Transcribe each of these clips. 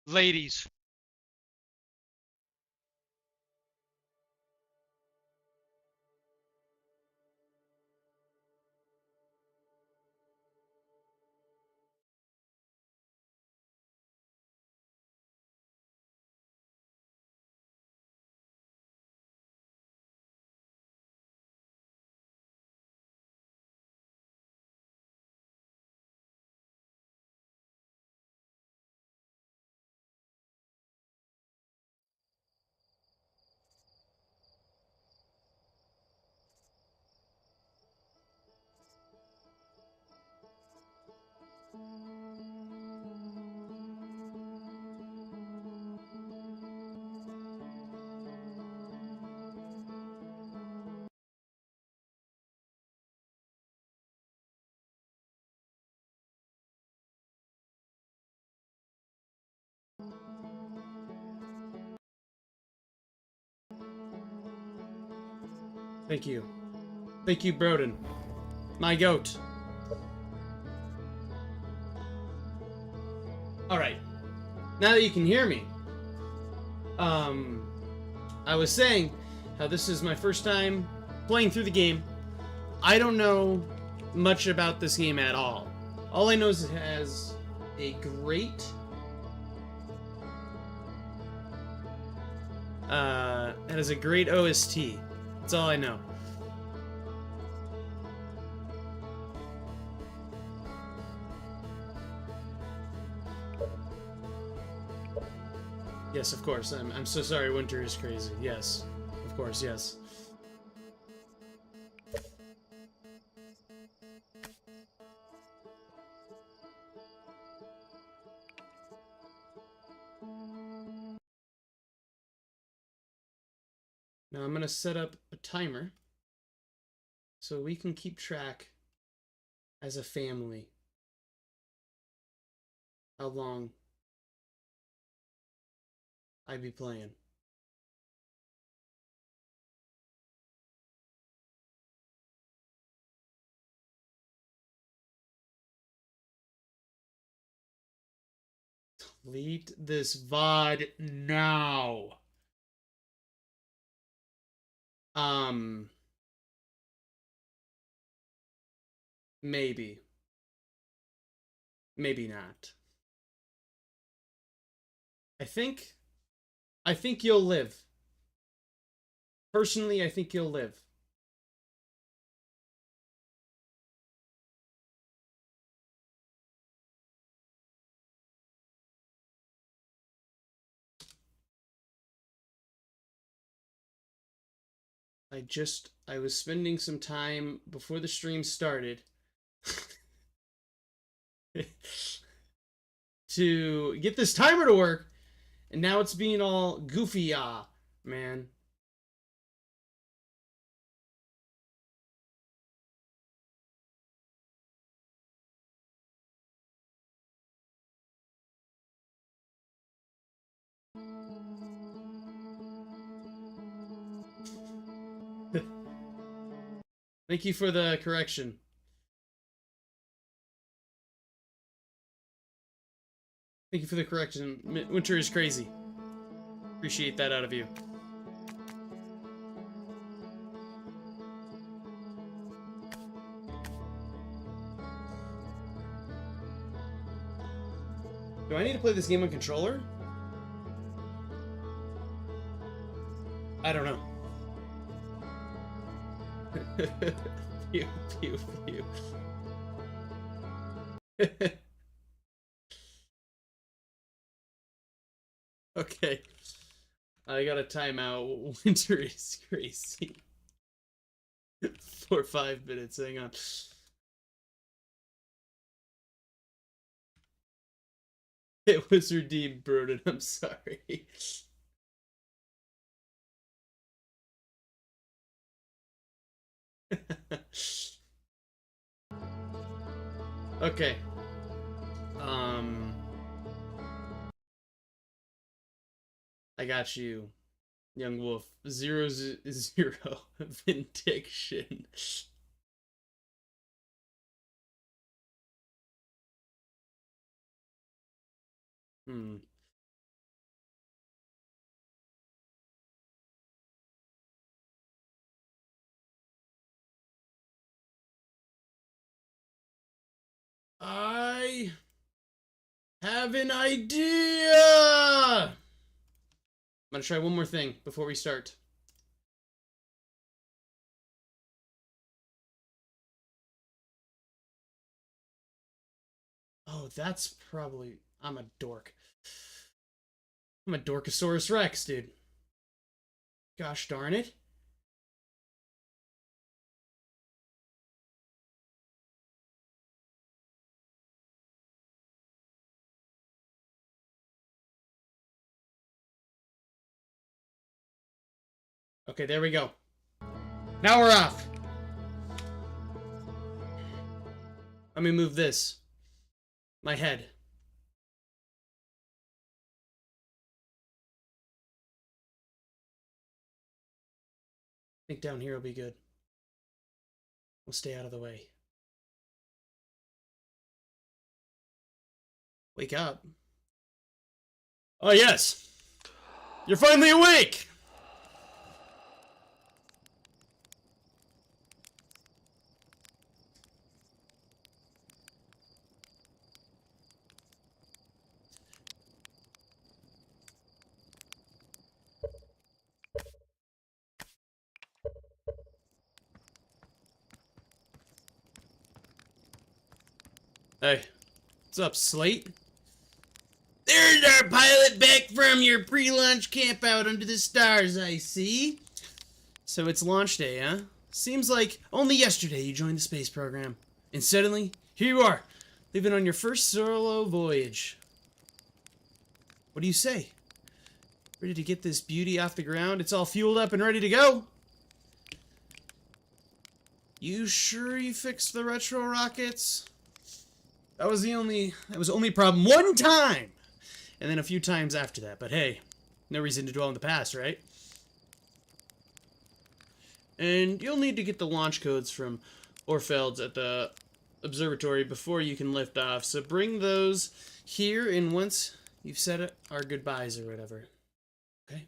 Ladies. Thank you. Thank you, Broden. My goat. Alright. Now that you can hear me, I was saying how this is my first time playing through the game. I don't know much about this game at all. All I know is it has a great it has a great OST. That's all I know. Yes, of course. I'm so sorry. Winter is crazy. Yes, of course. Yes. Now I'm gonna set up a timer so we can keep track as a family how long I be playing. Delete this VOD now. Um, maybe. Maybe not. I think I think you'll live. Personally, I think you'll live. I was spending some time before the stream started to get this timer to work, and now it's being all goofy, man. Thank you for the correction. Thank you for the correction. Winter is crazy. Appreciate that out of you. Do I need to play this game on controller? I don't know. Pew, pew, pew. Okay. I got a timeout. Winter is crazy. For 5 minutes. Hang on. It was redeemed, Broden. I'm sorry. Okay. Um. I got you, young wolf. 0-0 vindication. Hmm. have an idea! I'm gonna try one more thing before we start. Oh, that's probably... I'm a dork. I'm a Dorkosaurus Rex, dude. Gosh darn it. Okay, there we go. Now we're off. Let me move this. My head. I think down here will be good. We'll stay out of the way. Wake up. Oh, yes. You're finally awake! Hey, what's up, Slate? There's our pilot back from your pre-launch camp out under the stars, I see. So it's launch day, huh? Seems like only yesterday you joined the space program. And suddenly, here you are, leaving on your first solo voyage. What do you say? Ready to get this beauty off the ground? It's all fueled up and ready to go. You sure you fixed the retro rockets? That was only problem one time! And then a few times after that, but hey, no reason to dwell in the past, right? And you'll need to get the launch codes from Orfelds at the observatory before you can lift off, so bring those here, and once you've said our goodbyes or whatever. Okay?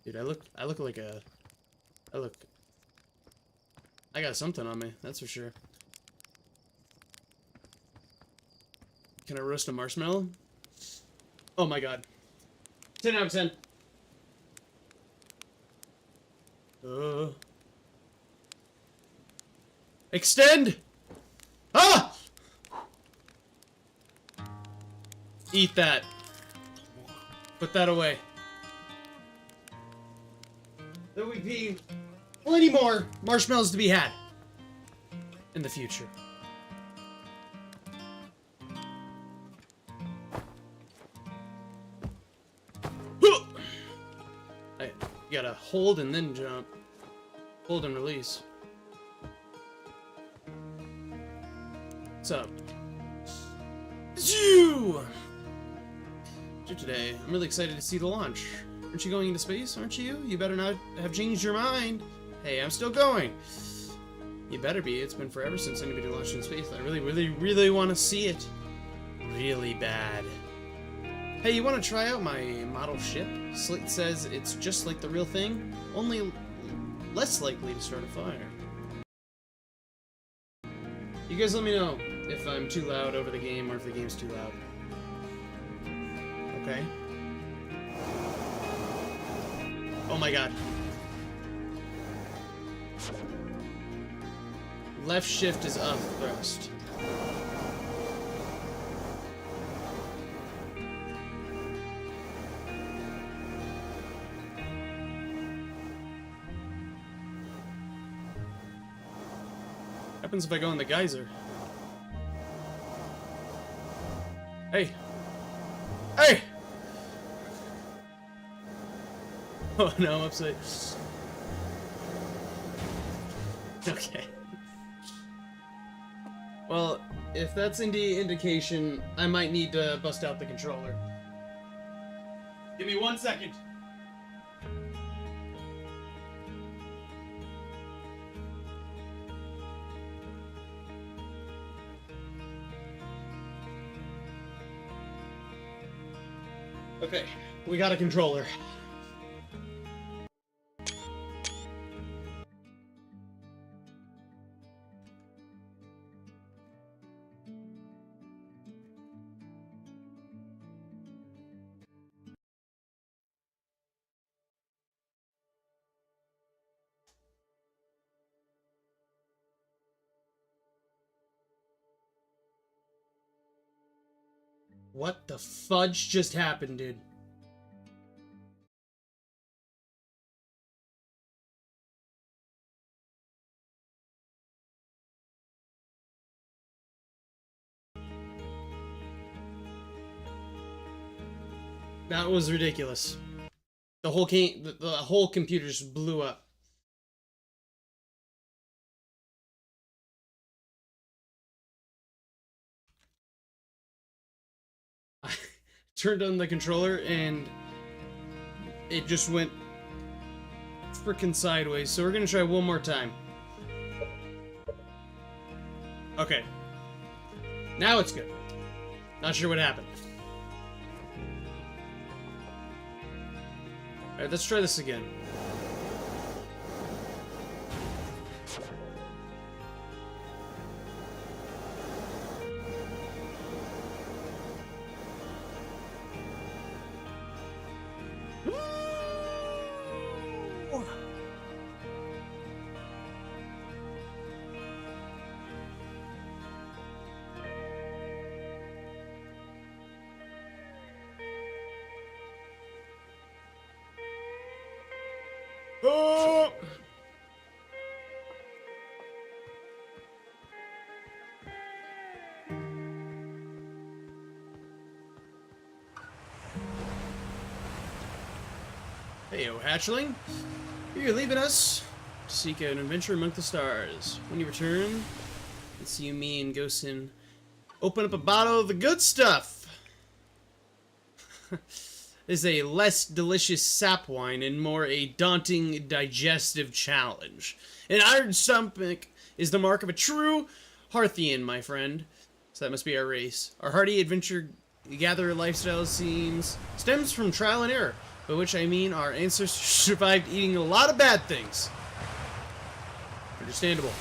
Dude, I look like a... I got something on me, that's for sure. Can I roast a marshmallow? Oh my god. 10 out of 10. Extend! Ah! Eat that. Put that away. There would be plenty more marshmallows to be had in the future. You gotta hold and then jump. Hold and release. What's up? Zoo! Today, I'm really excited to see the launch. Aren't you going into space, aren't you? You better not have changed your mind. Hey, I'm still going. You better be. It's been forever since anybody launched in space. I really want to see it. Really bad. Hey, you want to try out my model ship? Slate says it's just like the real thing, only less likely to start a fire. You guys let me know if I'm too loud over the game or if the game's too loud. Okay. Oh my god. Left shift is up thrust. What happens if I go in the geyser? Hey! Hey! Oh no, I'm upside. Okay. Well, if that's any indication, I might need to bust out the controller. Give me 1 second. Okay, we got a controller. What the fudge just happened, dude? That was ridiculous. The whole computer just blew up. I turned on the controller and it just went freaking sideways. So we're gonna try one more time. Okay. Now it's good. Not sure what happened. Alright, let's try this again. Oh! Heyo, hatchling. You're leaving us to seek an adventure among the stars. When you return, let's see you, me, and Gosin open up a bottle of the good stuff. Is a less delicious sap wine and more a daunting digestive challenge. An iron stomach is the mark of a true Hearthian, my friend. So that must be our race. Our hardy adventure gatherer lifestyle stems from trial and error, by which I mean our ancestors survived eating a lot of bad things. Understandable.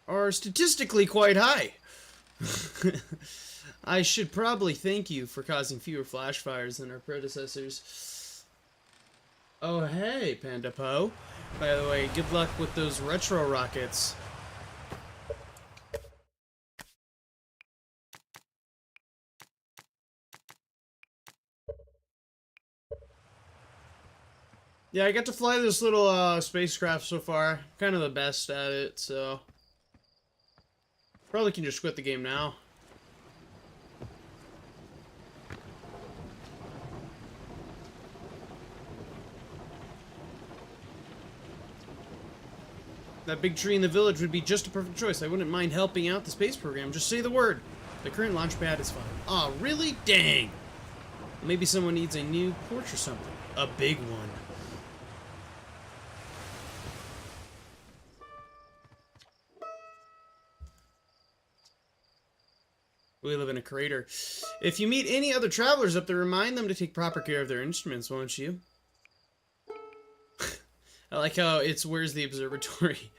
Are statistically quite high. I should probably thank you for causing fewer flash fires than our predecessors. Oh hey, Panda Poe. By the way, good luck with those retro rockets. Yeah, I got to fly this little spacecraft so far. Kind of the best at it, so probably can just quit the game now. That big tree in the village would be just a perfect choice. I wouldn't mind helping out the space program. Just say the word. The current launch pad is fine. Aw, really? Dang. Maybe someone needs a new porch or something. A big one. We live in a crater. If you meet any other travelers up there, remind them to take proper care of their instruments, won't you? I like how it's where's the observatory.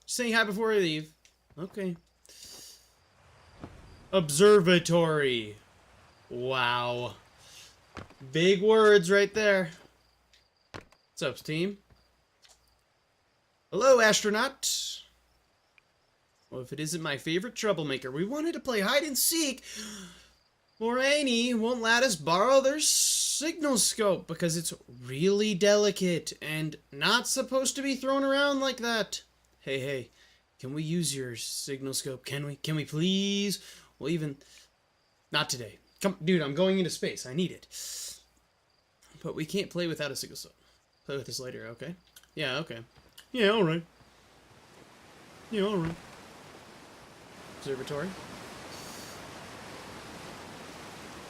Saying hi before I leave. Okay. Observatory. Wow. Big words right there. What's up, team? Hello, astronaut. Well, if it isn't my favorite troublemaker, we wanted to play hide and seek. Moraine won't let us borrow their signal scope because it's really delicate and not supposed to be thrown around like that. Hey, can we use your signal scope? Can we please? Well, even not today. Come, dude, I'm going into space. I need it. But we can't play without a signal scope. Play with this later, okay? Yeah, okay. Yeah, all right. Yeah, all right. Observatory.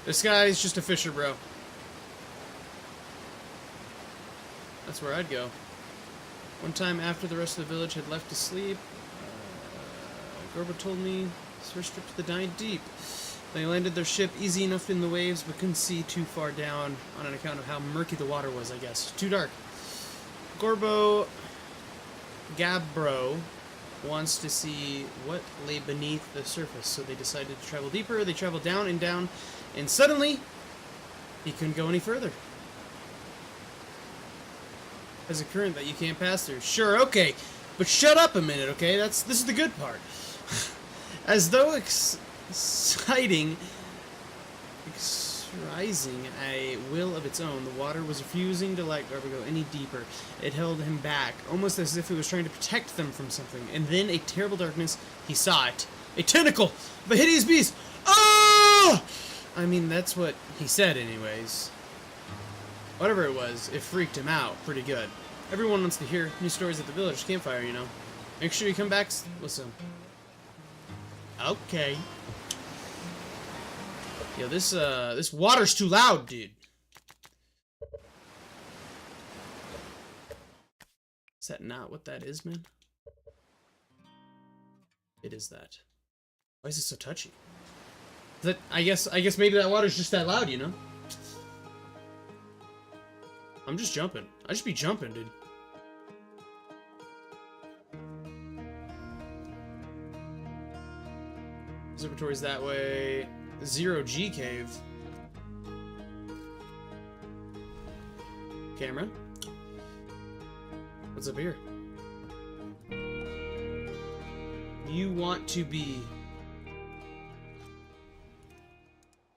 This guy's just a fisher, bro. That's where I'd go. One time after the rest of the village had left to sleep, Gorbo told me this first trip to the Dying Deep. They landed their ship easy enough in the waves, but couldn't see too far down on account of how murky the water was, I guess. Too dark. Gorbo Gabbro wants to see what lay beneath the surface, so they decided to travel deeper. They traveled down, and suddenly, he couldn't go any further. Has a current that you can't pass through. Sure, okay. But shut up a minute, okay? This is the good part. As though exciting, rising a will of its own, the water was refusing to let Garbo go any deeper. It held him back, almost as if it was trying to protect them from something. And then a terrible darkness, he saw it. A tentacle of a hideous beast. Oh! I mean, that's what he said anyways. Whatever it was, it freaked him out pretty good. Everyone wants to hear new stories at the village campfire, you know. Make sure you come back, listen. Okay. Yo, this water's too loud, dude. Is that not what that is, man? It is that. Why is it so touchy? That I guess maybe that water's just that loud, you know? I'm just jumping. I just be jumping, dude. Observatory's that way. Zero G cave. Camera. What's up here? You want to be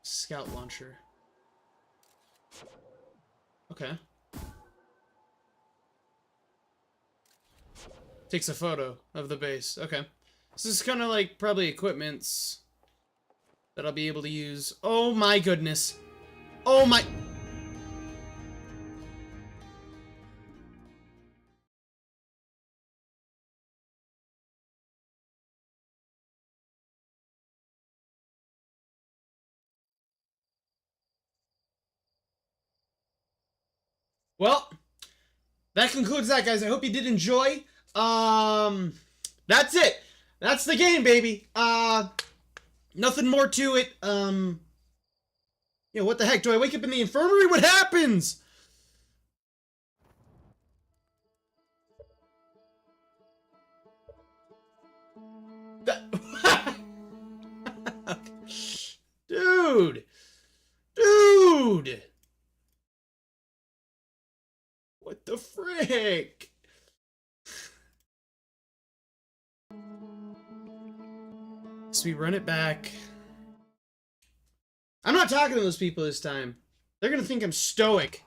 scout launcher. Okay. Takes a photo of the base. Okay. This is kind of like probably equipments that I'll be able to use. Oh my goodness. Oh my... Well, that concludes that, guys. I hope you did enjoy. That's it. That's the game, baby. Nothing more to it. You know, what the heck? Do I wake up in the infirmary? What happens? Dude. Dude. What the frick? So we run it back. I'm not talking to those people this time. They're gonna think I'm stoic.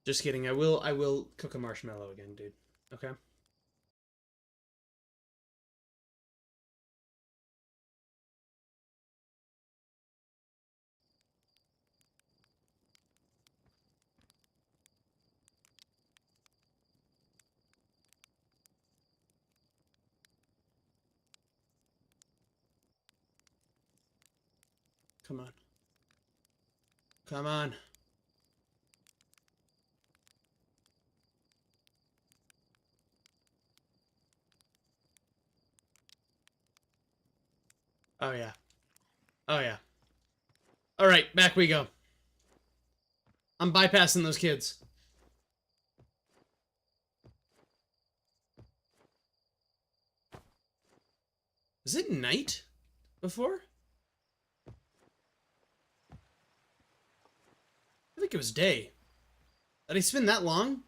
Just kidding. I will cook a marshmallow again, dude. Okay? Come on. Come on. Oh, yeah. Oh, yeah. Alright, back we go. I'm bypassing those kids. Was it night before? I think it was day. Did I spend that long?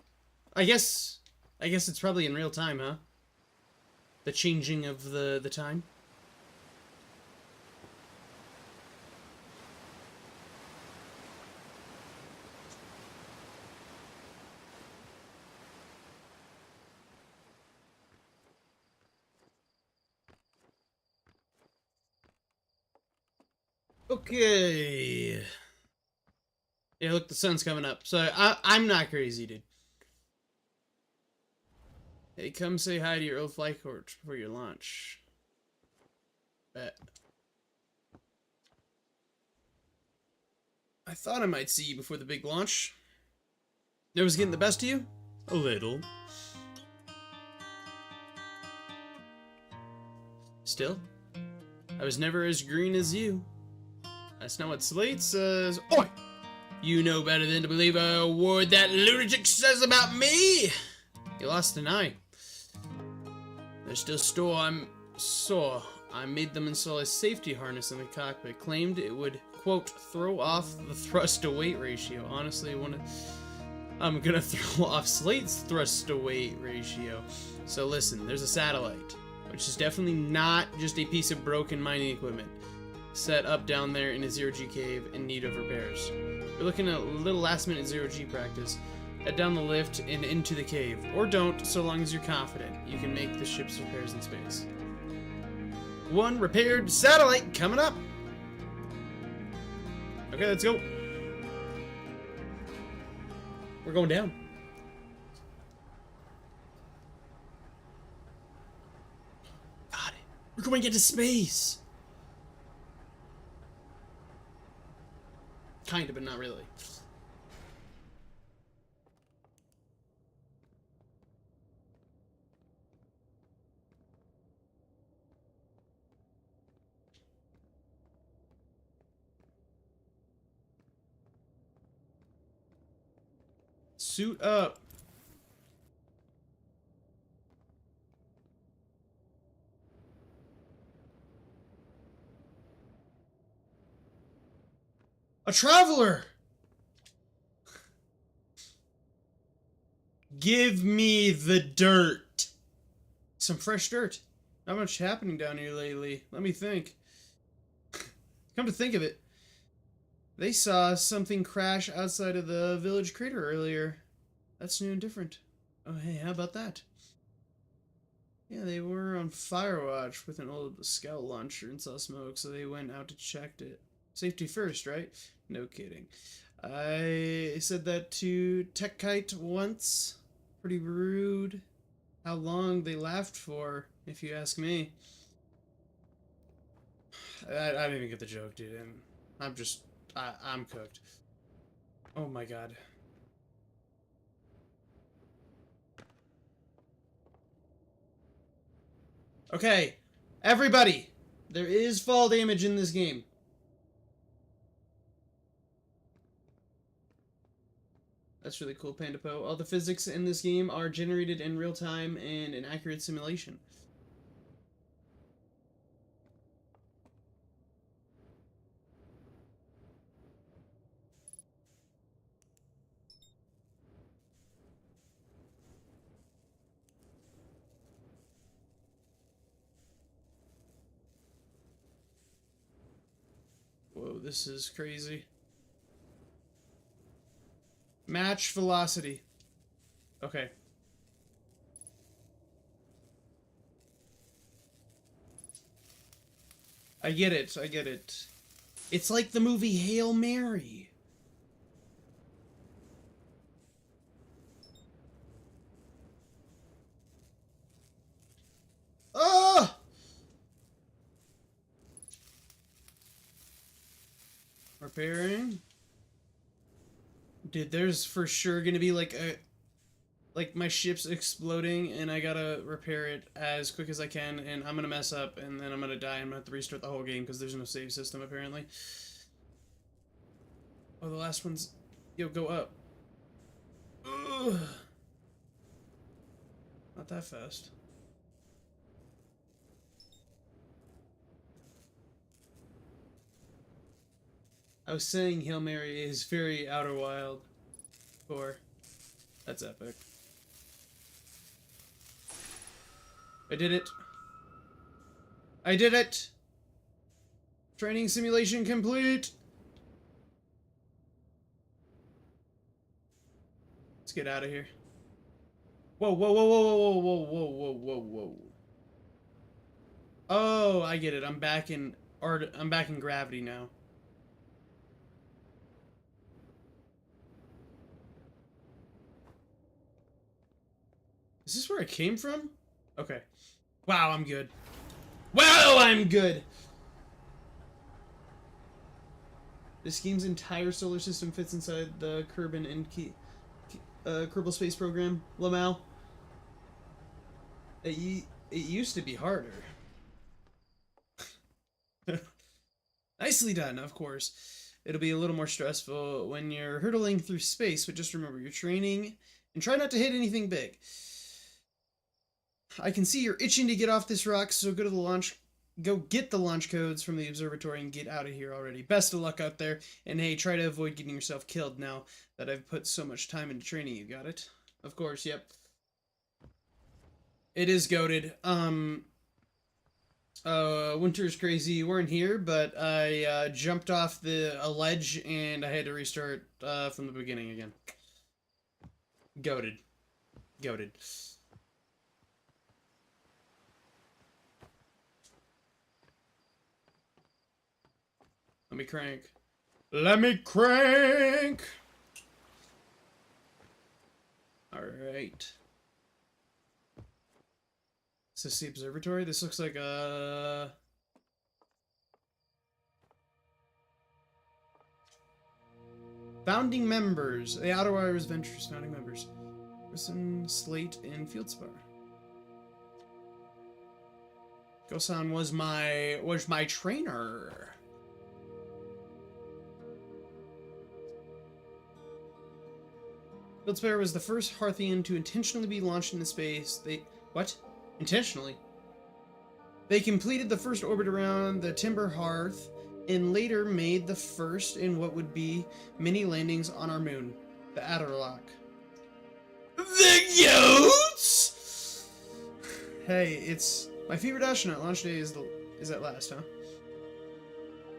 I guess it's probably in real time, huh? The changing of the time. Okay. Yeah, look, the sun's coming up. So I'm not crazy, dude. Hey, come say hi to your old flight coach before your launch. Bet. I thought I might see you before the big launch. It was getting the best of you? A little. Still, I was never as green as you. That's not what Slate says. Oi! You know better than to believe a word that lunatic says about me! You lost an eye. There's still I'm sore. I made them install a safety harness in the cockpit. Claimed it would, quote, throw off the thrust-to-weight ratio. Honestly, I'm gonna throw off Slate's thrust-to-weight ratio. So listen, there's a satellite, which is definitely not just a piece of broken mining equipment set up down there in a zero-G cave in need of repairs. You're looking at a little last-minute zero-G practice. Head down the lift and into the cave. Or don't, so long as you're confident you can make the ship's repairs in space. One repaired satellite coming up! Okay, let's go. We're going down. Got it. We're going into space! Kind of, but not really. Suit up. A traveler! Give me the dirt. Some fresh dirt. Not much happening down here lately. Let me think. Come to think of it, they saw something crash outside of the village crater earlier. That's new and different. Oh, hey, how about that? Yeah, they were on Firewatch with an old scout launcher and saw smoke, so they went out to check it. Safety first, right? No kidding. I said that to TechKite once. Pretty rude. How long they laughed for, if you ask me. I didn't even get the joke, dude. I'm cooked. Oh my god. Okay, everybody, there is fall damage in this game. That's really cool, Panda Po. All the physics in this game are generated in real time and an accurate simulation. Whoa, this is crazy. Match velocity. Okay. I get it, I get it. It's like the movie Hail Mary. Ah! Repairing. Dude, there's for sure gonna be like my ship's exploding and I gotta repair it as quick as I can and I'm gonna mess up and then I'm gonna die and I'm gonna have to restart the whole game because there's no save system apparently. Oh, the last one's... Yo, go up. Ugh. Not that fast. I was saying Hail Mary is very Outer Wild 4. That's epic. I did it. I did it! Training simulation complete! Let's get out of here. Whoa, whoa, whoa, whoa, whoa, whoa, whoa, whoa, whoa, whoa. Oh, I get it. I'm back in gravity now. Is this where I came from? Okay. Wow, I'm good. Wow, I'm good! This game's entire solar system fits inside the Kerbin and Kerbal Space Program, Lamal. It used to be harder. Nicely done, of course. It'll be a little more stressful when you're hurtling through space, but just remember, you're training and try not to hit anything big. I can see you're itching to get off this rock, so go to the launch go get the launch codes from the observatory and get out of here already. Best of luck out there, and hey, try to avoid getting yourself killed now that I've put so much time into training you. Got it? Of course, yep. It is goated. Winter's crazy. You weren't here, but I jumped off a ledge and I had to restart from the beginning again. Goated. Goated. Let me crank. Let me crank! Alright. Is this the observatory? This looks like a... Founding members. The Outer Wilds Ventures founding members. Listen, Slate, and Fieldspar. Gosan was my trainer. Fieldspar was the first Hearthian to intentionally be launched into space. What? Intentionally? They completed the first orbit around the Timber Hearth and later made the first in what would be many landings on our moon, the Adderlock. The Yotes! Hey, it's my favorite astronaut. Launch day is at last, huh?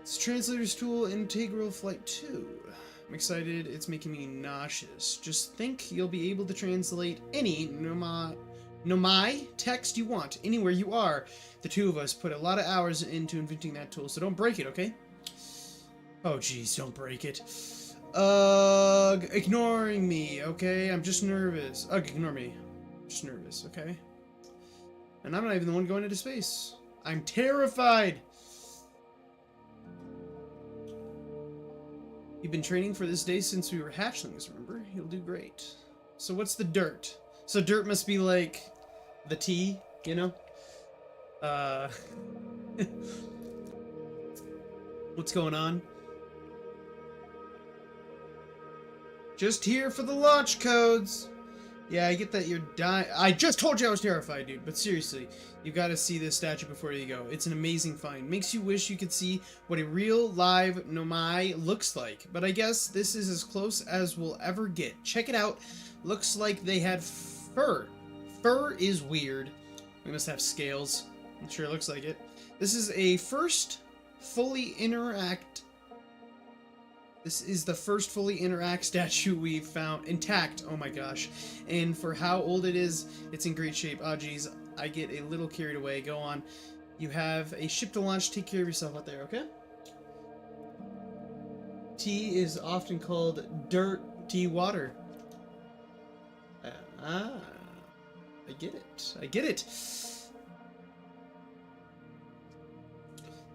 It's Translator's Tool Integral Flight 2. I'm excited. It's making me nauseous. Just think you'll be able to translate any Nomai text you want, anywhere you are. The two of us put a lot of hours into inventing that tool, so don't break it, okay? Oh, jeez, don't break it. Ignoring me, okay? I'm just nervous. Ignore me. I'm just nervous, okay? And I'm not even the one going into space. I'm terrified! You've been training for this day since we were hatchlings, remember? You'll do great. So what's the dirt? So dirt must be like the tea, you know? What's going on? Just here for the launch codes. Yeah, I get that you're dying. I just told you I was terrified, dude. But seriously, you gotta see this statue before you go. It's an amazing find. Makes you wish you could see what a real live Nomai looks like. But I guess this is as close as we'll ever get. Check it out. Looks like they had fur. Fur is weird. We must have scales. I'm sure it looks like it. This is a first fully interact. This is the first fully interact statue we've found intact. Oh my gosh. And for how old it is, it's in great shape. Oh geez, I get a little carried away. Go on. You have a ship to launch. Take care of yourself out there, okay? Tea is often called dirt tea water. I get it. I get it.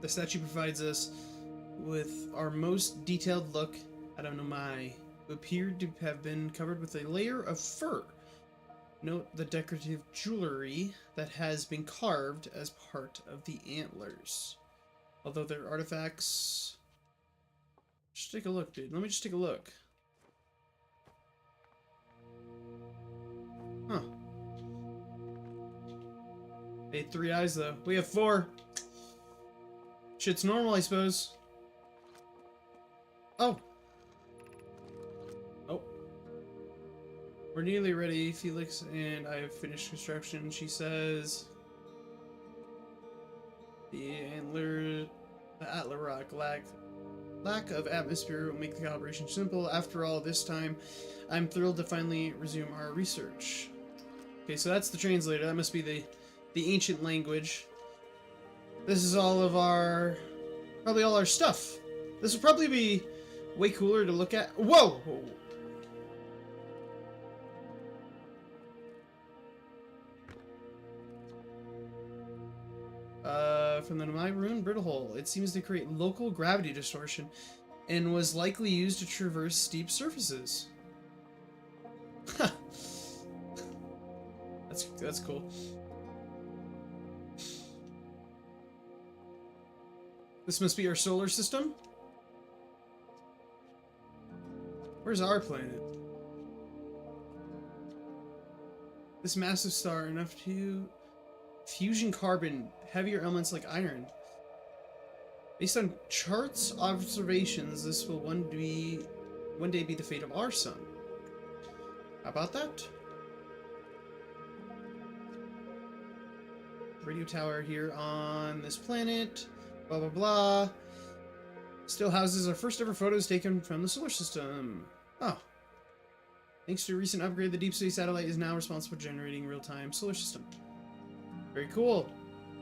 The statue provides us with our most detailed look at a Nomai, who appeared to have been covered with a layer of fur. Note the decorative jewelry that has been carved as part of the antlers. Although they're artifacts... Just take a look, dude. Let me just take a look. Huh. They had 3 eyes, though. We have 4. Shit's normal, I suppose. Oh. Oh. We're nearly ready, Felix, and I have finished construction, she says. The antler... The Atla Rock lack of atmosphere will make the operation simple. After all this time, I'm thrilled to finally resume our research. Okay, so that's the translator. That must be the ancient language. This is all of our... Probably all our stuff. This would probably be way cooler to look at. Whoa! From the Nomai Ruin Brittle Hole. It seems to create local gravity distortion and was likely used to traverse steep surfaces. That's cool. This must be our solar system? Where's our planet? This massive star, enough to fusion carbon, heavier elements like iron. Based on charts observations, this will one day be the fate of our sun. How about that? Radio tower here on this planet. Blah blah blah. Still houses our first ever photos taken from the solar system. Oh. Thanks to a recent upgrade, the deep space satellite is now responsible for generating real-time solar system. Very cool.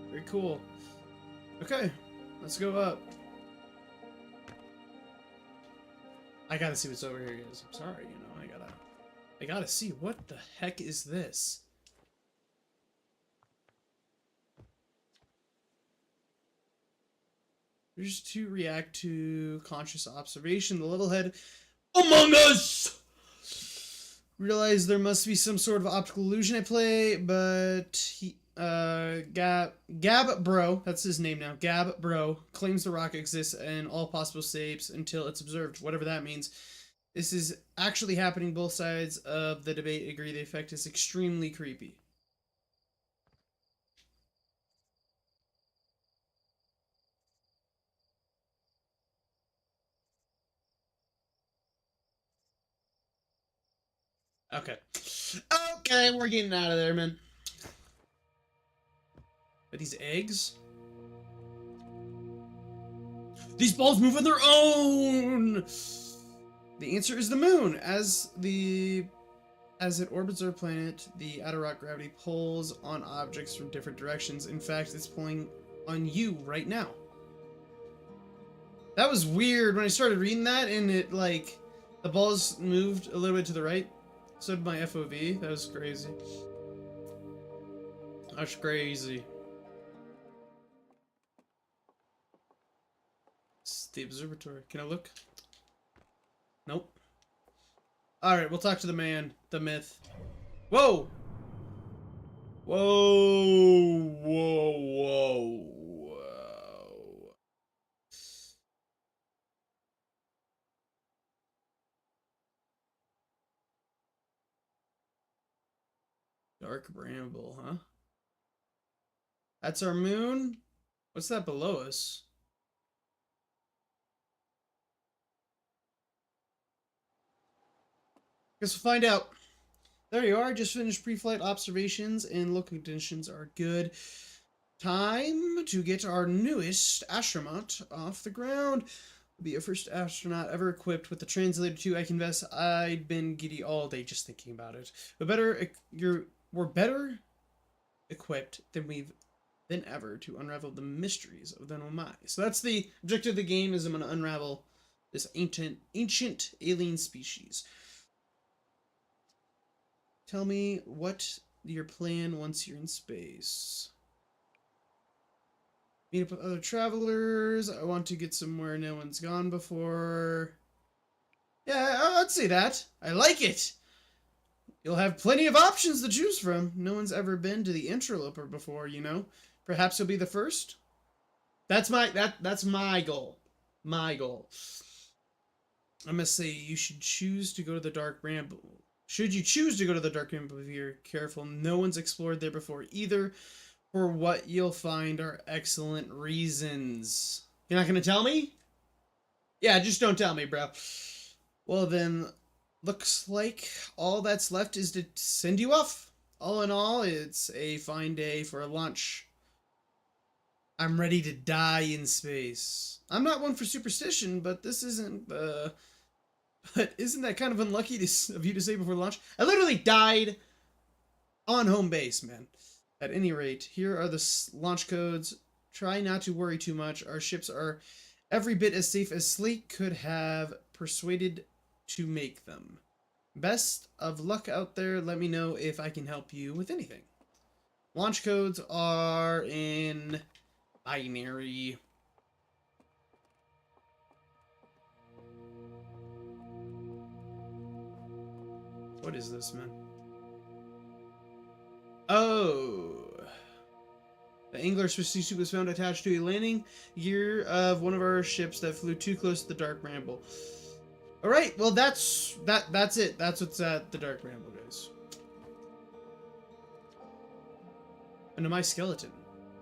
Very cool. Okay, let's go up. I gotta see what's over here, guys. I'm sorry, you know, I gotta see. What the heck is this? Just to react to conscious observation, the little head among us! Realize there must be some sort of optical illusion at play, but he, Gab Bro, that's his name now, Gab Bro, claims the rock exists in all possible shapes until it's observed, whatever that means. This is actually happening. Both sides of the debate agree the effect is extremely creepy. Okay. Okay, we're getting out of there, man. But these eggs? These balls move on their own! The answer is the moon. As it orbits our planet, the outer rock gravity pulls on objects from different directions. In fact, it's pulling on you right now. That was weird when I started reading that, and it, like, the balls moved a little bit to the right. So did my FOV. That was crazy. That's crazy. It's the observatory. Can I look? Nope. Alright, we'll talk to the man. The myth. Whoa! Whoa! Whoa! Whoa! Whoa! Dark Bramble, huh? That's our moon? What's that below us? Guess we'll find out. There you are. Just finished pre-flight observations and local conditions are good. Time to get our newest astronaut off the ground. Will be a first astronaut ever equipped with the translator 2. I confess I'd been giddy all day just thinking about it. But we're better equipped than ever to unravel the mysteries of the Nomai. So that's the objective of the game, is I'm going to unravel this ancient alien species. Tell me what your plan once you're in space. Meet up with other travelers. I want to get somewhere no one's gone before. Yeah, I'd say that. I like it. You'll have plenty of options to choose from. No one's ever been to the Interloper before, you know. Perhaps you'll be the first. That's my goal. My goal. I must say, you should choose to go to the Dark Bramble. Should you choose to go to the Dark Bramble, if you're careful, no one's explored there before either. For what you'll find are excellent reasons. You're not gonna tell me? Yeah, just don't tell me, bro. Well then, looks like all that's left is to send you off. All in all, it's a fine day for a lunch. I'm ready to die in space. I'm not one for superstition, but this isn't, but isn't that kind of unlucky of you to say before launch? I literally died on home base, man. At any rate, here are the launch codes. Try not to worry too much. Our ships are every bit as safe as Sleek could have persuaded to make them. Best of luck out there. Let me know if I can help you with anything. Launch codes are in binary. What is this, man? Oh. The Angler suit was found attached to a landing gear of one of our ships that flew too close to the Dark Bramble. Alright, well that's it. That's what's at the Dark Bramble, guys. An Amai skeleton.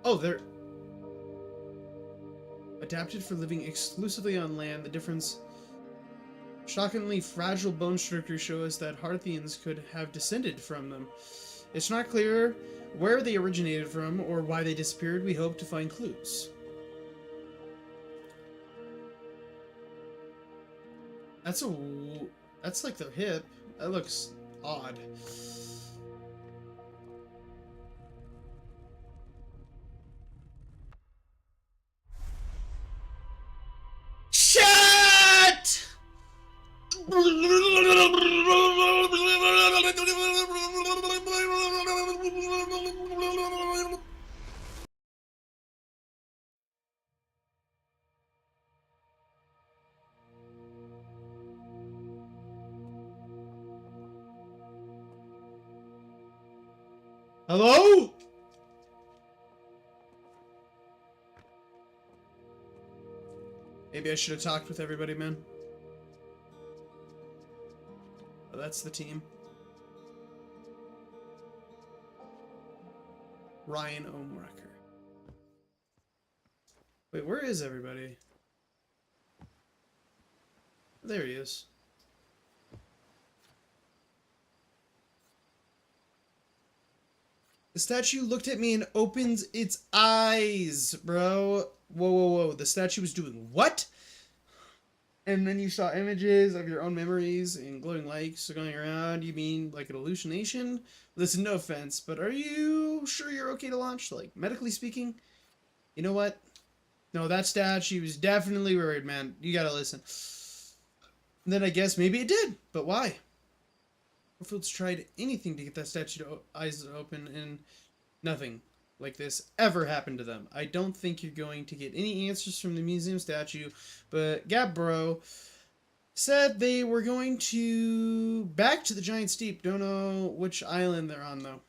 Oh, they're adapted for living exclusively on land. The difference. Shockingly fragile bone structures show us that Harthians could have descended from them. It's not clear where they originated from or why they disappeared. We hope to find clues. That's like their hip. That looks odd. Shit! Hello? Maybe I should have talked with everybody, man. Oh, that's the team. Ryan Omrecker. Wait, where is everybody? There he is. The statue looked at me and opens its eyes, bro. Whoa, whoa, whoa. The statue was doing what? And then you saw images of your own memories and glowing lights going around. You mean like an hallucination? Listen, no offense, but are you sure you're okay to launch? Like, medically speaking? You know what? No, that statue was definitely worried, man. You gotta listen. Then I guess maybe it did, but why? Warfield's tried anything to get that statue eyes to open, and nothing like this ever happened to them. I don't think you're going to get any answers from the museum statue, but Gabbro said they were going to back to the Giant Steep. Don't know which island they're on, though.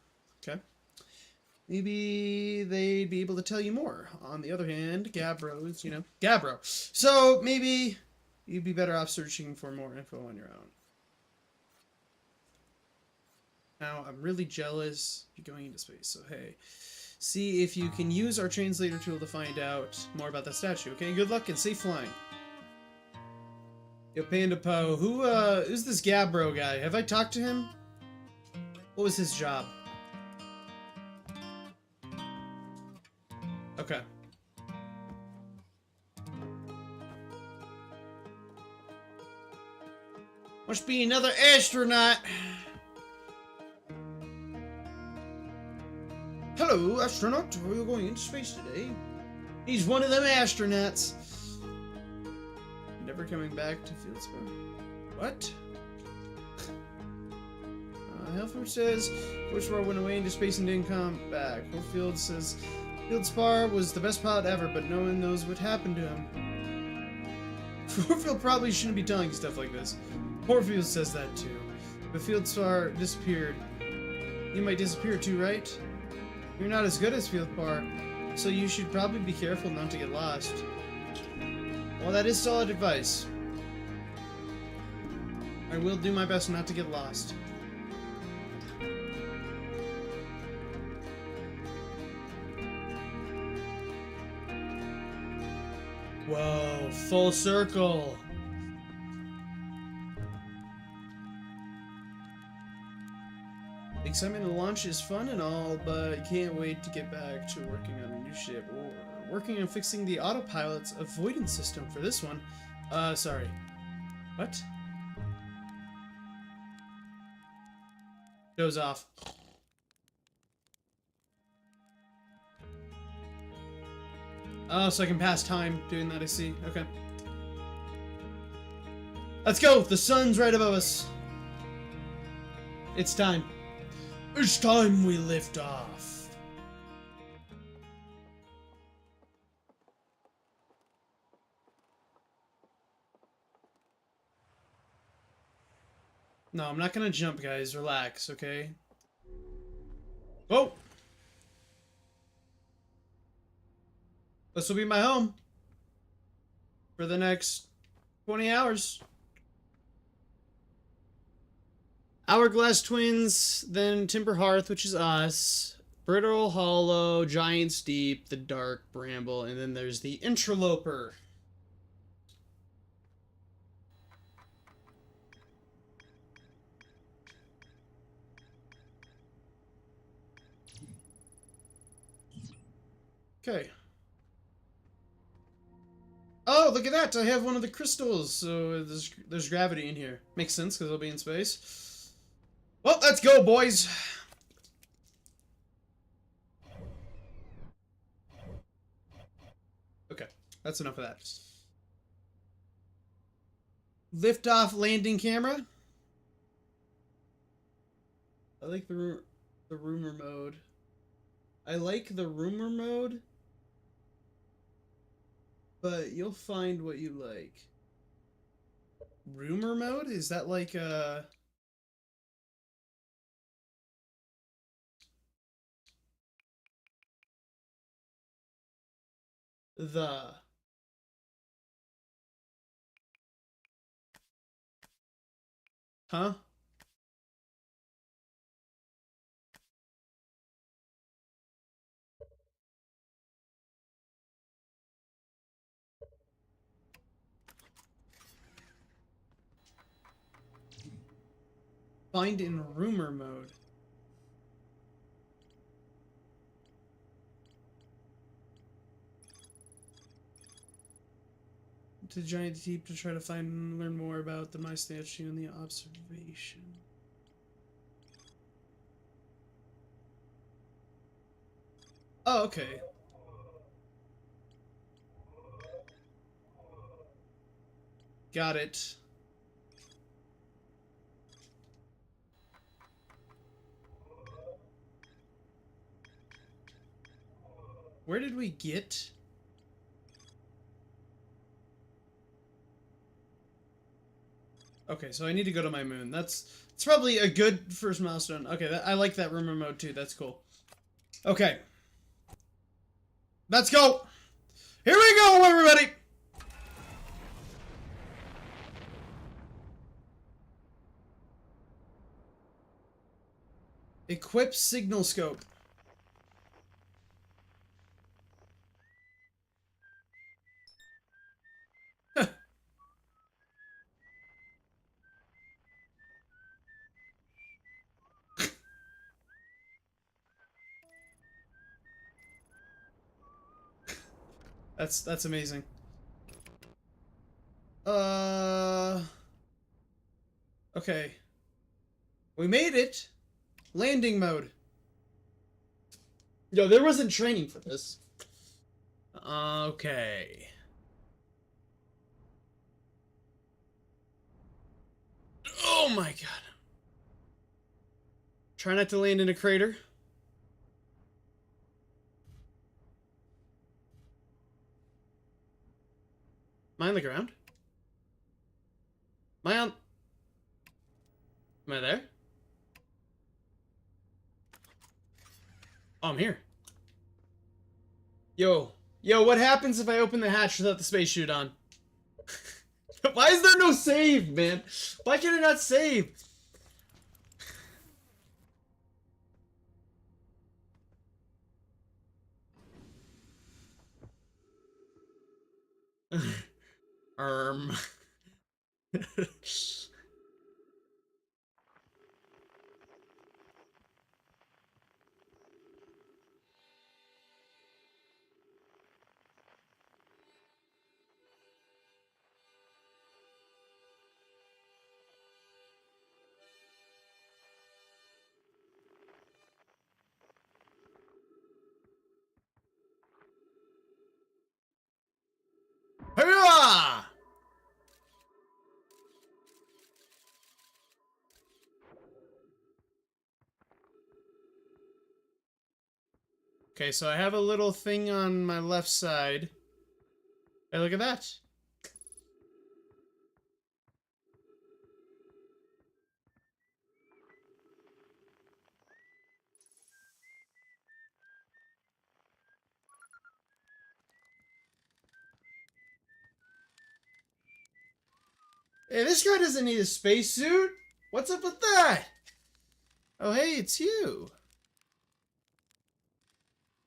Okay. Maybe they'd be able to tell you more. On the other hand, Gabbro's, you know, Gabbro. So maybe you'd be better off searching for more info on your own. Now, I'm really jealous you're going into space, so hey. See if you can use our translator tool to find out more about that statue, okay? Good luck and safe flying. Yo, Panda Po, who's this Gabbro guy? Have I talked to him? What was his job? Okay. Must be another astronaut. Hello, astronaut. Are you going into space today? He's one of them astronauts. Never coming back to Fieldspar. What? Helfer says Fieldspar went away into space and didn't come back. Warfield says Fieldspar was the best pilot ever, but no one knows what happened to him. Warfield probably shouldn't be telling stuff like this. Warfield says that too. But Fieldspar disappeared. You might disappear too, right? You're not as good as Fieldspar, so you should probably be careful not to get lost. Well, that is solid advice. I will do my best not to get lost. Whoa, full circle. The excitement of the launch is fun and all, but can't wait to get back to working on a new ship or working on fixing the autopilot's avoidance system for this one. Sorry. What? Goes off. Oh, so I can pass time doing that, I see. Okay. Let's go! The sun's right above us. It's time. It's time we lift off. No, I'm not gonna jump, guys. Relax, okay? Oh! This will be my home for the next 20 hours. Hourglass Twins, then Timber Hearth, which is us. Brittle, Hollow, Giant Steep, the Dark, Bramble, and then there's the Interloper. Okay. Oh, look at that! I have one of the crystals, so there's gravity in here. Makes sense, because I'll be in space. Well, let's go, boys! Okay, that's enough of that. Liftoff landing camera. I like the rumor mode. I like the rumor mode, but you'll find what you like. Rumor mode? Is that like the huh? Find in rumor mode. To Giant Deep to try to find and learn more about the My statue and the observation. Oh, okay. Got it. Where did we get? Okay, so I need to go to my moon. It's probably a good first milestone. Okay, I like that rumor mode too. That's cool. Okay. Let's go! Here we go, everybody! Equip signal scope. That's amazing. Okay. We made it. Landing mode. Yo, there wasn't training for this. Okay. Oh my god. Try not to land in a crater. Am I on the ground? Am I on... Am I there? Oh, I'm here. Yo, what happens if I open the hatch without the space chute on? Why is there no save, man? Why can I not save? um. Hurrah! Okay, so I have a little thing on my left side. Hey, look at that. Hey, this guy doesn't need a spacesuit. What's up with that? Oh, hey, it's you.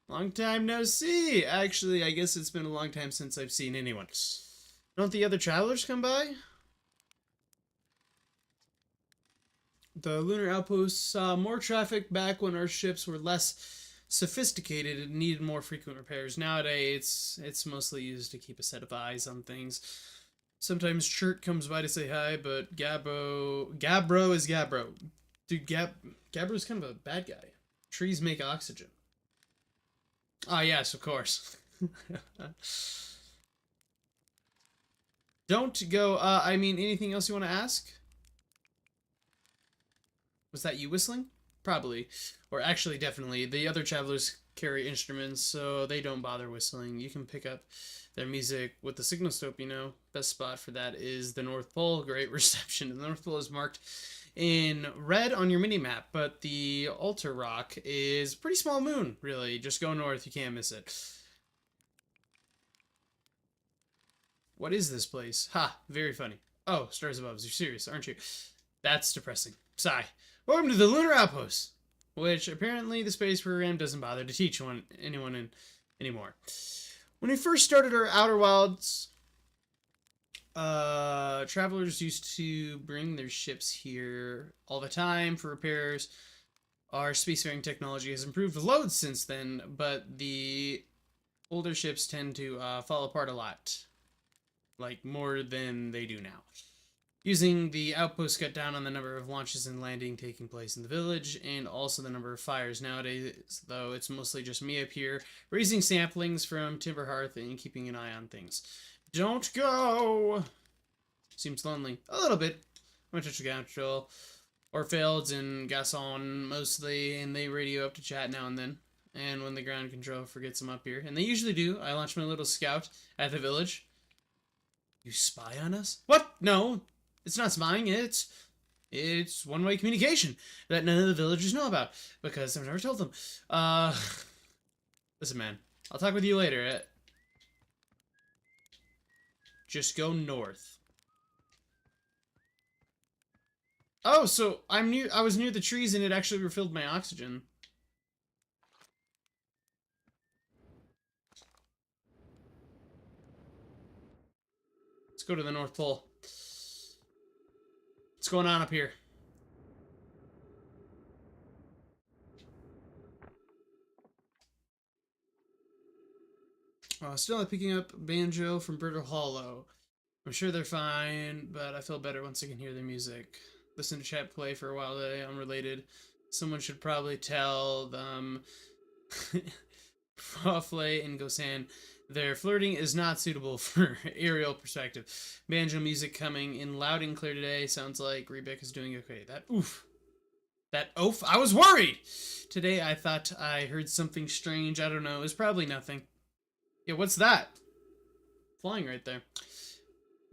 Long time no see. Actually, I guess it's been a long time since I've seen anyone. Don't the other travelers come by? The lunar outpost saw more traffic back when our ships were less sophisticated and needed more frequent repairs. Nowadays, it's mostly used to keep a set of eyes on things. Sometimes Chert comes by to say hi, but Gabbro is Gabbro. Dude, Gabbro's kind of a bad guy. Trees make oxygen. Ah, yes, of course. Don't go, I mean, anything else you want to ask? Was that you whistling? Probably. Or actually, definitely. The other travelers carry instruments, so they don't bother whistling. You can pick up their music with the signal scope, you know. Best spot for that is the North Pole. Great reception. The North Pole is marked in red on your mini-map, but the Altar Rock is pretty small moon, really. Just go north, you can't miss it. What is this place? Ha, very funny. Oh, stars above. You're serious, aren't you? That's depressing. Sigh. Welcome to the Lunar Outpost, which apparently the space program doesn't bother to teach anyone anymore. When we first started our Outer Wilds, travelers used to bring their ships here all the time for repairs. Our spacefaring technology has improved loads since then, but the older ships tend to fall apart a lot. Like, more than they do now. Using the outpost cut down on the number of launches and landing taking place in the village, and also the number of fires. Nowadays, though, it's mostly just me up here, raising samplings from Timber Hearth and keeping an eye on things. Don't go! Seems lonely. A little bit. I'm touch the control. Orfields and Gasson mostly, and they radio up to chat now and then. And when the ground control forgets them up here, and they usually do, I launch my little scout at the village. You spy on us? What? No. It's not spying, it's one-way communication that none of the villagers know about, because I've never told them. Listen, man, I'll talk with you later. Just go north. Oh, so I was near the trees and it actually refilled my oxygen. Let's go to the North Pole. What's going on up here? Still not picking up banjo from Brittle Hollow. I'm sure they're fine, but I feel better once I can hear their music. Listen to chat play for a while today, unrelated. Someone should probably tell them Proflay and Gosan their flirting is not suitable for aerial perspective. Banjo music coming in loud and clear today. Sounds like Rebecca's doing okay. That oof. That oof. I was worried! Today I thought I heard something strange. I don't know. It was probably nothing. Yeah, what's that? Flying right there.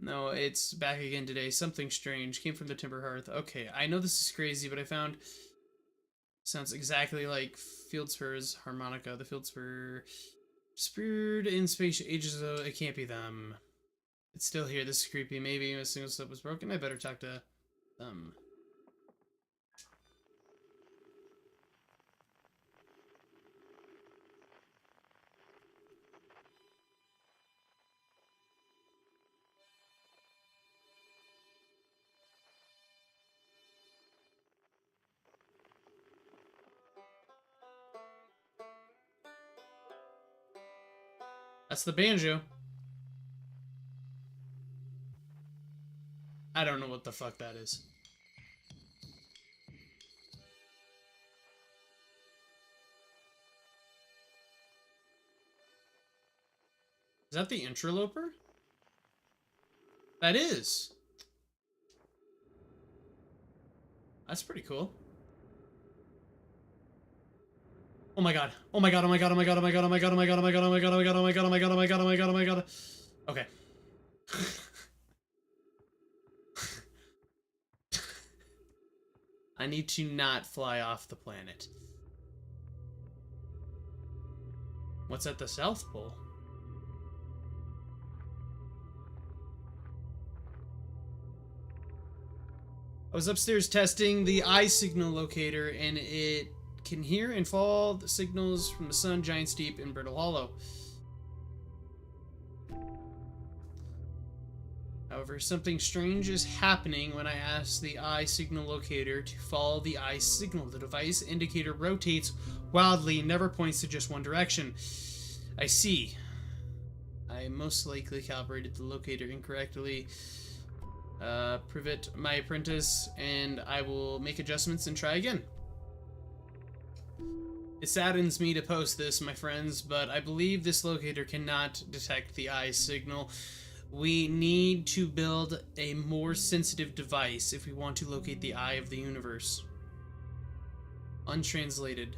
No, it's back again today. Something strange. Came from the Timber Hearth. Okay, I know this is crazy, but I found... Sounds exactly like Fieldspur's harmonica. The Fieldspur... Speared in space ages ago. It can't be them. It's still here. This is creepy. Maybe a single step was broken. I better talk to them. That's the banjo. I don't know what the fuck that is. Is that the interloper? That is. That's pretty cool. Oh my god. Oh my god, oh my god, oh my god, oh my god, oh my god, oh my god, oh my god, oh my god, oh my god, oh my god, oh my god, oh my god, oh my god, oh my god. Okay. I need to not fly off the planet. What's at the South Pole? I was upstairs testing the eye signal locator and it can hear and follow the signals from the sun, Giant's Deep, and Brittle Hollow. However, something strange is happening when I ask the eye signal locator to follow the eye signal. The device indicator rotates wildly and never points to just one direction. I see. I most likely calibrated the locator incorrectly. Privet my apprentice, and I will make adjustments and try again. It saddens me to post this, my friends, but I believe this locator cannot detect the eye signal. We need to build a more sensitive device if we want to locate the eye of the universe. Untranslated.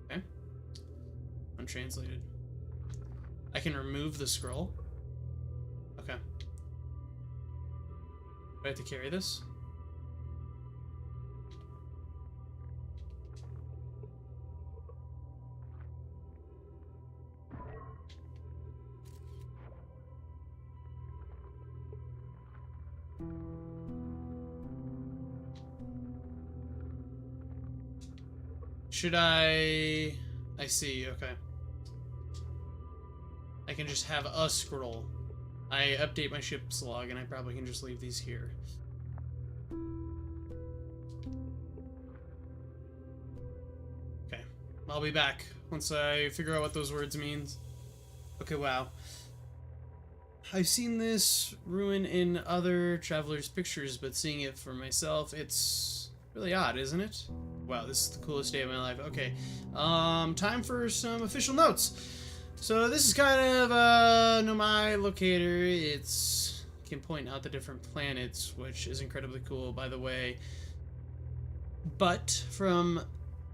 Okay. Untranslated. I can remove the scroll. Okay. Do I have to carry this? Should I see, okay. I can just have a scroll. I update my ship's log, and I probably can just leave these here. Okay, I'll be back once I figure out what those words means. Okay, wow. I've seen this ruin in other travelers' pictures, but seeing it for myself, it's really odd, isn't it? Wow, this is the coolest day of my life. Okay, time for some official notes. So this is kind of a Nomai locator. It's can point out the different planets, which is incredibly cool, by the way. But from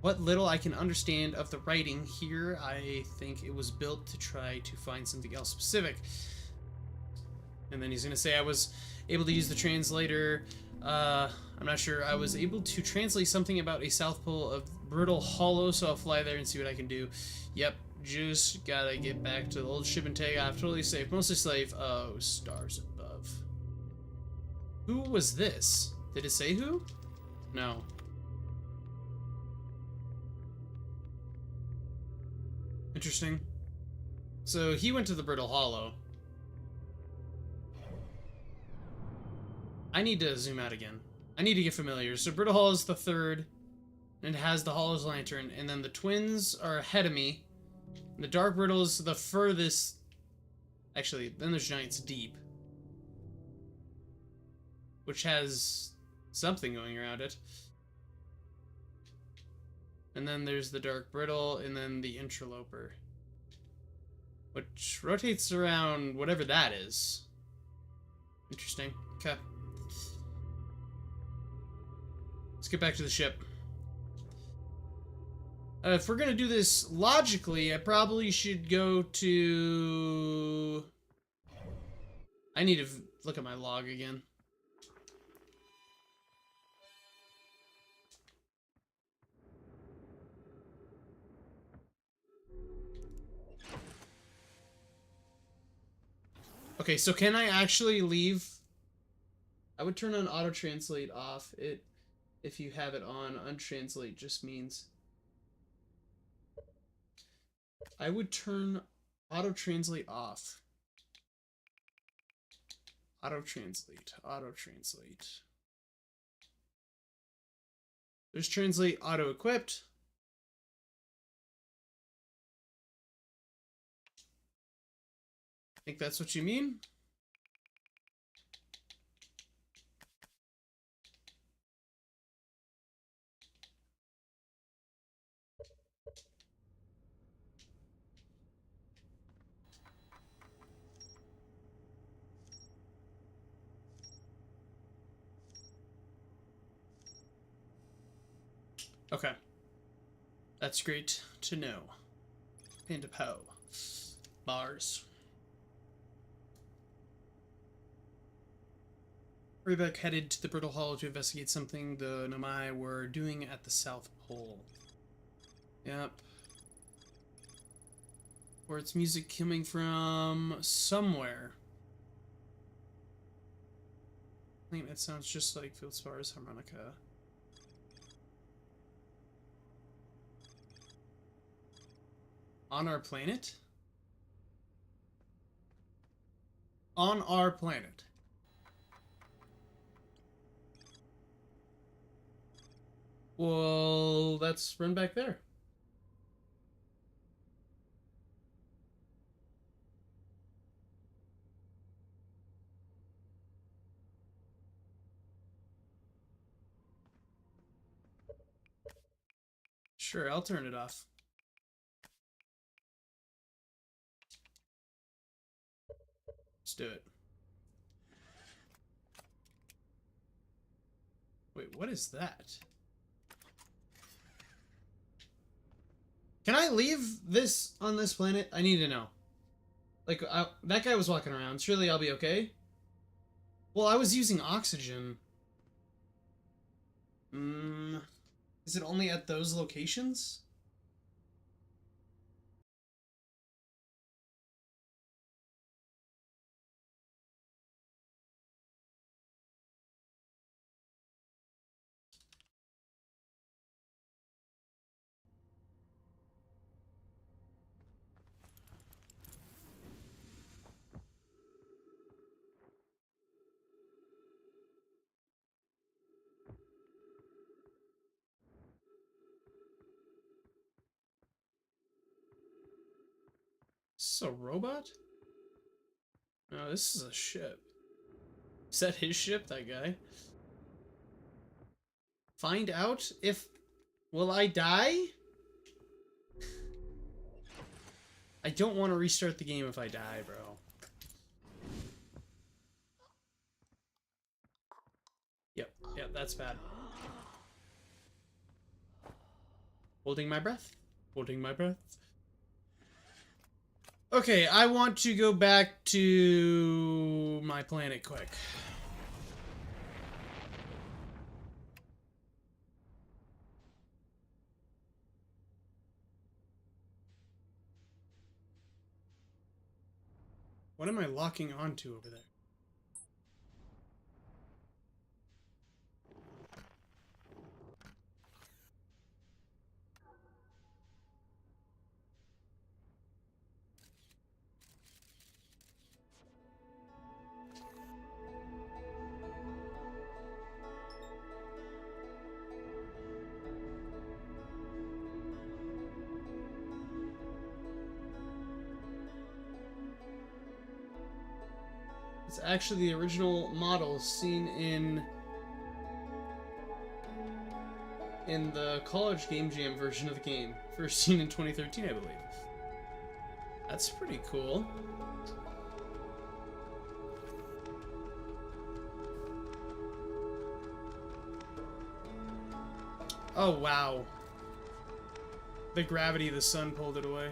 what little I can understand of the writing here, I think it was built to try to find something else specific. And then he's going to say I was able to use the translator. I'm not sure. I was able to translate something about a South Pole of Brittle Hollow, so I'll fly there and see what I can do. Yep, just gotta get back to the old ship and take off. Totally safe, mostly safe. Oh, stars above. Who was this? Did it say who? No. Interesting. So he went to the Brittle Hollow. I need to zoom out again. I need to get familiar. So Brittle Hollow is the third, and it has the Hollow's Lantern, and then the twins are ahead of me. And the Dark Brittle is the furthest. Actually, then there's Giant's Deep, which has something going around it. And then there's the Dark Brittle, and then the Interloper, which rotates around whatever that is. Interesting. Okay. Let's get back to the ship. If we're gonna do this logically, I probably should go to... I need to look at my log again. Okay, so can I actually leave? I would turn on auto-translate off. If you have it on, untranslate just means... I would turn auto-translate off. Auto-translate, auto-translate. There's translate auto-equipped. I think that's what you mean. Okay. That's great to know. Panda Poe. Bars. Rebek headed to the Brittle Hollow to investigate something the Nomai were doing at the South Pole. Yep. Where it's music coming from somewhere. I think that sounds just like Fieldspars harmonica. On our planet? On our planet. Well, let's run back there. Sure, I'll turn it off. Let's do it. Wait, what is that? Can I leave this on this planet? I need to know. Like, that guy was walking around. Surely I'll be okay? Well, I was using oxygen. Is it only at those locations? Is this a robot? No, this is a ship. Is that his ship, that guy? Find out if... Will I die? I don't want to restart the game if I die, bro. Yep, that's bad. Holding my breath. Holding my breath. Okay, I want to go back to my planet quick. What am I locking onto over there? It's actually the original model seen in the college game jam version of the game, first seen in 2013, I believe. That's pretty cool. Oh wow. The gravity of the sun pulled it away.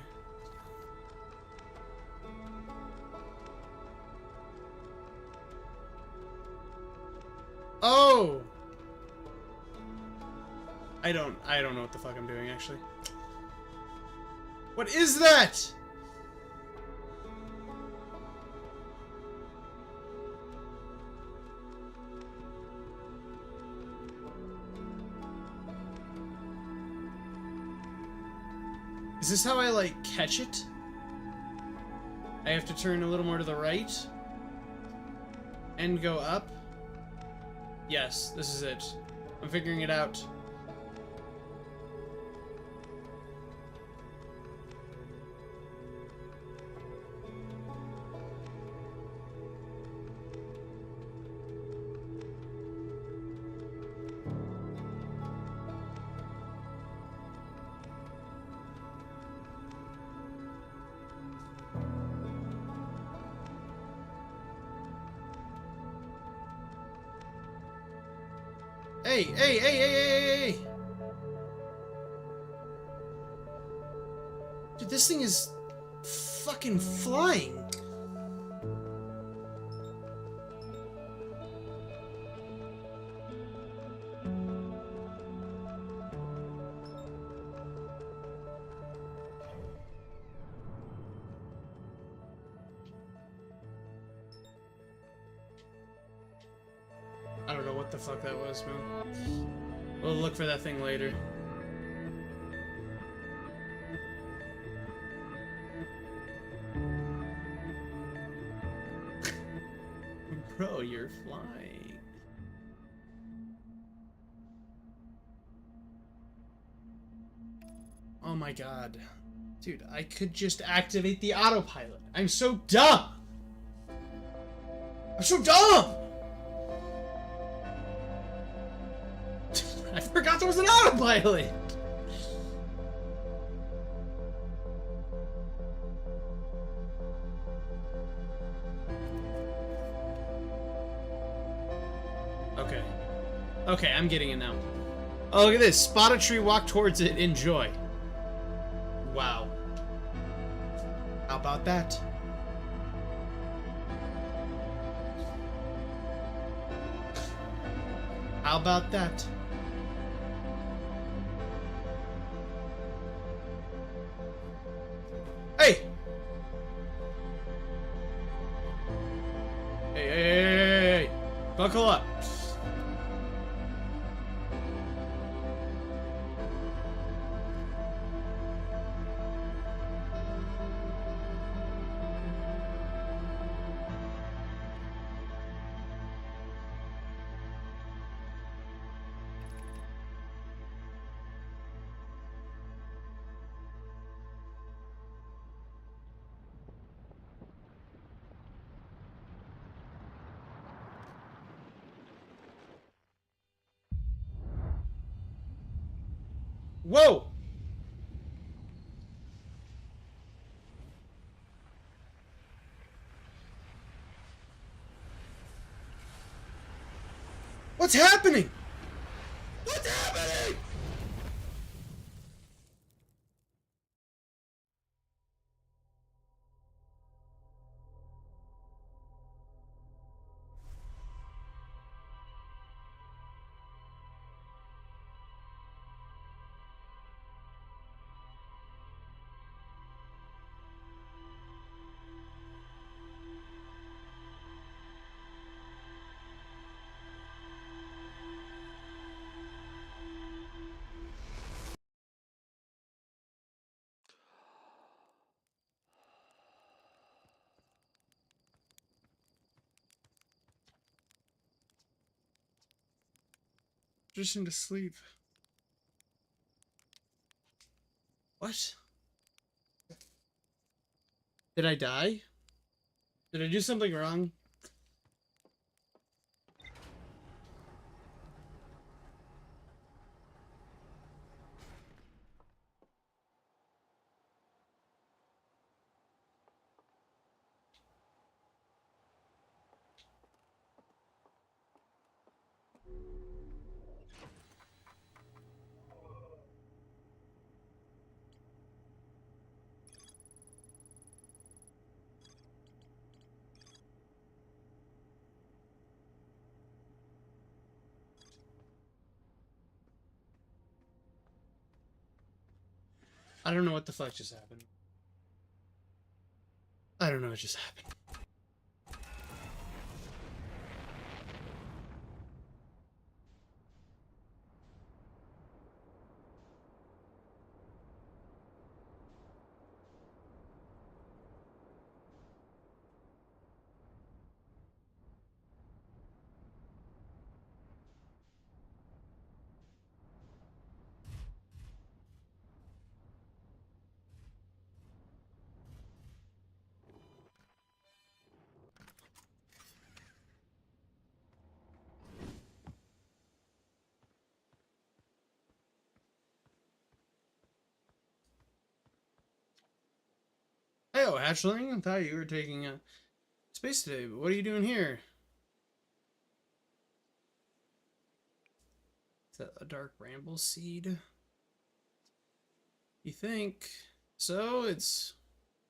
Oh! I don't know what the fuck I'm doing, actually. What is that? Is this how I, like, catch it? I have to turn a little more to the right? And go up? Yes, this is it. I'm figuring it out. Hey! Dude, this thing is fucking flying. I don't know what the fuck that was, man. We'll look for that thing later. Bro, you're flying. Oh my god. Dude, I could just activate the autopilot. I'm so dumb! I'm so dumb! I forgot there was an autopilot! Okay. Okay, I'm getting it now. Oh, look at this. Spot a tree, walk towards it, enjoy. Wow. How about that? How about that? Hey! Hey! Buckle up. Whoa! What's happening? What's happening? Just into sleep. What? Did I die? Did I do something wrong? I don't know what the fuck just happened. I don't know what just happened. Hey, oh, Hatchling, I thought you were taking a space today, but what are you doing here? Is that a dark bramble seed? You think? So, it's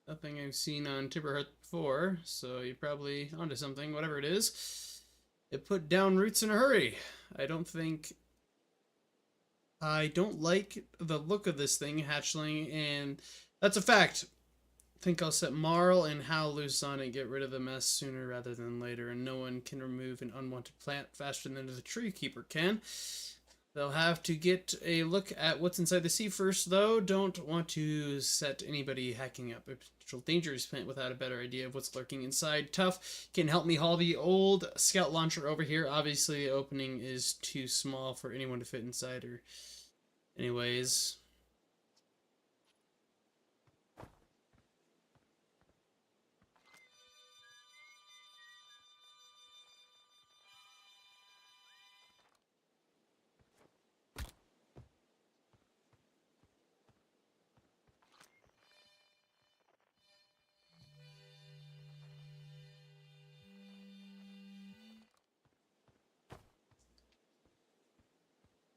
nothing I've seen on Timberhearth before, so you're probably onto something, whatever it is. It put down roots in a hurry. I don't like the look of this thing, Hatchling, and that's a fact. I think I'll set Marl and Hal loose on it and get rid of the mess sooner rather than later, and no one can remove an unwanted plant faster than the tree keeper can. They'll have to get a look at what's inside the sea first, though. Don't want to set anybody hacking up a potential dangerous plant without a better idea of what's lurking inside. Tough can help me haul the old scout launcher over here. Obviously, the opening is too small for anyone to fit inside, or anyways.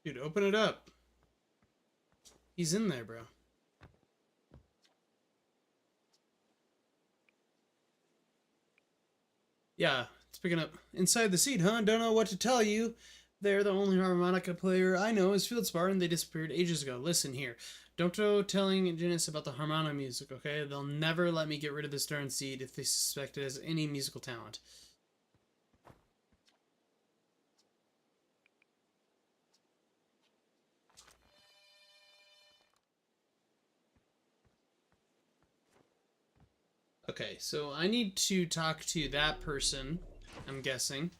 Dude, open it up. He's in there, bro. Yeah, it's picking up. Inside the seat, huh? Don't know what to tell you. They're the only harmonica player I know is Fieldspar, and they disappeared ages ago. Listen here. Don't go telling Janice about the harmonica music, okay? They'll never let me get rid of this darn seed if they suspect it has any musical talent. Okay, so I need to talk to that person, I'm guessing.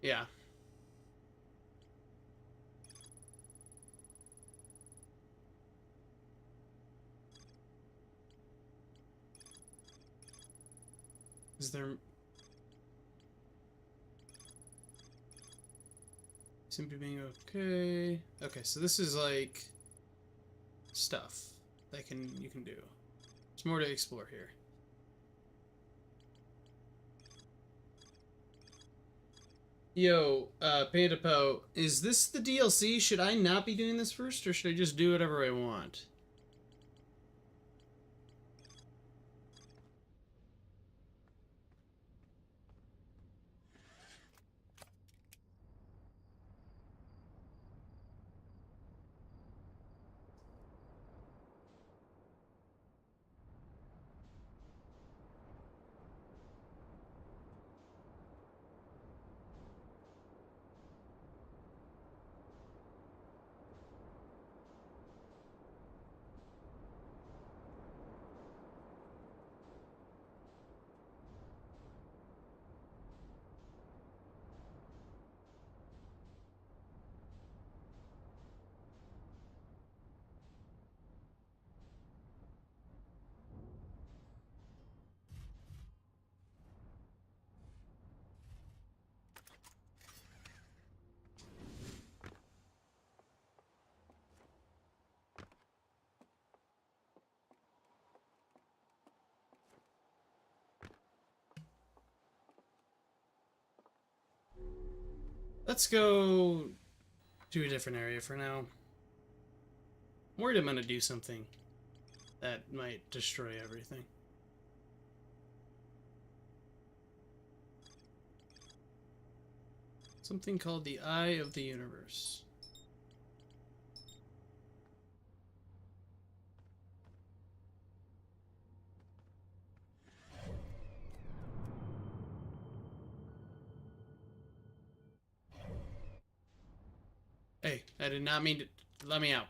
Yeah. Is there... Simply being okay. Okay, so this is like... stuff that you can do. There's more to explore here. Yo, Pandapo, is this the DLC? Should I not be doing this first, or should I just do whatever I want? Let's go to a different area for now. I'm worried I'm gonna do something that might destroy everything. Something called the Eye of the Universe. Hey, I did not mean to... Let me out.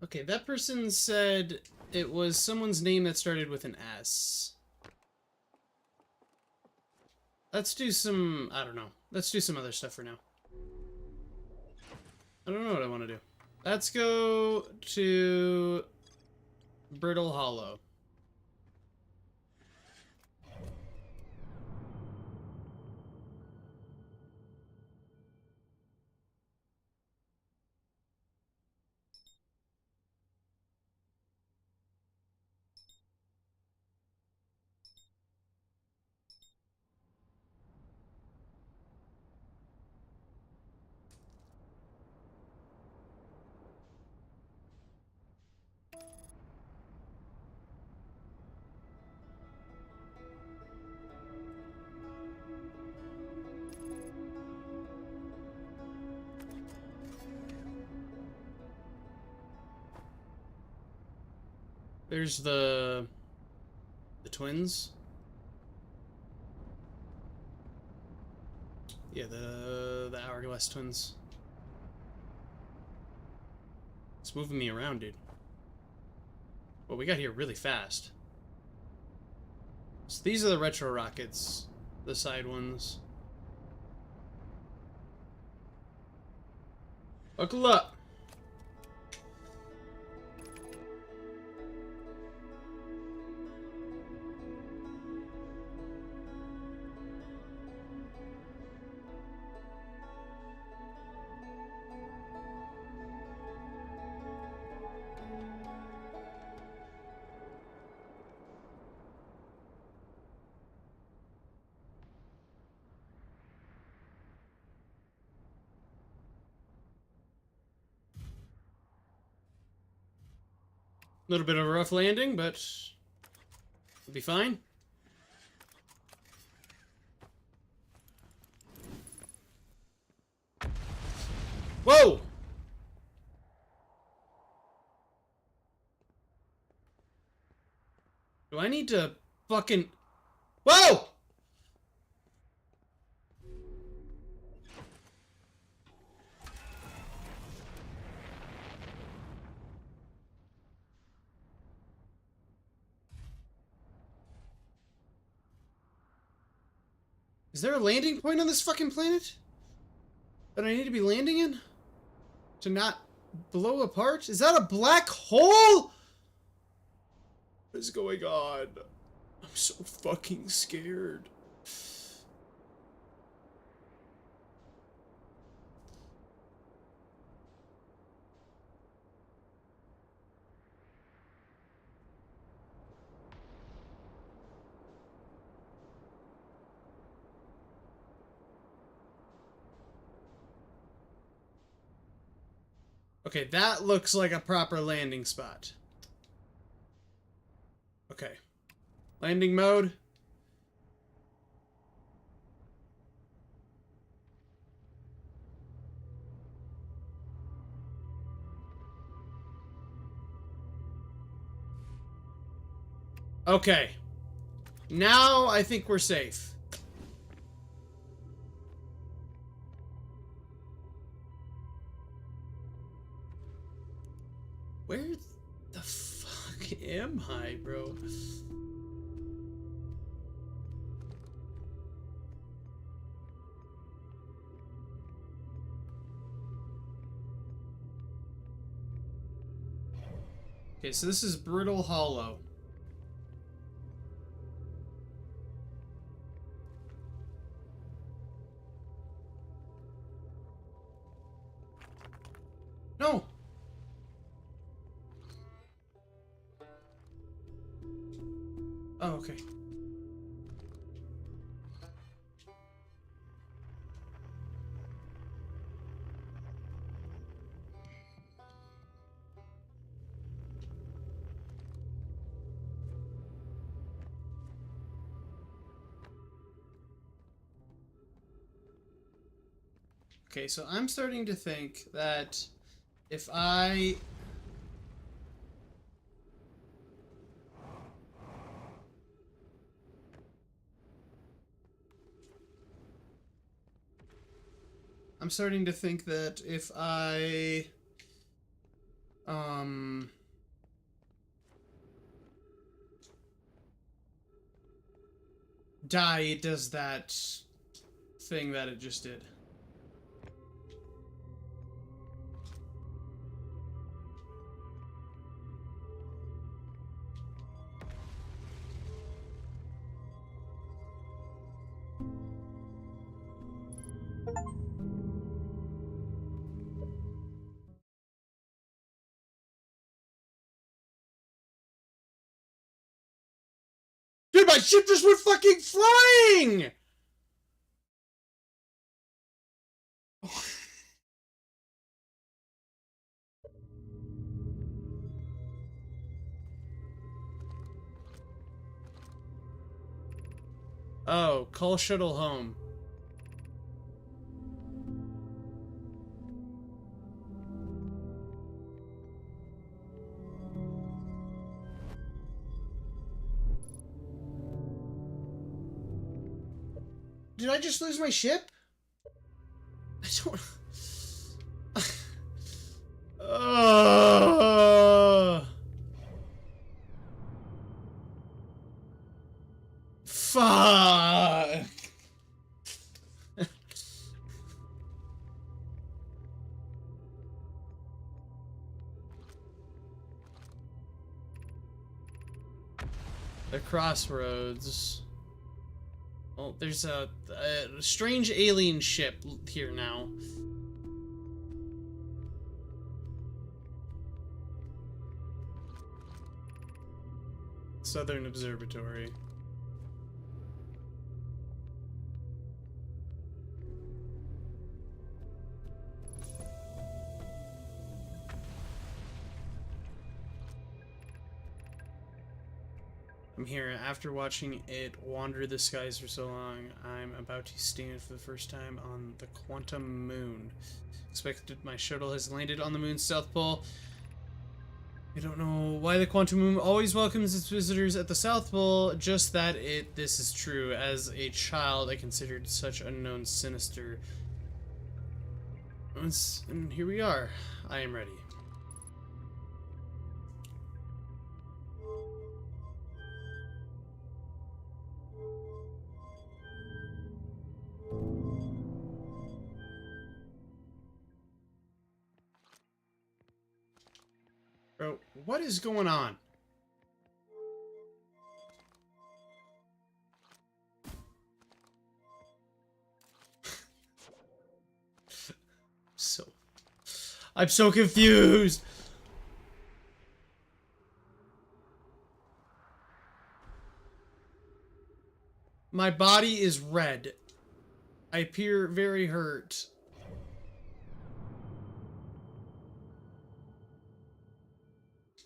Okay, that person said it was someone's name that started with an S. Let's do some... I don't know. Let's do some other stuff for now. I don't know what I want to do. Let's go to Brittle Hollow. There's the twins. Yeah, the Hourglass twins. It's moving me around, dude. Well, we got here really fast. So these are the retro rockets, the side ones. Buckle up. A little bit of a rough landing, but it'll be fine. Whoa! Do I need to fucking... Whoa! Is there a landing point on this fucking planet that I need to be landing in to not blow apart? Is that a black hole? What is going on? I'm so fucking scared. Okay, that looks like a proper landing spot. Okay. Landing mode. Okay. Now I think we're safe. Where the fuck am I, bro? Okay, so this is Brittle Hollow. No! Oh, okay. Okay, so I'm starting to think that if I... I'm starting to think that if I... die, it does that thing that it just did. Dude, my ship just went fucking flying! Oh, call shuttle home. Did I just lose my ship? I don't... Fuck! The crossroads. Well, there's a strange alien ship here now. Southern Observatory. I'm here. After watching it wander the skies for so long, I'm about to stand for the first time on the Quantum Moon. Expected my shuttle has landed on the moon's south pole. I don't know why the Quantum Moon always welcomes its visitors at the South Pole, just that this is true. As a child, I considered such unknown sinister. And here we are. I am ready. Bro, what is going on? I'm so confused. My body is red. I appear very hurt.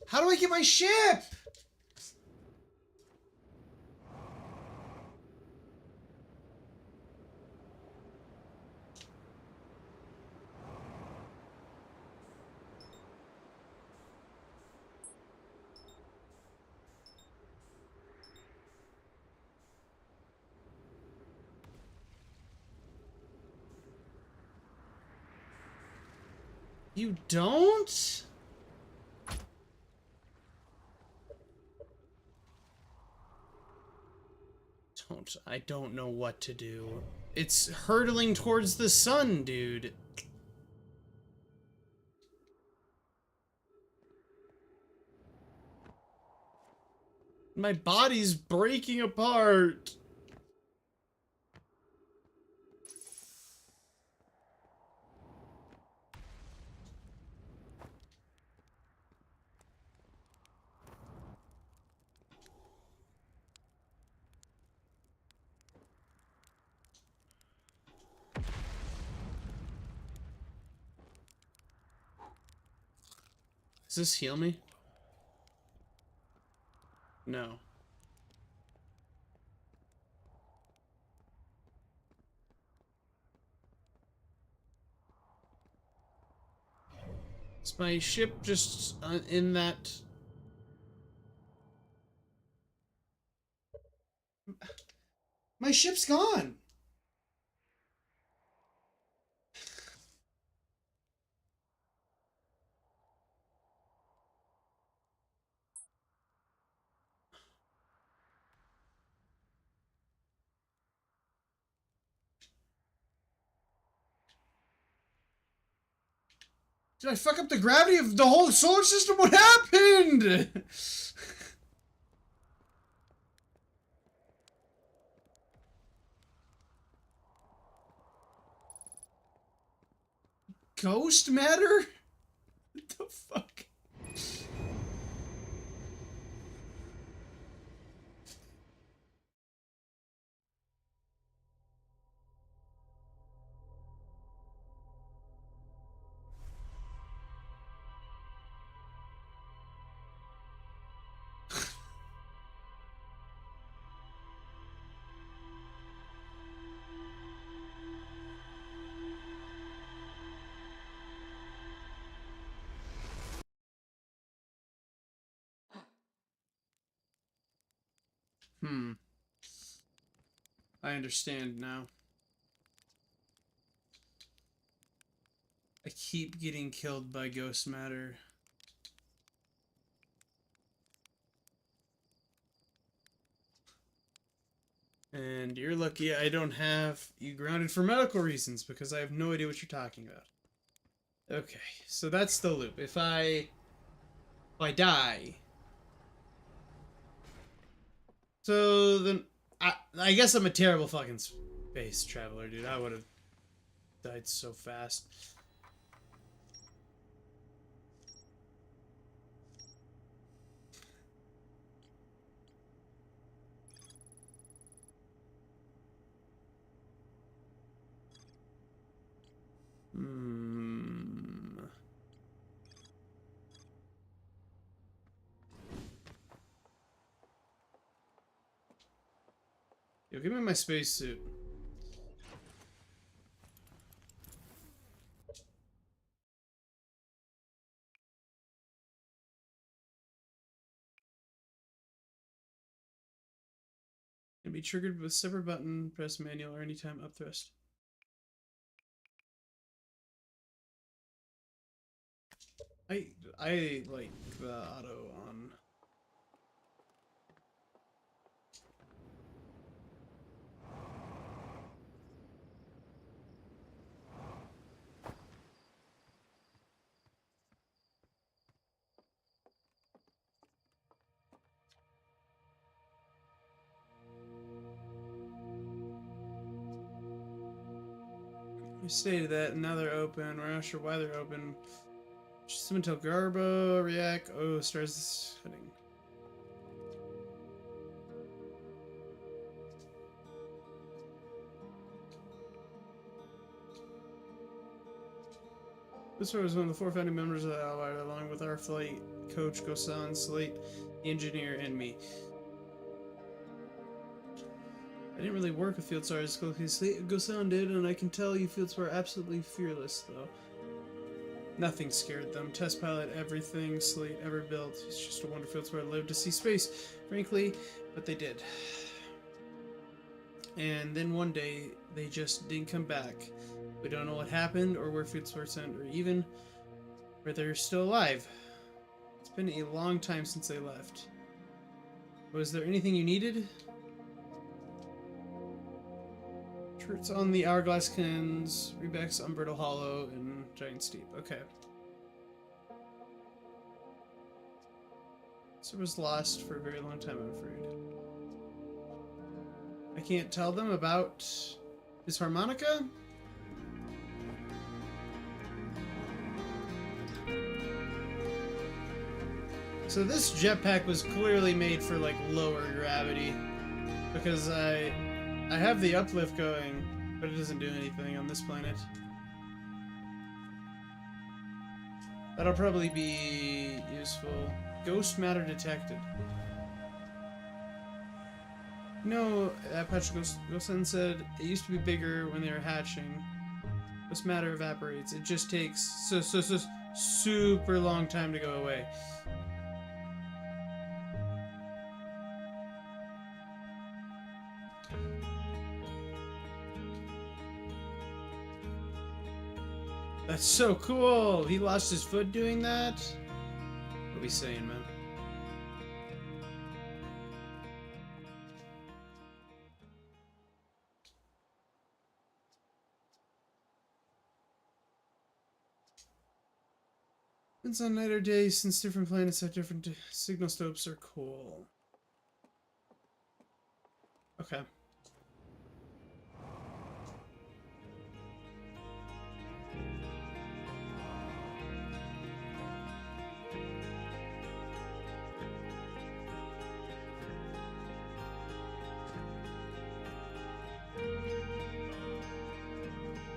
How do I get my ship? You don't? I don't know what to do. It's hurtling towards the sun, dude. My body's breaking apart. Does this heal me? No. Is my ship just in that... My ship's gone! Did I fuck up the gravity of the whole solar system? What happened? Ghost matter? What the fuck? I understand now. I keep getting killed by ghost matter. And you're lucky I don't have you grounded for medical reasons, because I have no idea what you're talking about. Okay, so that's the loop. If I die... So then... I guess I'm a terrible fucking space traveler, dude. I would have died so fast. Yo, give me my spacesuit. Can be triggered with separate button, press manual, or anytime up thrust. I like the auto on. We stated that, and now they're open. We're not sure why they're open. Cemental Garbo, React. Oh, stars heading. This was one of the 4 founding members of the Allied, along with our flight coach, Gosan, Slate, the engineer, and me. I didn't really work with Field Stars because Gosan did, and I can tell you Field Stars are absolutely fearless, though. Nothing scared them. Test pilot everything Slate ever built. It's just a wonder Field Stars lived to see space, frankly, but they did. And then one day, they just didn't come back. We don't know what happened, or where Field Stars went, or even where they're still alive. It's been a long time since they left. Was there anything you needed? Turrets on the Hourglass Cannons, Rebec's Umberto Hollow, and Giant Steep. Okay. So it was lost for a very long time, I'm afraid. I can't tell them about his harmonica? So this jetpack was clearly made for like lower gravity, because I have the uplift going, but it doesn't do anything on this planet. That'll probably be useful. Ghost matter detected. No, Patrick Gosen said it used to be bigger when they were hatching. Ghost matter evaporates. It just takes so super long time to go away. That's so cool! He lost his foot doing that? What are we saying, man? It's on night or day, since different planets have different signal scopes are cool. Okay.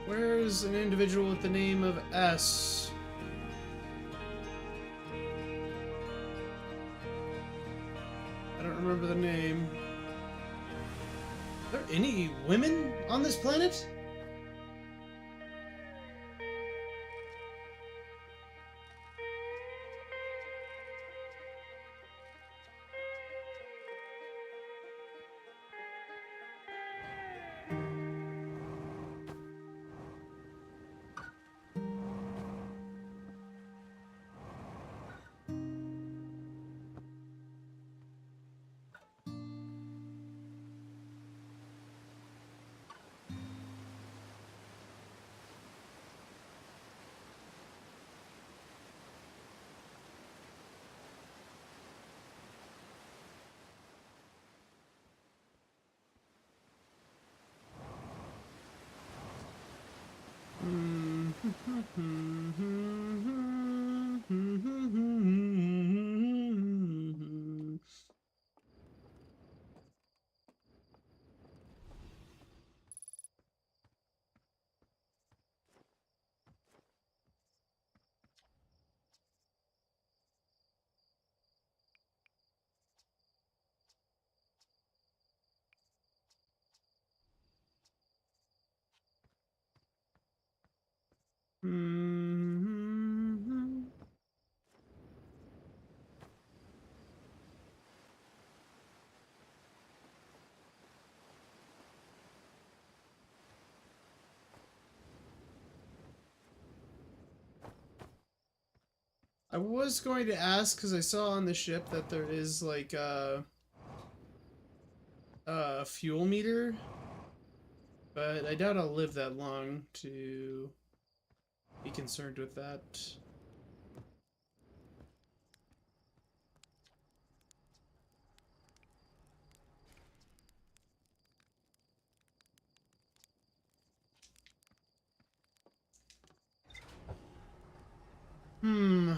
Where's an individual with the name of S? I don't remember the name. Are there any women on this planet? Hmm. I was going to ask because I saw on the ship that there is like a fuel meter, but I doubt I'll live that long to be concerned with that. Hmm.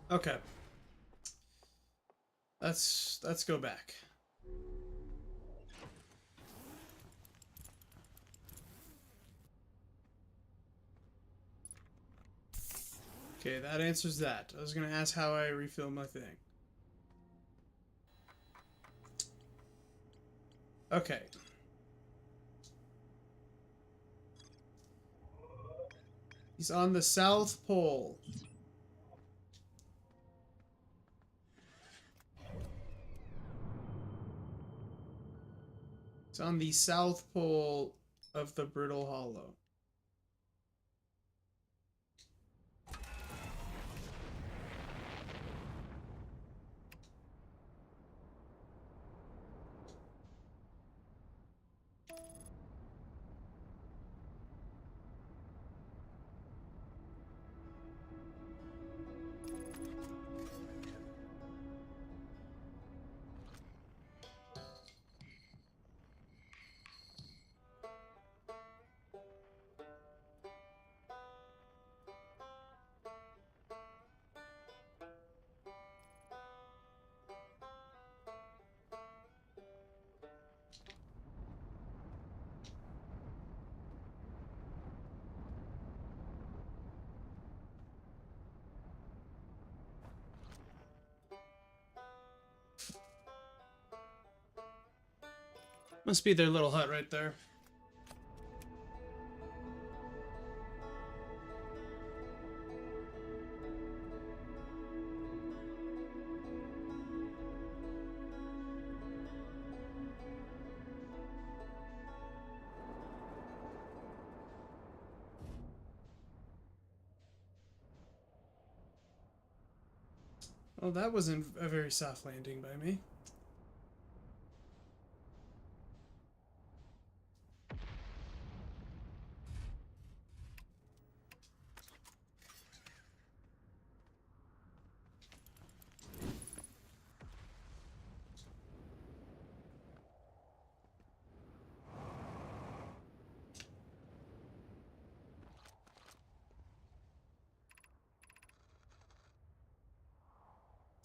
Okay. Let's go back. Okay, that answers that. I was gonna ask how I refill my thing. Okay. He's on the South Pole. It's on the South Pole of the Brittle Hollow. Must be their little hut right there. Well, that wasn't a very soft landing by me.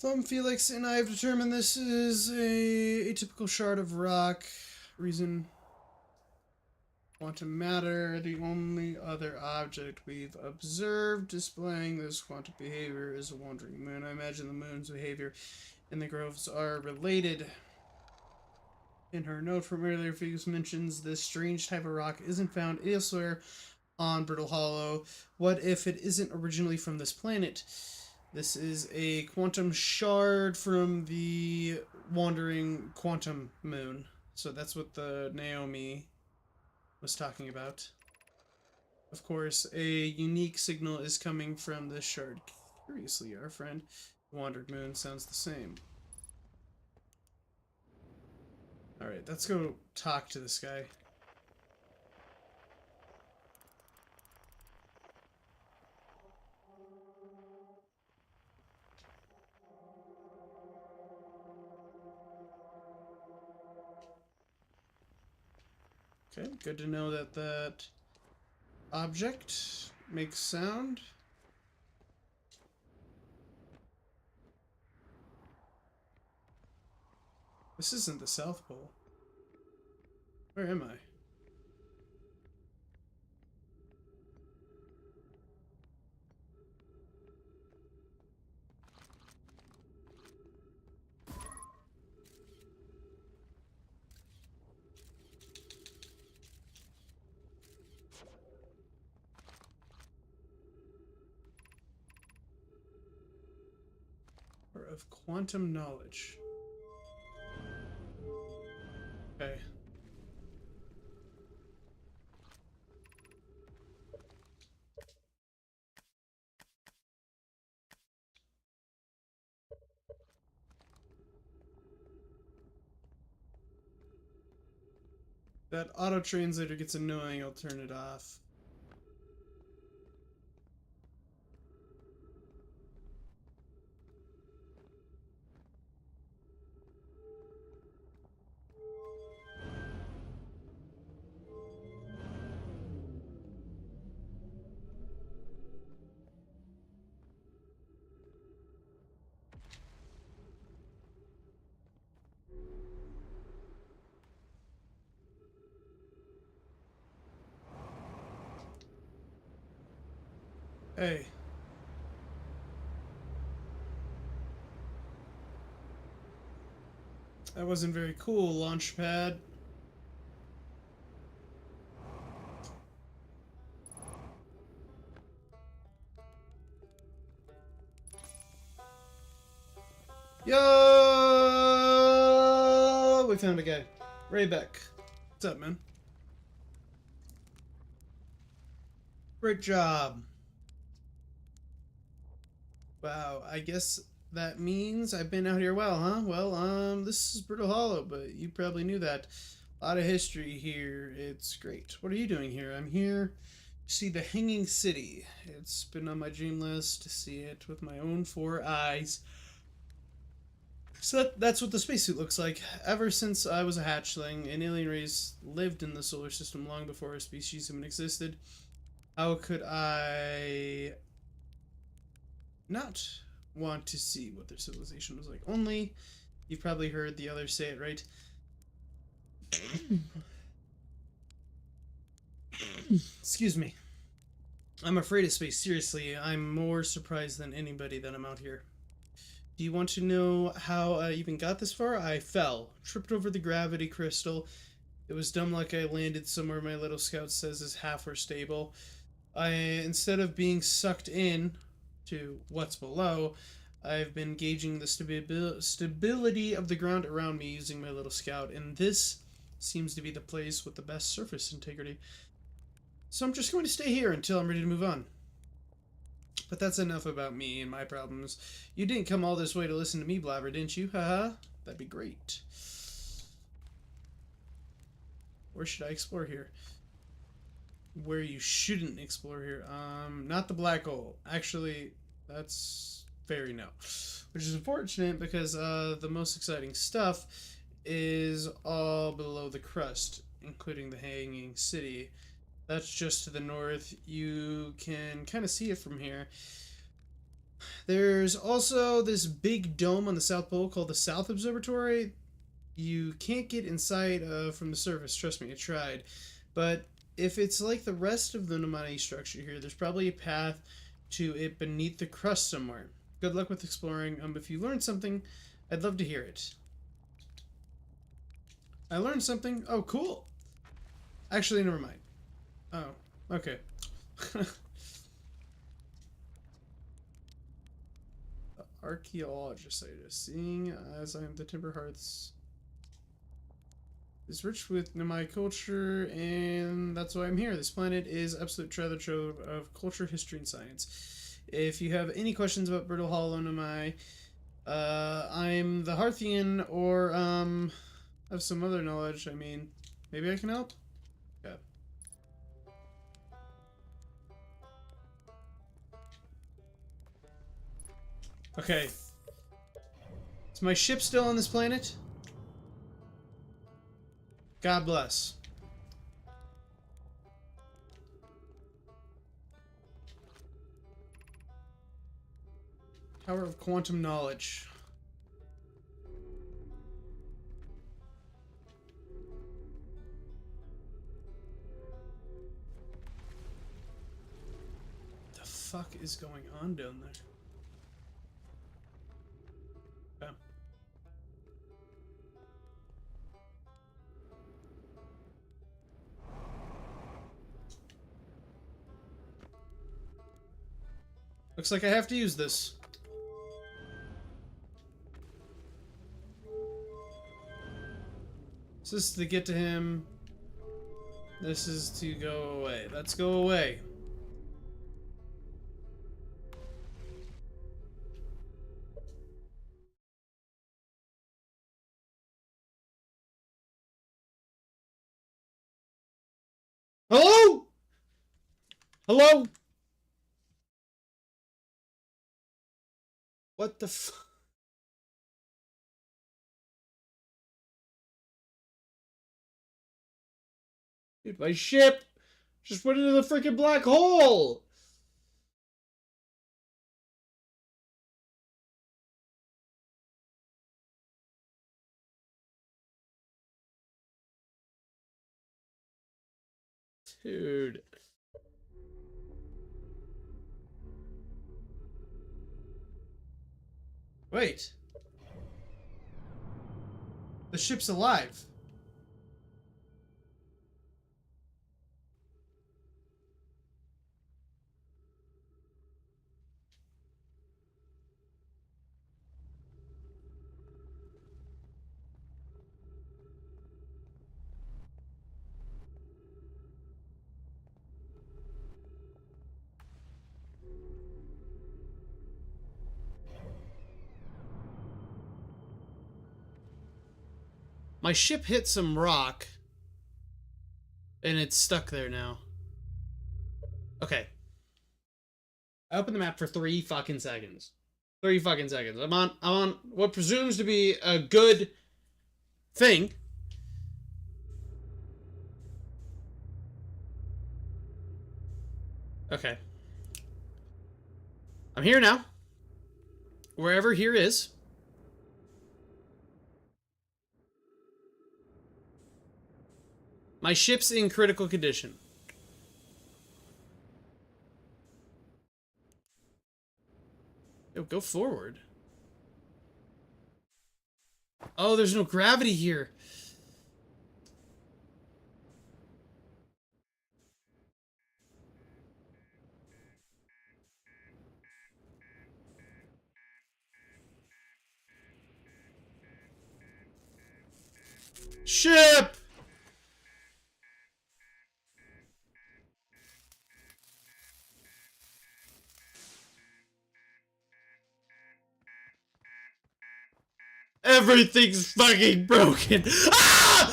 Thumb, Felix, and I have determined this is a typical shard of rock. Reason quantum matter, the only other object we've observed displaying this quantum behavior is a wandering moon. I imagine the moon's behavior and the groves are related. In her note from earlier, Felix mentions this strange type of rock isn't found elsewhere on Brittle Hollow. What if it isn't originally from this planet? This is a quantum shard from the wandering quantum moon. So that's what the Naomi was talking about. Of course, a unique signal is coming from this shard. Curiously, our friend Wandered Moon sounds the same. Alright, let's go talk to this guy. Okay, good to know that that object makes sound. This isn't the South Pole. Where am I? Or of quantum knowledge. Okay. That auto translator gets annoying, I'll turn it off. Hey. That wasn't very cool, Launchpad. Yo! We found a guy. Raybeck. What's up, man? Great job. Wow, I guess that means I've been out here well, huh? Well, this is Brittle Hollow, but you probably knew that. A lot of history here. It's great. What are you doing here? I'm here to see the Hanging City. It's been on my dream list to see it with my own 4 eyes. So that's what the spacesuit looks like. Ever since I was a hatchling, an alien race lived in the solar system long before our species even existed. How could I not want to see what their civilization was like? Only, you've probably heard the others say it, right? Excuse me. I'm afraid of space, seriously. I'm more surprised than anybody that I'm out here. Do you want to know how I even got this far? I fell, tripped over the gravity crystal. It was dumb luck. I landed somewhere my little scout says is half or stable. Instead of being sucked in to what's below, I've been gauging the stability of the ground around me using my little scout, and this seems to be the place with the best surface integrity. So I'm just going to stay here until I'm ready to move on. But that's enough about me and my problems. You didn't come all this way to listen to me blabber, didn't you? Haha. That'd be great. Where should I explore here? Where you shouldn't explore here. Not the black hole. Actually, that's very no. Which is unfortunate because the most exciting stuff is all below the crust, including the Hanging City. That's just to the north. You can kind of see it from here. There's also this big dome on the South Pole called the South Observatory. You can't get inside from the surface. Trust me, I tried. But if it's like the rest of the Nomai structure here, there's probably a path to it beneath the crust somewhere. Good luck with exploring. If you learned something, I'd love to hear it. I learned something. Oh, cool. Actually, never mind. Oh, okay. Archaeologist site. Seeing as I am the Timber Hearths is rich with Nomai culture, and that's why I'm here. This planet is absolute treasure trove of culture, history, and science. If you have any questions about Brittle Hollow Nomai, I'm the Hearthian, or have some other knowledge. I mean, maybe I can help? Yeah. Okay. Is my ship still on this planet? God bless. Power of quantum knowledge. The fuck is going on down there? Okay. Looks like I have to use this. So this is to get to him. This is to go away. Let's go away. Hello? Hello? What the f... Dude, my ship just went into the freaking black hole! Dude. Wait. The ship's alive. My ship hit some rock. And it's stuck there now. Okay. I opened the map for 3 fucking seconds. 3 fucking seconds. I'm on what presumes to be a good thing. Okay. I'm here now. Wherever here is. My ship's in critical condition. Yo, go forward. Oh, there's no gravity here. Ship! Everything's fucking broken. Ah!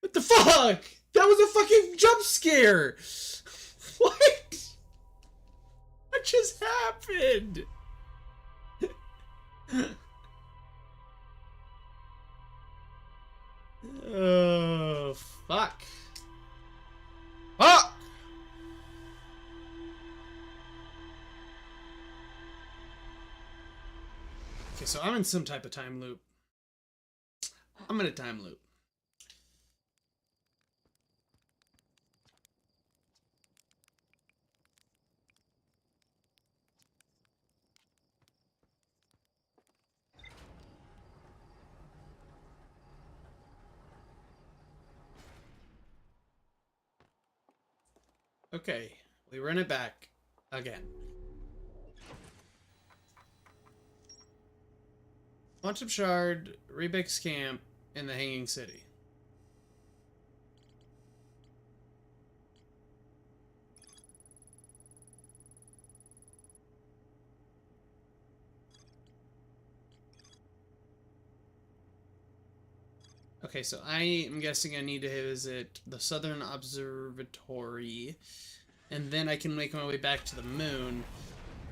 What the fuck? That was a fucking jump scare. What? What just happened? Oh, fuck. Fuck! Okay, so I'm in some type of time loop. I'm in a time loop. Okay, we run it back again. Quantum Shard, Rebek's camp, and the Hanging City. Okay, so I am guessing I need to visit the Southern Observatory, and then I can make my way back to the moon,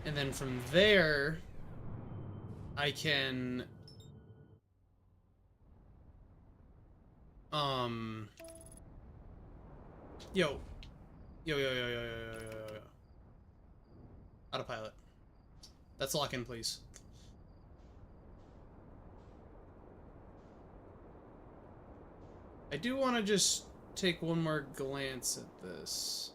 and then from there, I can... Yo. Yo, yo, yo, yo, yo, yo, yo, yo. Autopilot. That's lock in, please. I do want to just take one more glance at this.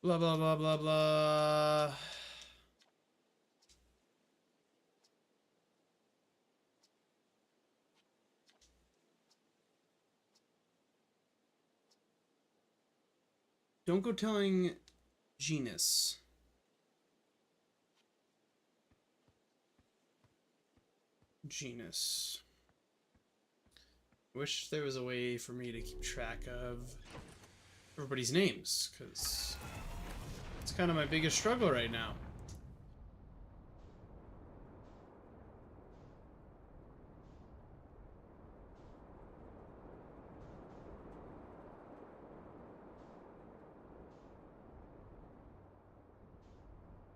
Blah, blah, blah, blah, blah. Don't go telling Genus. Genus. Wish there was a way for me to keep track of everybody's names, because it's kind of my biggest struggle right now.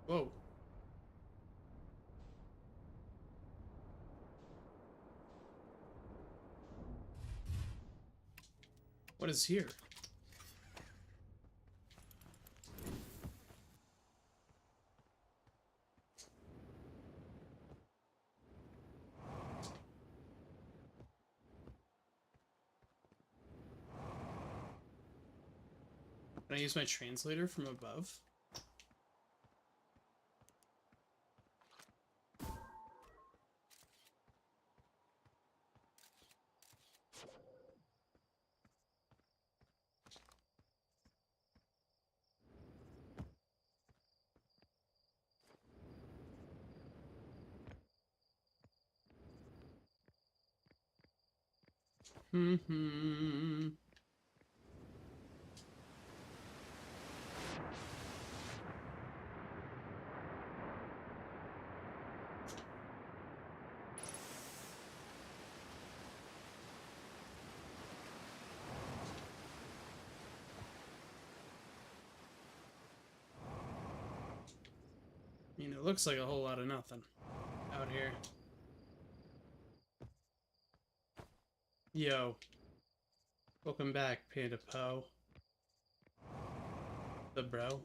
Whoa. What is here? Can I use my translator from above? Mm-hmm. I mean, it looks like a whole lot of nothing out here. Yo. Welcome back, Panda Poe. The bro.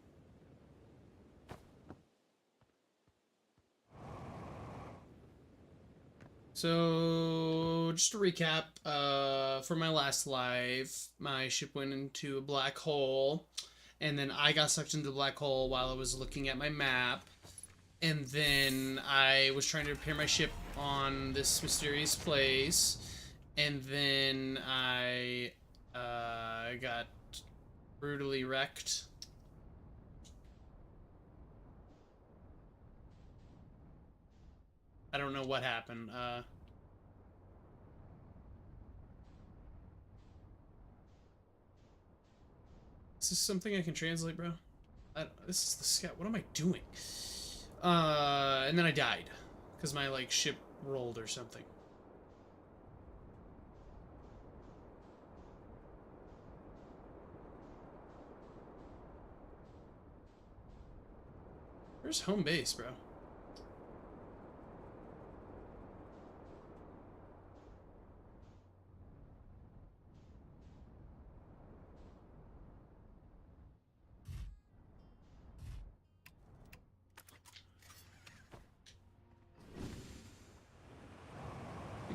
So, just to recap, for my last live, my ship went into a black hole, and then I got sucked into the black hole while I was looking at my map, and then I was trying to repair my ship on this mysterious place, and then I got brutally wrecked. I don't know what happened. Is this something I can translate, bro? This is the scout. What am I doing? And then I died. Because my, like, ship rolled or something. Where's home base, bro?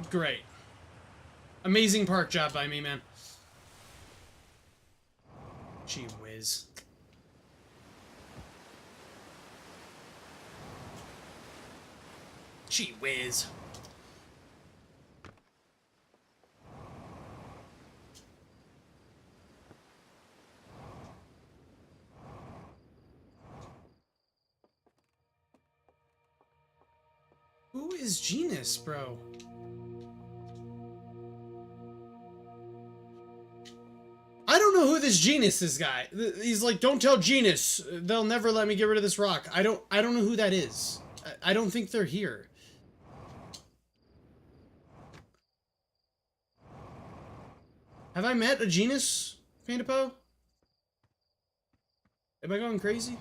Great. Amazing park job by me, man. Gee whiz. Gee whiz. Who is Genus, bro? I don't know who this Genus is, guy. He's like, don't tell Genus. They'll never let me get rid of this rock. I don't know who that is. I don't think they're here. Have I met a Genus, Panda Poe? Am I going crazy?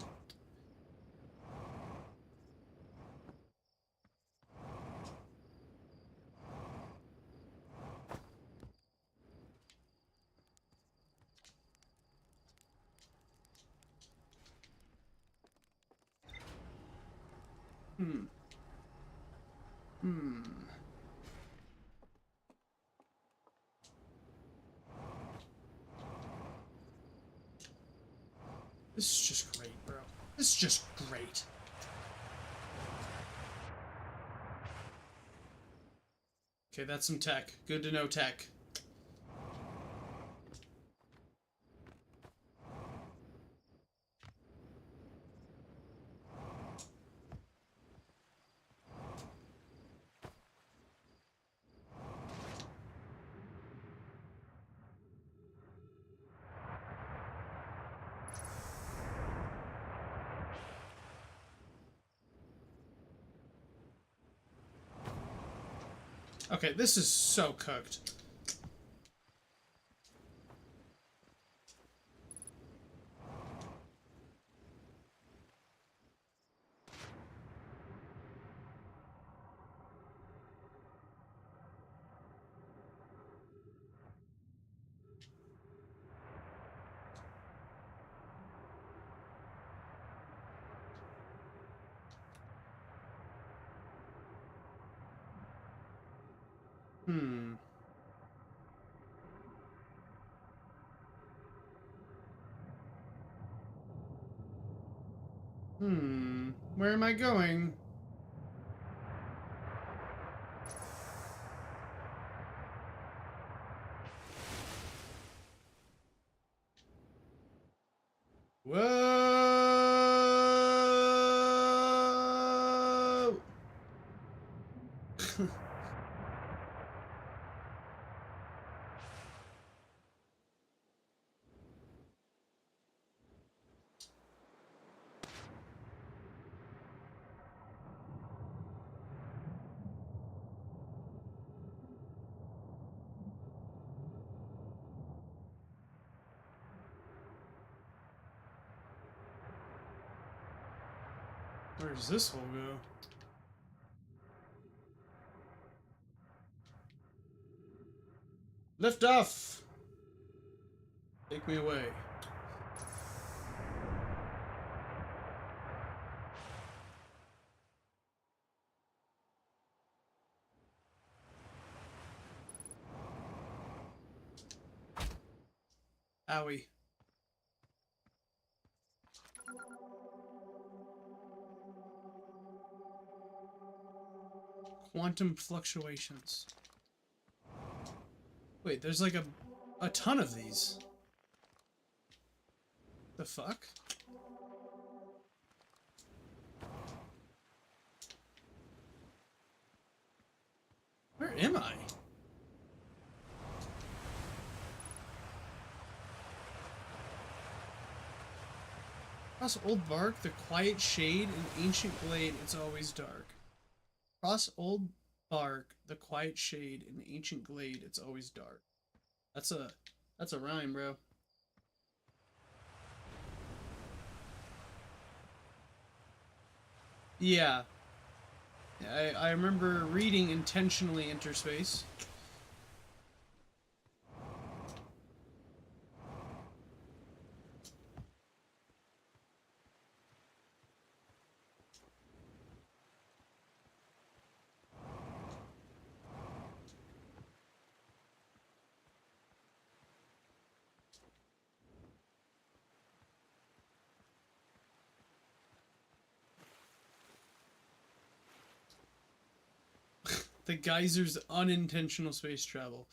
This is just great, bro. This is just great. Okay, that's some tech. Good to know tech. Okay, this is so cooked. Hmm. Where am I going? Whoa! Where does this hole go? Lift off! Take me away. Owie. Quantum fluctuations. Wait, there's like a ton of these. The fuck? Where am I? Across Old Bark, the quiet shade, and ancient glade, it's always dark. Across Old Bark, the quiet shade, and ancient glade, it's always dark. That's a rhyme, bro. Yeah. I remember reading intentionally interspace. The geyser's unintentional space travel.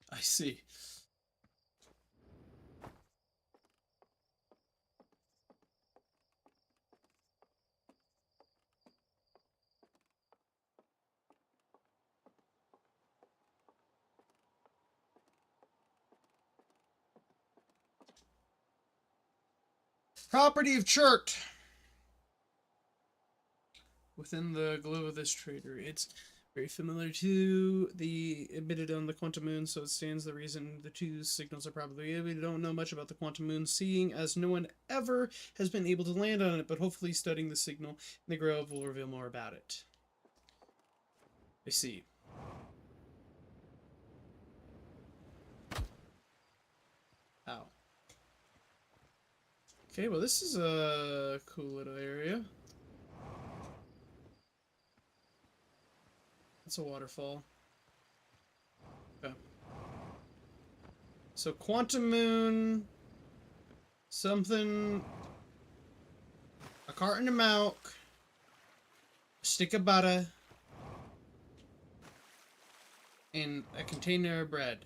I see. Property of Chert. Within the glow of this trader, it's very similar to the emitted on the quantum moon, so it stands the reason the two signals are probably. We don't know much about the quantum moon, seeing as no one ever has been able to land on it, but hopefully studying the signal in the grove will reveal more about it. I see. Ow. Okay, well this is a cool little area. It's a waterfall. Okay. So Quantum Moon Something... A carton of milk. A stick of butter. And a container of bread.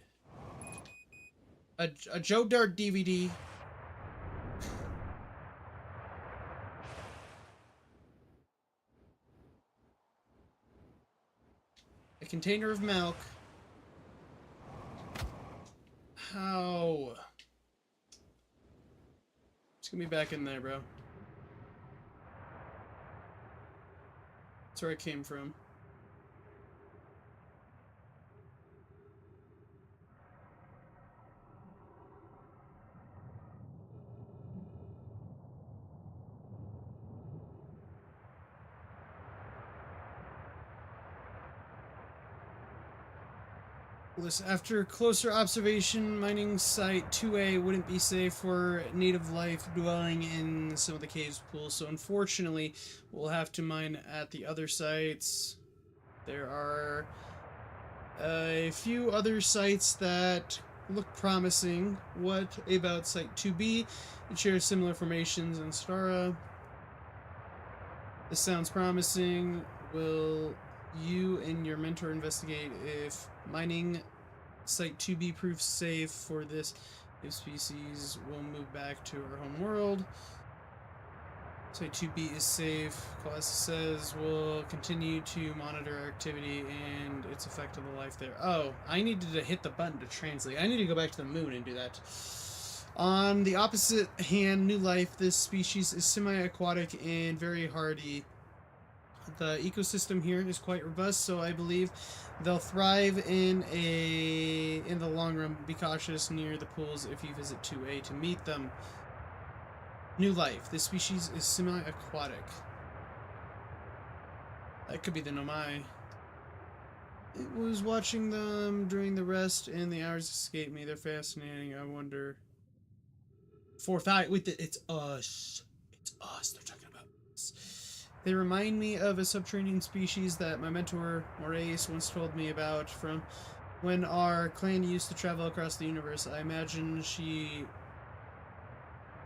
A Joe Dirt DVD. A container of milk. How? It's gonna be back in there, bro. That's where I came from. After closer observation, mining site 2A wouldn't be safe for native life dwelling in some of the caves pools, so unfortunately we'll have to mine at the other sites. There are a few other sites that look promising. What about site 2B? It shares similar formations in Stara. This sounds promising. Will you and your mentor investigate if mining site 2B proves safe for this? If species will move back to our home world. Site 2B is safe. Class says we'll continue to monitor our activity and its effect on the life there. Oh, I needed to hit the button to translate. I need to go back to the moon and do that. On the opposite hand, new life. This species is semi-aquatic and very hardy. The ecosystem here is quite robust, so I believe they'll thrive in the long run. Be cautious near the pools if you visit 2A to meet them. New life. This species is semi-aquatic. That could be the Nomai. It was watching them during the rest, and the hours escape me. They're fascinating. I wonder. Fourth eye. Wait, it's us. It's us. They're talking about us. They remind me of a subterranean species that my mentor, Moraes, once told me about from when our clan used to travel across the universe. I imagine she...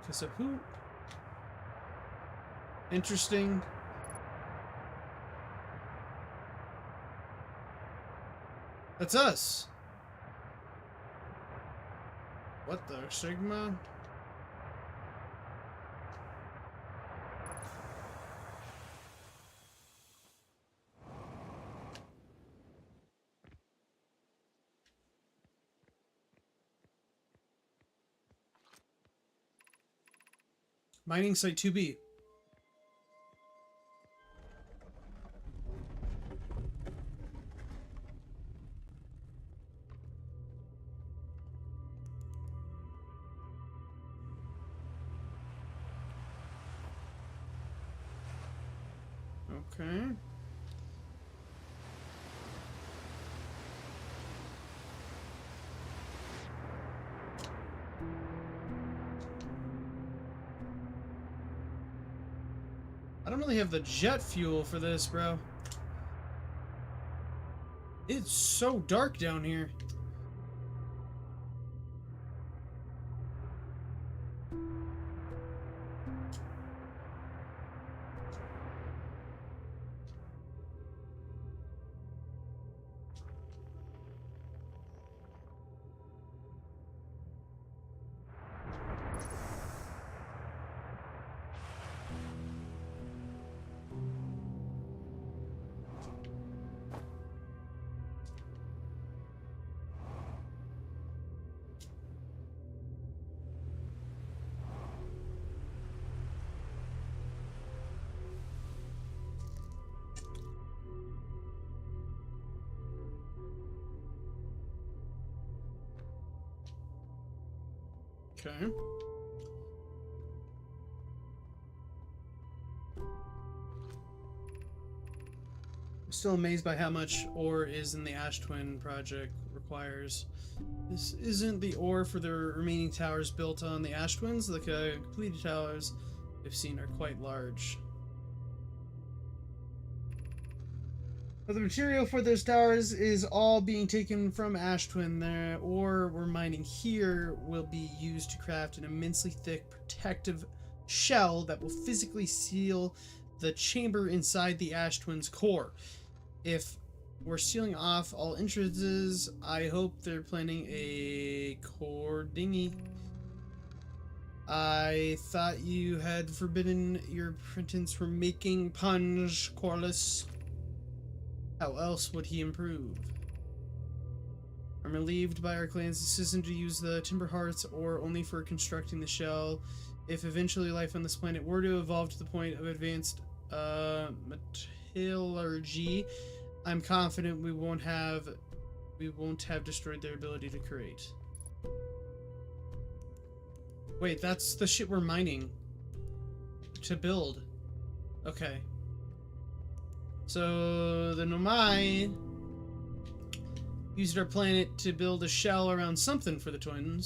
Because of who? Interesting. That's us. What the Sigma? Mining site 2B. Okay. I don't really have the jet fuel for this, bro. It's so dark down here. Okay. I'm still amazed by how much ore is in the Ash Twin project requires. This isn't the ore for the remaining towers built on the Ash Twins. The completed towers I've seen are quite large. But the material for those towers is all being taken from Ash Twin. The ore we're mining here will be used to craft an immensely thick protective shell that will physically seal the chamber inside the Ash Twin's core. If we're sealing off all entrances, I hope they're planning a core dinghy. I thought you had forbidden your apprentice from making punch, Corliss. How else would he improve? I'm relieved by our clan's decision to use the Timber Hearts ore only for constructing the shell. If eventually life on this planet were to evolve to the point of advanced metallurgy, I'm confident we won't have destroyed their ability to create. Wait, that's the shit we're mining to build. Okay. So the Nomai used our planet to build a shell around something for the twin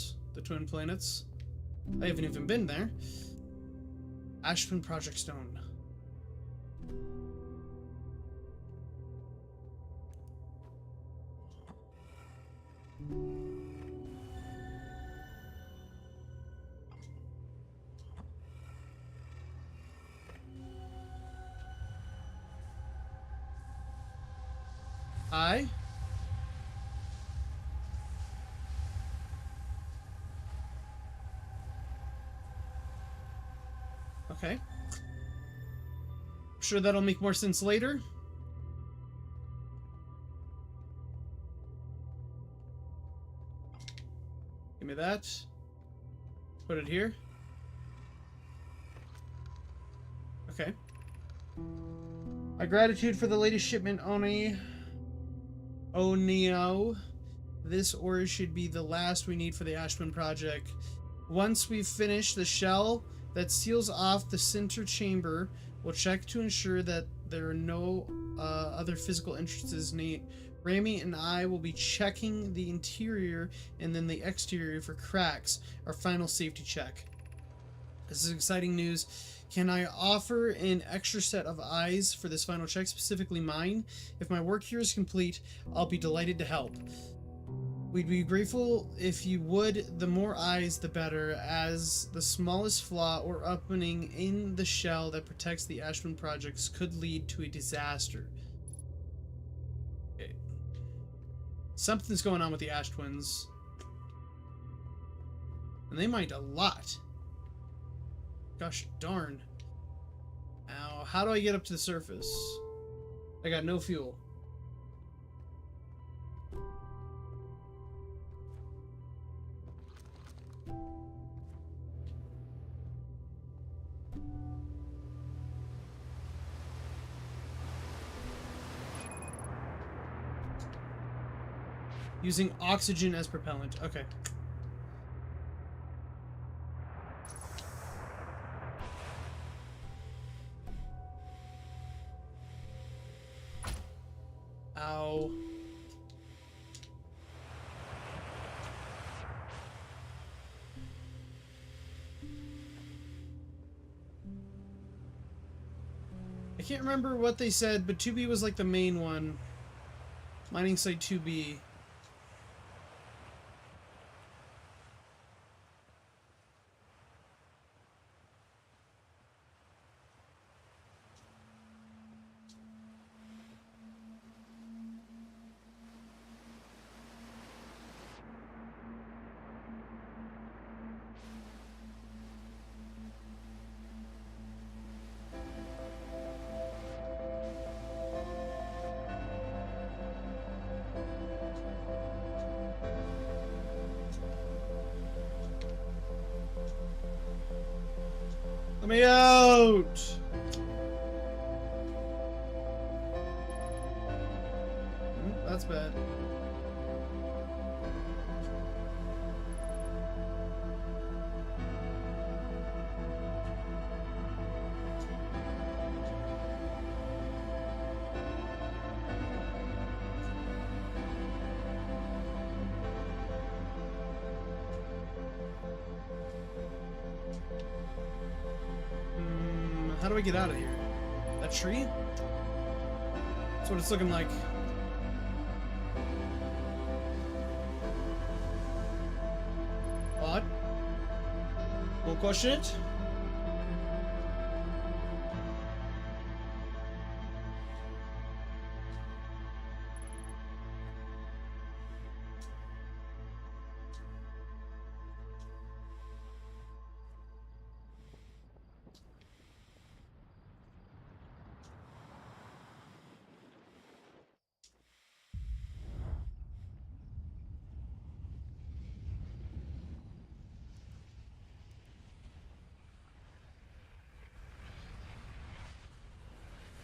planets. I haven't even been there. Ash Twin Project Stone. Hi. Okay. I'm sure that'll make more sense later. Give me that. Put it here. Okay. My gratitude for the latest shipment, Oni. Onio. This ore should be the last we need for the Ash Twin project. Once we've finished the shell that seals off the center chamber, we'll check to ensure that there are no other physical entrances. Rami and I will be checking the interior and then the exterior for cracks, our final safety check. This is exciting news. Can I offer an extra set of eyes for this final check, specifically mine? If my work here is complete, I'll be delighted to help. We'd be grateful if you would. The more eyes, the better, as the smallest flaw or opening in the shell that protects the Ash Twin projects could lead to a disaster. Okay. Something's going on with the Ash Twins. And they mind a lot. Gosh darn. Now, how do I get up to the surface? I got no fuel. Using oxygen as propellant. Okay. Ow. I can't remember what they said, but 2B was like the main one. Mining site 2B. Let me out! That's bad. How do I get out of here? That tree? That's what it's looking like. Odd. Won't question it.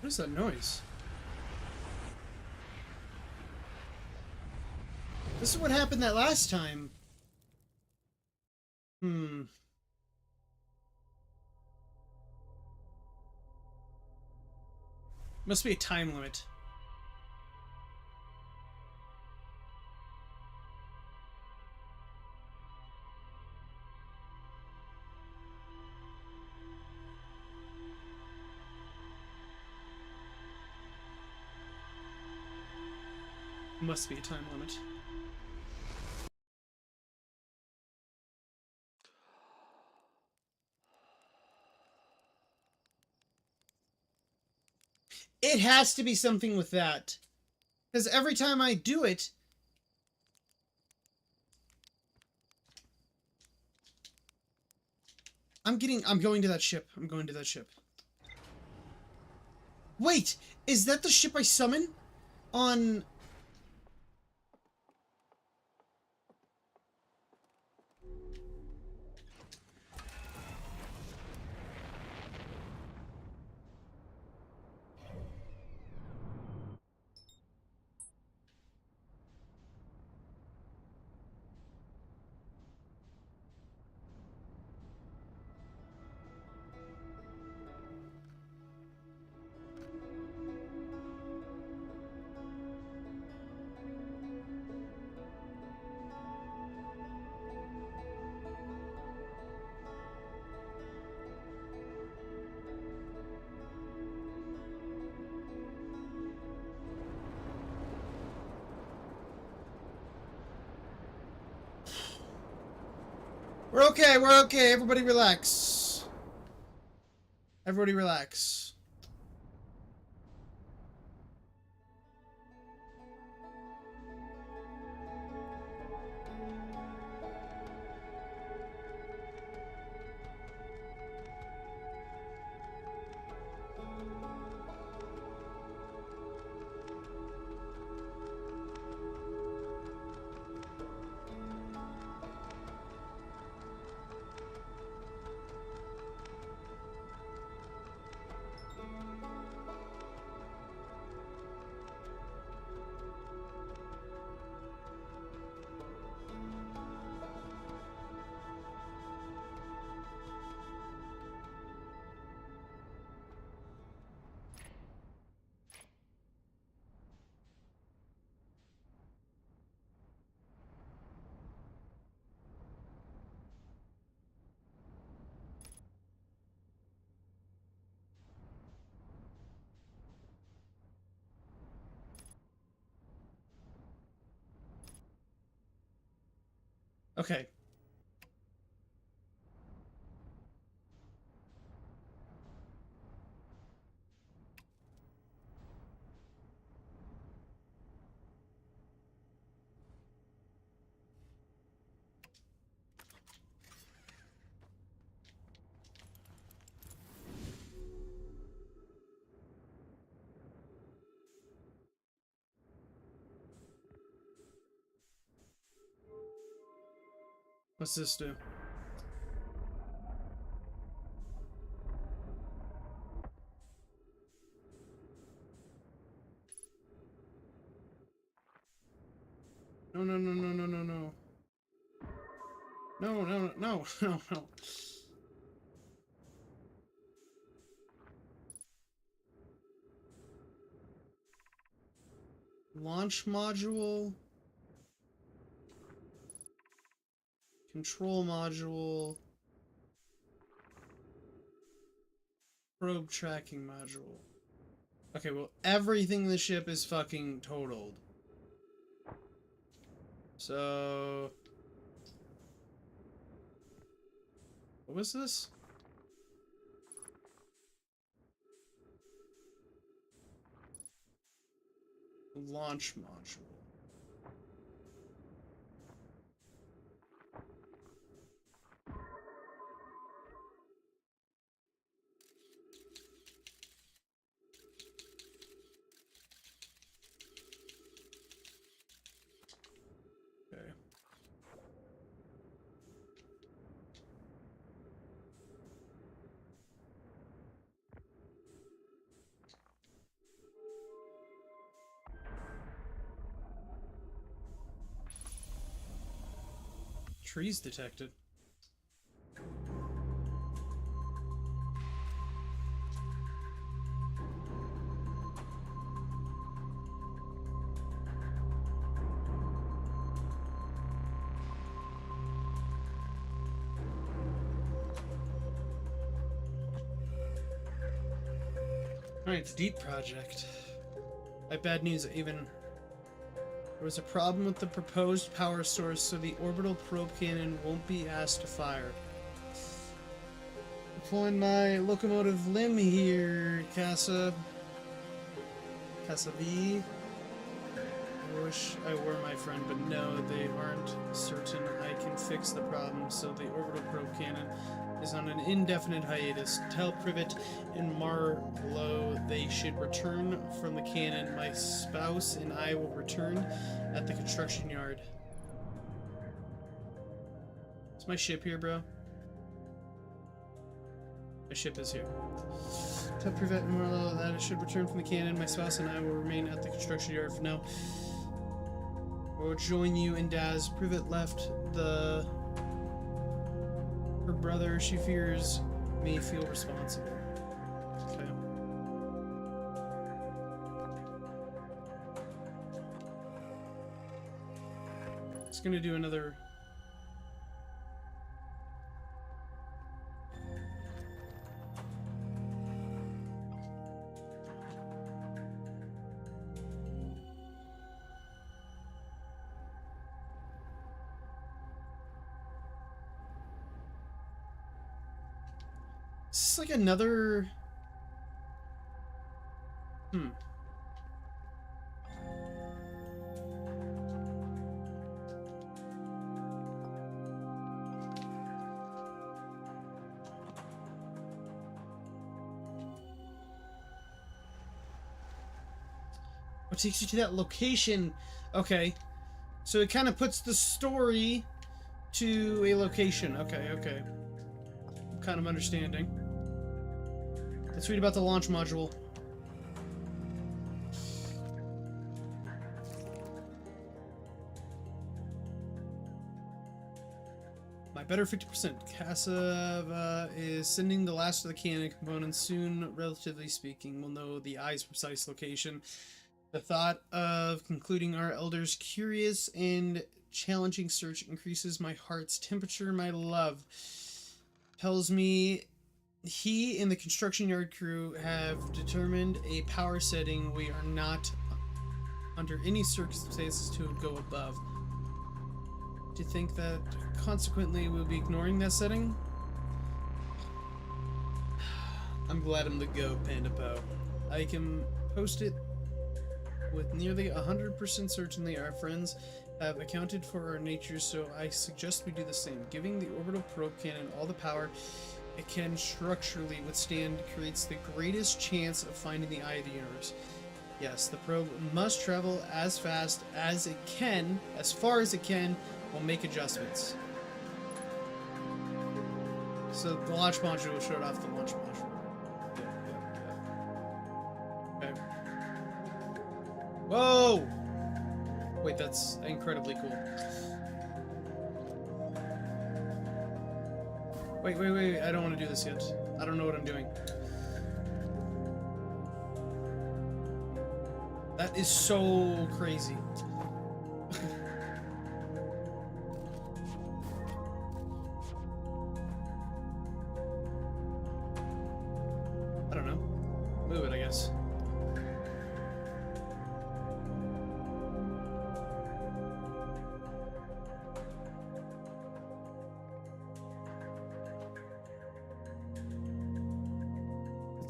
What is that noise? This is what happened that last time. Must be a time limit. Must be a time limit. It has to be something with that. Because every time I do it... I'm going to that ship. I'm going to that ship. Wait! Is that the ship I summon? On... We're okay, we're okay. Everybody relax. Everybody relax. Okay. What's this do? No, no, no, no, no, no, no. No, no, no, no, no. Launch module. Control module. Probe tracking module. Okay, well, everything in the ship is fucking totaled. So... what was this? Launch module. Okay. Trees detected. Alright, it's a deep project. I have bad news, even. There was a problem with the proposed power source, so the orbital probe cannon won't be asked to fire. Deploying my locomotive limb here, Casa V. I wish I were my friend, but no, they aren't certain I can fix the problem, so the orbital probe cannon is on an indefinite hiatus. Tell Privet and Marlowe they should return from the cannon. My spouse and I will return at the construction yard. Is my ship here, bro? My ship is here. Tell Privet and Marlowe that I should return from the cannon. My spouse and I will remain at the construction yard for now. We'll join you and Daz. Privet left her brother. She fears me feel responsible. Okay. Just gonna do another. Is this like another... What takes you to that location? Okay. So it kind of puts the story to a location. Okay, okay. I'm kind of understanding. Let's read about the launch module. My better 50%. Cassava is sending the last of the cannon components soon, relatively speaking. We'll know the eye's precise location. The thought of concluding our elder's curious and challenging search increases my heart's temperature. My love tells me he and the construction yard crew have determined a power setting we are not under any circumstances to go above. Do you think that consequently we'll be ignoring that setting? I'm glad I'm the go, Panda Po. I can post it with nearly 100% certainty. Our friends have accounted for our nature, so I suggest we do the same. Giving the orbital probe cannon all the power it can structurally withstand creates the greatest chance of finding the eye of the universe. Yes, the probe must travel as fast as it can, as far as it can. We'll make adjustments. So the launch module showed off the launch module. Okay. Whoa! Wait, that's incredibly cool. Wait, I don't want to do this yet. I don't know what I'm doing. That is so crazy. I don't know. Move it, I guess.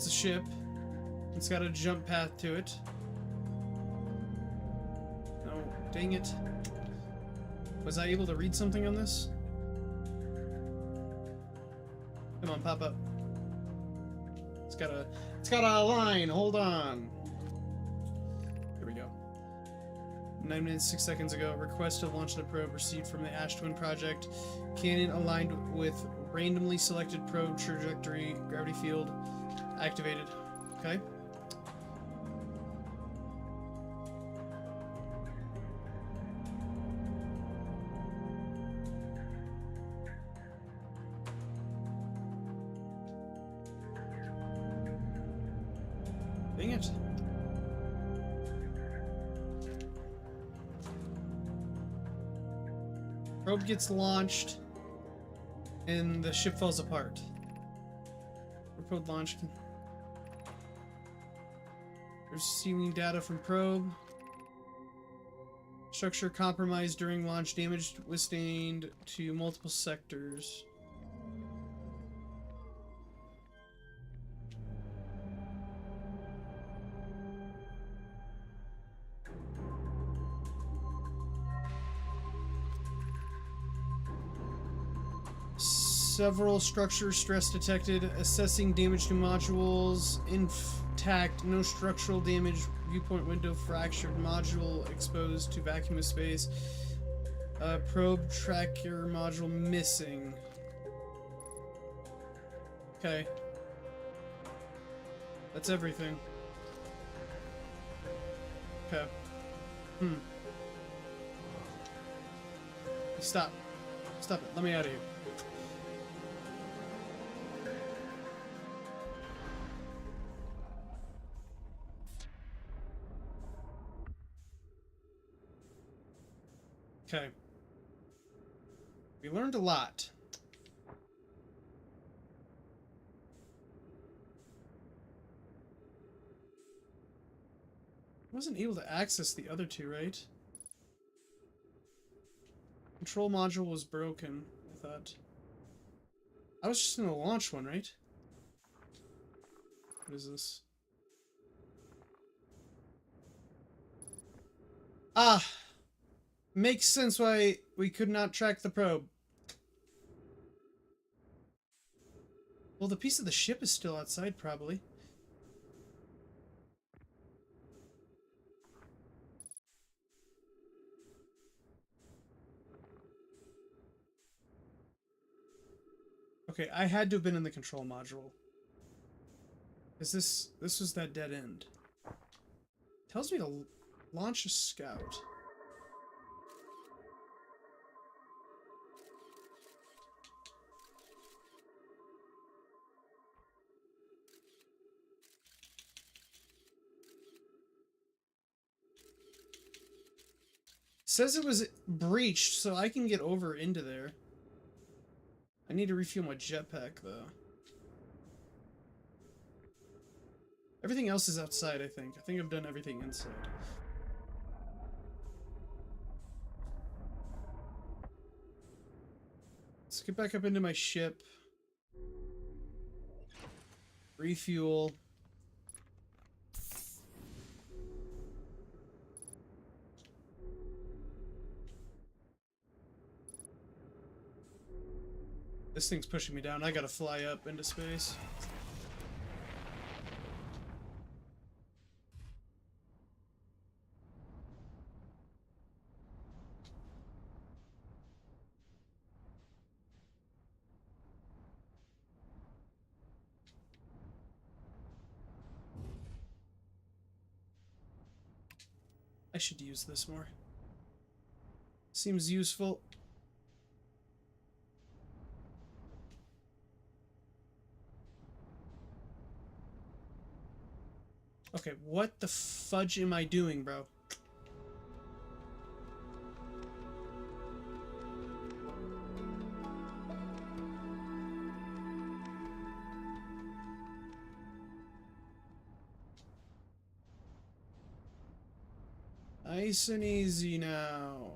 It's a ship. It's got a jump path to it. No, dang it. Was I able to read something on this? Come on, pop up. It's got a line. Hold on. Here we go. 9 minutes 6 seconds ago, request to launch the probe received from the Ash Twin project. Cannon aligned with randomly selected probe trajectory. Gravity field activated. Okay. Dang it. Probe gets launched, and the ship falls apart. Probe launched. Receiving data from probe. Structure compromised during launch. Damage sustained to multiple sectors. Several structure stress detected. Assessing damage to modules. Intact. No structural damage. Viewpoint window fractured. Module exposed to vacuum of space. Probe tracker module missing. Okay. That's everything. Okay. Stop. Stop it. Let me out of here. Okay. We learned a lot. I wasn't able to access the other two, right? Control module was broken, I thought. I was just gonna launch one, right? What is this? Ah! Makes sense why we could not track the probe. Well, the piece of the ship is still outside, probably. Okay, I had to have been in the control module. Is this was that dead end. Tells me to launch a scout. Says it was breached, so I can get over into there. I need to refuel my jetpack, though. Everything else is outside, I think. I think I've done everything inside. Let's get back up into my ship. Refuel. This thing's pushing me down. I gotta fly up into space. I should use this more. Seems useful. Okay, what the fudge am I doing, bro? Nice and easy now.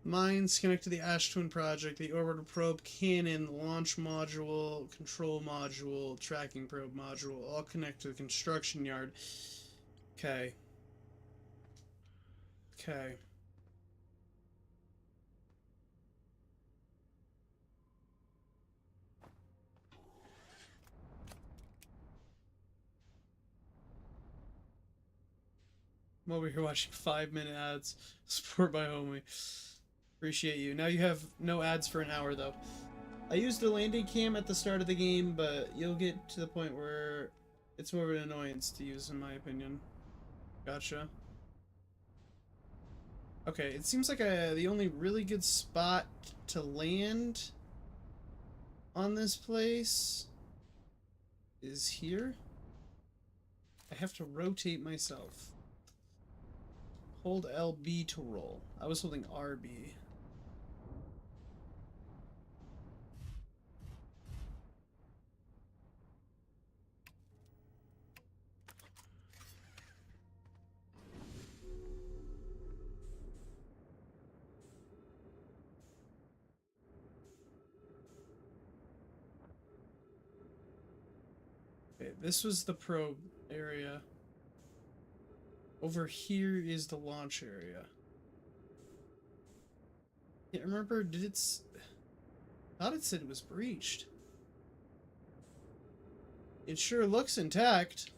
Mines connect to the Ash Twin project, the orbital probe cannon, launch module, control module, tracking probe module, all connect to the construction yard. Okay. Okay. I'm over here watching 5-minute ads. Support by homie. Appreciate you. Now you have no ads for an hour, though. I used the landing cam at the start of the game, but you'll get to the point where it's more of an annoyance to use, in my opinion. Gotcha. Okay, it seems like the only really good spot to land on this place is here. I have to rotate myself. Hold LB to roll. I was holding RB. Okay, this was the probe area. Over here is the launch area. Yeah, remember, did it... I thought it said it was breached. It sure looks intact.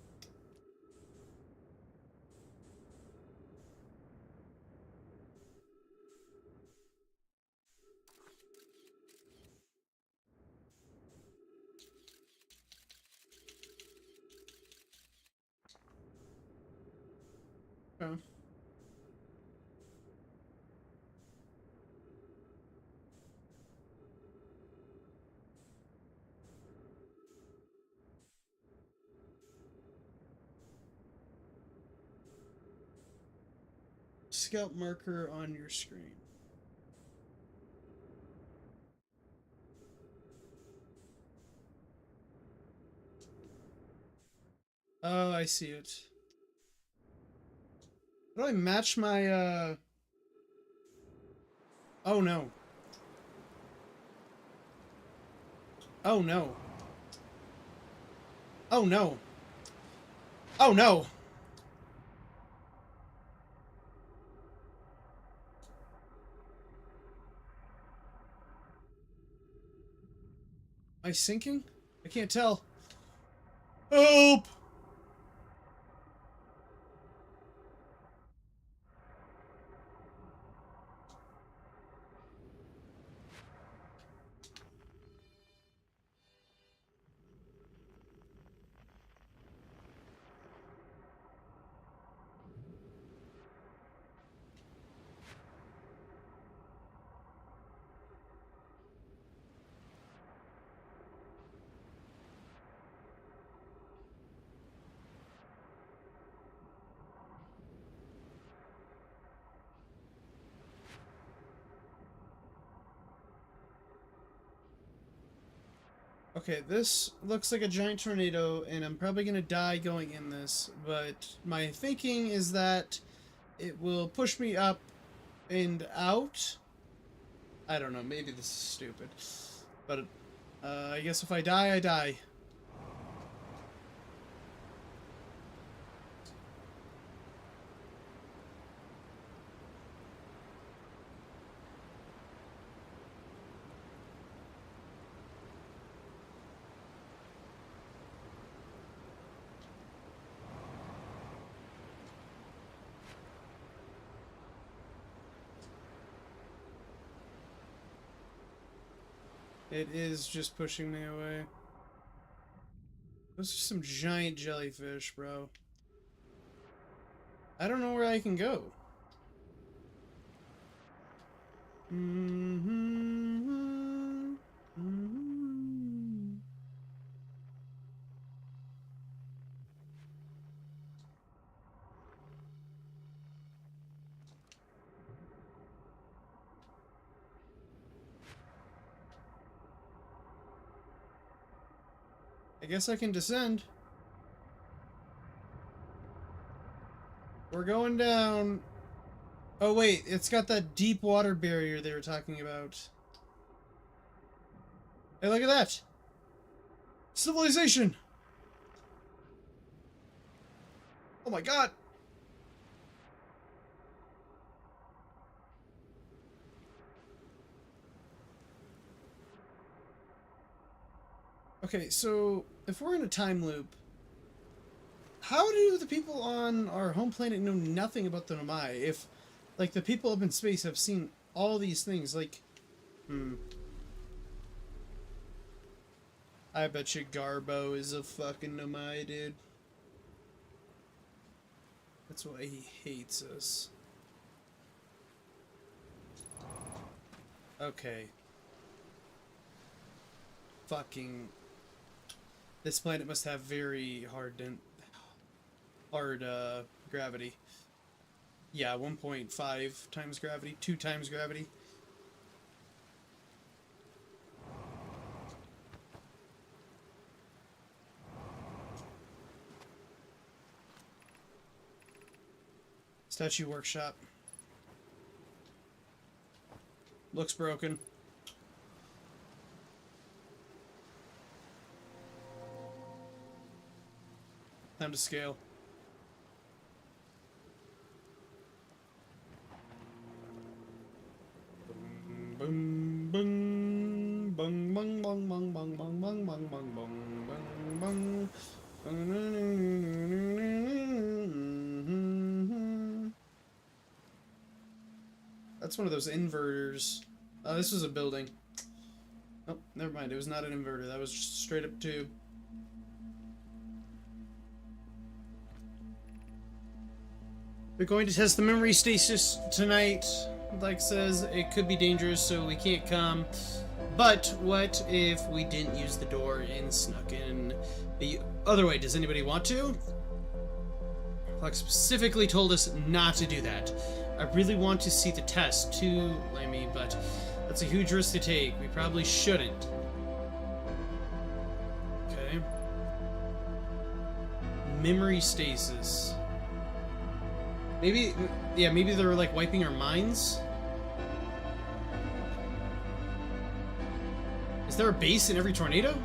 Oh. Scout marker on your screen. Oh, I see it. How do I match my, Oh, no. Oh, no. Oh, no. Oh, no! Am I sinking? I can't tell. Help! Okay, this looks like a giant tornado, and I'm probably gonna die going in this, but my thinking is that it will push me up and out. I don't know, maybe this is stupid. But, I guess if I die, I die. It is just pushing me away. Those are some giant jellyfish, bro. I don't know where I can go. I guess I can descend. We're going down. Oh wait, it's got that deep water barrier they were talking about. Hey, look at that! Civilization! Oh my god! Okay, so if we're in a time loop, how do the people on our home planet know nothing about the Nomai? If, like, the people up in space have seen all these things, like, I bet you Garbo is a fucking Nomai, dude. That's why he hates us. Okay. Fucking... This planet must have very hard gravity. Yeah, 1.5 times gravity, 2 times gravity. Statue workshop. Looks broken. Time to scale. Boom, boom, bung, bung, bung, bung, bung, bung, bung, bung, bung, bung, bung. That's one of those inverters. Oh, this was a building. Oh, never mind. It was not an inverter. That was just straight up tube. We're going to test the memory stasis tonight. Like says, it could be dangerous, so we can't come. But what if we didn't use the door and snuck in the other way? Does anybody want to? Flex specifically told us not to do that. I really want to see the test too, Lemmy, but that's a huge risk to take. We probably shouldn't. Okay. Memory stasis. Maybe, yeah, maybe they're like wiping our minds. Is there a base in every tornado?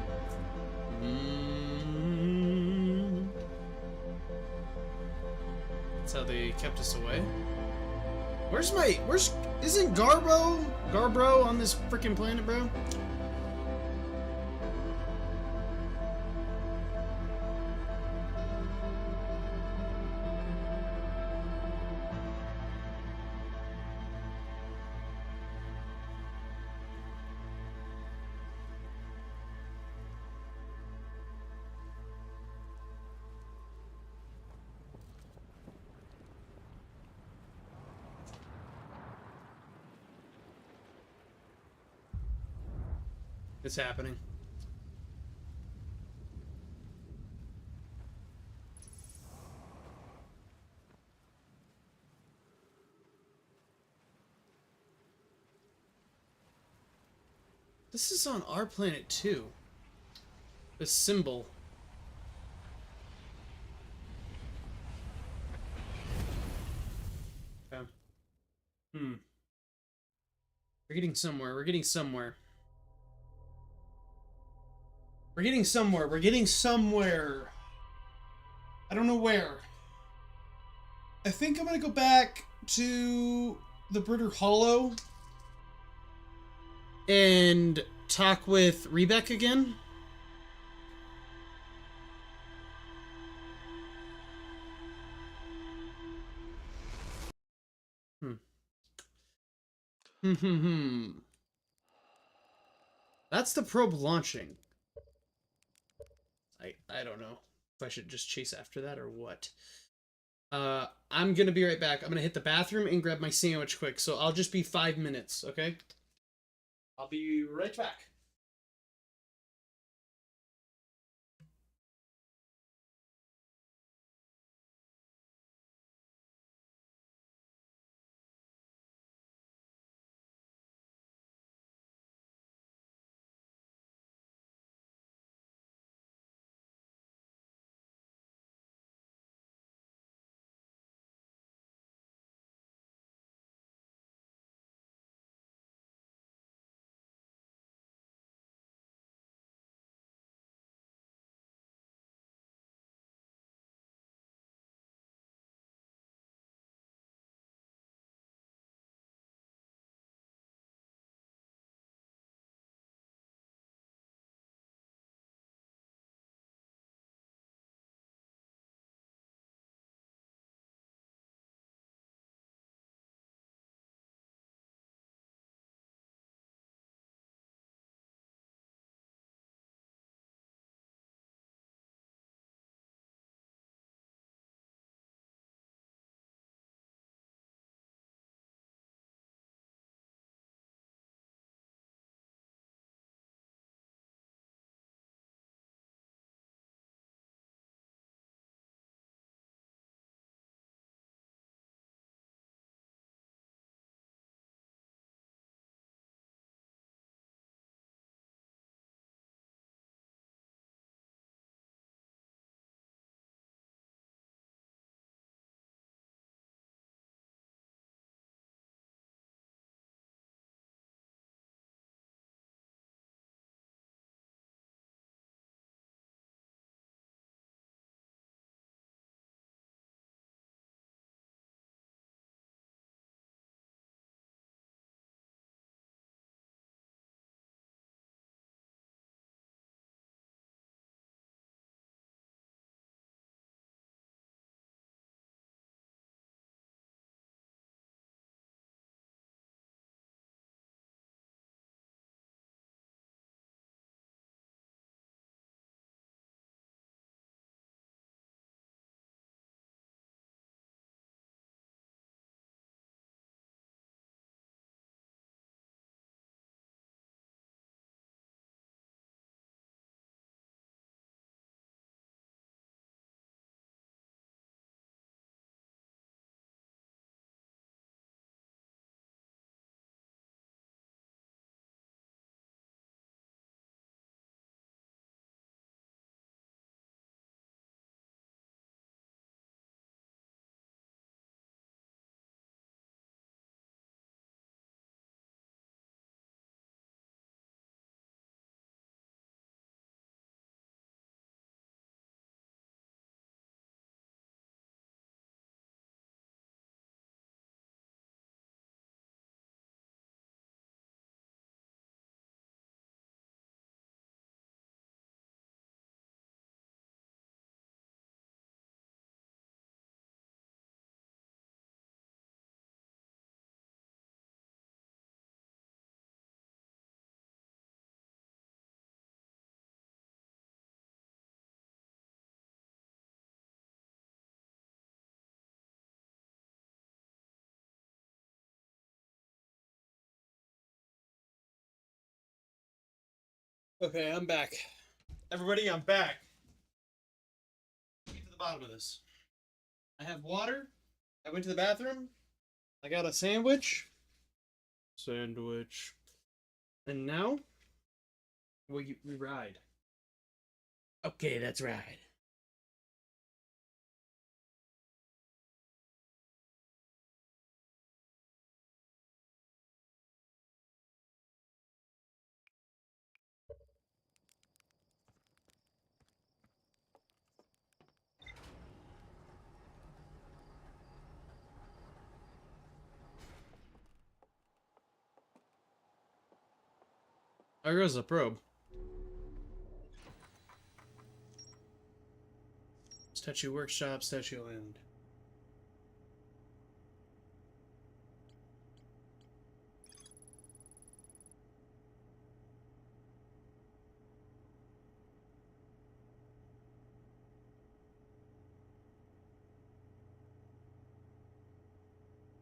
That's how they kept us away. Isn't Garbro on this freaking planet, bro? It's happening. This is on our planet too. The symbol. Okay. We're getting somewhere. We're getting somewhere. We're getting somewhere. We're getting somewhere. I don't know where. I think I'm gonna go back to the Britter Hollow and talk with Rebek again. That's the probe launching. I don't know if I should just chase after that or what. I'm gonna be right back. I'm gonna hit the bathroom and grab my sandwich quick, so I'll just be 5 minutes, okay? I'll be right back. Okay, I'm back. Everybody, I'm back. Get to the bottom of this. I have water. I went to the bathroom. I got a sandwich. Sandwich. And now we ride. Okay, let's ride. There goes the probe. Statue Workshop, Statue Island.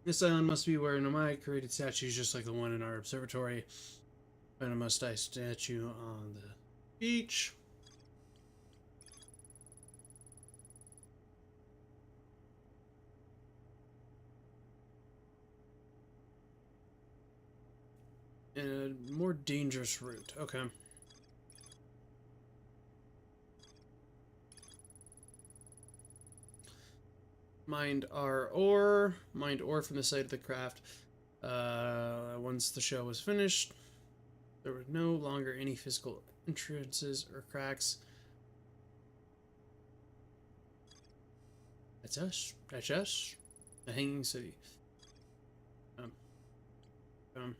This island must be where Nomai created statues just like the one in our observatory. And a must-die statue on the beach. And a more dangerous route. Okay. Mined our ore. Mined ore from the site of the craft. Once the show was finished, there were no longer any physical entrances or cracks. That's us. That's us. The Hanging City. Um,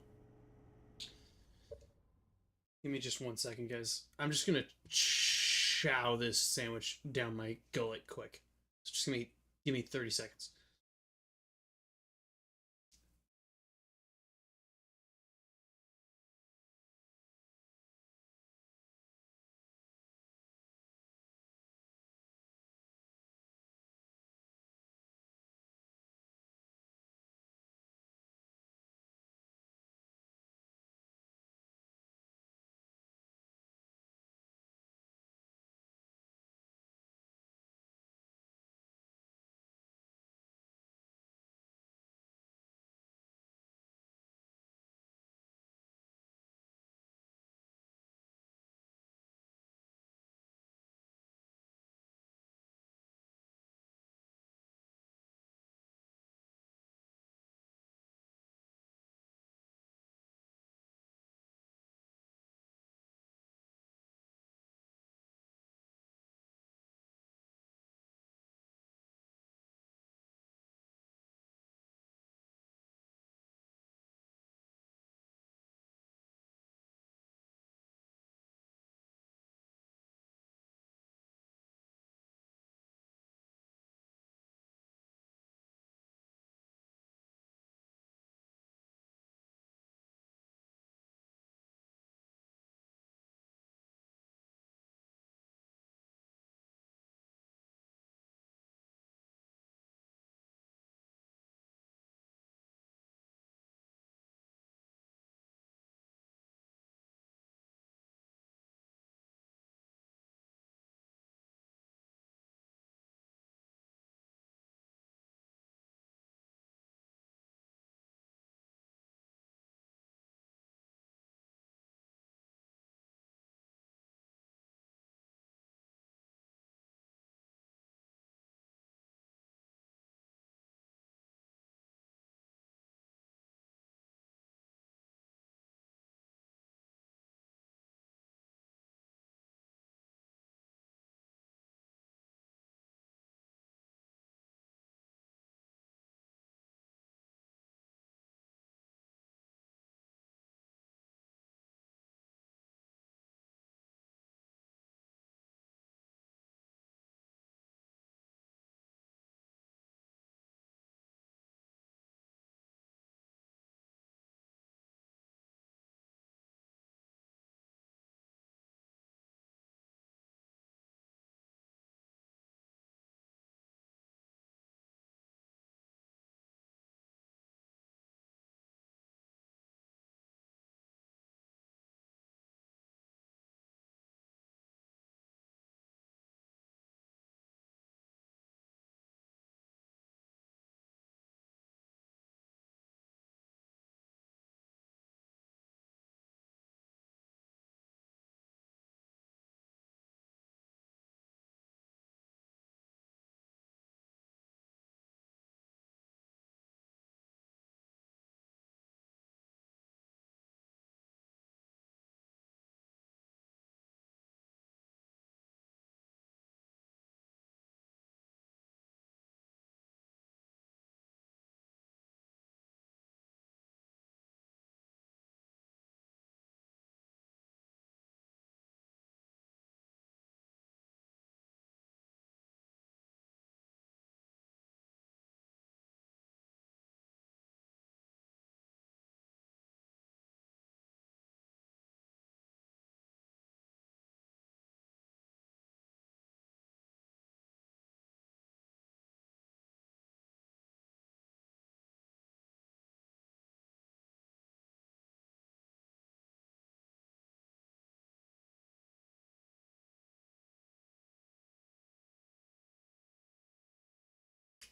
Give me just 1 second, guys. I'm just gonna chow this sandwich down my gullet quick. So just give me 30 seconds.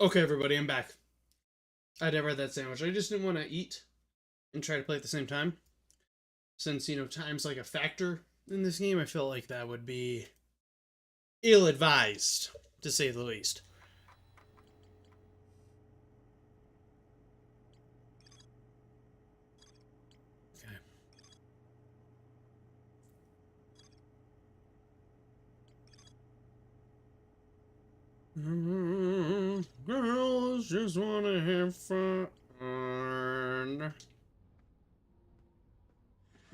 Okay, everybody, I'm back. I never had that sandwich. I just didn't want to eat and try to play at the same time. Since, time's like a factor in this game, I felt like that would be ill-advised, to say the least. Okay. Girls just want to have fun. I'm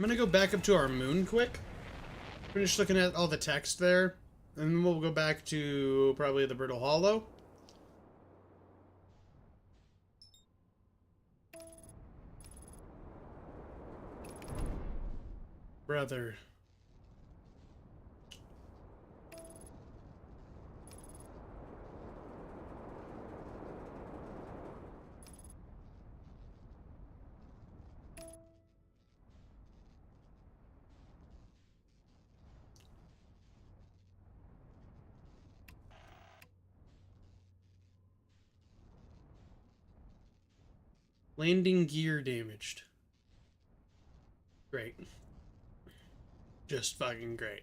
gonna go back up to our moon quick. Finish looking at all the text there. And then we'll go back to probably the Brittle Hollow. Brother. Landing gear damaged. Great. Just fucking great.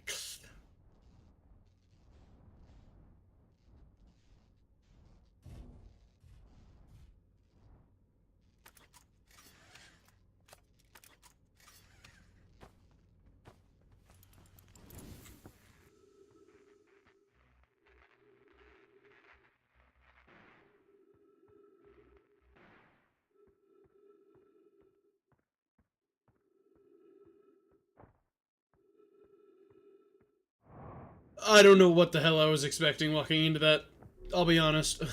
I don't know what the hell I was expecting walking into that. I'll be honest.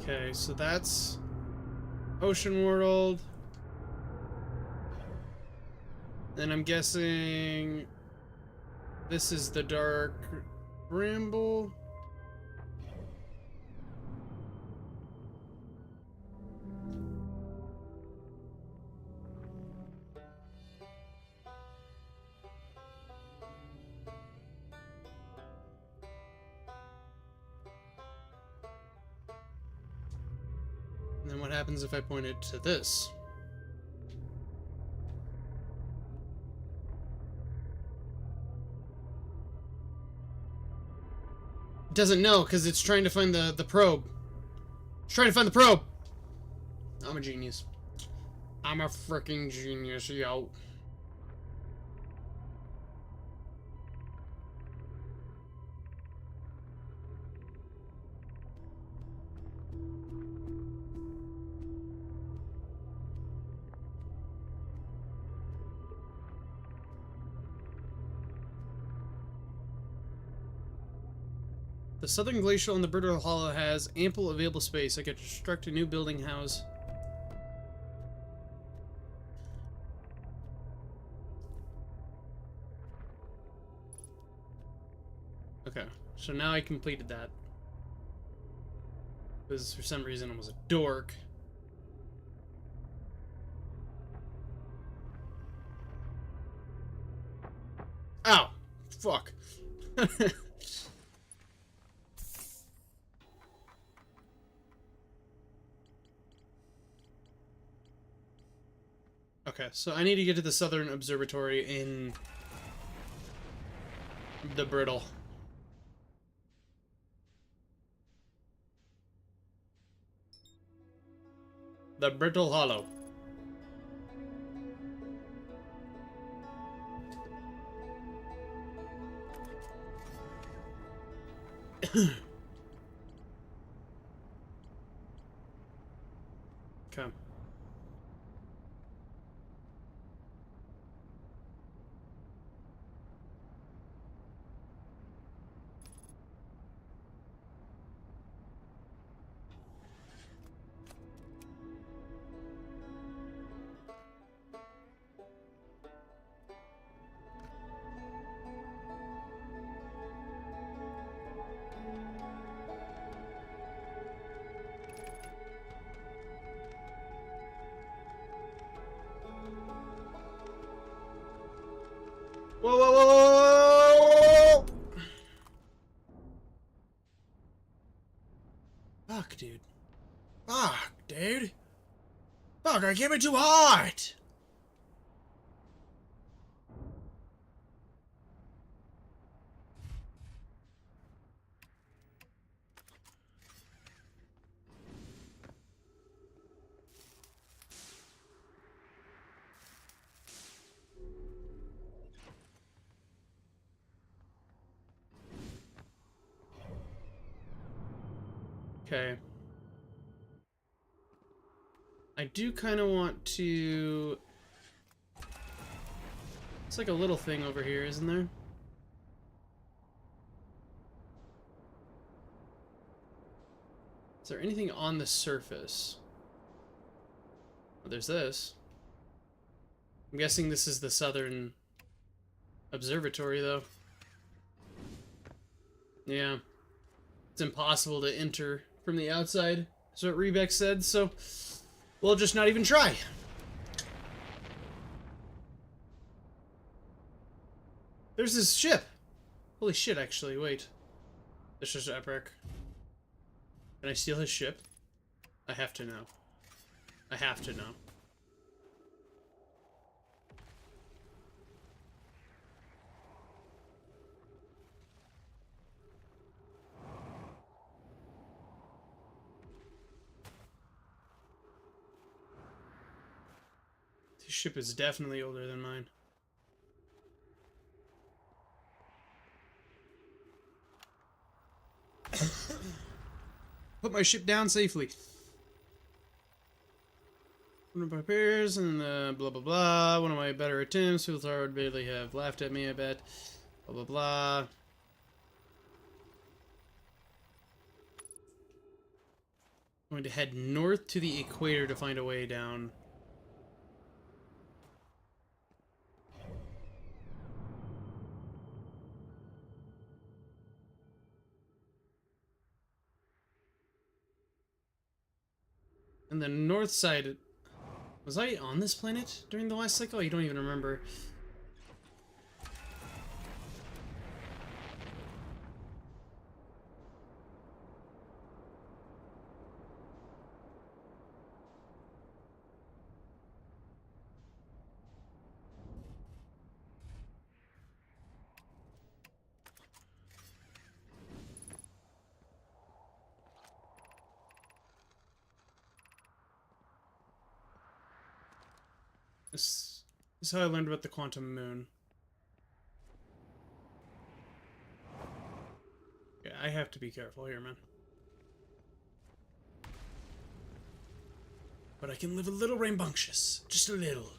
Okay, so that's Ocean World. And I'm guessing this is the Dark Bramble. And then what happens if I point it to this? It doesn't know because it's trying to find the probe. It's trying to find the probe. I'm a genius. I'm a freaking genius, yo. The Southern Glacial and the Brittle Hollow has ample available space. I could construct a new building house. Okay, so now I completed that. Because for some reason I was a dork. Ow! Fuck. Okay, so I need to get to the Southern Observatory in the Brittle. The Brittle Hollow. Okay. Whoa, whoa, whoa, whoa, whoa, whoa! Fuck, dude. Fuck, dude. Fuck, I came in too hot! Okay. I do kind of want to... It's like a little thing over here, isn't there? Is there anything on the surface? Oh, there's this. I'm guessing this is the southern observatory, though. Yeah. It's impossible to enter from the outside. That's what Rebeck said, so we'll just not even try. There's his ship. Holy shit, actually, wait. This is epic. Can I steal his ship? I have to know. I have to know. His ship is definitely older than mine. Put my ship down safely. One of my peers and blah blah blah. One of my better attempts. Filtar would barely have laughed at me, I bet. Blah blah blah. I'm going to head north to the equator to find a way down. And the north side... Was I on this planet during the last cycle? You don't even remember. This is how I learned about the quantum moon. Yeah, I have to be careful here, man. But I can live a little rambunctious. Just a little.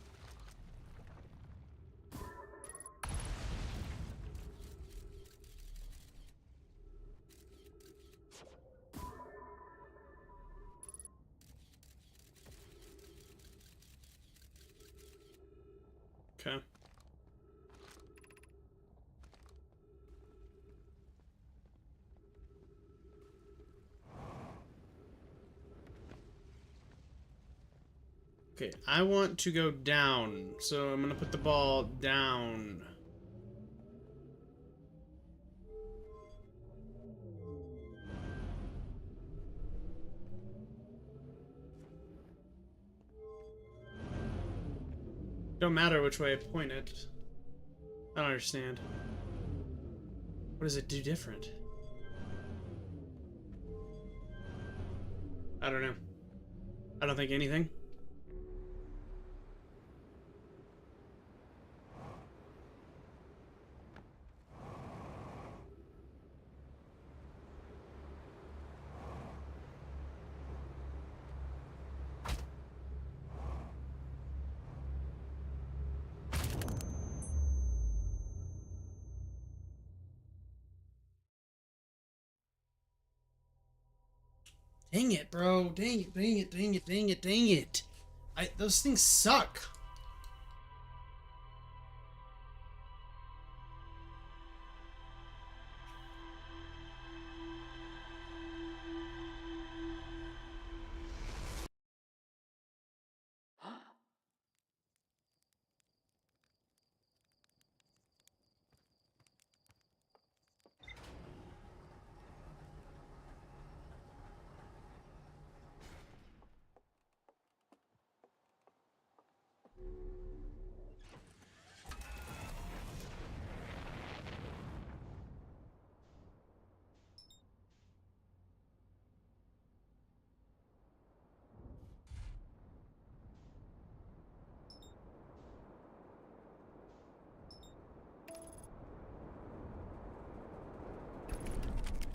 Okay. Okay, I want to go down, so I'm gonna put the ball down. Don't matter which way I point it. I don't understand. What does it do different? I don't know. I don't think anything. Dang it, bro. Dang it, dang it, dang it, dang it, dang it. Those things suck.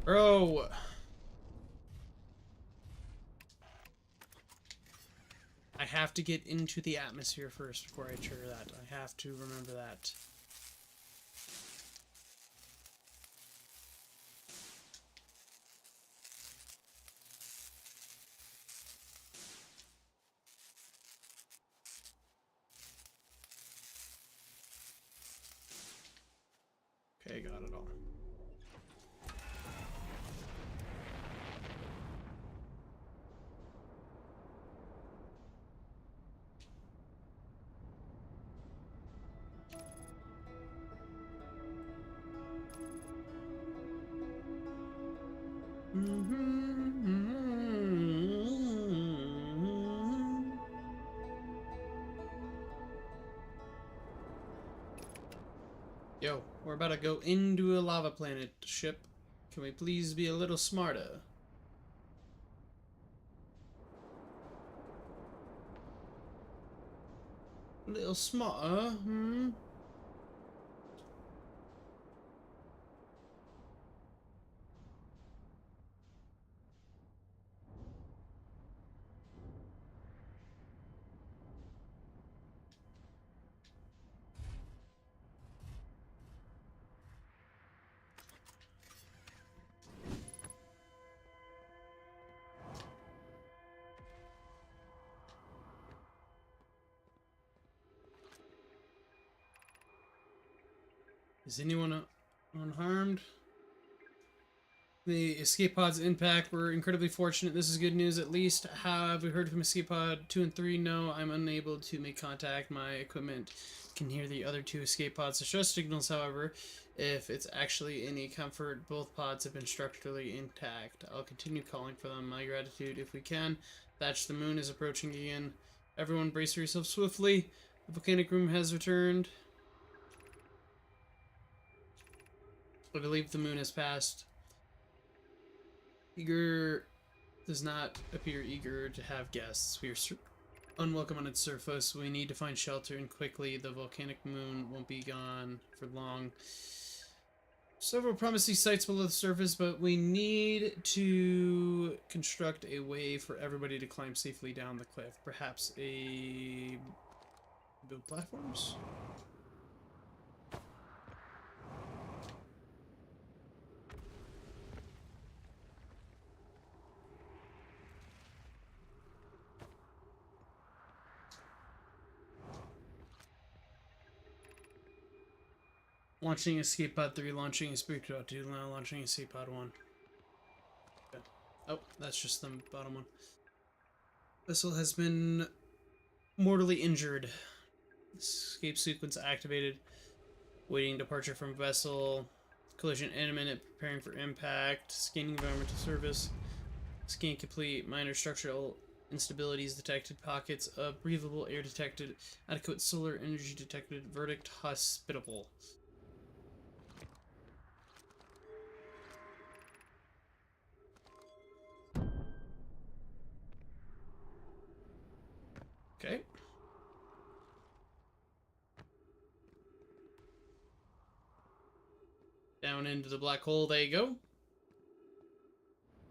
Bro. I have to get into the atmosphere first before I trigger that. I have to remember that. Okay, got it all. Yo, we're about to go into a lava planet ship. Can we please be a little smarter? A little smarter, hmm? Is anyone unharmed? The escape pod's impact. We're incredibly fortunate. This is good news, at least. Have we heard from escape pod 2 and 3? No, I'm unable to make contact. My equipment can hear the other 2 escape pods' distress signals, however. If it's actually any comfort, both pods have been structurally intact. I'll continue calling for them. My gratitude, if we can. Thatch, the moon is approaching again. Everyone brace yourself swiftly. The volcanic room has returned. I believe the moon has passed. Eager does not appear eager to have guests. We are unwelcome on its surface. We need to find shelter, and quickly. The volcanic moon won't be gone for long. Several promising sites below the surface, but we need to construct a way for everybody to climb safely down the cliff. Perhaps build platforms? Launching Escape Pod 3, launching Escape Pod 2, now launching Escape Pod 1. Okay. Oh, that's just the bottom one. Vessel has been mortally injured. Escape sequence activated. Waiting departure from vessel. Collision imminent, preparing for impact. Scanning environmental service. Scan complete. Minor structural instabilities detected. Pockets of breathable air detected. Adequate solar energy detected. Verdict hospitable. Okay. Down into the black hole they go.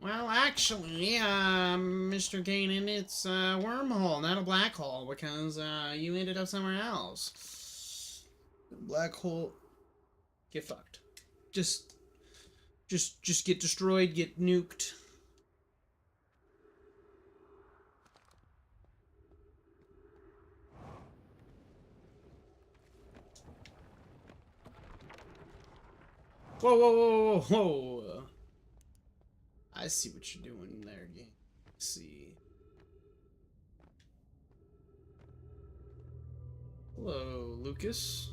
Well, actually, Mr. Kanan, it's a wormhole, not a black hole, because you ended up somewhere else. Black hole, get fucked. Just get destroyed, get nuked. Whoa, whoa, whoa, whoa, whoa. I see what you're doing there, game. See. Hello, Lucas.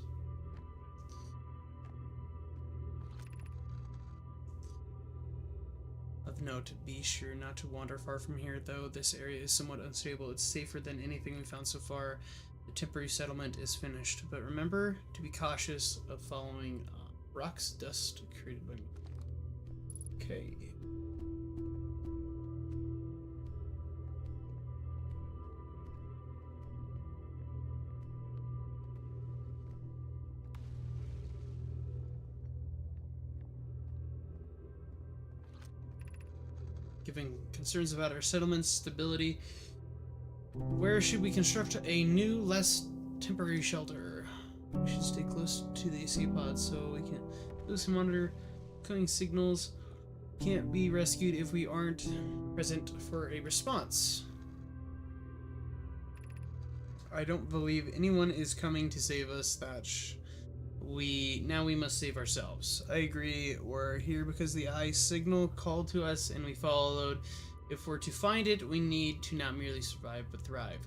Of note, be sure not to wander far from here, though this area is somewhat unstable. It's safer than anything we've found so far. The temporary settlement is finished, but remember to be cautious of following rocks, dust created by me. Okay. Given concerns about our settlement's stability, where should we construct a new, less temporary shelter? We should stay close to the escape pod so we can lose and monitor coming signals. Can't be rescued if we aren't present for a response. I don't believe anyone is coming to save us, Thatch. Now we must save ourselves. I agree. We're here because the eye signal called to us and we followed. If we're to find it, we need to not merely survive but thrive.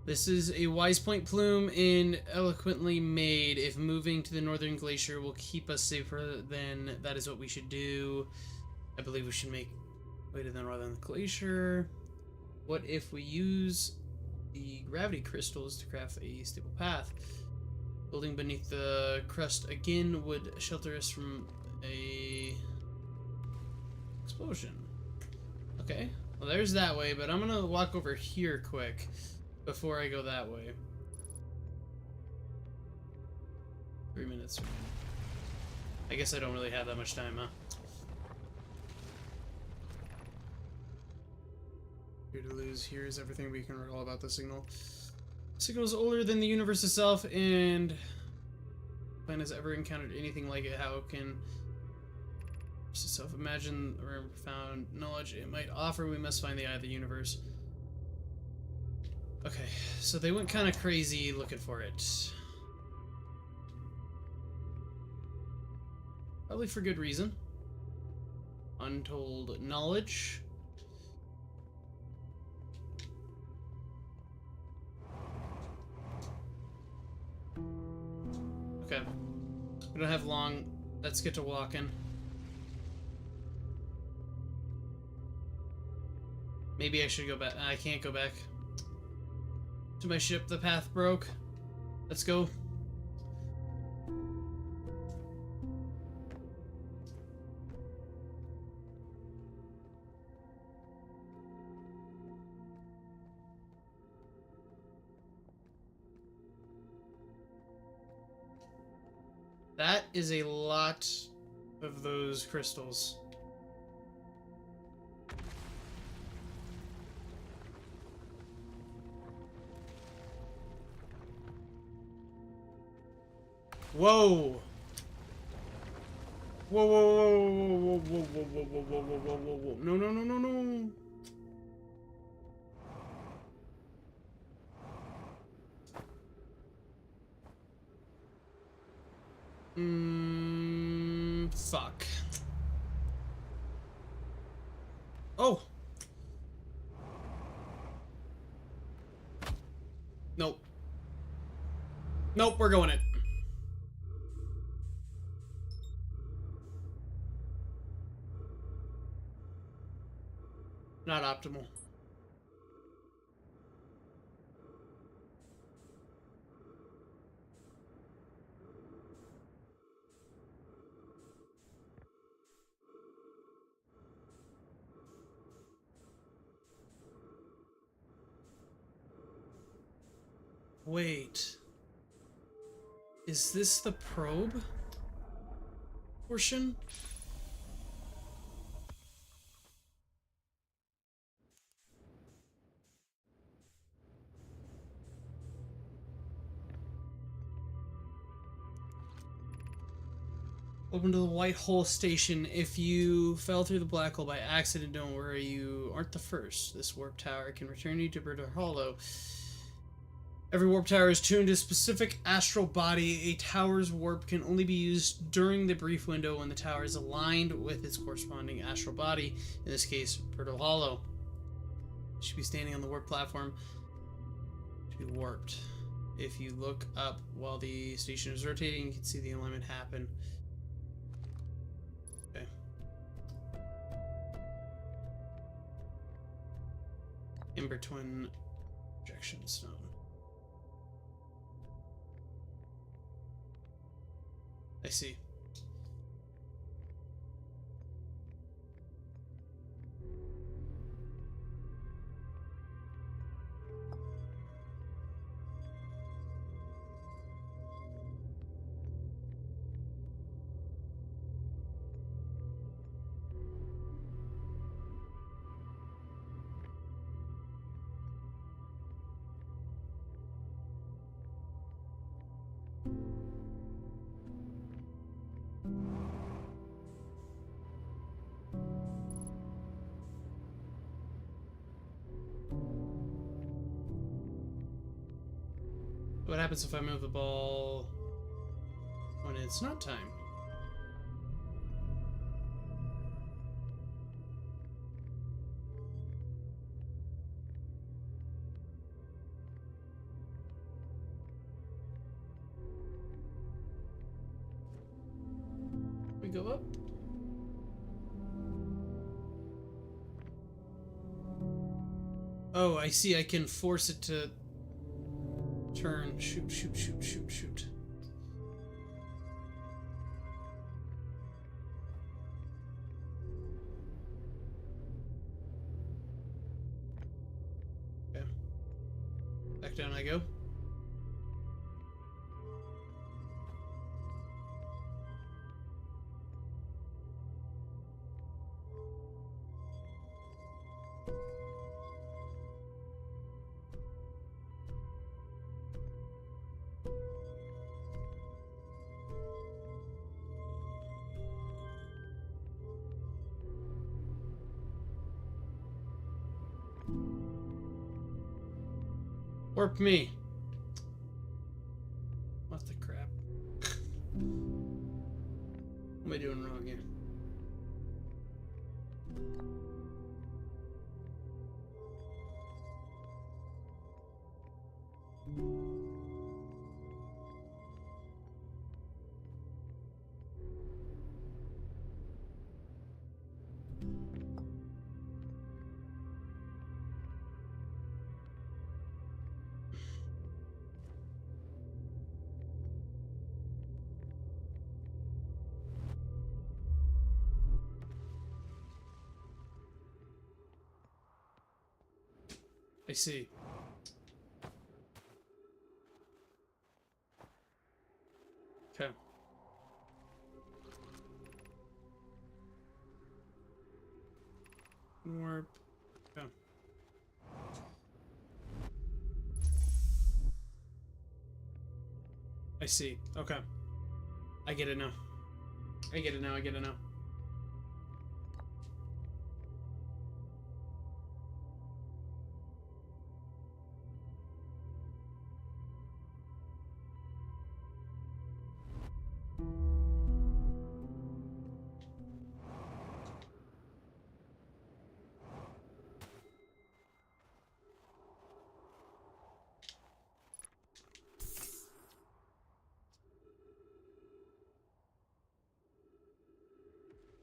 This is a wise point, Plume, and eloquently made. If moving to the northern glacier will keep us safer, then that is what we should do. I believe we should make way to the northern glacier. What if we use the gravity crystals to craft a stable path? Building beneath the crust again would shelter us from a explosion. Okay, well there's that way, but I'm gonna walk over here quick before I go that way. 3 minutes. I guess I don't really have that much time, huh? Here to lose. Here's everything we can recall about the signal. Signal is older than the universe itself, and plan has ever encountered anything like it. How can itself imagine or profound knowledge it might offer? We must find the eye of the universe. Okay, so they went kind of crazy looking for it. Probably for good reason. Untold knowledge. Okay. We don't have long. Let's get to walking. Maybe I should go back. I can't go back to my ship. The path broke. Let's go. That is a lot of those crystals. Whoa! Whoa, whoa, whoa, whoa, whoa, whoa, whoa, whoa, whoa, whoa, whoa, whoa, whoa. No, no, no, no, no. Fuck. Oh! Nope. Nope, we're going it. Not optimal. Wait. Is this the probe portion? Welcome to the White Hole Station. If you fell through the black hole by accident, don't worry, you aren't the first. This warp tower can return you to Brittle Hollow. Every warp tower is tuned to a specific astral body. A tower's warp can only be used during the brief window when the tower is aligned with its corresponding astral body, in this case, Brittle Hollow. It should be standing on the warp platform to be warped. If you look up while the station is rotating, you can see the alignment happen. Okay. Ember Twin Projection Stone. I see. What happens if I move the ball when it's not time? We go up. Oh, I see. I can force it to turn. Shoot, shoot, shoot, shoot, shoot. Okay. Back down I go. Warp me. What the crap? What am I doing wrong here? I see. Okay. Warp. Okay. I see. Okay. I get it now. I get it now. I get it now.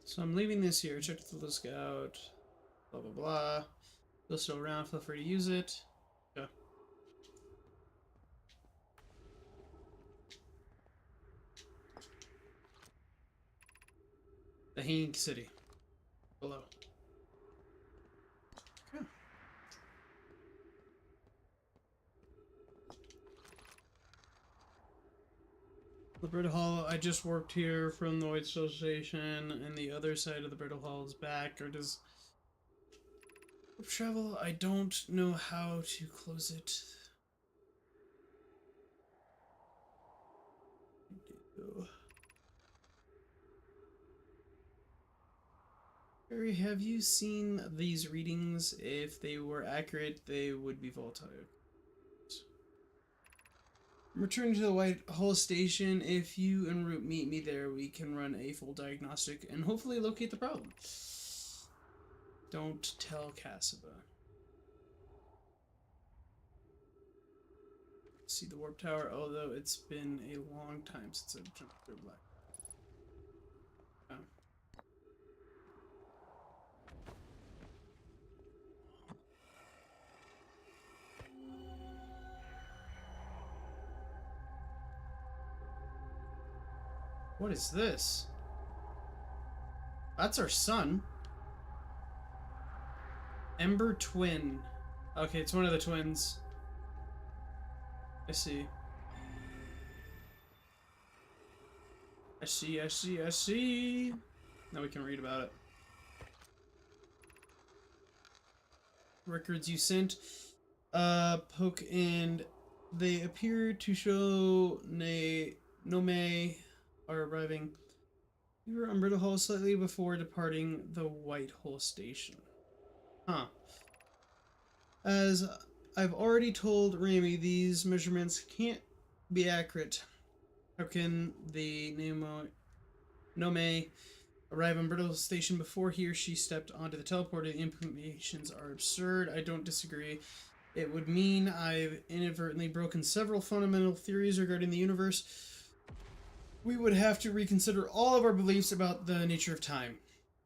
So I'm leaving this here. Check the lookout. Blah blah blah. Go still around. Feel free to use it. Okay. The Hanging City. Below. Okay. The Brittle Hollow, I just worked here from the Whitestone Station, and the other side of the Brittle Hollow is back. Or does travel? I don't know how to close it. Barry, have you seen these readings? If they were accurate, they would be volatile. Returning to the White Hole Station. If you and Root meet me there, we can run a full diagnostic and hopefully locate the problem. Don't tell Cassava. See the warp tower, although it's been a long time since I've jumped through black. Oh. What is this? That's our sun. Ember Twin. Okay, it's one of the twins. I see. I see, I see, I see. Now we can read about it. Records you sent. Poke and they appear to show Nome are arriving. We were on Brittle Hole slightly before departing the White Hole Station. Huh. As I've already told Rami, these measurements can't be accurate. How can the Nome arrive on Brittle Station before he or she stepped onto the teleporter? The implications are absurd. I don't disagree. It would mean I've inadvertently broken several fundamental theories regarding the universe. We would have to reconsider all of our beliefs about the nature of time.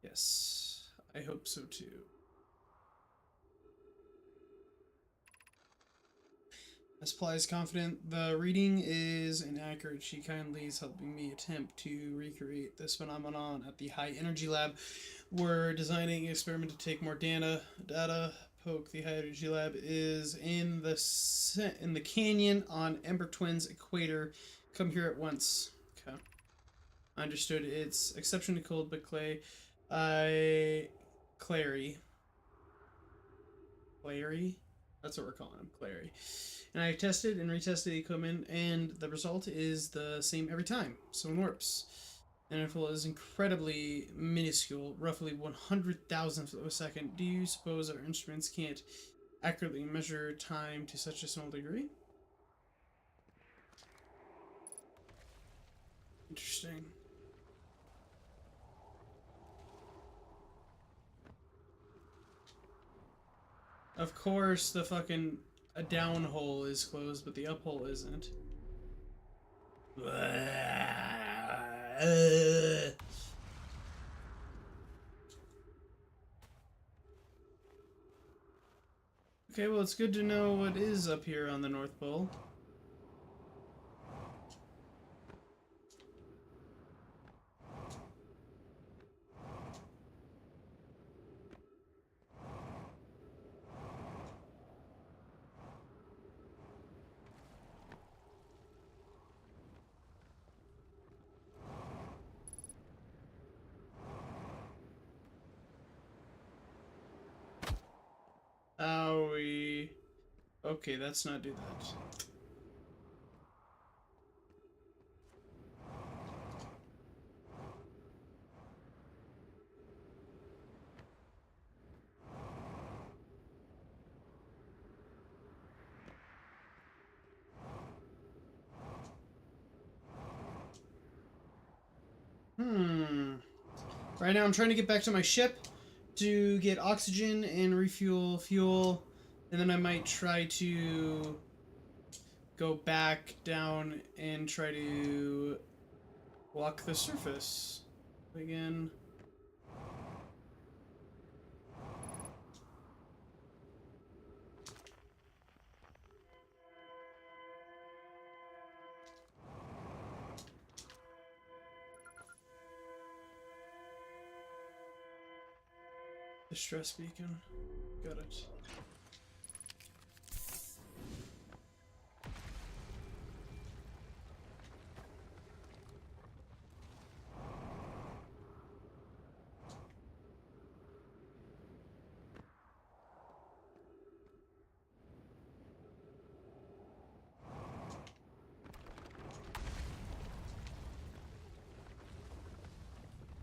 Yes, I hope so too. Supply is confident the reading is inaccurate. She kindly is helping me attempt to recreate this phenomenon at the High Energy Lab. We're designing an experiment to take more data. Poke, the High Energy Lab is in the canyon on Ember Twins equator. Come here at once. Okay. Understood. It's exceptionally cold, but Clary. That's what we're calling him, Clary. And I tested and retested the equipment, and the result is the same every time. So in warps. The interval is incredibly minuscule, roughly 100,000th of a second. Do you suppose our instruments can't accurately measure time to such a small degree? Interesting. Of course, the fucking down hole is closed, but the up hole isn't. Okay, well, it's good to know what is up here on the North Pole. Owie. Okay, let's not do that. Right now I'm trying to get back to my ship to get oxygen and refuel fuel, and then I might try to go back down and try to walk the surface again. Distress beacon. Got it.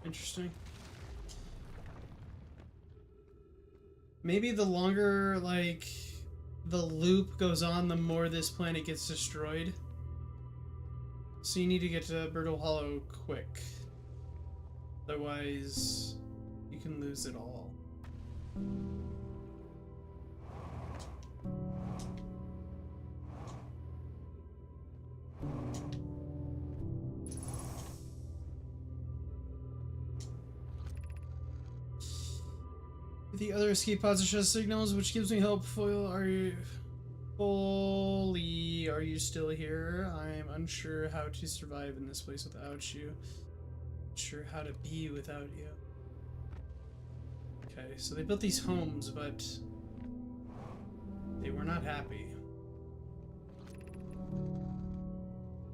Interesting. Maybe the longer, like, the loop goes on, the more this planet gets destroyed. So you need to get to Brittle Hollow quick. Otherwise, you can lose it all. The other escape pods are show signals, which gives me hope. Foil, are you... Foley, are you still here? I'm unsure how to survive in this place without you. Not sure how to be without you. Okay, so they built these homes, but they were not happy.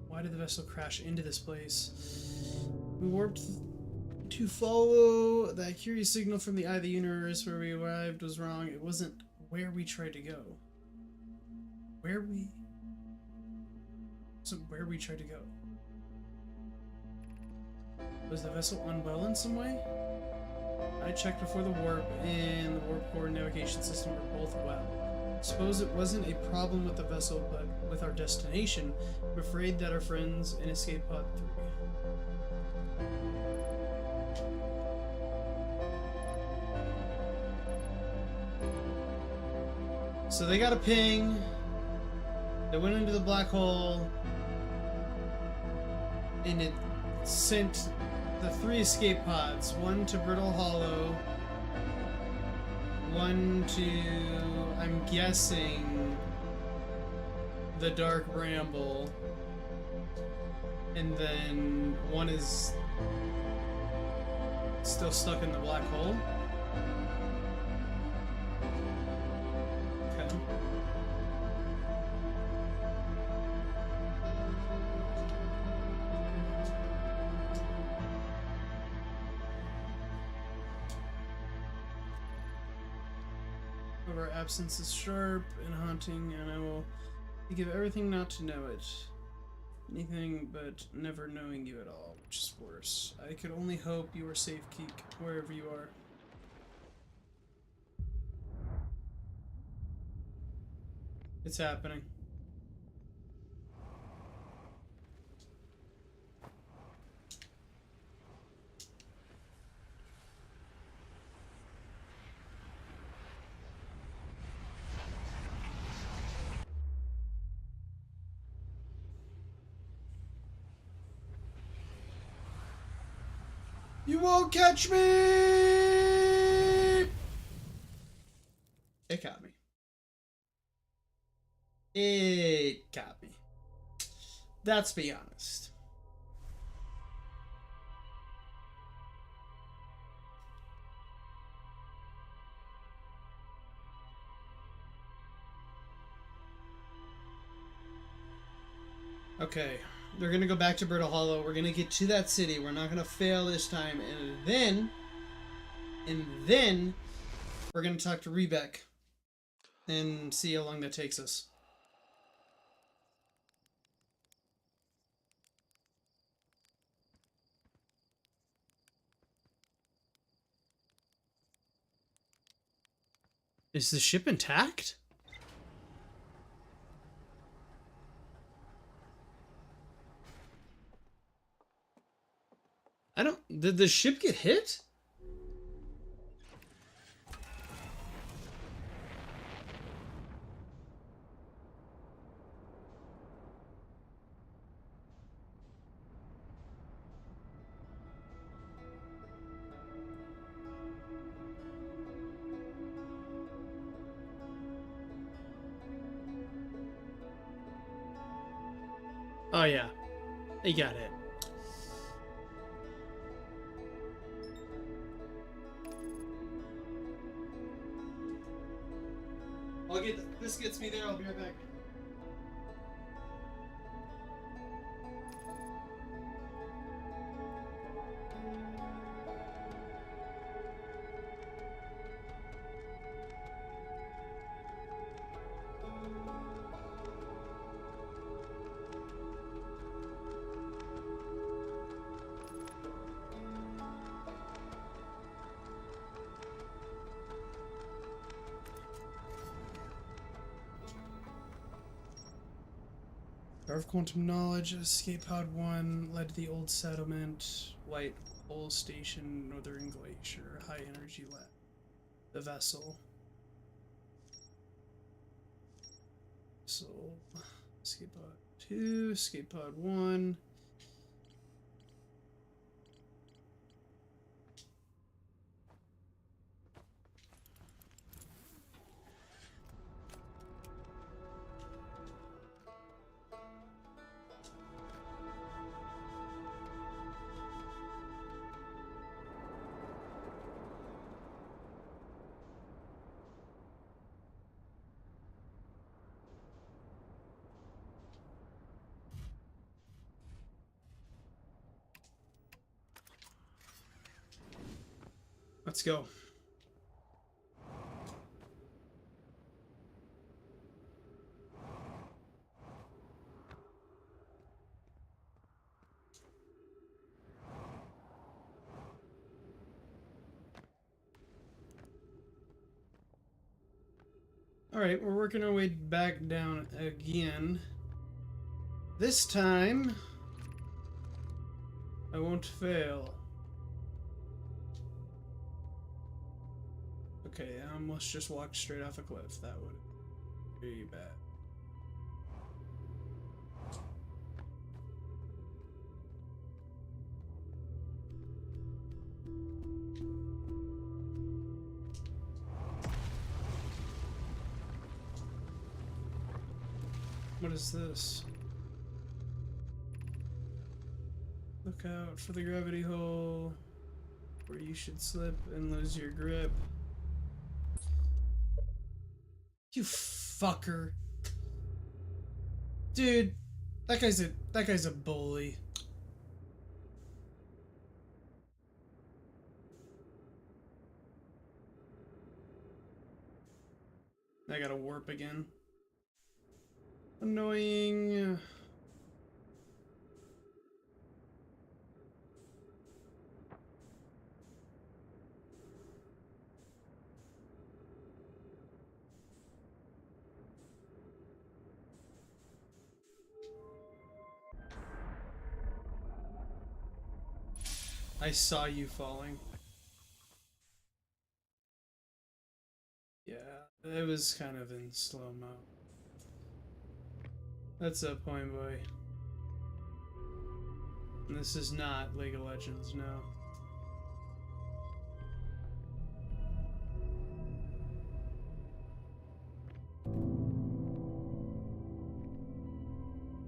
Why did the vessel crash into this place? We warped to follow that curious signal from the eye of the universe. Where we arrived was wrong. It wasn't where we tried to go. Where we tried to go. Was the vessel unwell in some way? I checked before the warp, and the warp core and navigation system were both well. Suppose it wasn't a problem with the vessel, but with our destination. I'm afraid that our friends in Escape Pod 3. So they got a ping. They went into the black hole, and it sent the 3 escape pods, one to Brittle Hollow, one to, I'm guessing, the Dark Bramble, and then one is still stuck in the black hole. Okay. Our absence is sharp and haunting, and I will think of everything not to know it. Anything but never knowing you at all, which is worse. I could only hope you are safe, Keek, wherever you are. It's happening. You won't catch me! It got me. It got me. Let's be honest. Okay, they're gonna go back to Brittle Hollow. We're gonna get to that city. We're not gonna fail this time, and then we're gonna talk to Rebek and see how long that takes us. Is the ship intact? I don't... Did the ship get hit? Oh yeah, he got hit. This gets me there. I'll be right back. Power of Quantum Knowledge, Escape Pod 1, led to the Old Settlement, White Hole Station, Northern Glacier, High Energy Lab, the vessel. So, Escape Pod 2, Escape Pod 1. Let's go. Alright, we're working our way back down again. This time, I won't fail. Okay, I almost just walked straight off a cliff. That would be bad. What is this? Look out for the gravity hole, where you should slip and lose your grip. You fucker. Dude, that guy's a bully. I gotta warp again. Annoying. I saw you falling. Yeah, it was kind of in slow-mo. That's a point, boy. And this is not League of Legends, no.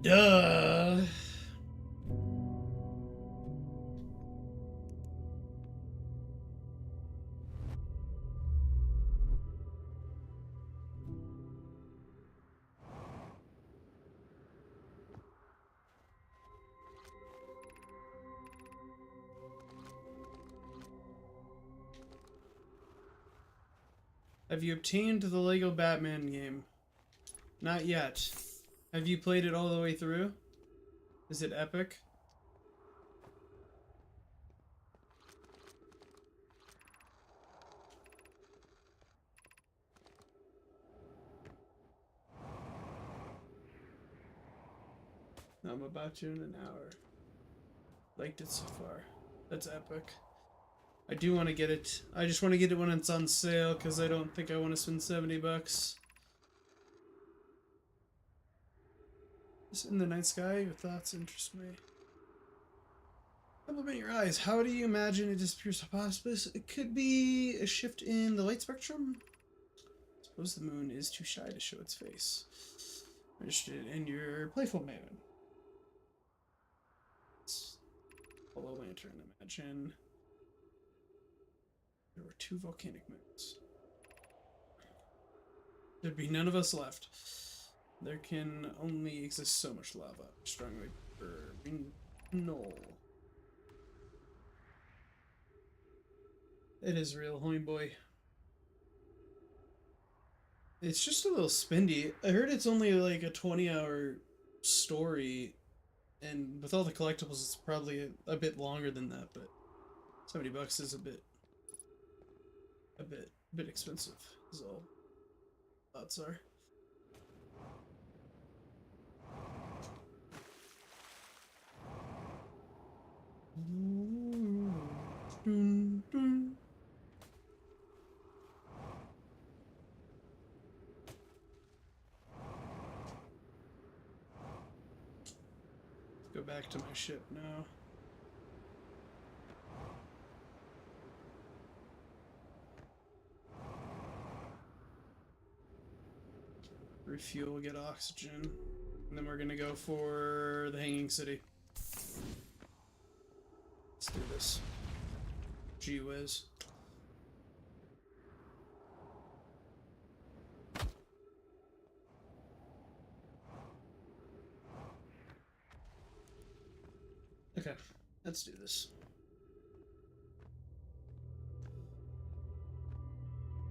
Duh! Have you obtained the Lego Batman game? Not yet. Have you played it all the way through? Is it epic? I'm about to in an hour. Liked it so far. That's epic. I do want to get it. I just want to get it when it's on sale because I don't think I want to spend $70. Just in the night sky, your thoughts interest me. Compliment your eyes. How do you imagine it disappears to hospice? It could be a shift in the light spectrum. Suppose the moon is too shy to show its face. I'm interested in your playful moon. It's Hello Lantern, imagine. There were 2 volcanic moons. There'd be none of us left. There can only exist so much lava. Strongly null. It is real, homie boy. It's just a little spendy. I heard it's only like a 20-hour story, and with all the collectibles, it's probably a bit longer than that. But $70 is a bit expensive. Is all thoughts are. go back to my ship now. Refuel, get oxygen. And then we're gonna go for the Hanging City. Let's do this. Gee whiz. Okay, let's do this.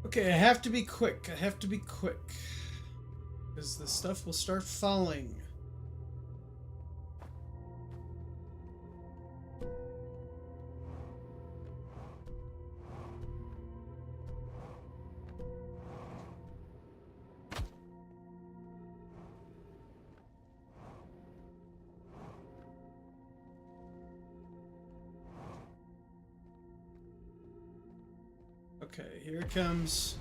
Okay, I have to be quick. I have to be quick. Because the stuff will start falling. Okay, here it comes.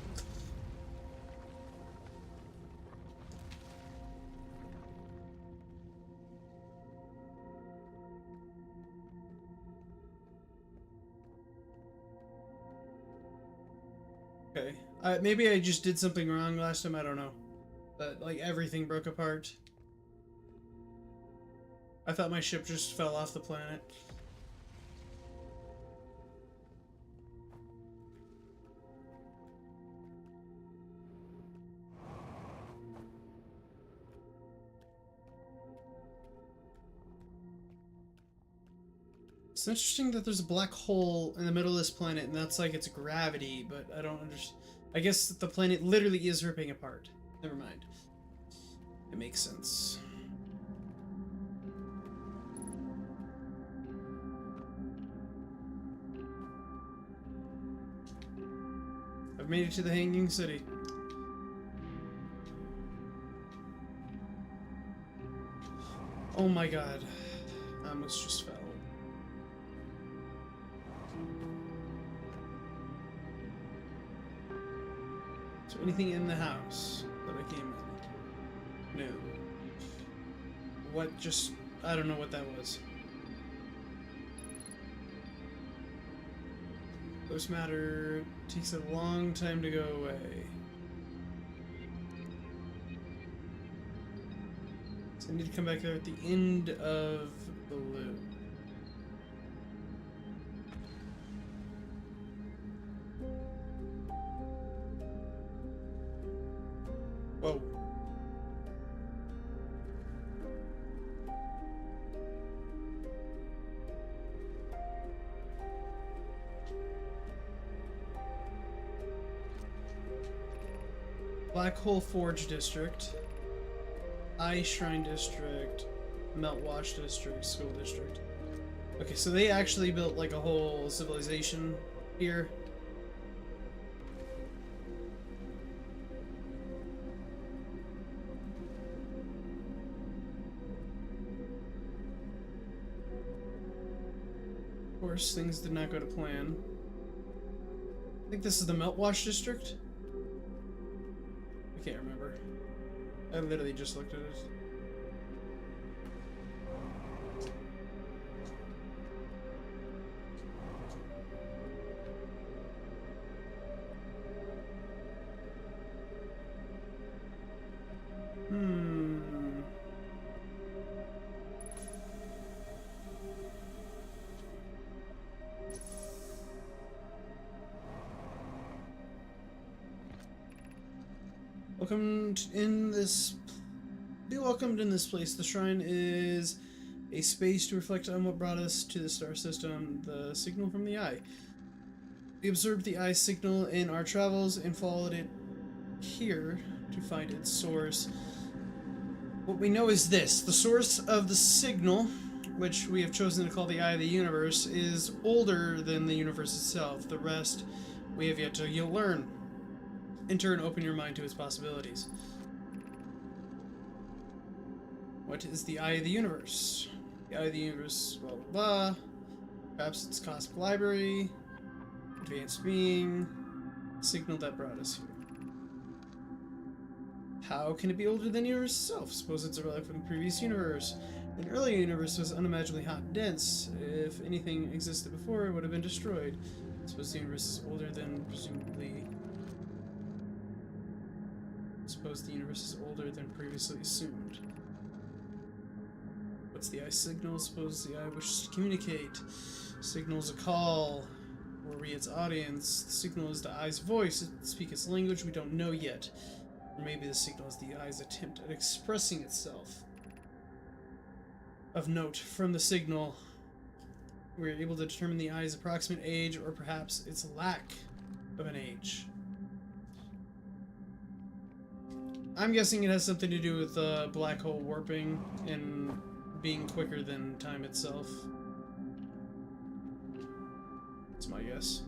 Okay, maybe I just did something wrong last time, I don't know. But, like, everything broke apart. I thought my ship just fell off the planet. It's interesting that there's a black hole in the middle of this planet, and that's like its gravity, but I don't understand. I guess the planet literally is ripping apart. Never mind. It makes sense. I've made it to the Hanging City. Oh my god. I almost just fell. Is there anything in the house that I came in? No. What just... I don't know what that was. Ghost matter takes a long time to go away. So I need to come back there at the end of the loop. Whoa. Black Hole Forge District, Eye Shrine District, Melt Wash District, School District. Okay, so they actually built like a whole civilization here. Of course, things did not go to plan. I think this is the Melt Wash District. I can't remember. I literally just looked at it. Be welcomed in this place. The shrine is a space to reflect on what brought us to the star system, the signal from the eye. We observed the eye signal in our travels and followed it here to find its source. What we know is this: the source of the signal, which we have chosen to call the Eye of the Universe, is older than the universe itself. The rest we have yet to learn. In turn, open your mind to its possibilities. What is the Eye of the Universe? The Eye of the Universe, blah blah blah. Perhaps it's Cosmic Library, Advanced Being, signal that brought us here. How can it be older than the universe itself? Suppose it's a relic from the previous universe. An earlier universe was unimaginably hot and dense. If anything existed before, it would have been destroyed. I suppose the universe is older than presumably. Suppose the universe is older than previously assumed. What's the eye signal? Suppose the eye wishes to communicate. Signals a call. Or we its audience. The signal is the eye's voice. It speaks its language we don't know yet. Or maybe the signal is the eye's attempt at expressing itself. Of note, from the signal, we are able to determine the eye's approximate age, or perhaps its lack of an age. I'm guessing it has something to do with black hole warping and being quicker than time itself. That's my guess.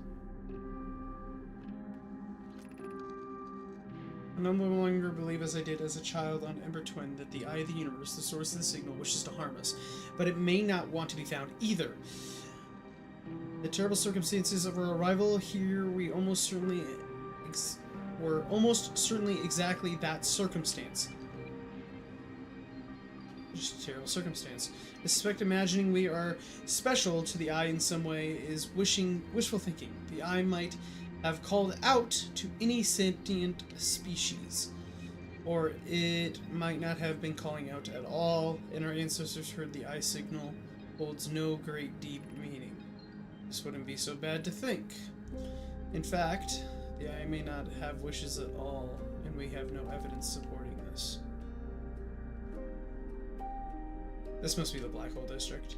I no longer believe, as I did as a child on Ember Twin, that the eye of the universe, the source of the signal, wishes to harm us. But it may not want to be found either. The terrible circumstances of our arrival here, were almost certainly exactly that circumstance. Just a terrible circumstance. I suspect imagining we are special to the eye in some way is wishful thinking. The eye might have called out to any sentient species, or it might not have been calling out at all, and our ancestors heard the eye signal holds no great deep meaning. This wouldn't be so bad to think. In fact, the eye may not have wishes at all, and we have no evidence supporting this. This must be the Black Hole District.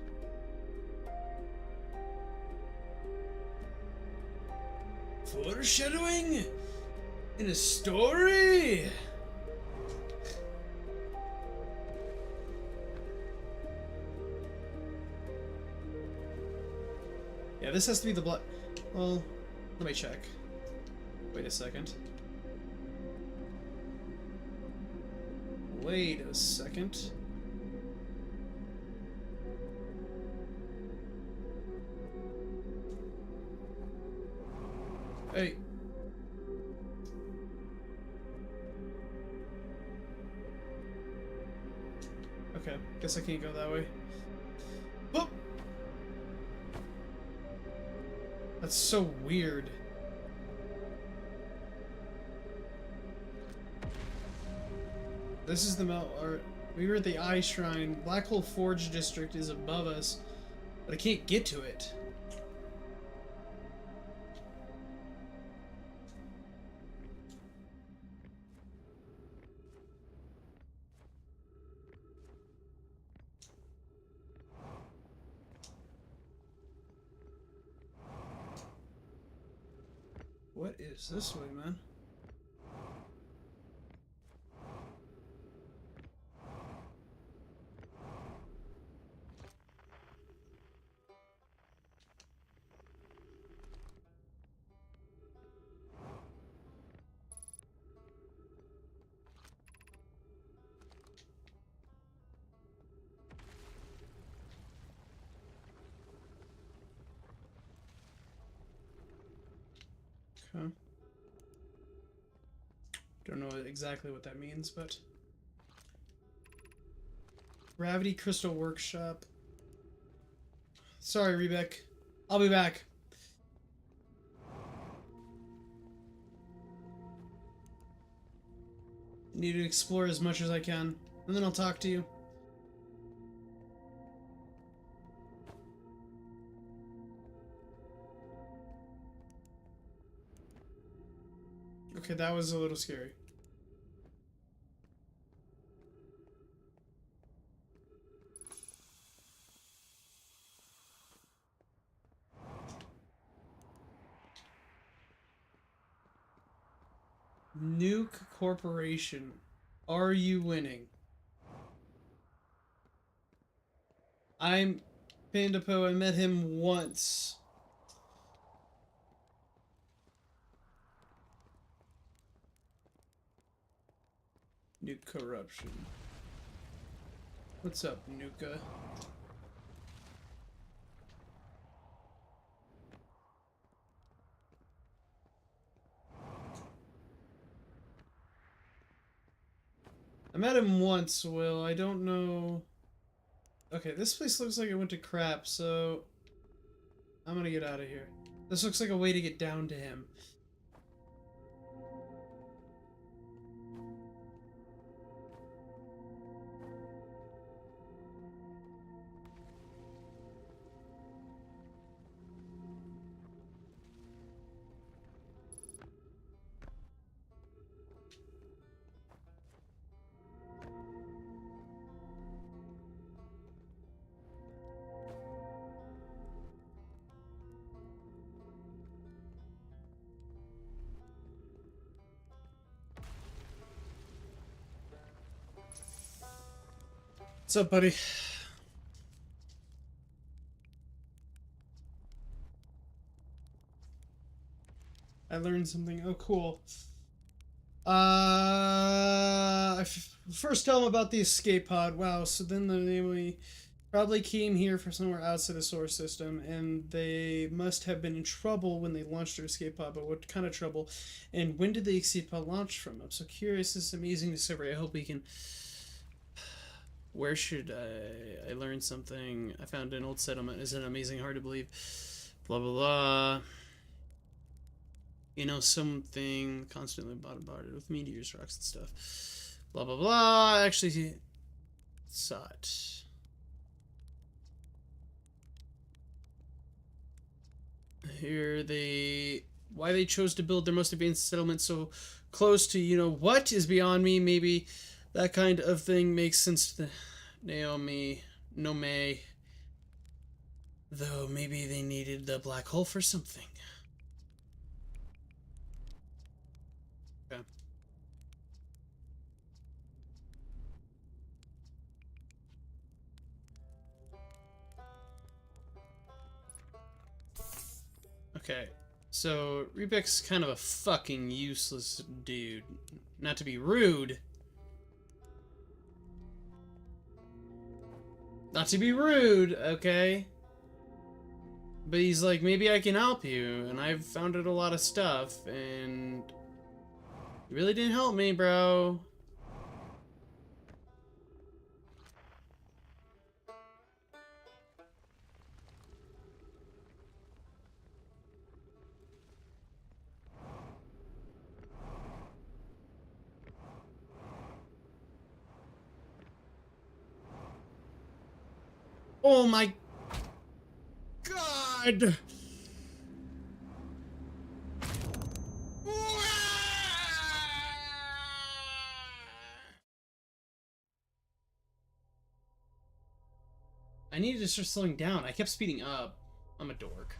Foreshadowing in a story. Yeah, this has to be the black. Well, let me check. Wait a second. Wait a second. Hey. Okay, guess I can't go that way. Whoop! That's so weird. This is the we were at the Eye Shrine. Black Hole Forge District is above us, but I can't get to it. What is this way, man? Okay. Don't know exactly what that means, but... Gravity Crystal Workshop. Sorry, Rebek. I'll be back. Need to explore as much as I can, and then I'll talk to you. Okay, that was a little scary. Nuke Corporation. Are you winning? I'm Pandapo. I met him once. Nuke Corruption. What's up, Nuka? I met him once, Will. I don't know Okay, this place looks like it went to crap, so I'm gonna get out of here. This looks like a way to get down to him. What's up, buddy? I learned something. Oh, cool. First tell him about the escape pod. Wow, so then they probably came here from somewhere outside the solar system, and they must have been in trouble when they launched their escape pod, but what kind of trouble? And when did the escape pod launch from? I'm so curious. This amazing discovery. I hope we can... Where should I learned something. I found an old settlement. Isn't it amazing? Hard to believe. Blah, blah, blah. You know, something constantly bombarded with meteors, rocks, and stuff. Blah, blah, blah. I actually saw it. Here why they chose to build their most advanced settlement so close to, you know, what is beyond me. Maybe that kind of thing makes sense to the Nome. Though maybe they needed the black hole for something. Okay. Okay. So, Rebek's kind of a fucking useless dude. Not to be rude. Not to be rude, okay? But he's like, maybe I can help you, and I've found out a lot of stuff, and you really didn't help me, bro. Oh my God! I needed to start slowing down. I kept speeding up. I'm a dork.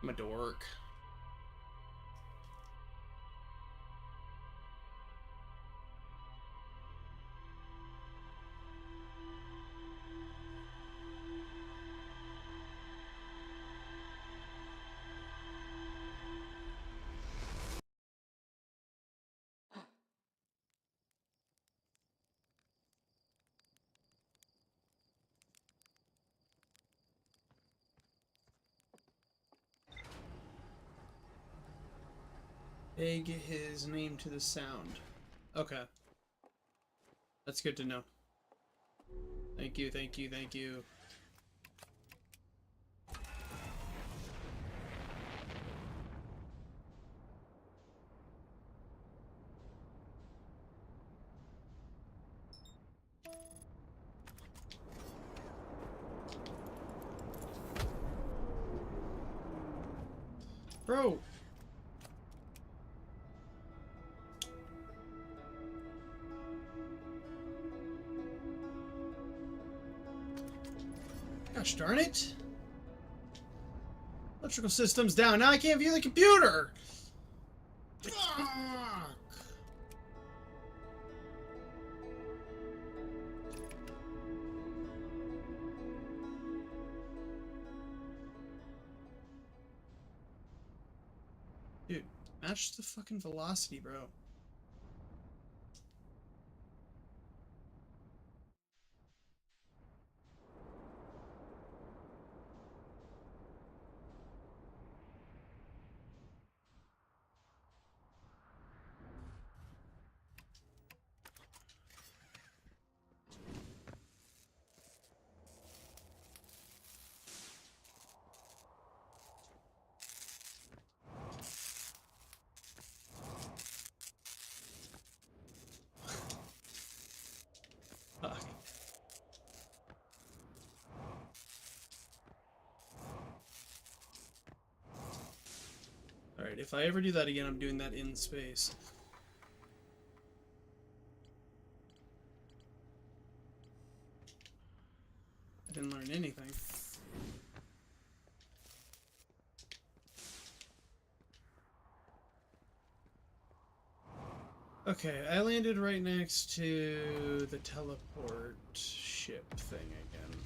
I'm a dork. Egg his name to the sound. Okay. That's good to know. Thank you, thank you, thank you. Bro! Gosh darn it! Electrical system's down. Now I can't view the computer! Fuck! Dude, match the fucking velocity, bro. Alright, if I ever do that again, I'm doing that in space. I didn't learn anything. Okay, I landed right next to the teleport ship thing again.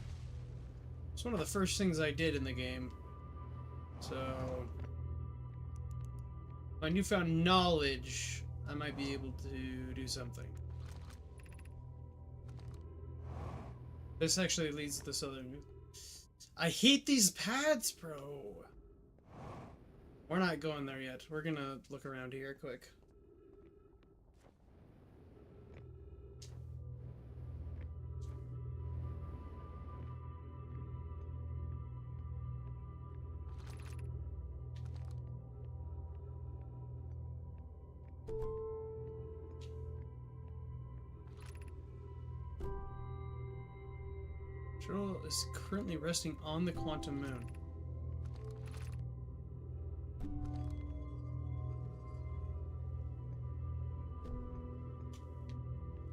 It's one of the first things I did in the game. So, my newfound knowledge, I might be able to do something. This actually leads to the southern. I hate these pads, bro. We're not going there yet. We're gonna look around here quick. Shuttle is currently resting on the quantum moon.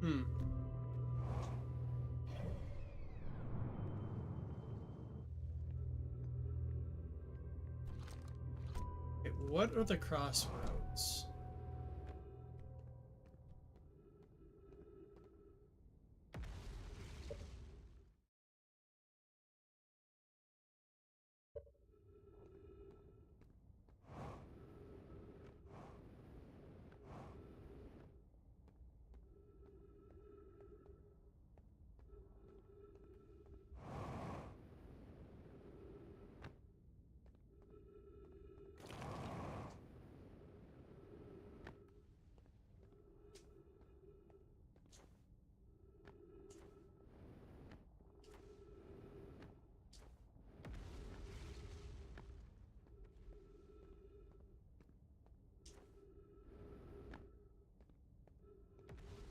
Hmm. Okay, what are the crossroads?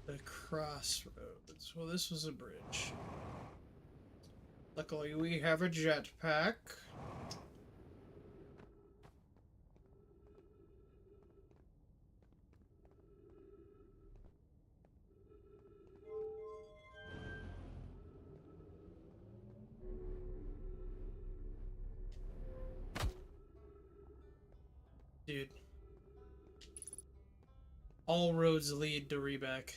The crossroads. Well, this was a bridge. Luckily, we have a jetpack. Dude. All roads lead to Rebeck.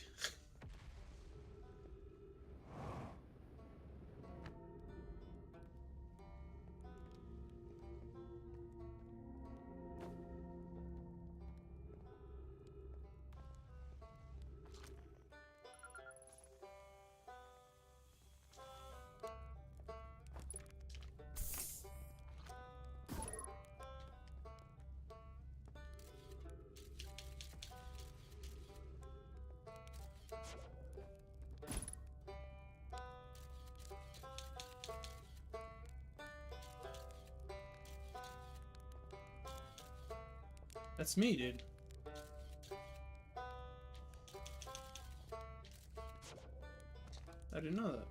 That's me, dude. I didn't know that.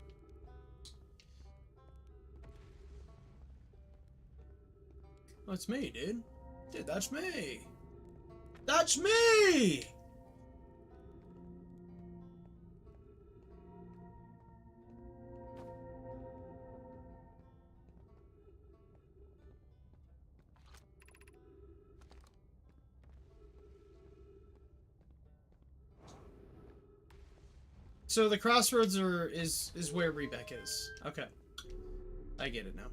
Oh, it's me, dude. Dude, that's me. That's me! So the crossroads is where Rebeck is. Okay. I get it now.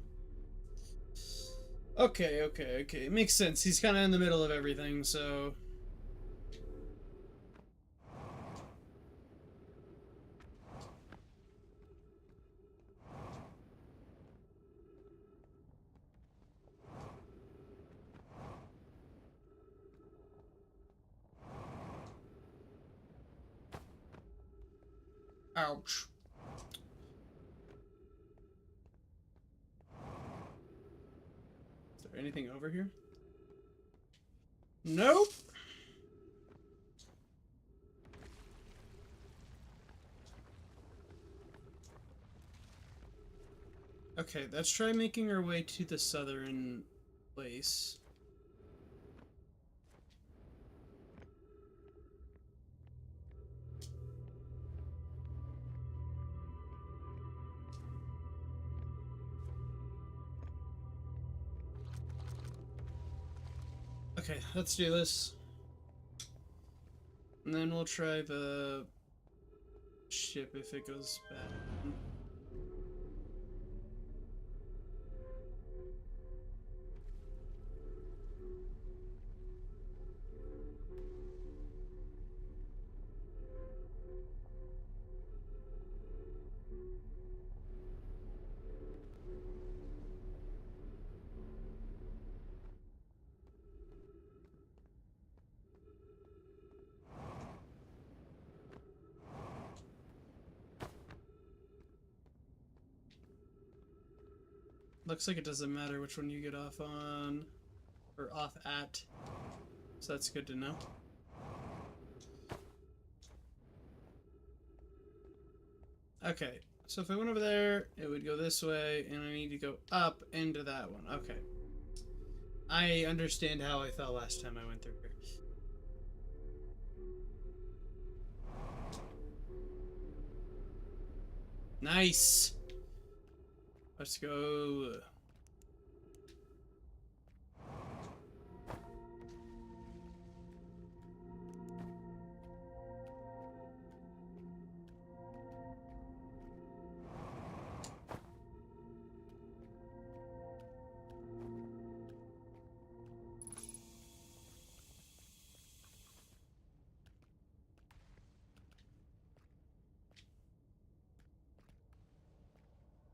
Okay. It makes sense. He's kind of in the middle of everything, so... Ouch. Is there anything over here? Nope. Okay, let's try making our way to the southern place. Okay, let's do this. And then we'll try the ship if it goes bad. Looks like it doesn't matter which one you get off on, or off at, so that's good to know. Okay, so if I went over there, it would go this way, and I need to go up into that one. Okay. I understand how I felt last time I went through here. Nice! Let's go.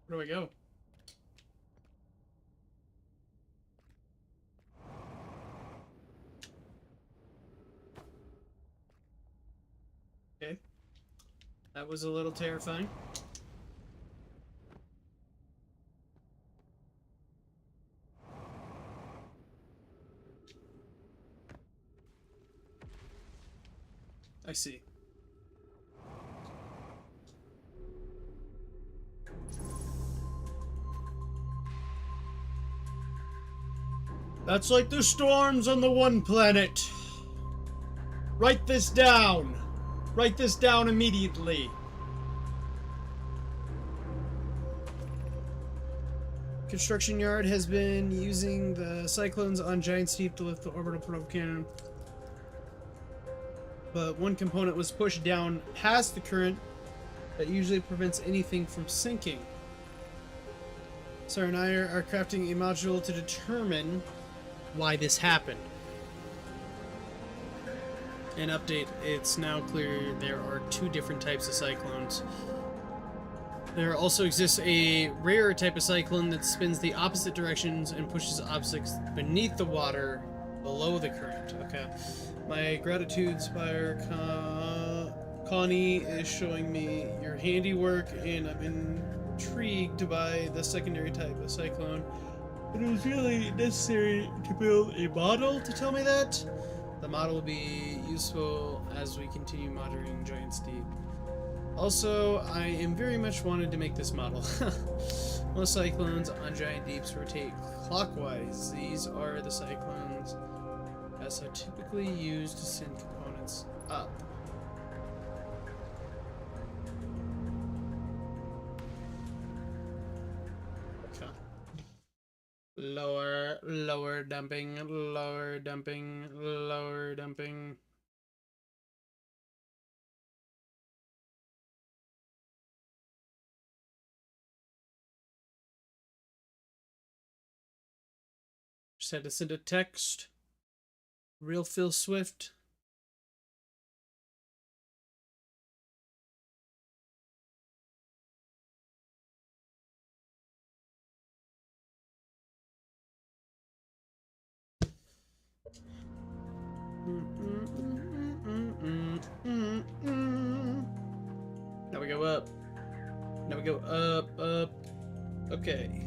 Where do I go? Okay. That was a little terrifying. I see. That's like the storms on the one planet. Write this down. Write this down immediately. Construction yard has been using the cyclones on Giant Steep to lift the orbital probe cannon. But one component was pushed down past the current that usually prevents anything from sinking. Sarah and I are crafting a module to determine why this happened. An update, it's now clear there are two different types of cyclones. There also exists a rarer type of cyclone that spins the opposite directions and pushes objects beneath the water below the current. Okay. My gratitude spire, Connie, is showing me your handiwork, and I'm intrigued by the secondary type of cyclone. But it was really necessary to build a model to tell me that. The model will be useful as we continue monitoring Giant Steep. Also, I am very much wanted to make this model. Most cyclones on Giant Deeps rotate clockwise. These are the cyclones as are typically used to send components up. Okay. Lower dumping, lower dumping, lower dumping. Just had to send a text. Real Phil Swift. Now we go up. Now we go up, up. Okay.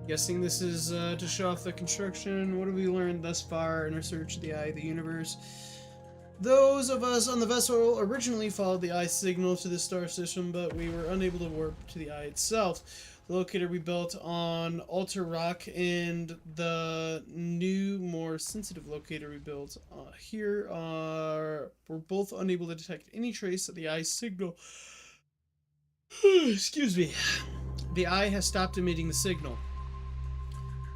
Guessing this is to show off the construction. What have we learned thus far in our search of the Eye of the Universe? Those of us on the vessel originally followed the Eye signal to the star system, but we were unable to warp to the Eye itself. The locator we built on Altar Rock and the new, more sensitive locator we built here were both unable to detect any trace of the Eye signal. Excuse me. The Eye has stopped emitting the signal.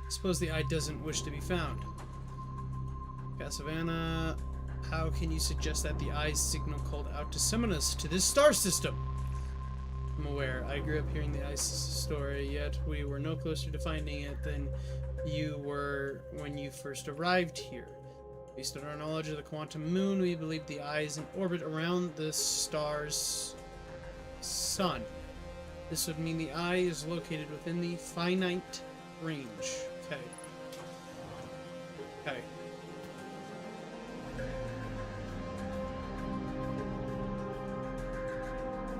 Suppose the eye doesn't wish to be found. Savannah, how can you suggest that the eye's signal called out to summon us to this star system? I'm aware. I grew up hearing the eye's story, yet we were no closer to finding it than you were when you first arrived here. Based on our knowledge of the quantum moon, we believe the eye is in orbit around the star's sun. This would mean the eye is located within the finite range. Okay. Okay.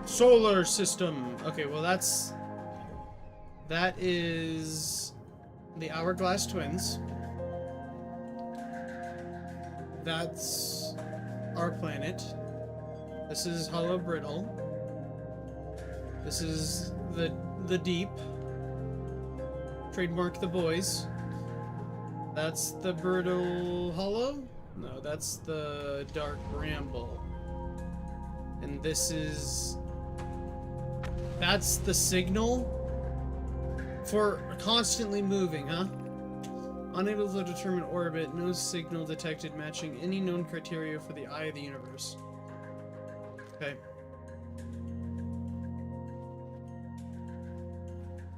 Solar system. Okay, well that is the Hourglass Twins. That's our planet. This is Hollow Brittle. This is the Deep. Trademark the boys. That's the Brittle Hollow? No, that's the Dark Bramble. And this is... That's the signal for constantly moving, huh? Unable to determine orbit, no signal detected matching any known criteria for the eye of the universe. Okay.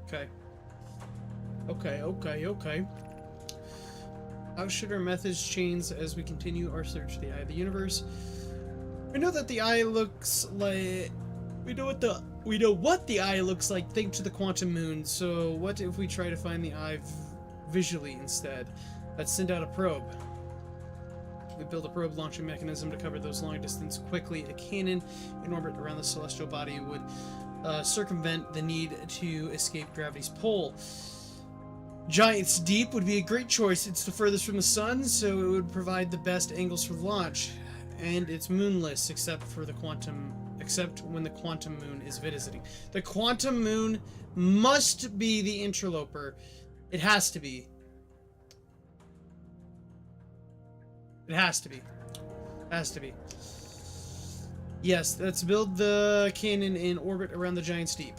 Okay. Okay. How should our methods change as we continue our search for the eye of the universe? We know that the eye looks like... We know what the eye looks like thanks to the quantum moon, so what if we try to find the eye visually instead? Let's send out a probe. We build a probe launching mechanism to cover those long distance quickly. A cannon in orbit around the celestial body would circumvent the need to escape gravity's pull. Giant's Deep would be a great choice. It's the furthest from the sun, so it would provide the best angles for launch. And it's moonless except when the quantum moon is visiting. The quantum moon must be the interloper. It has to be. It has to be. Has to be. Yes, let's build the cannon in orbit around the Giant's Deep.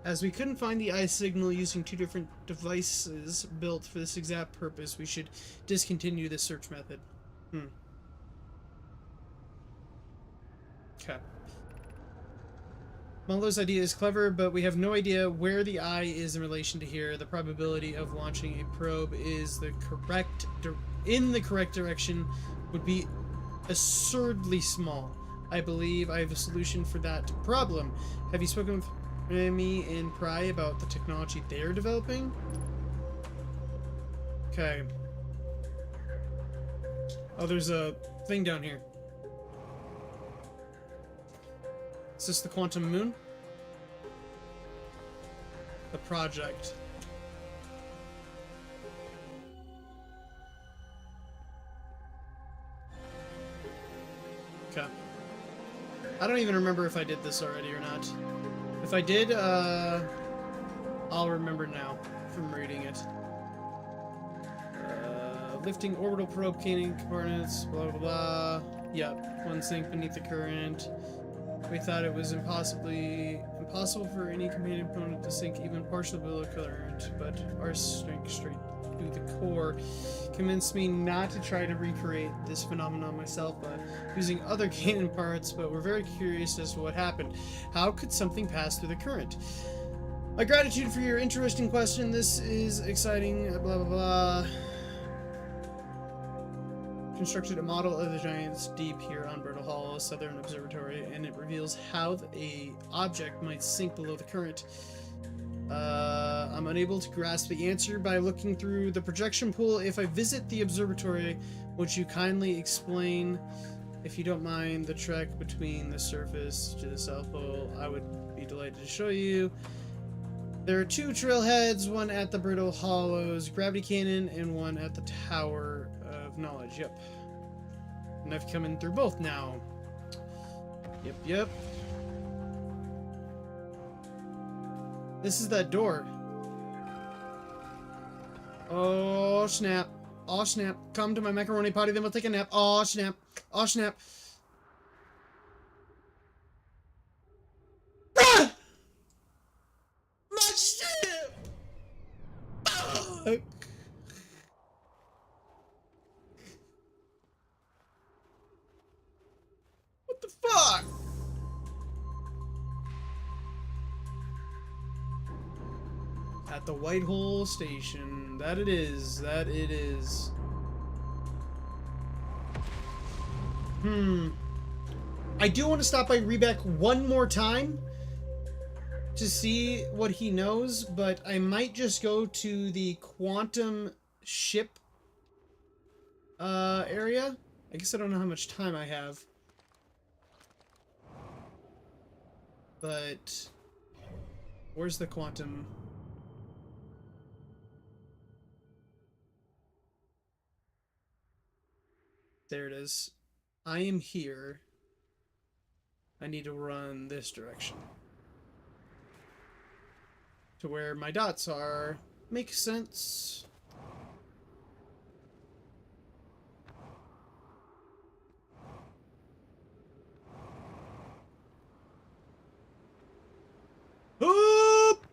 As we couldn't find the eye signal using two different devices built for this exact purpose, we should discontinue this search method. Okay. Marlowe's idea is clever, but we have no idea where the eye is in relation to here. The probability of launching a probe is in the correct direction would be absurdly small. I believe I have a solution for that problem. Have you spoken with Remy and Pry about the technology they're developing? Okay. Oh, there's a thing down here. Is this the quantum moon? The project. Okay. I don't even remember if I did this already or not. If I did, I'll remember now from reading it. Lifting orbital probe cannon components, blah blah blah. Yep, one sink beneath the current. We thought it was impossible for any companion component to sink even partially below current, but our strength straight through the core convinced me not to try to recreate this phenomenon myself, but using other cannon parts, but we're very curious as to what happened. How could something pass through the current? My gratitude for your interesting question. This is exciting, blah blah blah. Constructed a model of the Giant's Deep here on Brittle Hollow Southern Observatory, and it reveals how a object might sink below the current. I'm unable to grasp the answer by looking through the projection pool. If I visit the observatory, would you kindly explain, if you don't mind, the trek between the surface to the South Pole? I would be delighted to show you. There are two trailheads, one at the Brittle Hollows Gravity Cannon and one at the Tower of Knowledge. Yep. And I've come in through both now. Yep. This is that door. Oh, snap. Oh, snap. Come to my macaroni potty, then we'll take a nap. Oh, snap. Oh, snap. Ah! My shit! Ah! at the Whitehall Station. That it is. That it is. I do want to stop by Rebeck one more time to see what he knows, but I might just go to the quantum ship area. I guess I don't know how much time I have. But where's the quantum? There it is. I am here. I need to run this direction. To where my dots are. Makes sense. Oop!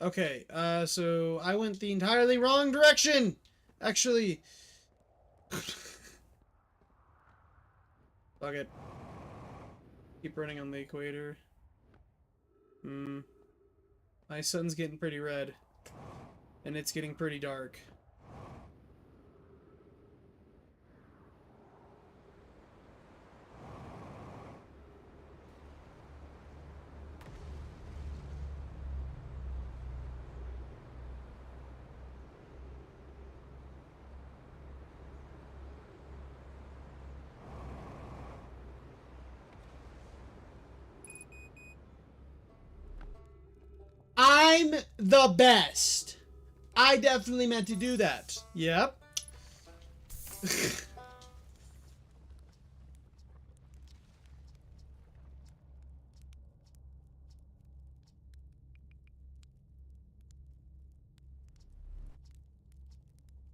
Okay, so I went the entirely wrong direction! Actually... Fuck it. Keep running on the equator. My sun's getting pretty red. And it's getting pretty dark. I'm the best. I definitely meant to do that. Yep.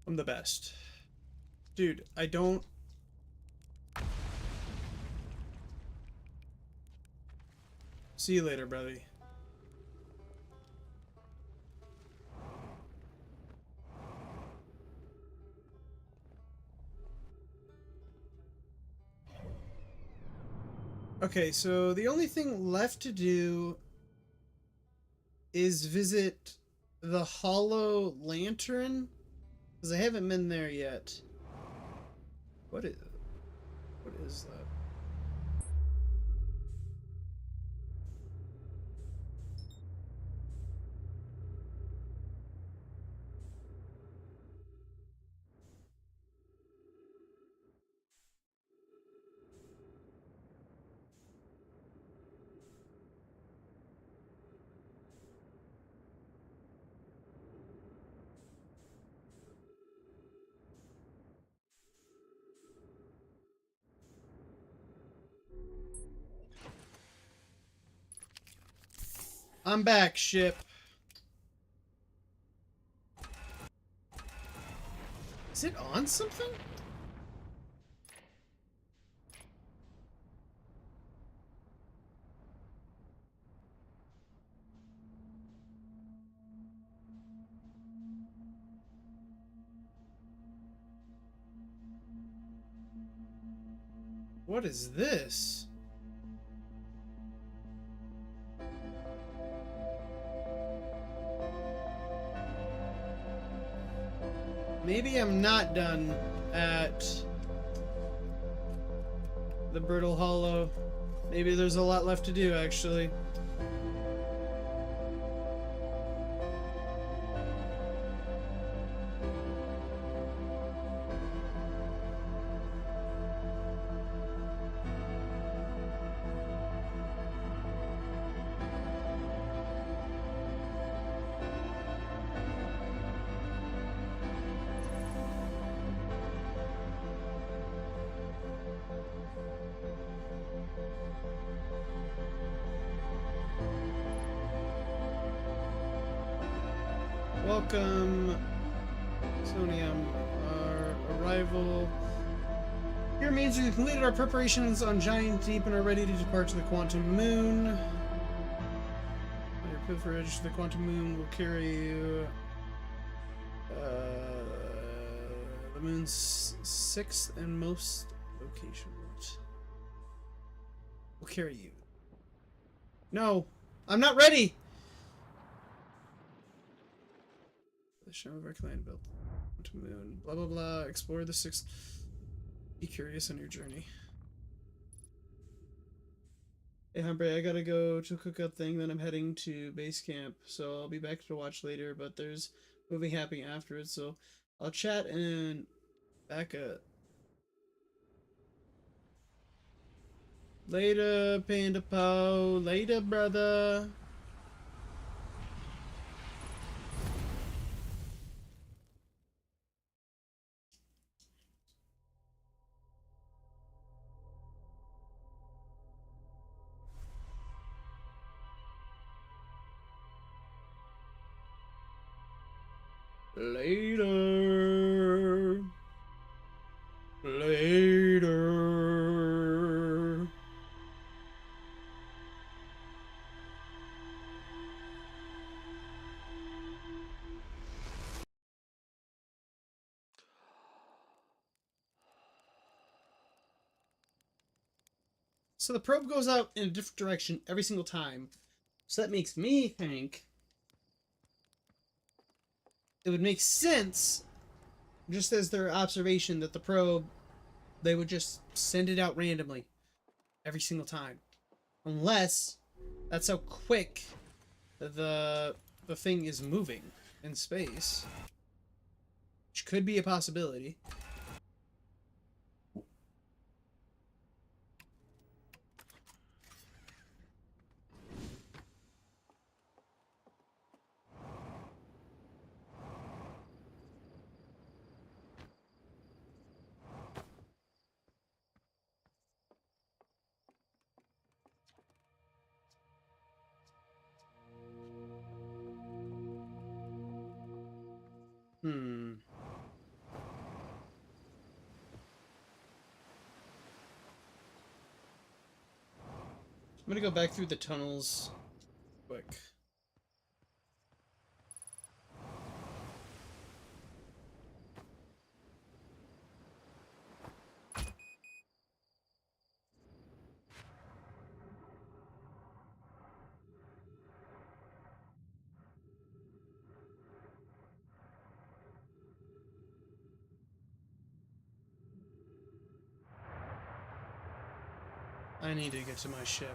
I'm the best. Dude, I don't... See you later, brother. Okay, so the only thing left to do is visit the Hollow Lantern, because I haven't been there yet. What is that? I'm back, ship. Is it on something? What is this? Maybe I'm not done at the Brittle Hollow. Maybe there's a lot left to do, actually. Welcome, Sonium. Our arrival Here means we've completed our preparations on Giant Deep and are ready to depart to the Quantum Moon. Your pilferage to the Quantum Moon will carry you. The moon's sixth and most location. Will carry you. No, I'm not ready. The show of our clan built to moon. Blah blah blah. Explore the sixth. Be curious on your journey. Hey Humphrey, I gotta go to a cookout thing. Then I'm heading to base camp, so I'll be back to watch later. But there's movie happening afterwards, so I'll chat and back up. Later, Panda Poe. Later, brother. Later. Later. So the probe goes out in a different direction every single time. So that makes me think it would make sense, just as their observation, that the probe, they would just send it out randomly every single time. Unless that's how quick the thing is moving in space. Which could be a possibility. Hmm. I'm gonna go back through the tunnels quick. I need to get to my ship.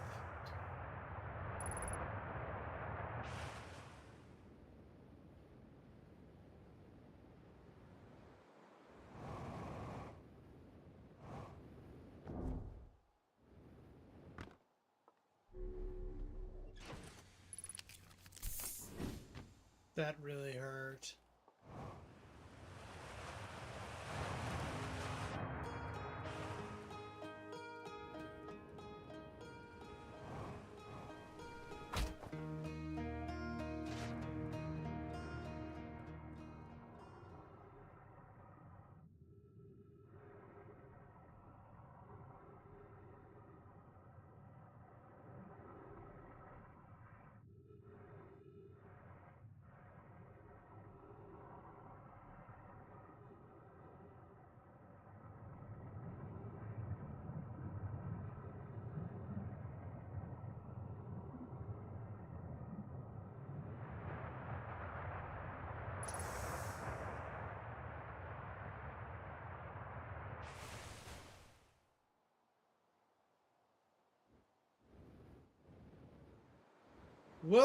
That really hurt. Whoa!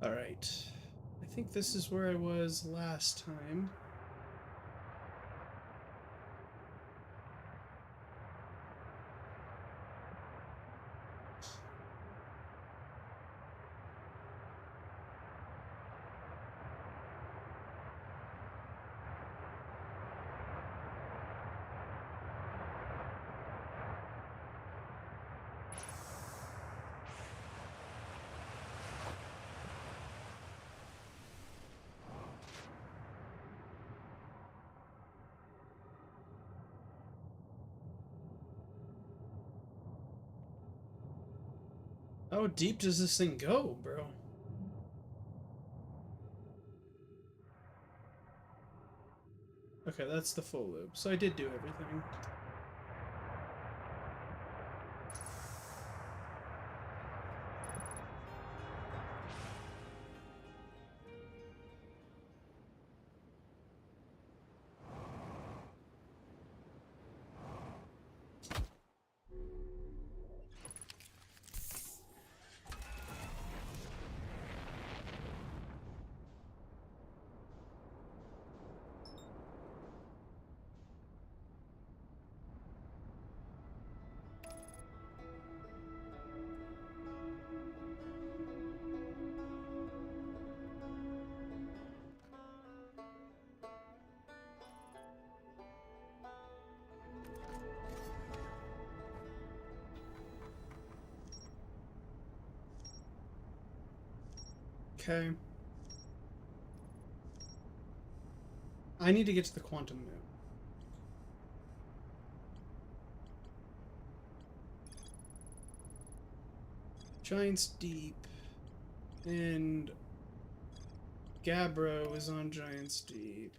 Alright. I think this is where I was last time. How deep does this thing go, bro? Okay, that's the full loop. So I did do everything. Okay. I need to get to the quantum moon. Giant's Deep. And Gabbro is on Giant's Deep.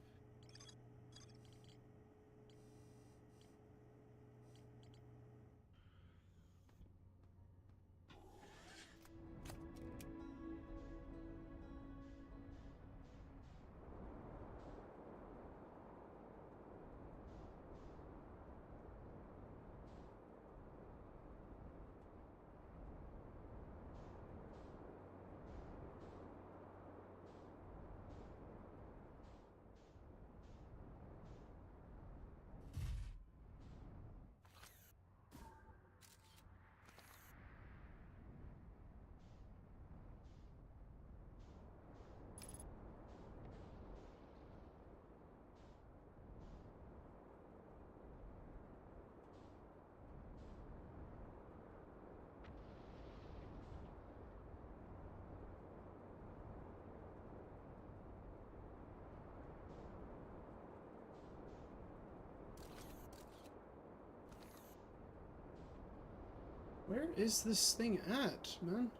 Where is this thing at, man?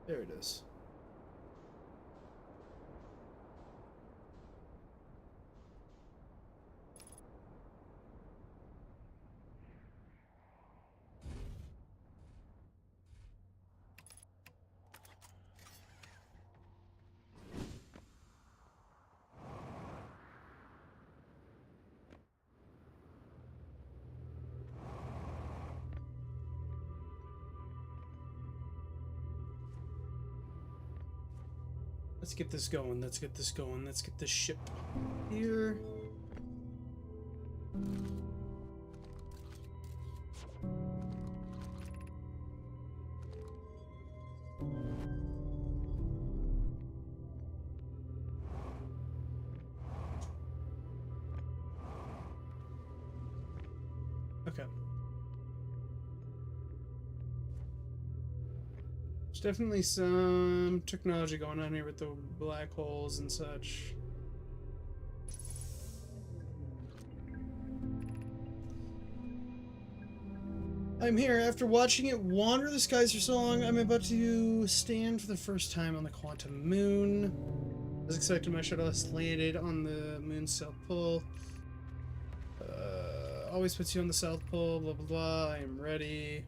There it is. Let's get this going. Let's get this going. Let's get this ship here. Okay. There's definitely some technology going on here with the black holes and such. I'm here. After watching it wander the skies for so long, I'm about to stand for the first time on the quantum moon. As expected, my shuttle has landed on the moon's south pole. Always puts you on the south pole, blah blah blah. I am ready.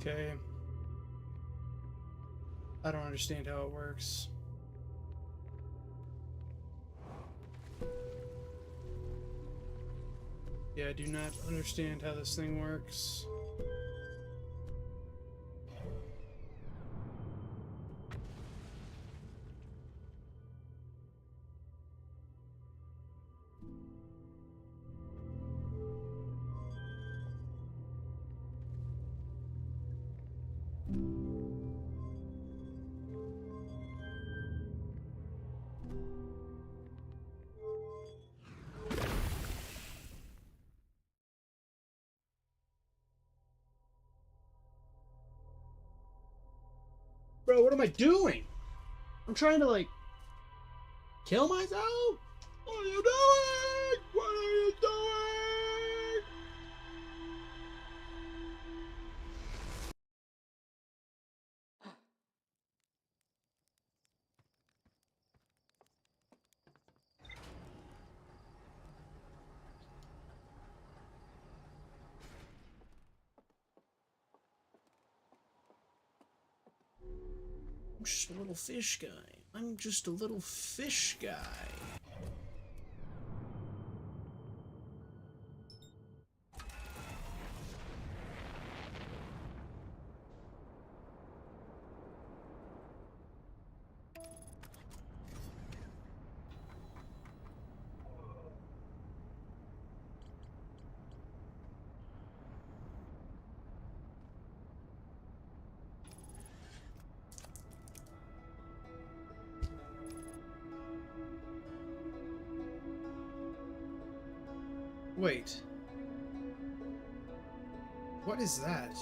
Okay. I don't understand how it works. Yeah, I do not understand how this thing works. Bro, what am I doing? I'm trying to, like, kill myself? What are you doing? What are you doing? I'm just a little fish guy. I'm just a little fish guy. Wait. What is that?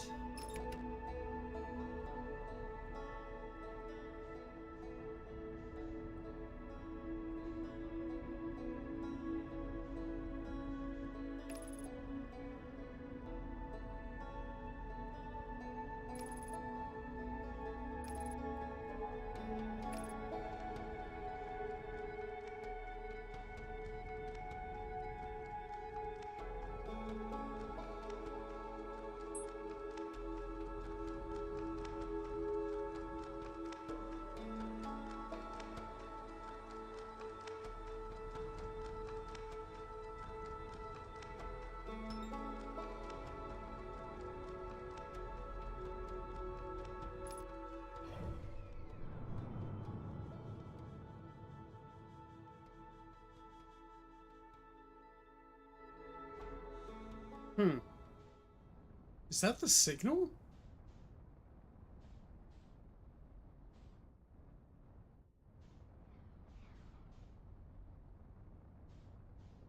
Is that the signal?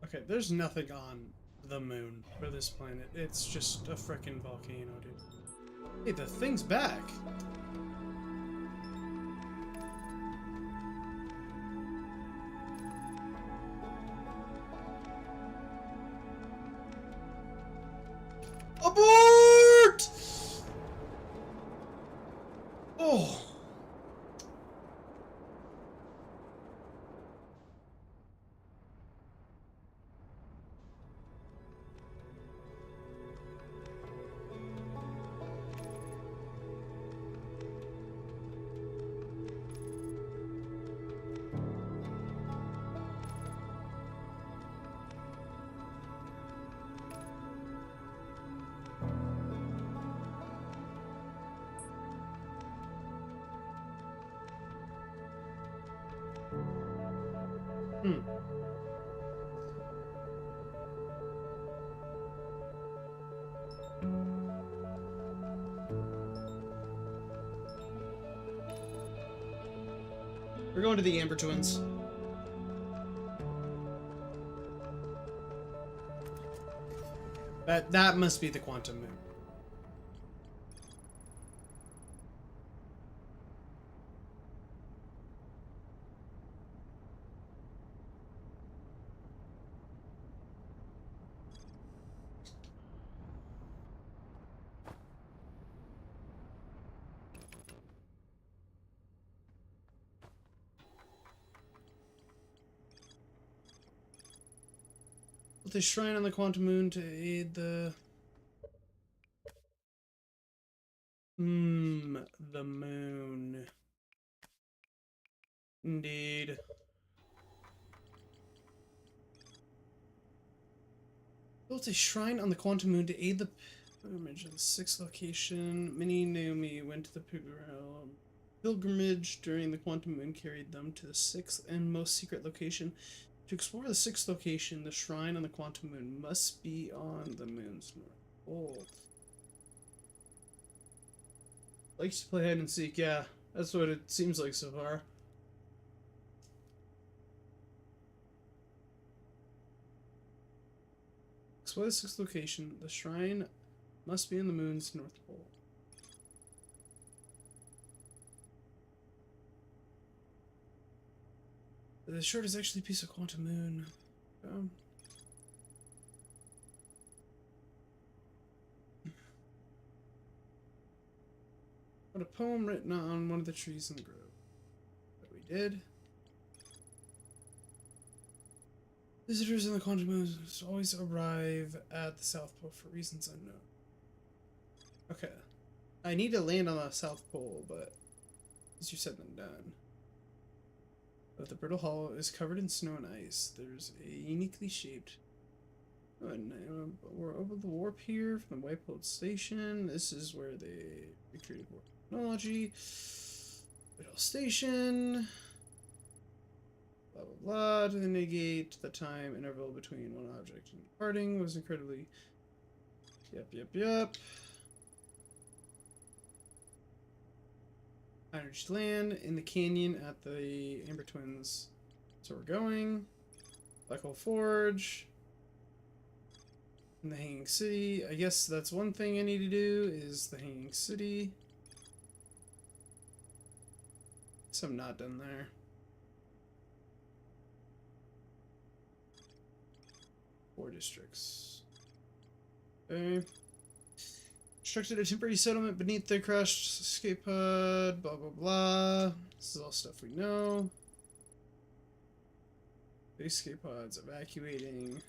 Okay, there's nothing on the moon for this planet. It's just a frickin' volcano, dude. Hey, the thing's back! Abort! Oh. We're going to the Amber Twins. That must be the Quantum Moon. With a shrine on the Quantum Moon to aid the... the moon. Indeed. Built a shrine on the Quantum Moon to aid the pilgrimage of the sixth location. Minnie and Naomi went to the pilgrimage during the Quantum Moon, carried them to the sixth and most secret location. To explore the sixth location, the shrine on the Quantum Moon must be on the moon's north pole. Likes to play hide and seek, yeah. That's what it seems like so far. Explore the sixth location. The shrine must be in the moon's north pole. The short is actually a piece of quantum moon. What a poem written on one of the trees in the grove. That we did. Visitors in the quantum moon always arrive at the South Pole for reasons unknown. Okay. I need to land on the South Pole, but easier said than done. But the brittle hollow is covered in snow and ice. There's a uniquely shaped... Oh, and, we're over the warp here from the Whitefield Station. This is where they recreated warp technology. Brittle Station. Blah, blah, blah. To negate the time interval between one object and departing was incredibly... Yep. Energy land in the canyon at the Amber Twins. So we're going. Black Hole Forge. In the Hanging City. I guess that's one thing I need to do is the Hanging City. So I'm not done there. Four districts. Okay. Constructed a temporary settlement beneath the crushed escape pod, blah blah blah. This is all stuff we know. The escape pods evacuating.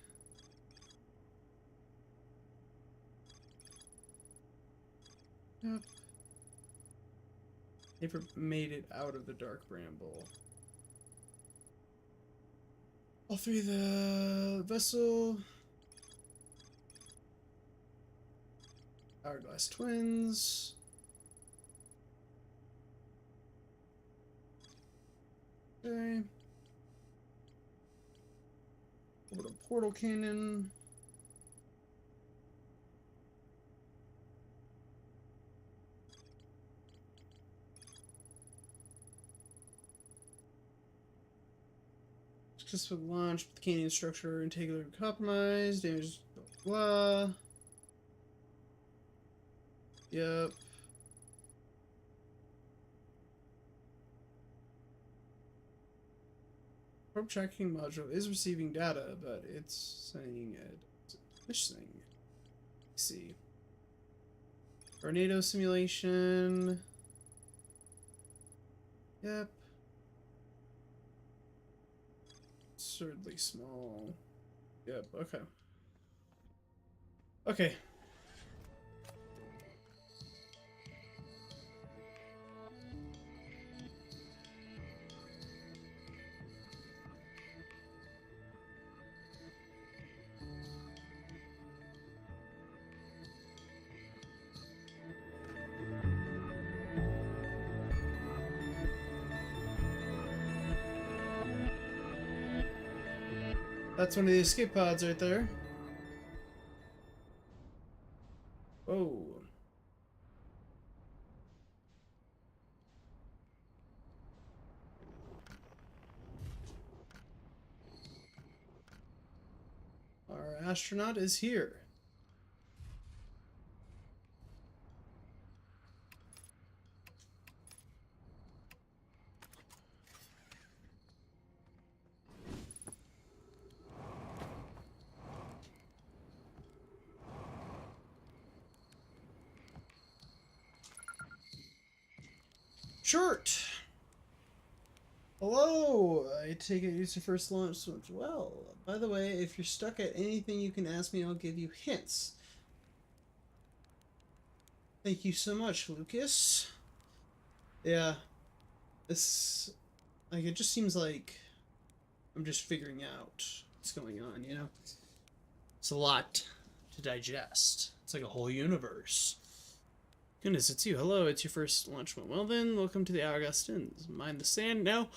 Yep. Never made it out of the Dark Bramble. All three of the vessel. Hourglass Twins. Okay. Over to Portal Cannon. Successful launch, but the canyon structure and take a compromise, damage, blah, blah. Yep. Probe tracking module is receiving data, but it's saying it's missing. Let's see. Tornado simulation. Yep. Absurdly small. Yep, okay. Okay. That's one of the escape pods right there. Oh. Our astronaut is here. Short. Hello. I take it it's your first launch so well. By the way, if you're stuck at anything, you can ask me. I'll give you hints. Thank you so much, Lucas. Yeah. This, like, it just seems like I'm just figuring out what's going on, you know? It's a lot to digest. It's like a whole universe. Goodness, it's you. Hello, it's your first launch. Well then, welcome to the Hourglass Twins. Mind the sand now.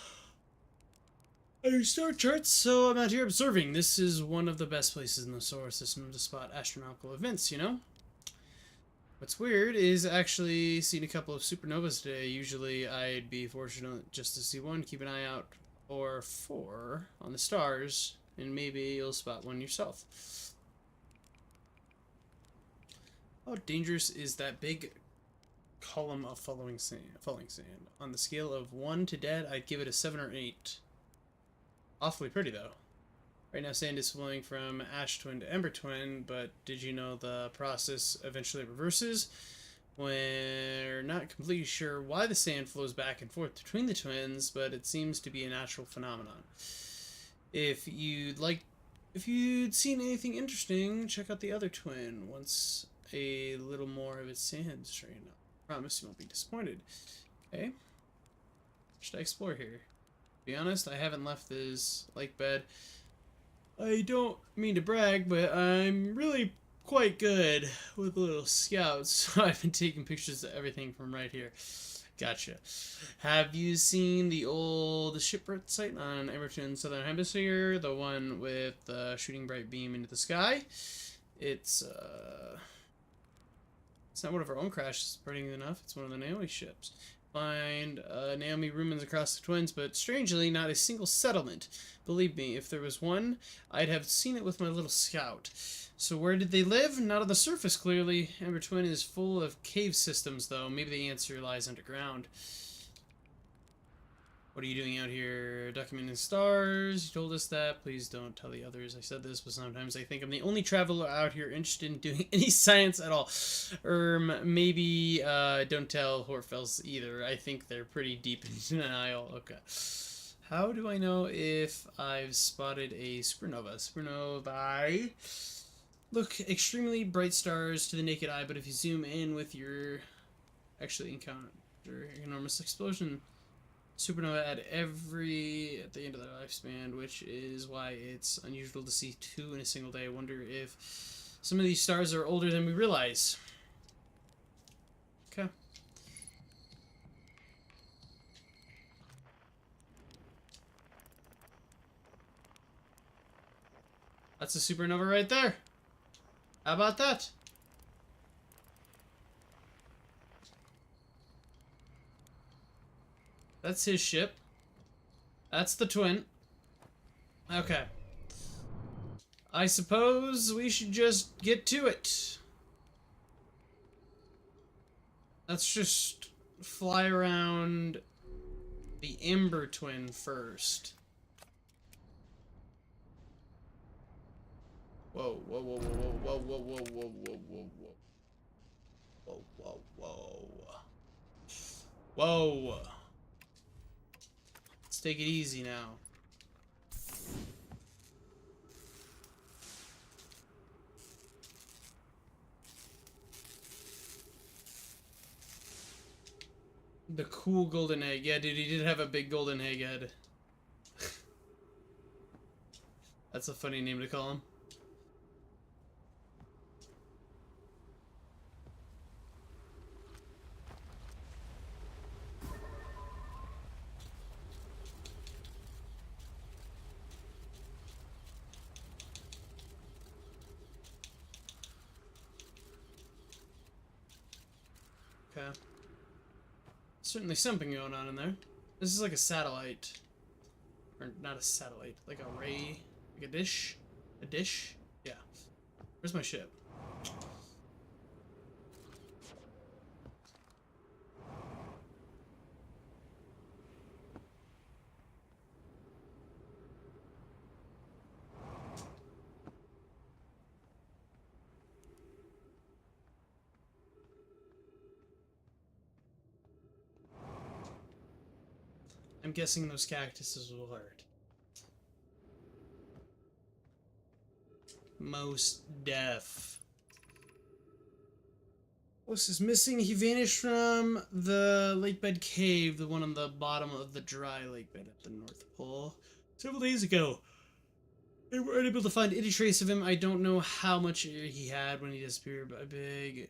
I do star charts, so I'm out here observing. This is one of the best places in the solar system to spot astronomical events, you know? What's weird is actually seeing a couple of supernovas today. Usually I'd be fortunate just to see one. Keep an eye out for 4 on the stars, and maybe you'll spot one yourself. How dangerous is that big column of falling sand? On the scale of 1 to dead, I'd give it a 7 or 8. Awfully pretty, though. Right now, sand is flowing from ash twin to ember twin, but did you know the process eventually reverses? We're not completely sure why the sand flows back and forth between the twins, but it seems to be a natural phenomenon. If you'd seen anything interesting, check out the other twin once a little more of its sand is drained out. Promise you won't be disappointed. Okay. Should I explore here? To be honest, I haven't left this lake bed. I don't mean to brag, but I'm really quite good with little scouts, so I've been taking pictures of everything from right here. Gotcha. Have you seen the old shipwreck site on Emerton Southern Hemisphere? The one with the shooting bright beam into the sky? It's not one of our own crashes, pretty enough. It's one of the Naomi ships. Find Naomi ruins across the twins, but strangely not a single settlement. Believe me, if there was one, I'd have seen it with my little scout. So where did they live? Not on the surface, clearly. Ember Twin is full of cave systems, though. Maybe the answer lies underground. What are you doing out here? Documenting stars. You told us that. Please don't tell the others I said this, but sometimes I think I'm the only traveler out here interested in doing any science at all. Maybe don't tell Horfels either. I think they're pretty deep in denial. Okay. How do I know if I've spotted a supernova? Supernovae look extremely bright stars to the naked eye, but if you zoom in with your actually encounter enormous explosion. Supernova at the end of their lifespan, which is why it's unusual to see two in a single day. I wonder if some of these stars are older than we realize. Okay. That's a supernova right there. How about that? That's his ship. That's the twin. Okay. I suppose we should just get to it. Let's just fly around the Ember Twin first. Whoa, whoa, whoa, whoa, whoa, whoa, whoa, whoa, whoa, whoa, whoa. Whoa, whoa, whoa. Whoa. Let's take it easy now. The cool golden egg. Yeah, dude, he did have a big golden egg head. That's a funny name to call him. Okay. Certainly something going on in there. This is like a satellite. Or not a satellite, like a ray, like a dish? A dish? Yeah. Where's my ship? I'm guessing those cactuses will hurt. Most deaf. What's is missing? He vanished from the lakebed cave, the one on the bottom of the dry lakebed at the North Pole, several days ago. They were unable to find any trace of him. I don't know how much air he had when he disappeared, but I beg,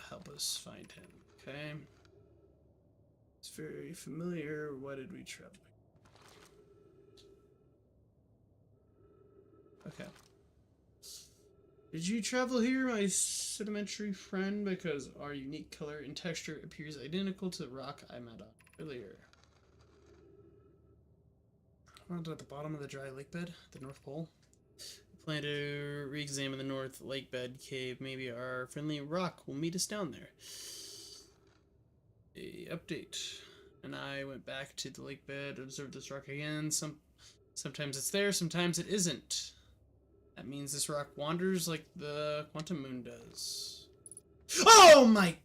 help us find him, okay? It's very familiar. Why did we travel? Okay. Did you travel here, my sedimentary friend? Because our unique color and texture appears identical to the rock I met on earlier. Around at the bottom of the dry lakebed, the North Pole. We plan to re-examine the North Lakebed cave. Maybe our friendly rock will meet us down there. A update. And I went back to the lakebed, observed this rock again. Sometimes it's there, sometimes it isn't. That means this rock wanders like the quantum moon does. Oh my...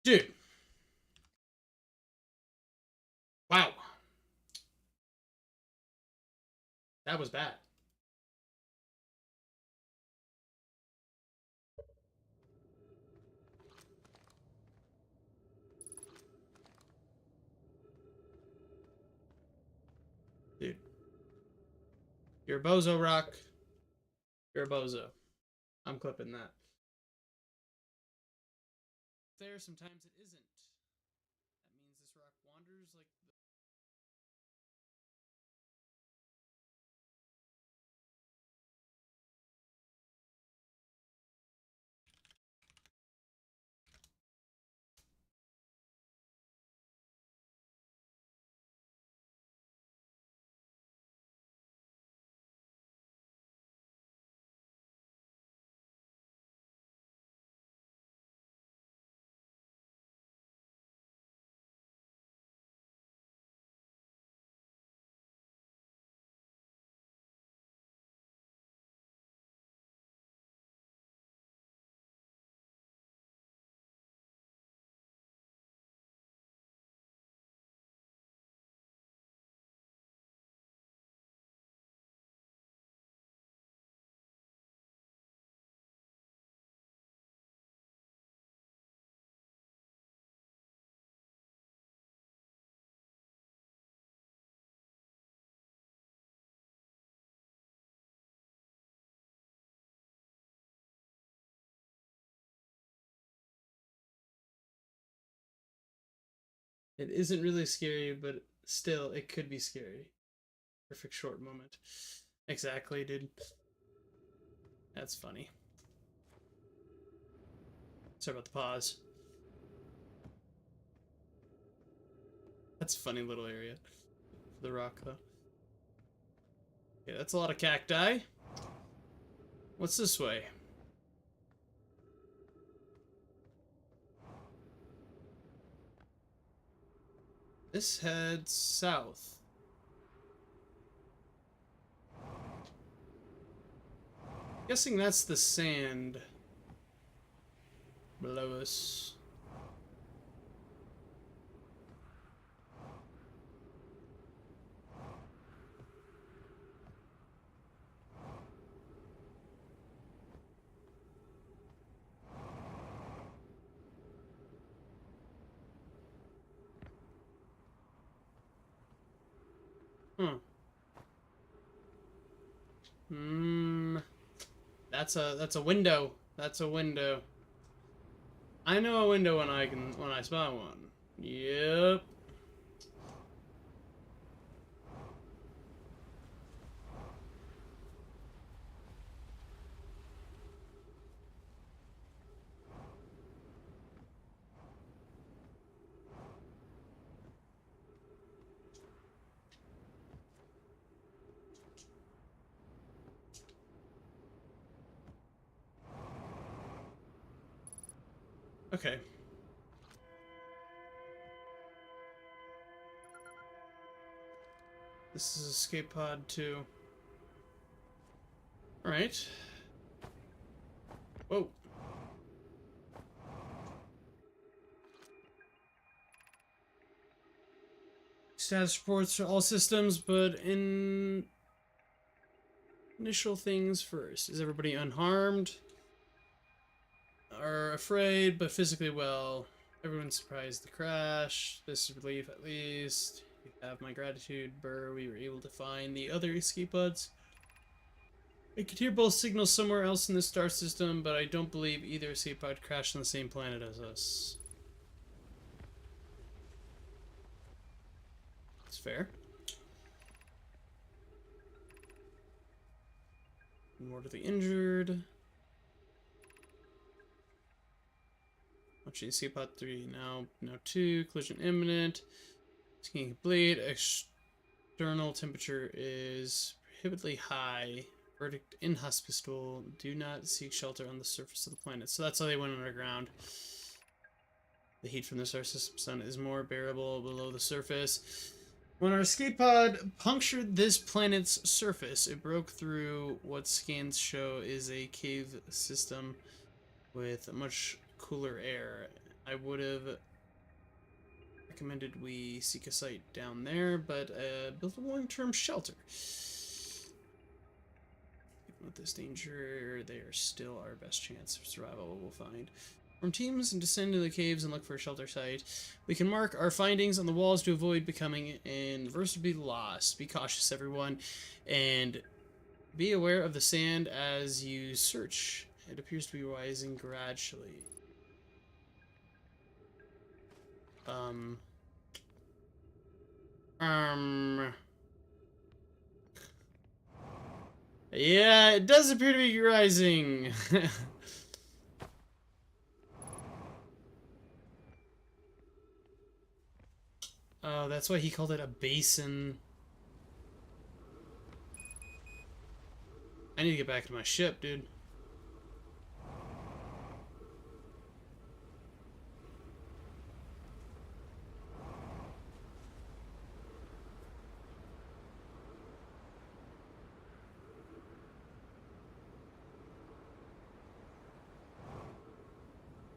Dude. Wow. That was bad. Dude. You're a bozo, Rock. You're a bozo. I'm clipping that. There, sometimes it isn't. That means this rock wanders like the... It isn't really scary, but still, it could be scary. Perfect short moment. Exactly, dude. That's funny. Sorry about the pause. That's a funny little area. The rock, though. Yeah, that's a lot of cacti. What's this way? This heads south. Guessing that's the sand below us. Huh. That's a window. That's a window. I know a window when I spot one. Yep. Okay. This is escape pod 2. Alright. Whoa. Status reports for all systems, but initial things first. Is everybody unharmed? Are afraid, but physically well? Everyone's surprised the crash. This is relief, at least. You have my gratitude, Burr. We were able to find the other escape pods. I could hear both signals somewhere else in the star system, but I don't believe either escape pod crashed on the same planet as us. That's fair. Mortally injured. Watching escape pod 3 now 2. Collision imminent. Skin complete. External temperature is prohibitively high. Verdict inhospitable. Do not seek shelter on the surface of the planet. So that's how they went underground. The heat from the star system sun is more bearable below the surface. When our escape pod punctured this planet's surface, it broke through what scans show is a cave system with much cooler air. I would have recommended we seek a site down there, but built a long-term shelter. Even with this danger, they are still our best chance of survival, we'll find. Form teams and descend into the caves and look for a shelter site. We can mark our findings on the walls to avoid becoming irreversibly lost. Be cautious, everyone, and be aware of the sand as you search. It appears to be rising gradually. Yeah, it does appear to be rising. Oh, that's why he called it a basin. I need to get back to my ship, dude.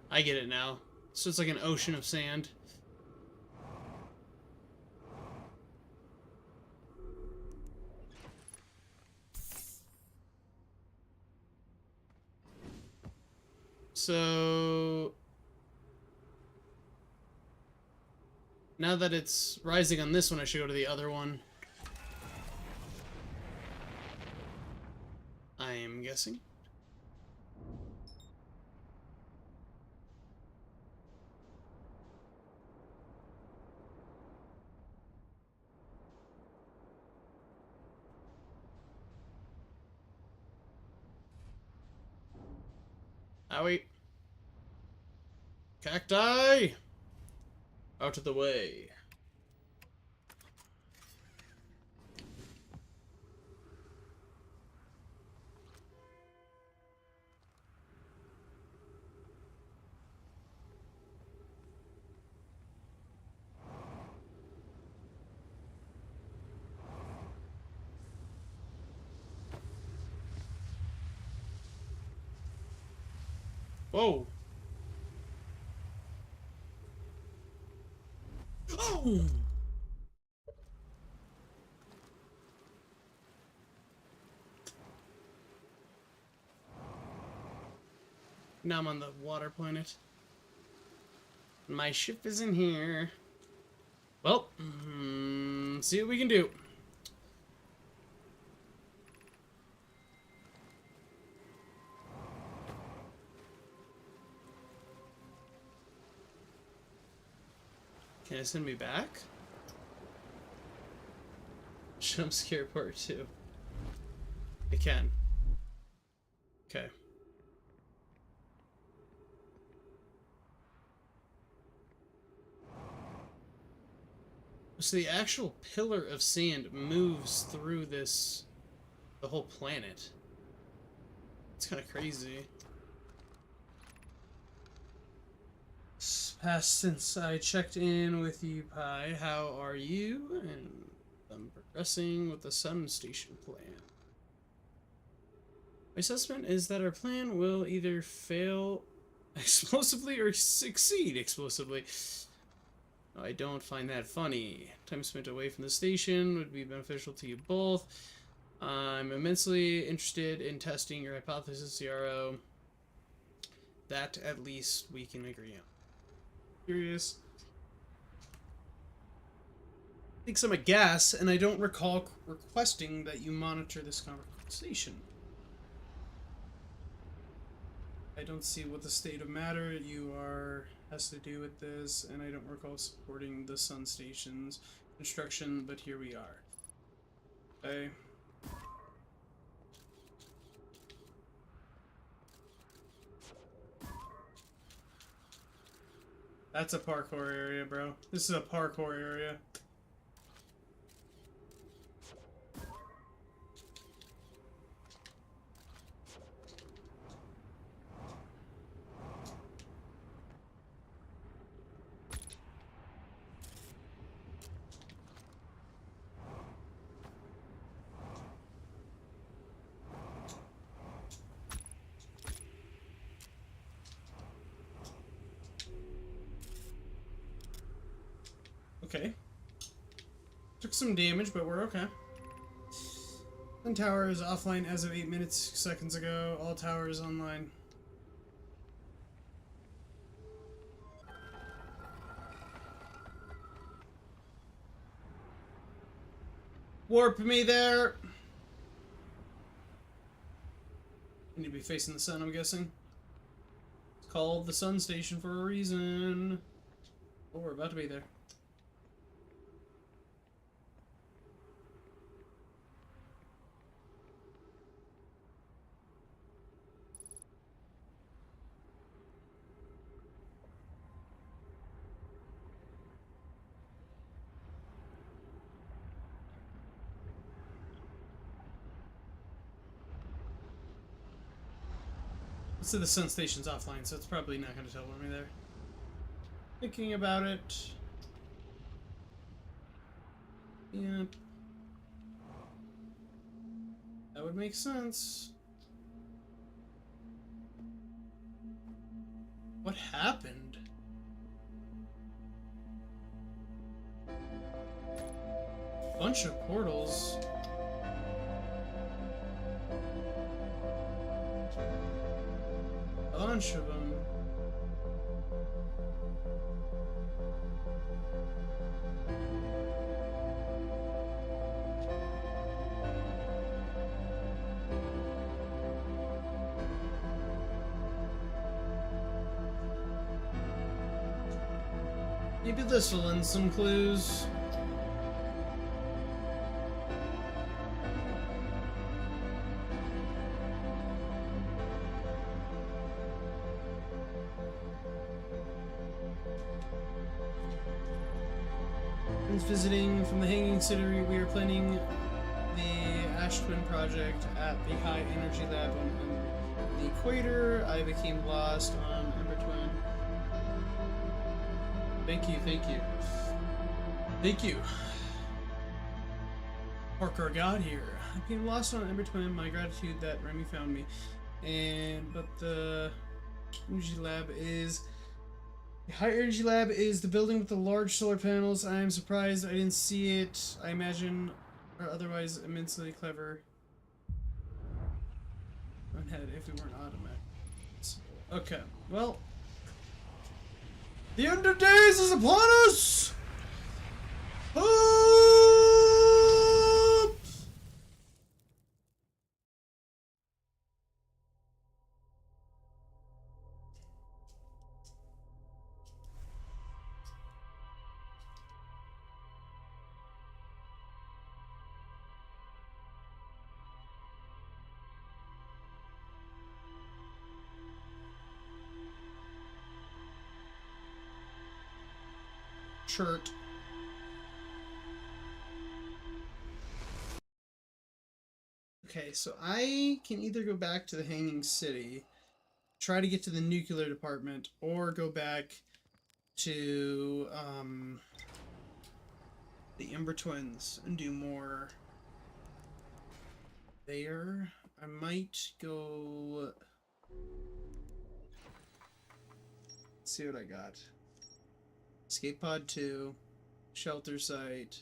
I get it now. So it's like an ocean of sand. So now that it's rising on this one, I should go to the other one. I am guessing. Owie. Cacti! Out of the way. Whoa. Oh! Now I'm on the water planet. My ship is in here. Well, see what we can do. Can it send me back? Jump scare part 2. It can. Okay. So the actual pillar of sand moves through this, the whole planet. It's kind of crazy. Past since I checked in with you, Pi. How are you? And I'm progressing with the sun station plan. My assessment is that our plan will either fail explosively or succeed explosively. I don't find that funny. Time spent away from the station would be beneficial to you both. I'm immensely interested in testing your hypothesis, CRO. That, at least, we can agree on. Curious. Thinks I'm a gas, and I don't recall requesting that you monitor this conversation. I don't see what the state of matter you are has to do with this, and I don't recall supporting the sun station's construction, but here we are. Okay. That's a parkour area, bro. This is a parkour area. okay. Took some damage, but we're okay. One tower is offline as of 8 seconds ago. All towers online. Warp me there! I need to be facing the sun, I'm guessing. It's called the Sun Station for a reason. Oh, we're about to be there. Let's say the Sun Station's offline, so it's probably not going to teleport me there. Thinking about it. Yep. That would make sense. What happened? Bunch of portals. Bunch of them. Maybe this will lend some clues. Visiting from the Hanging City, we are planning the Ash Twin project at the High Energy Lab on the Equator. I became lost on Ember Twin. Thank you, thank you. Thank you. Parker God here. I became lost on Ember Twin. My gratitude that Remy found me. But the Energy Lab is... The High Energy Lab is the building with the large solar panels. I am surprised I didn't see it. I imagine are otherwise immensely clever. Unhead if we weren't automatic. Okay, well. The end of days is upon us! Shirt. Okay, so I can either go back to the Hanging City, try to get to the nuclear department, or go back to the Ember Twins and do more there. I might go... Let's see what I got. Escape Pod 2, Shelter Site,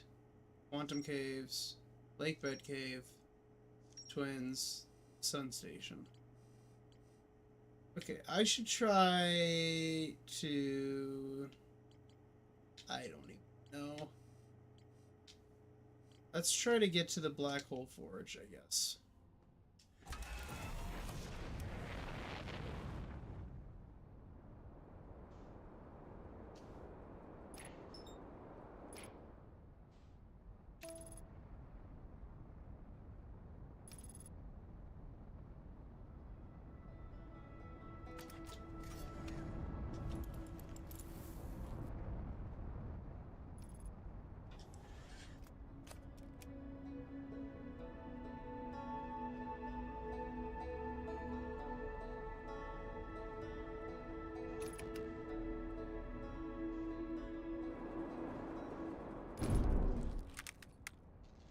Quantum Caves, Lake Bed Cave, Twins, Sun Station. Okay, I should try to... I don't even know. Let's try to get to the Black Hole Forge, I guess.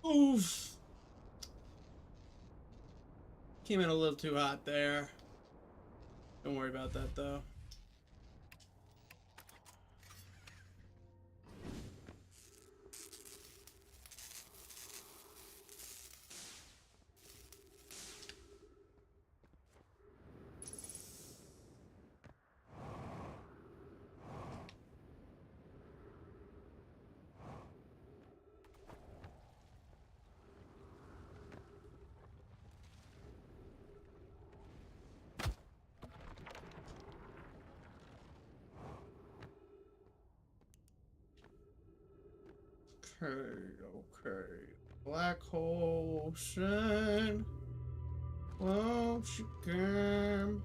Oof. Came in a little too hot there. Don't worry about that though. Okay. Black hole, son. Won't you come?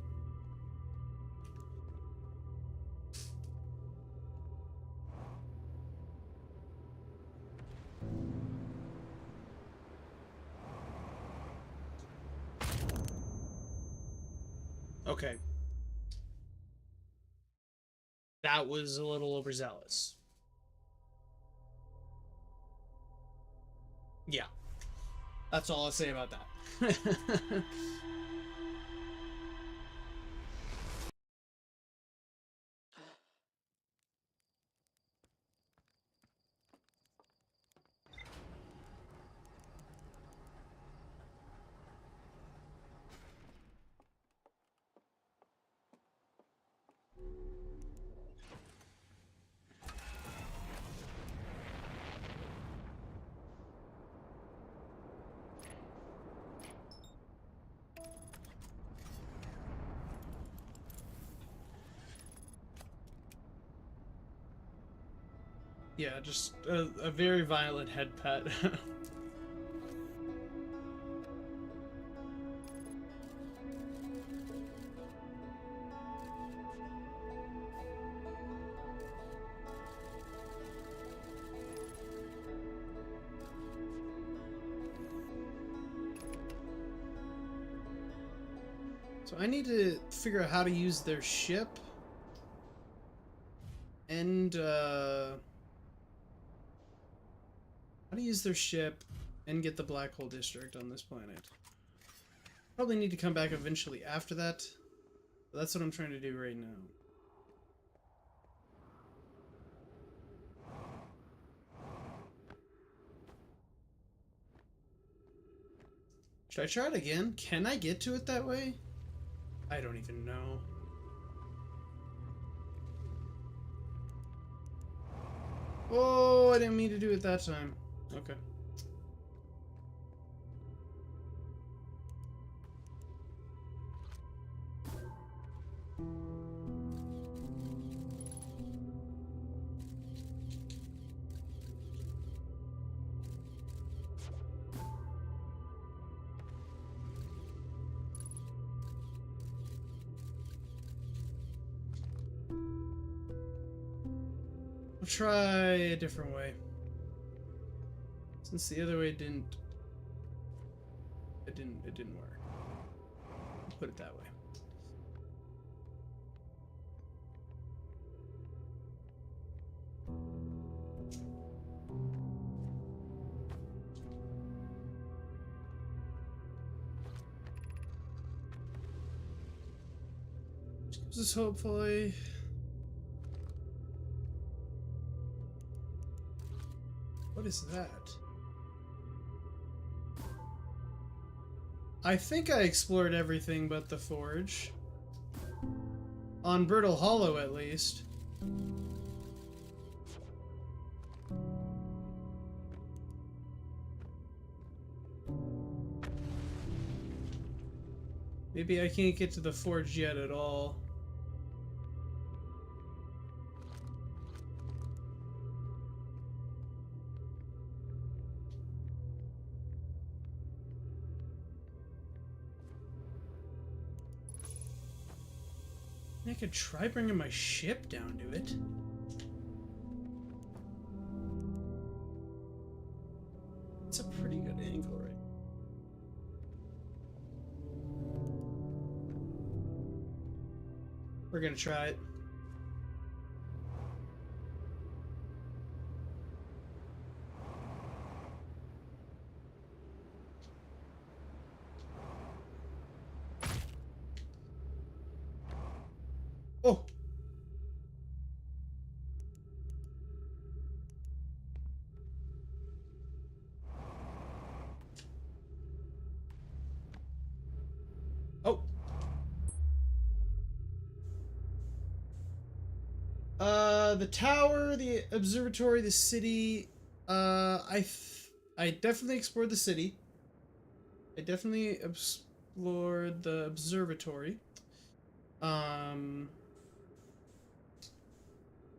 Okay. That was a little overzealous. Yeah. That's all I'll say about that. Yeah, just a very violent head pet. So I need to figure out how to use their ship. And, how to use their ship and get the Black Hole District on this planet. Probably need to come back eventually after that. But that's what I'm trying to do right now. Should I try it again? Can I get to it that way? I don't even know. Oh, I didn't mean to do it that time. Okay. I'll try a different way. Since the other way didn't work. I'll put it that way. Gives us hopefully. What is that? I think I explored everything but the forge. On Brittle Hollow, at least. Maybe I can't get to the forge yet at all. I could try bringing my ship down to it. It's a pretty good angle, right? We're gonna try it. Oh! Oh! The tower, the observatory, the city. I definitely explored the city. I definitely explored the observatory.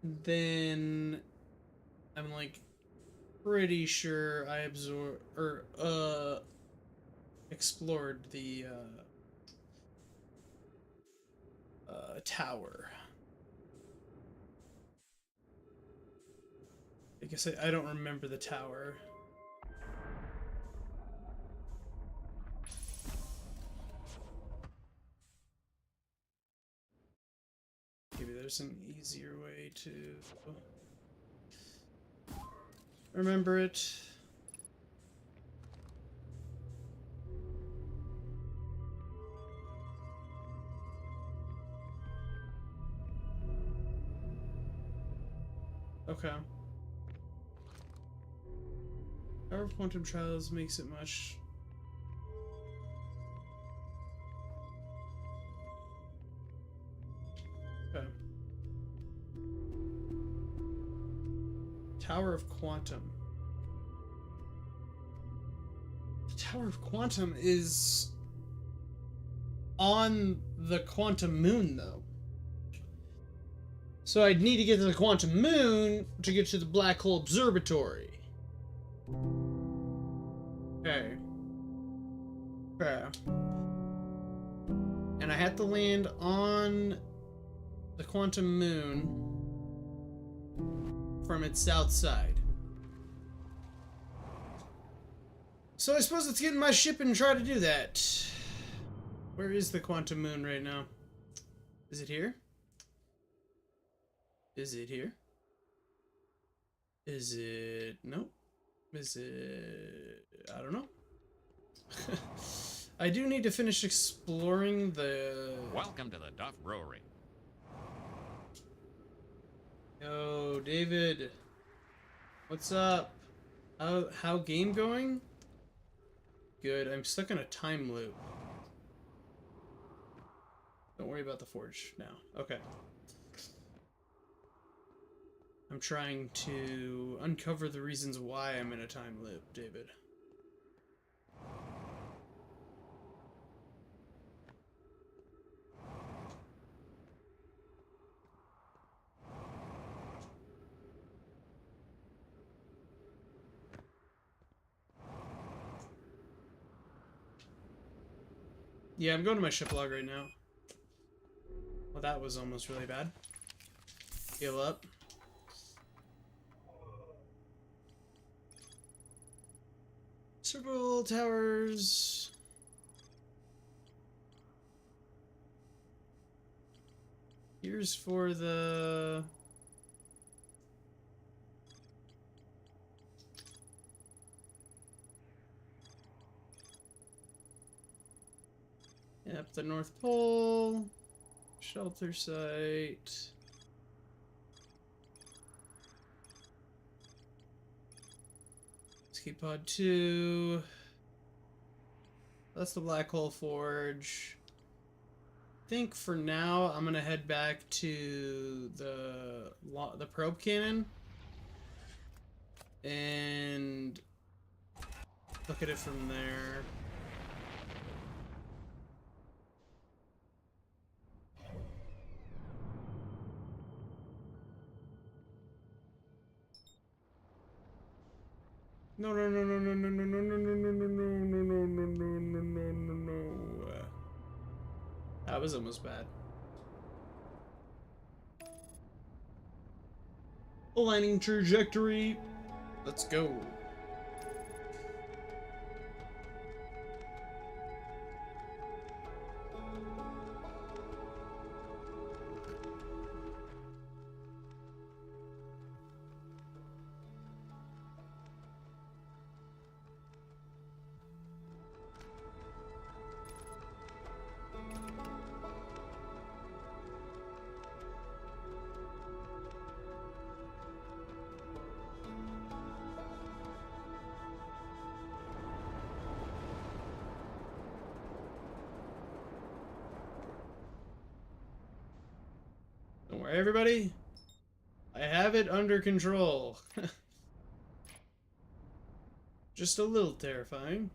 Then I'm like pretty sure I explored the tower. I guess I don't remember the tower. Maybe there's an easier way to remember it. Okay. Power of Quantum Trials makes it much. Okay. Tower of Quantum. The Tower of Quantum is on the Quantum Moon, though. So I'd need to get to the Quantum Moon to get to the Black Hole Observatory. Okay. Okay. And I have to land on the Quantum Moon from its south side. So I suppose let's get in my ship and try to do that. Where is the Quantum Moon right now? Is it here? Is it here? Is it... Nope. Is it... I don't know. I do need to finish exploring the... Welcome to the Duff Brewery. Yo, David. What's up? How game going? Good. I'm stuck in a time loop. Don't worry about the forge now. Okay. I'm trying to uncover the reasons why I'm in a time loop, David. Yeah, I'm going to my ship log right now. Well, that was almost really bad. Heal up. Several towers. Here's for the... Yep, the North Pole. Shelter site. Escape pod 2. That's the Black Hole Forge. I think for now I'm gonna head back to the probe cannon and look at it from there. No, no, no, no, no, no, no, no, no, no, no, no, no, no, no, no, no, no, no, no. That was almost bad. Aligning trajectory. Let's go. Don't worry, everybody. I have it under control. Just a little terrifying.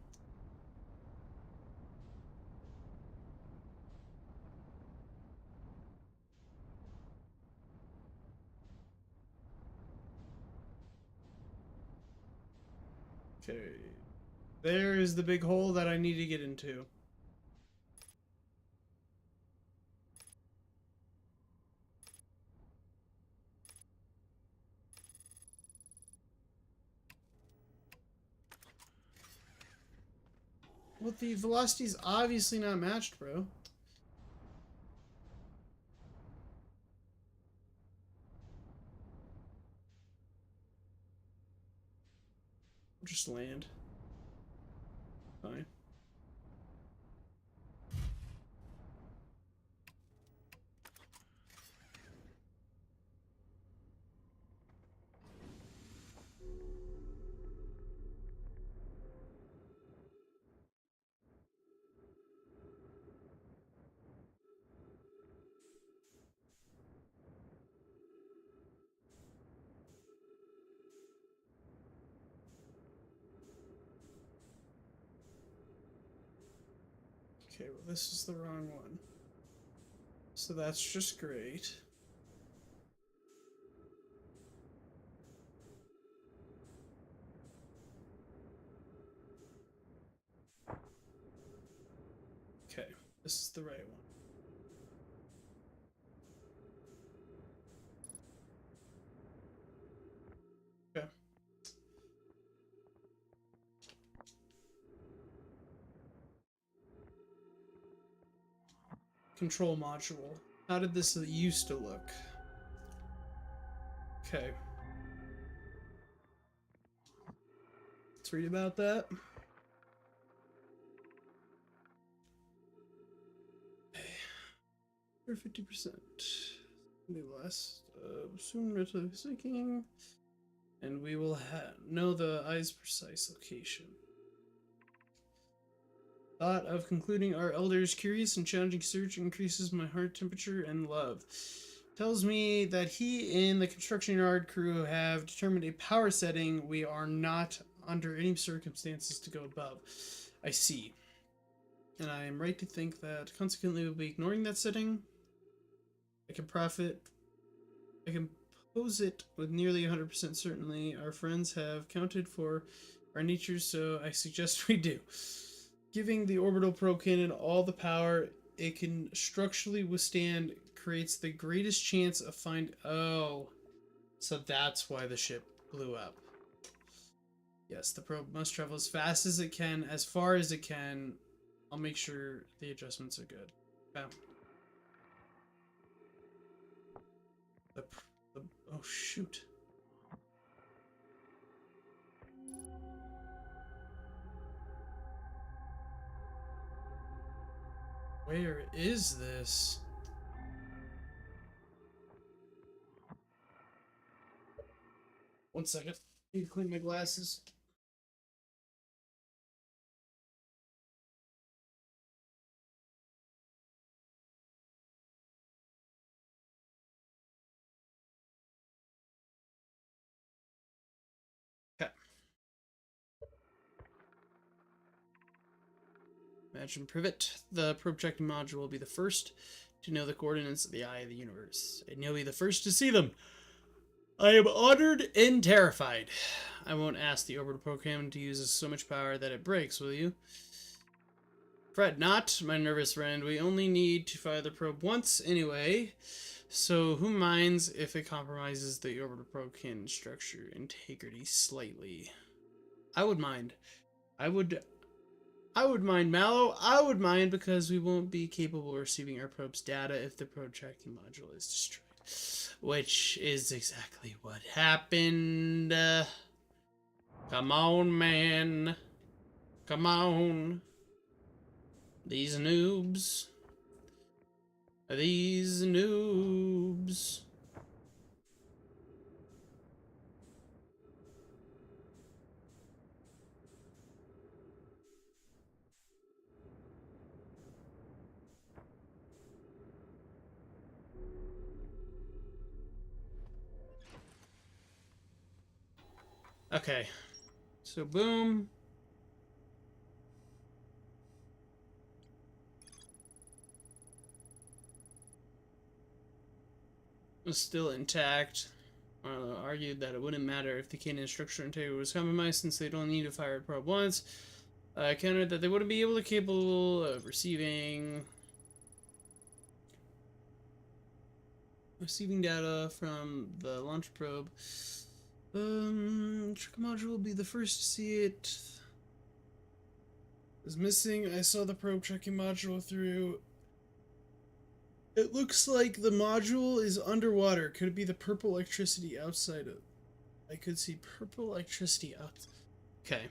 Okay. There is the big hole that I need to get into. Well, the velocity's obviously not matched, bro. Just land. Fine. Okay, well, this is the wrong one. So that's just great. Okay, this is the right one. Okay. Control module. How did this used to look? Okay. Let's read about that. For 50%. Maybe less. Soon relatively speaking. And we will know the eye's precise location. Thought of concluding our elder's curious and challenging search increases my heart temperature and love. Tells me that he and the construction yard crew have determined a power setting we are not under any circumstances to go above. I see. And I am right to think that consequently we'll be ignoring that setting. I can pose it with nearly 100% certainty. Our friends have counted for our nature, so I suggest we do. Giving the orbital probe cannon all the power it can structurally withstand creates the greatest chance of Oh, so that's why the ship blew up. Yes, the probe must travel as fast as it can, as far as it can. I'll make sure the adjustments are good. Okay. Oh, shoot. Where is this? One second. Need to clean my glasses. Okay. Imagine Privet. The probe tracking module will be the first to know the coordinates of the eye of the universe, and you'll be the first to see them. I am honored and terrified. I won't ask the orbital program to use so much power that it breaks, will you? Fret not, my nervous friend. We only need to fire the probe once anyway, so who minds if it compromises the orbital probe cannon structure integrity slightly? I would mind. I would mind, Mallow. I would mind because we won't be capable of receiving our probe's data if the probe tracking module is destroyed. Which is exactly what happened. Come on, man. Come on. These noobs. These noobs. Okay. So, boom. It's still intact. argued that it wouldn't matter if the cannon structure integrity was compromised since they'd only need to fire a probe once. Countered that they wouldn't be capable of receiving data from the launch probe. Trick module will be the first to see it. Is missing. I saw the probe tracking module through. It looks like the module is underwater. Could it be the purple electricity outside of? I could see purple electricity out. Okay.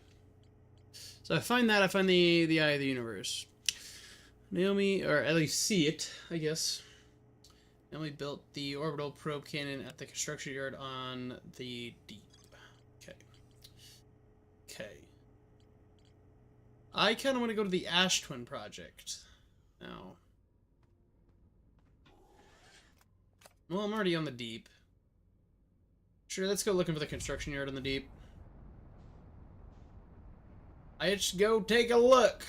So I find that. I find the eye of the universe. Naomi, or at least see it, I guess. Naomi built the orbital probe cannon at the construction yard on the deep. Okay. Okay. I kind of want to go to the Ash Twin project now. Well, I'm already on the deep. Sure, let's go looking for the construction yard on the deep. Let's go take a look.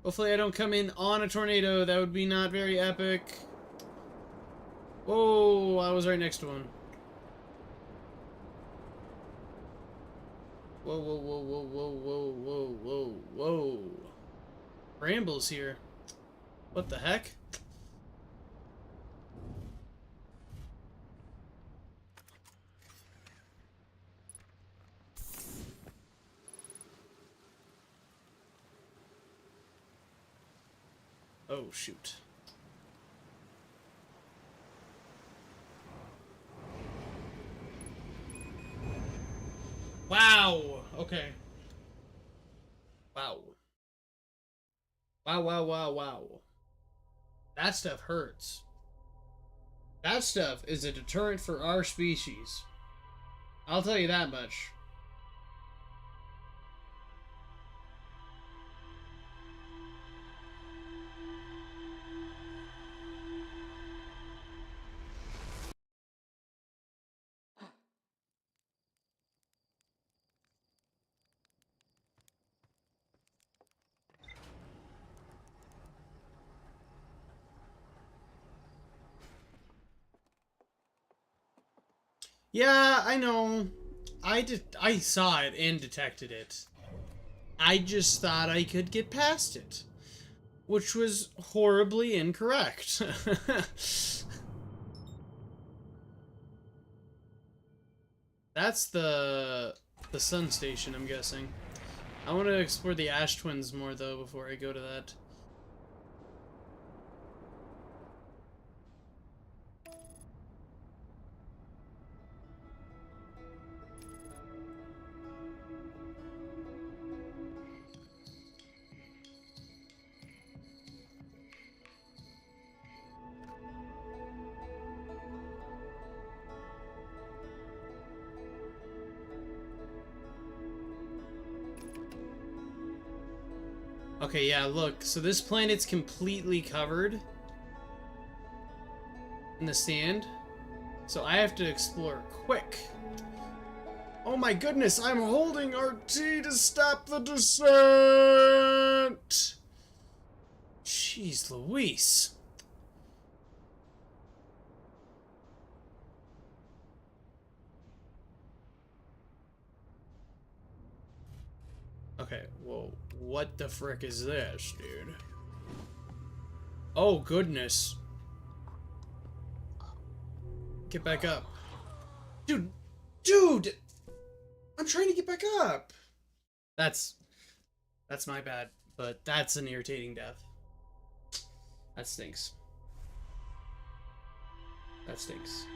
Hopefully I don't come in on a tornado. That would be not very epic. Whoa, I was right next to one. Whoa, whoa, whoa, whoa, whoa, whoa, whoa, whoa, whoa. Brambles here. What the heck? Oh, shoot. Wow! Okay. Wow. Wow, wow, wow, wow. That stuff hurts. That stuff is a deterrent for our species. I'll tell you that much. Yeah, I know. I saw it and detected it. I just thought I could get past it, which was horribly incorrect. That's the sun station, I'm guessing. I want to explore the Ash Twins more though before I go to that. Okay, yeah, look. So this planet's completely covered in the sand. So I have to explore quick. Oh my goodness, I'm holding RT to stop the descent! Jeez Louise. Okay, whoa. What the frick is this, dude? Oh, goodness. Get back up. Dude! Dude! I'm trying to get back up! That's my bad, but that's an irritating death. That stinks. That stinks.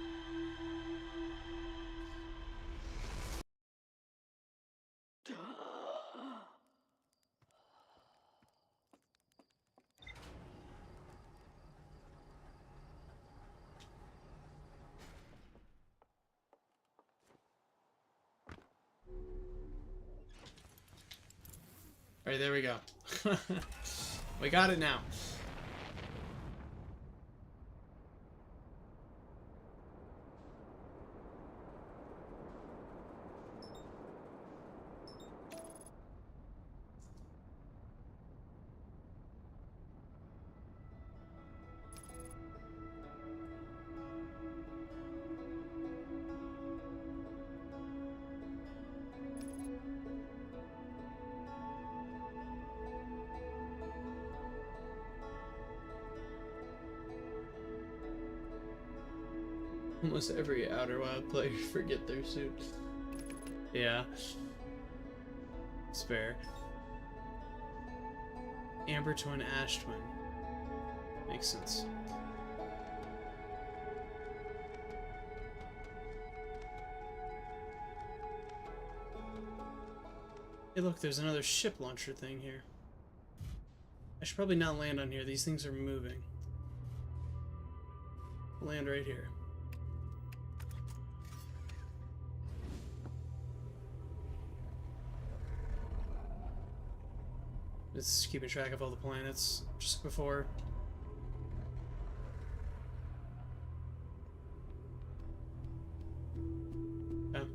Alright, there we go. We got it now. Almost every Outer Wild player forget their suit. Yeah. It's fair. Amber Twin, Ash Twin. Makes sense. Hey look, there's another ship launcher thing here. I should probably not land on here. These things are moving. Land right here. It's keeping track of all the planets just before. Okay.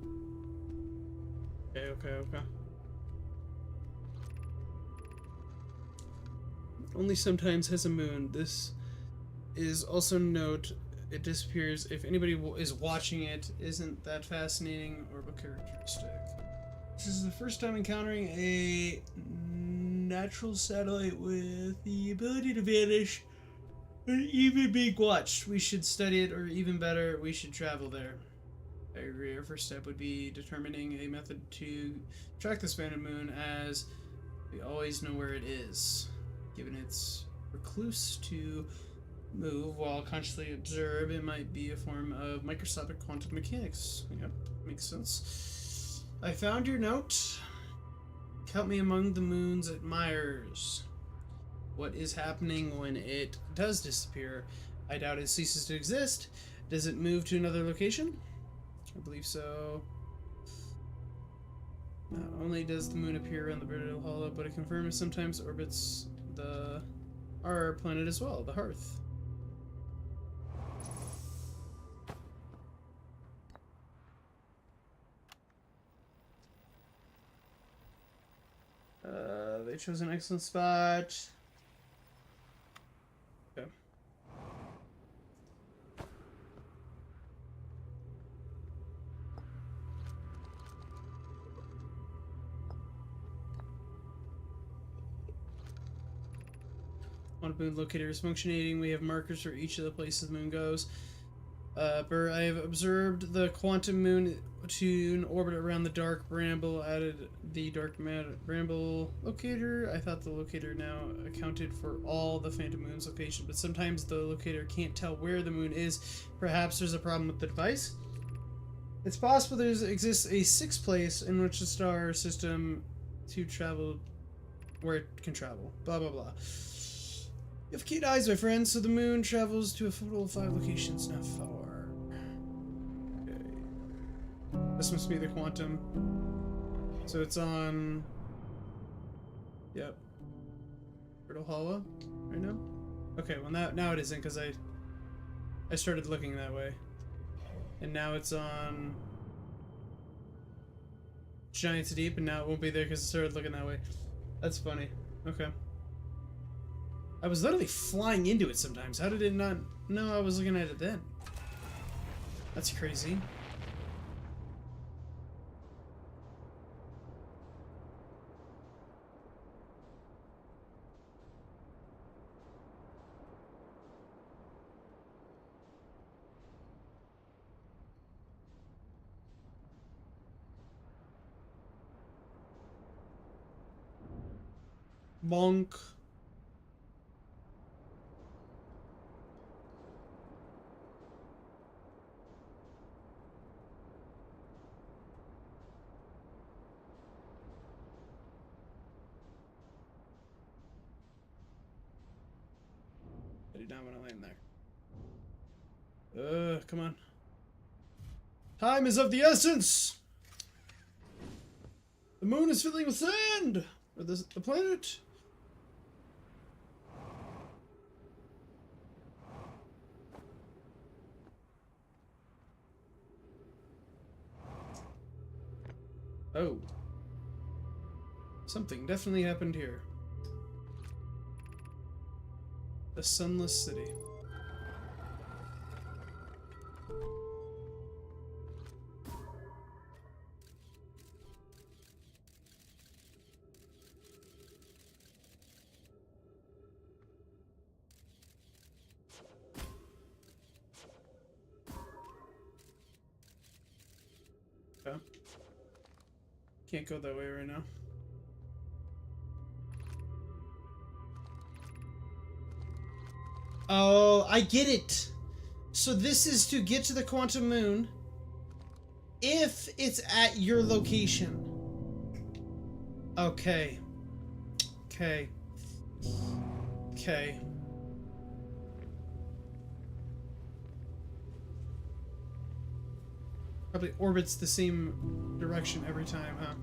Okay. Only sometimes has a moon. This is also note. It disappears if anybody is watching it. Isn't that fascinating or a characteristic? This is the first time encountering a natural satellite with the ability to vanish and even being watched. We should study it, or even better, we should travel there. I agree. Our first step would be determining a method to track this phantom moon, as we always know where it is, given its recluse to move while consciously observe. It might be a form of microscopic quantum mechanics. Yep, makes sense. I found your note. Count me among the moon's admirers. What is happening when it does disappear? I doubt it ceases to exist. Does it move to another location? I believe so. Not only does the moon appear around the Brittle Hollow, but it confirms sometimes orbits our planet as well, the Hearth. They chose an excellent spot. Okay. Quantum moon locator is functioning. We have markers for each of the places the moon goes. Burr, I have observed the quantum moon to an orbit around the dark bramble. Added the dark bramble locator. I thought the locator now accounted for all the phantom moon's location, but sometimes the locator can't tell where the moon is. Perhaps there's a problem with the device. It's possible there exists a sixth place in which the star system to travel where it can travel. Blah blah blah. You have keen eyes, my friend, so the moon travels to a total of 5 locations, not 4. Okay. This must be the quantum. So it's on... Yep. Brittle Hollow right now? Okay, well now it isn't, because I started looking that way. And now it's on... Giants Deep, and now it won't be there because I started looking that way. That's funny. Okay. I was literally flying into it sometimes. How did it not know I was looking at it then? That's crazy. Bonk. I do not want to land there. Come on. Time is of the essence! The moon is filling with sand! Or the planet? Oh. Something definitely happened here. The Sunless City. Okay. Can't go that way right now. Oh, I get it. So this is to get to the Quantum Moon if it's at your location. Okay. Okay. Okay. Probably orbits the same direction every time, huh?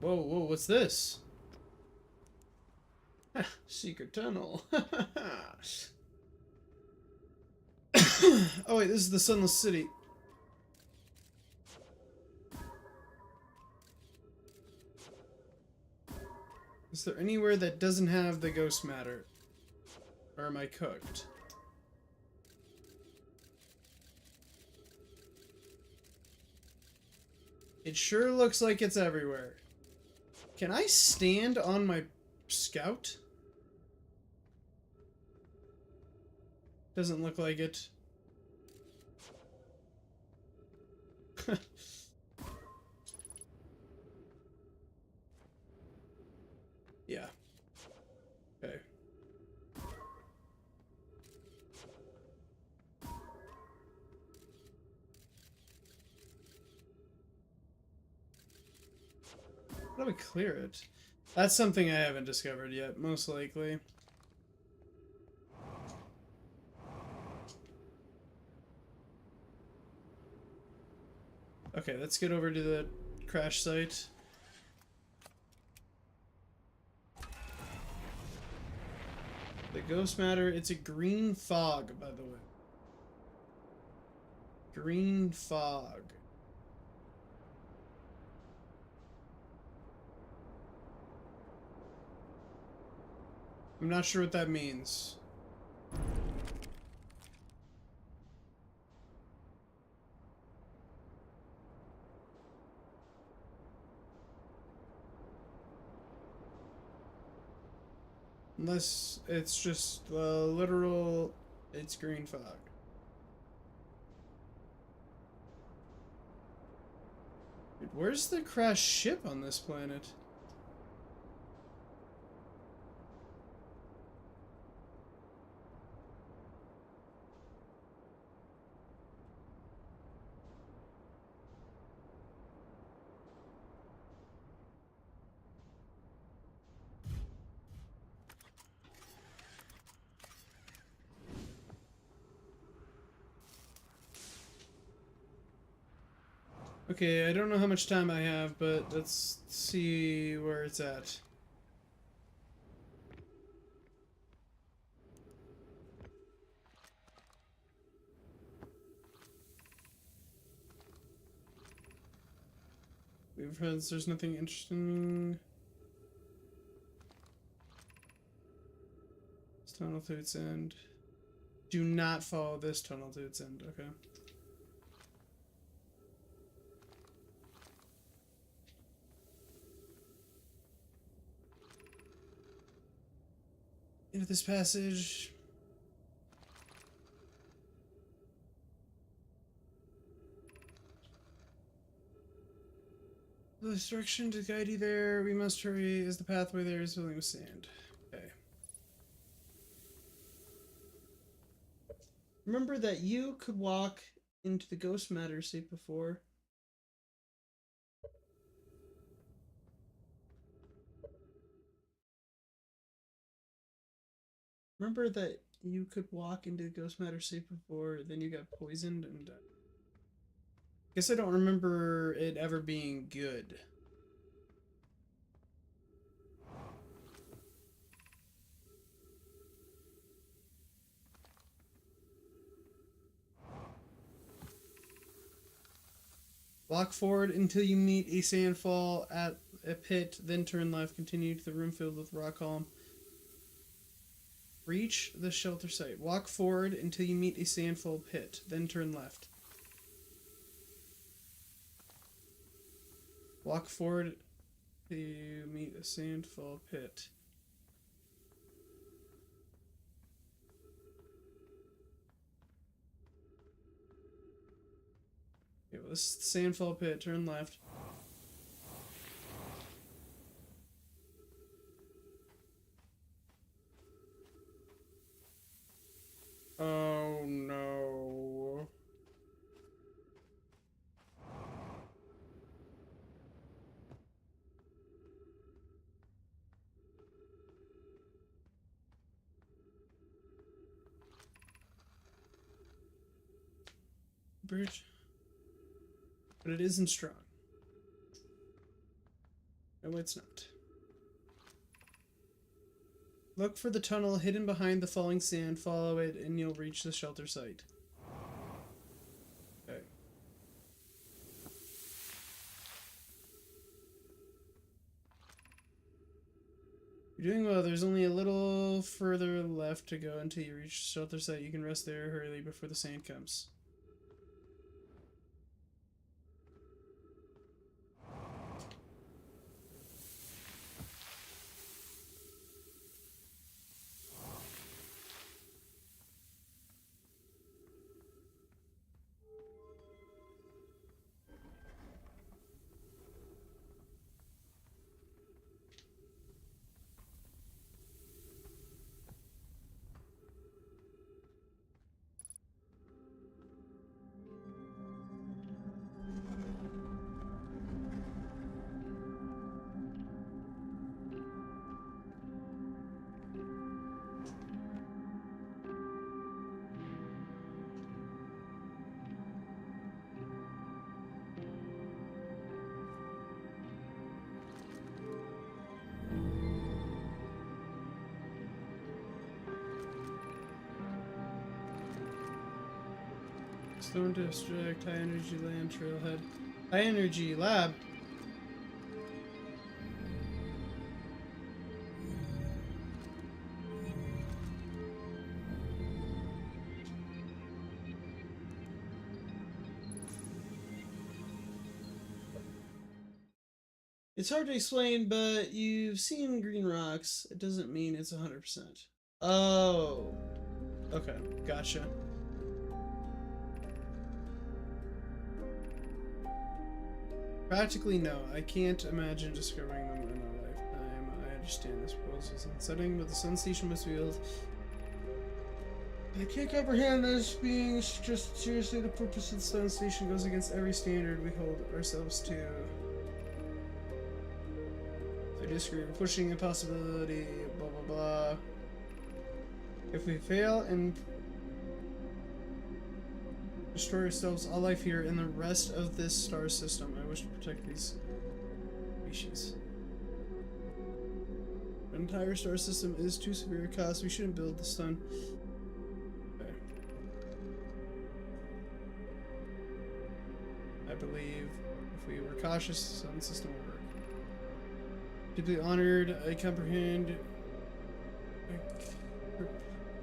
Whoa, whoa, what's this? Secret tunnel. Oh wait, this is the Sunless City. Is there anywhere that doesn't have the ghost matter? Or am I cooked? It sure looks like it's everywhere. Can I stand on my scout? Doesn't look like it. Yeah. Okay. How do we clear it? That's something I haven't discovered yet, most likely. Okay, let's get over to the crash site. The ghost matter, it's a green fog, by the way. Green fog. I'm not sure what that means. Unless it's just literal, it's green fog. Dude, where's the crashed ship on this planet? Okay, I don't know how much time I have, but let's see where it's at. We've heard there's nothing interesting. This tunnel to its end. Do not follow this tunnel to its end, okay. Into this passage. The instruction to guide you there. We must hurry as the pathway there is filling with sand. Okay. Remember that you could walk into the ghost matter safe before. Remember that you could walk into the ghost matter safe before, then you got poisoned and died. Guess I don't remember it ever being good. Walk forward until you meet a sandfall at a pit, then turn left. Continue to the room filled with rock column. Reach the shelter site. Walk forward until you meet a sandfall pit, then turn left. Walk forward till you meet a sandfall pit. Okay, well, this is the Sandfall Pit. Turn left. Oh no. Bridge. But it isn't strong. No, it's not. Look for the tunnel hidden behind the falling sand, follow it, and you'll reach the shelter site. Okay. You're doing well. There's only a little further left to go until you reach the shelter site. You can rest there, hurry before the sand comes. Stone District, High Energy Land, Trailhead. High Energy Lab. It's hard to explain, but you've seen green rocks. It doesn't mean it's 100%. Oh. Okay, gotcha. Practically no. I can't imagine discovering them in a lifetime. I understand this proposal is unsettling, but the sun station must be built. I can't comprehend this being just seriously the purpose of the sun station goes against every standard we hold ourselves to. I disagree. We're pushing impossibility, blah blah blah. If we fail and destroy ourselves, all life here, and the rest of this star system. I wish to protect these species. The entire star system is too severe a cost. We shouldn't build the sun. Okay. I believe if we were cautious, the sun system will work. Deeply honored, I comprehend.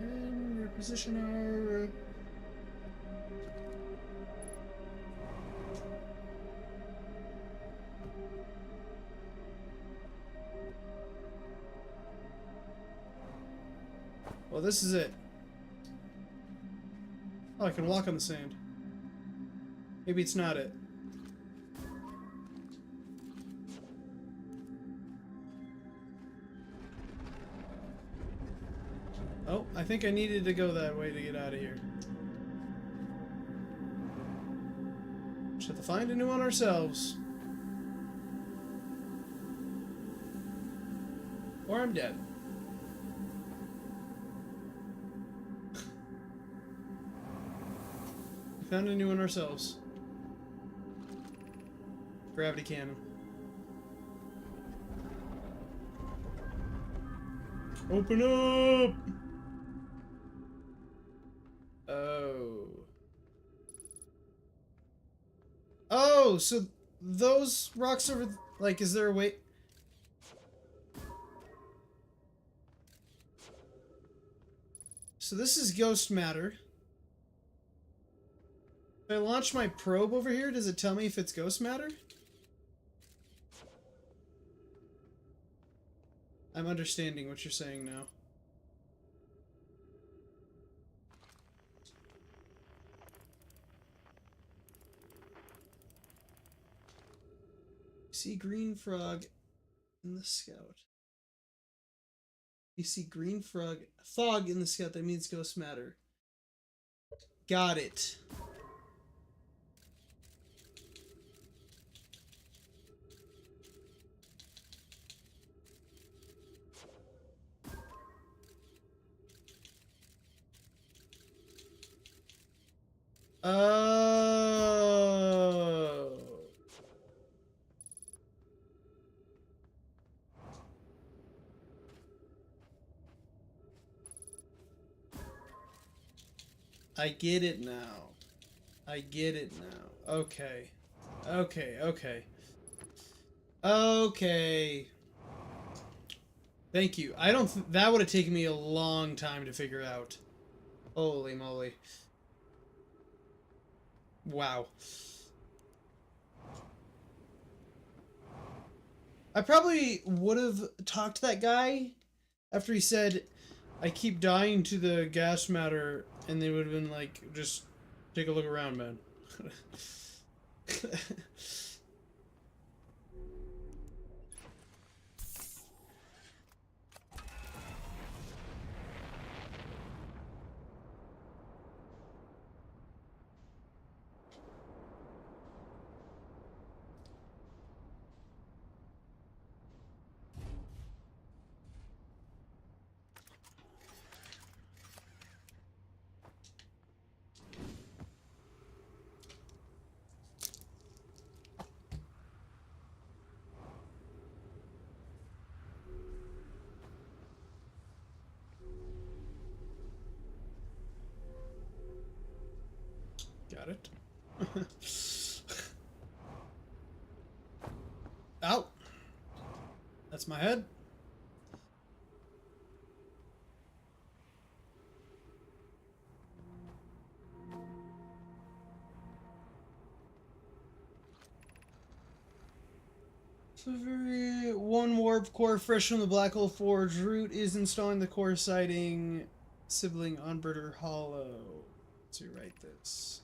And reposition our. Well, this is it. Oh, I can walk on the sand. Maybe it's not it. Oh, I think I needed to go that way to get out of here. Just have to find a new one ourselves. Or I'm dead. Found a new one ourselves. Gravity cannon. Open up! Oh. Oh, so those rocks over... Like, is there a way... So this is ghost matter. If I launch my probe over here, does it tell me if it's ghost matter? I'm understanding what you're saying now. See green frog in the scout. You see green frog fog in the scout. That means ghosts matter. Got it. Oh. I get it now. I get it now. Okay. Okay, okay. Okay. Thank you. I don't that would have taken me a long time to figure out. Holy moly. Wow. I probably would have talked to that guy after he said, I keep dying to the gas matter, and they would have been like, just take a look around, man. Got it. Ow! That's my head. One warp core fresh from the Black Hole Forge. Root is installing the core sighting sibling on Birder Hollow. Let's rewrite this.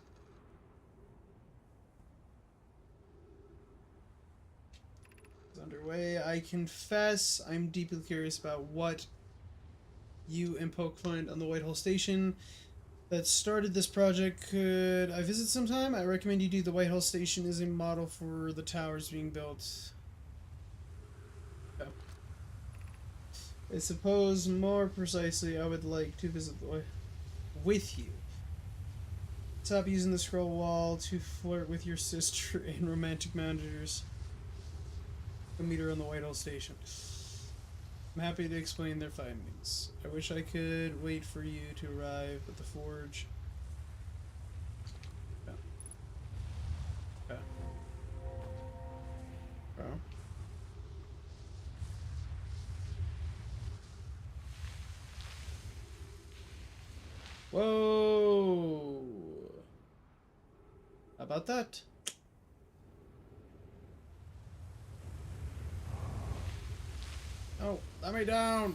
It's underway. I confess I'm deeply curious about what you and Poke find on the Whitehall Station that started this project. Could I visit sometime? I recommend you do. The Whitehall Station is a model for the towers being built. I suppose more precisely, I would like to visit the way with you. Stop using the scroll wall to flirt with your sister and romantic managers. Go meet her on the Whitehall Station. I'm happy to explain their findings. I wish I could wait for you to arrive at the forge. Yeah. Yeah. Oh. Whoa! How about that? Oh, let me down!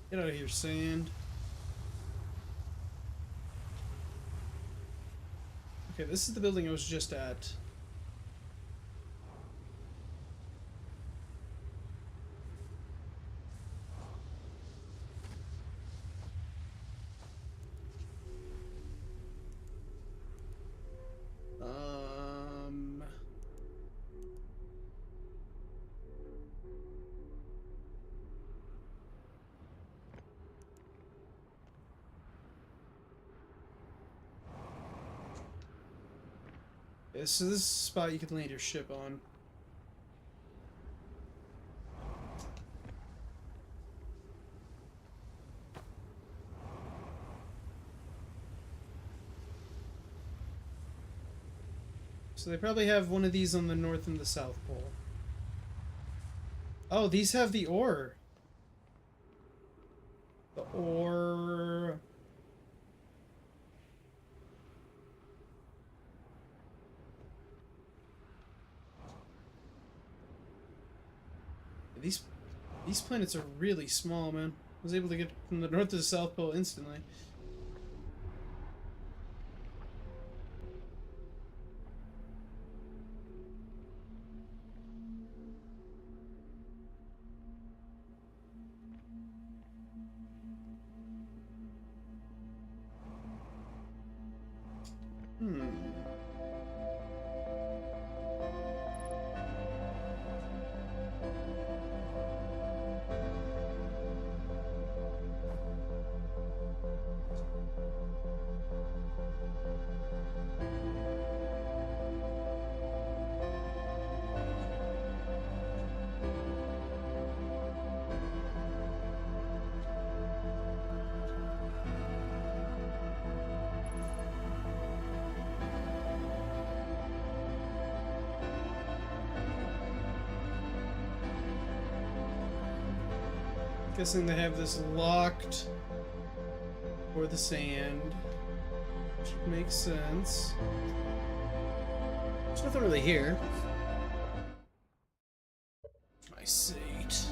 Get out of here, sand. Okay, this is the building I was just at. Yeah, so this is a spot you can land your ship on. So they probably have one of these on the North and the South Pole. Oh, these have the ore. The ore. These These planets are really small, man. I was able to get from the North to the South Pole instantly. Hmm. Guessing they have this locked for the sand, which makes sense. There's nothing really here. My seat.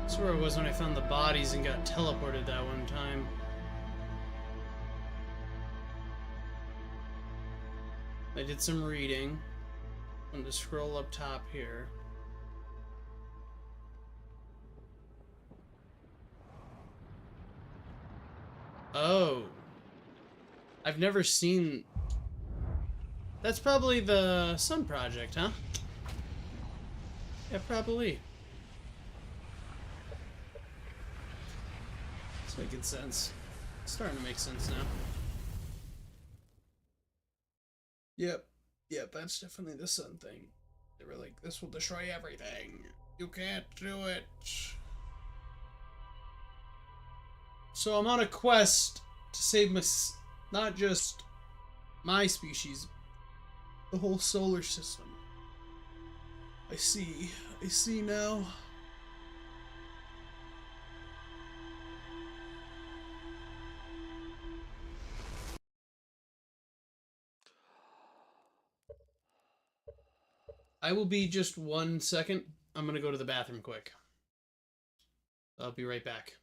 That's where I was when I found the bodies and got teleported that one time. I did some reading. I'm going to scroll up top here. Oh. I've never seen... That's probably the Sun Project, huh? Yeah, probably. It's making sense. It's starting to make sense now. Yep, that's definitely the Sun thing. They were like, this will destroy everything. You can't do it. So I'm on a quest to save not just my species, the whole solar system. I see now. I will be just 1 second. I'm gonna go to the bathroom quick. I'll be right back.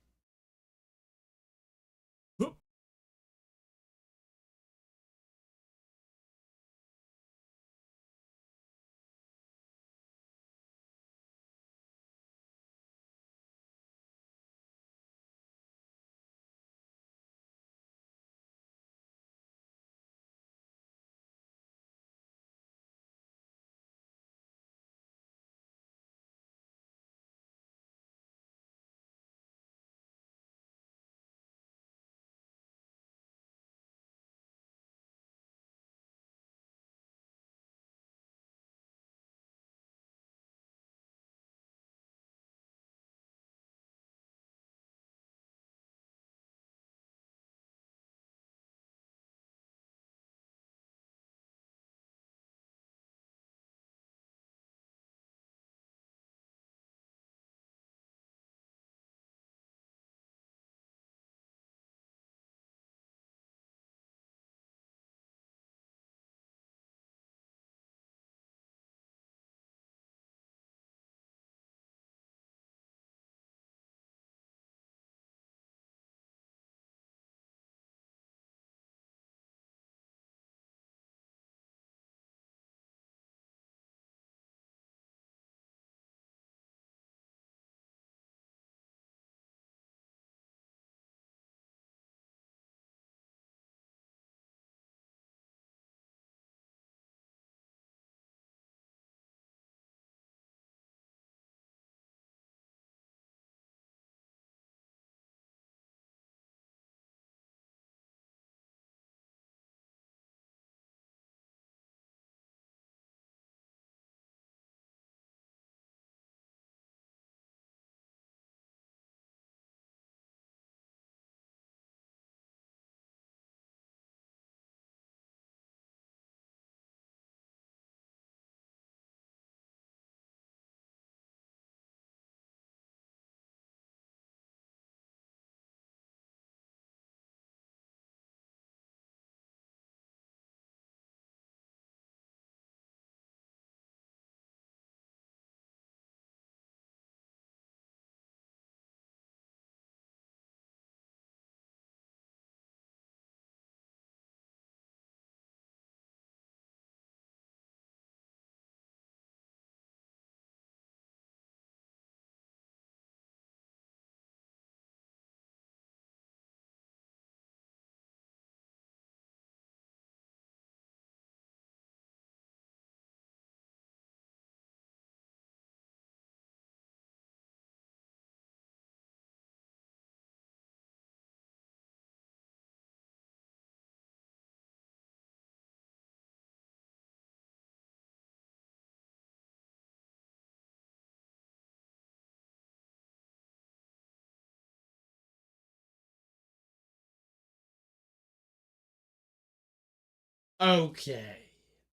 Okay,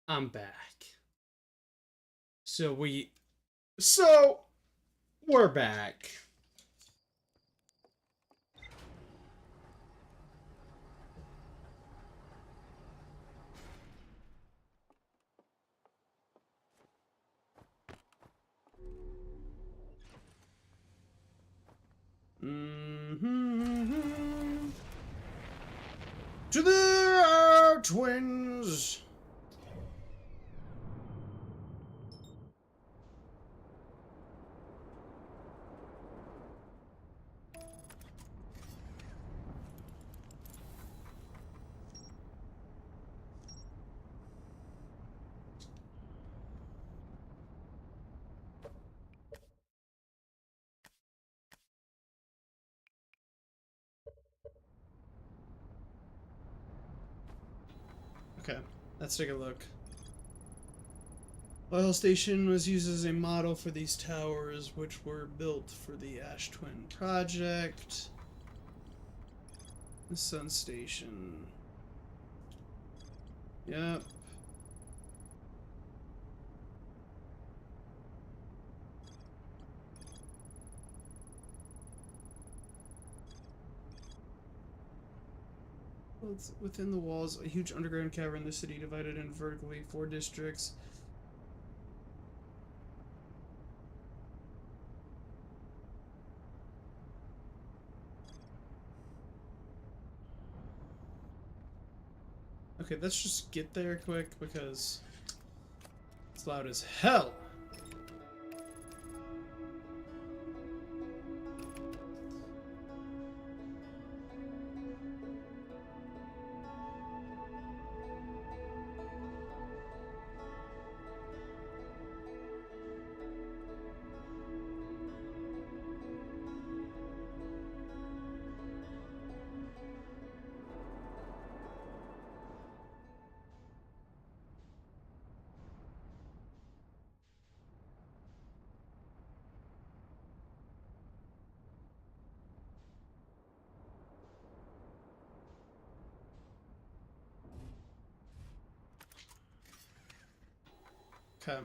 I'm back. So we're back. Mm-hmm. To the twins. Okay, let's take a look. Oil Station was used as a model for these towers, which were built for the Ash Twin project. The Sun Station. Yep. Within the walls, a huge underground cavern, the city divided in vertically 4 districts. Okay, let's just get there quick because it's loud as hell. Okay.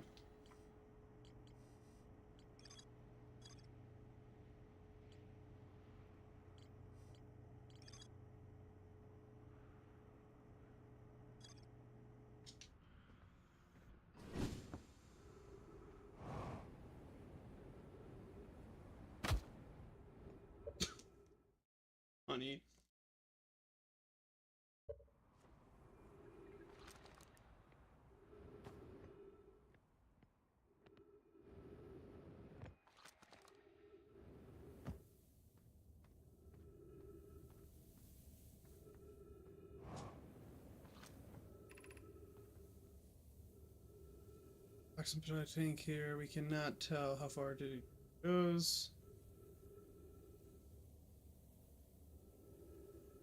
Honey. Oxygen tank here. We cannot tell how far it goes.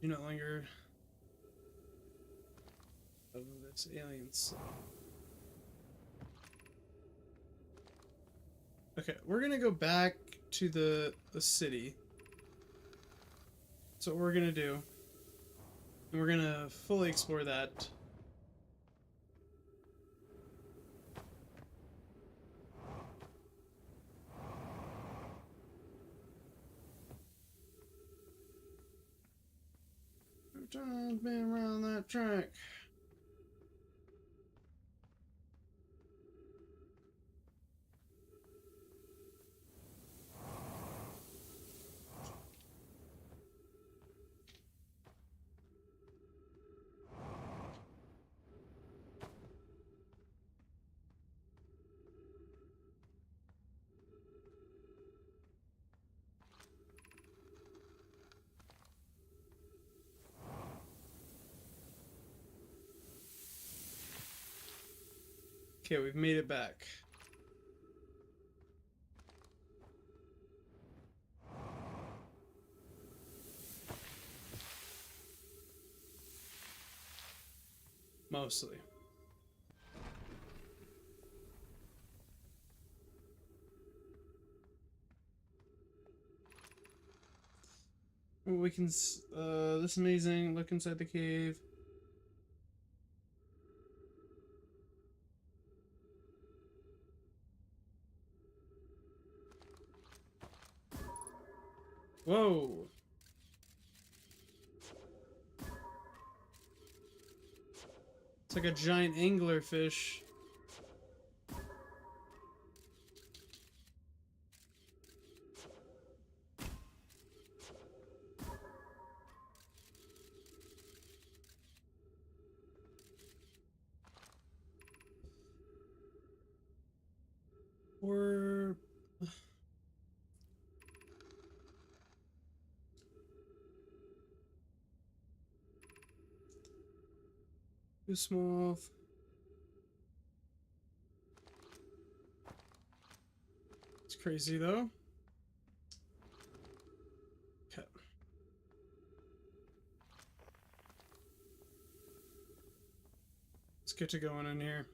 Do not longer. Oh, that's aliens. Okay, we're gonna go back to the city. That's what we're gonna do. And we're gonna fully explore that. I've been around that track. Okay, we've made it back. Mostly. We can, this amazing, look inside the cave. Whoa. It's like a giant anglerfish. Or too small. It's crazy though. Okay. Let's get to going in here.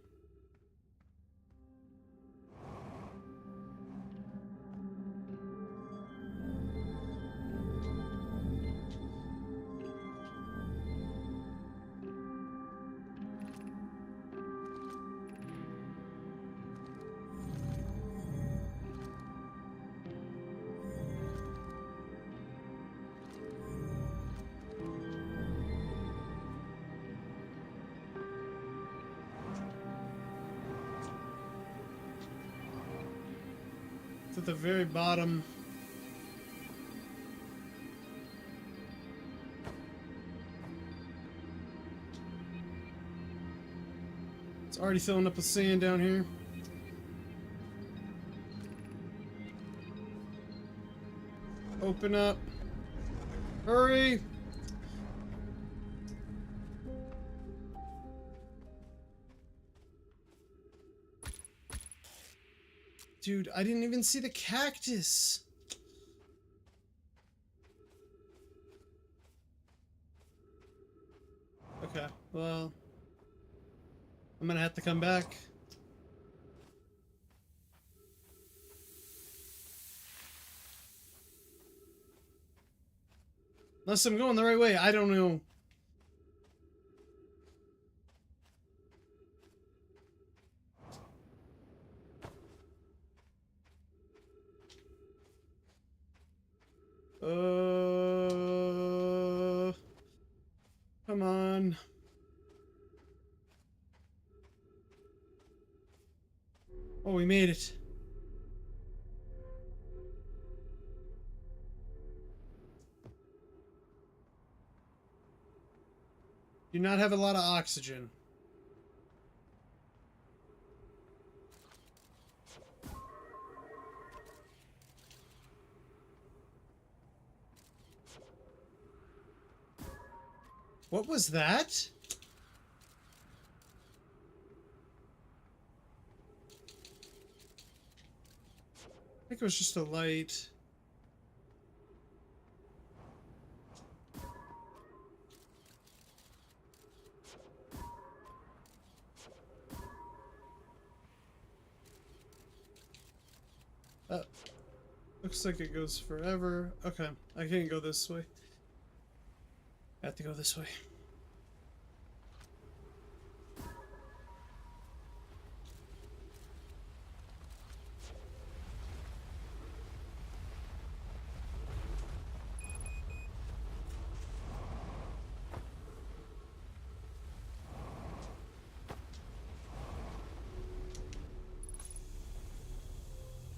At the very bottom. It's already filling up with sand down here. Open up. Hurry! Dude, I didn't even see the cactus. Okay, well, I'm gonna have to come back. Unless I'm going the right way, I don't know. Come on. Oh, we made it. Do not have a lot of oxygen. What was that? I think it was just a light. Looks like it goes forever. Okay, I can't go this way. I have to go this way.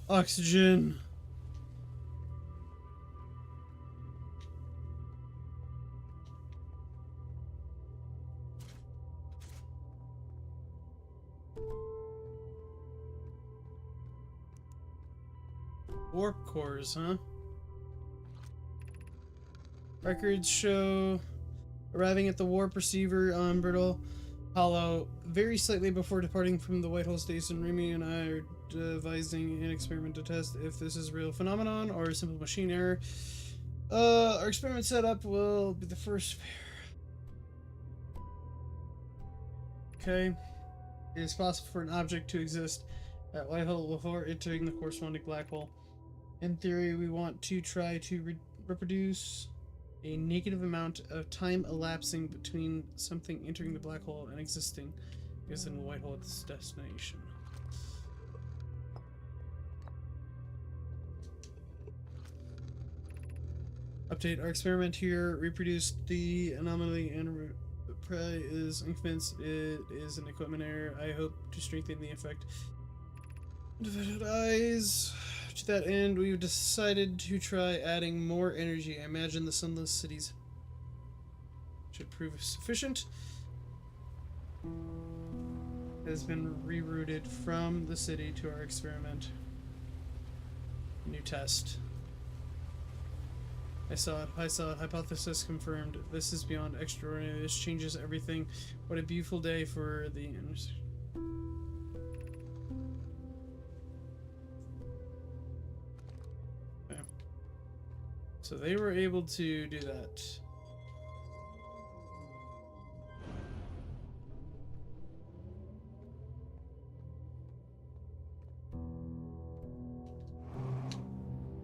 Oxygen. Warp cores, huh? Records show arriving at the warp receiver on Brittle Hollow very slightly before departing from the Whitehall Station. Remy and I are devising an experiment to test if this is a real phenomenon or a simple machine error. Our experiment setup will be the first pair. Okay. It is possible for an object to exist at Whitehall before entering the corresponding black hole. In theory, we want to try to reproduce a negative amount of time elapsing between something entering the black hole and existing, because in the white hole its destination. Update. Our experiment here reproduced the anomaly and prey is unconvinced it is an equipment error. I hope to strengthen the effect. Divided eyes. To that end, we've decided to try adding more energy. I imagine the sunless cities should prove sufficient. It has been rerouted from the city to our experiment. New test. I saw it. Hypothesis confirmed. This is beyond extraordinary. This changes everything. What a beautiful day for the... Okay. So they were able to do that.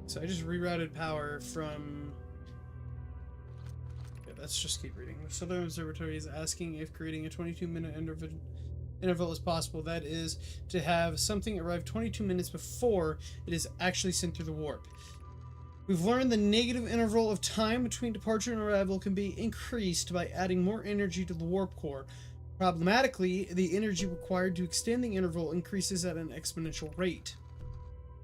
So I just rerouted power from... Yeah, let's just keep reading. The Southern Observatory is asking if creating a 22-minute interval is possible. That is, to have something arrive 22 minutes before it is actually sent through the warp. We've learned the negative interval of time between departure and arrival can be increased by adding more energy to the warp core. Problematically, the energy required to extend the interval increases at an exponential rate.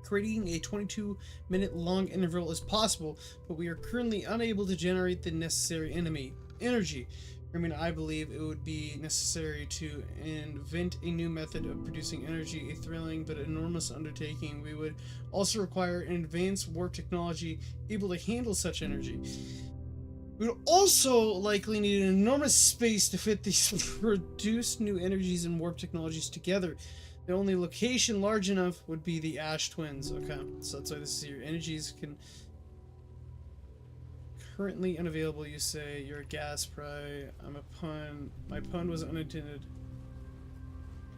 Creating a 22-minute long interval is possible, but we are currently unable to generate the necessary energy. I mean, I believe it would be necessary to invent a new method of producing energy, a thrilling but enormous undertaking. We would also require an advanced warp technology able to handle such energy. We would also likely need an enormous space to fit these produced new energies and warp technologies together. The only location large enough would be the Ash Twins. Okay, so that's why this is your energies can... Currently unavailable, you say. You're a gas pry. I'm a pun. My pun was unintended.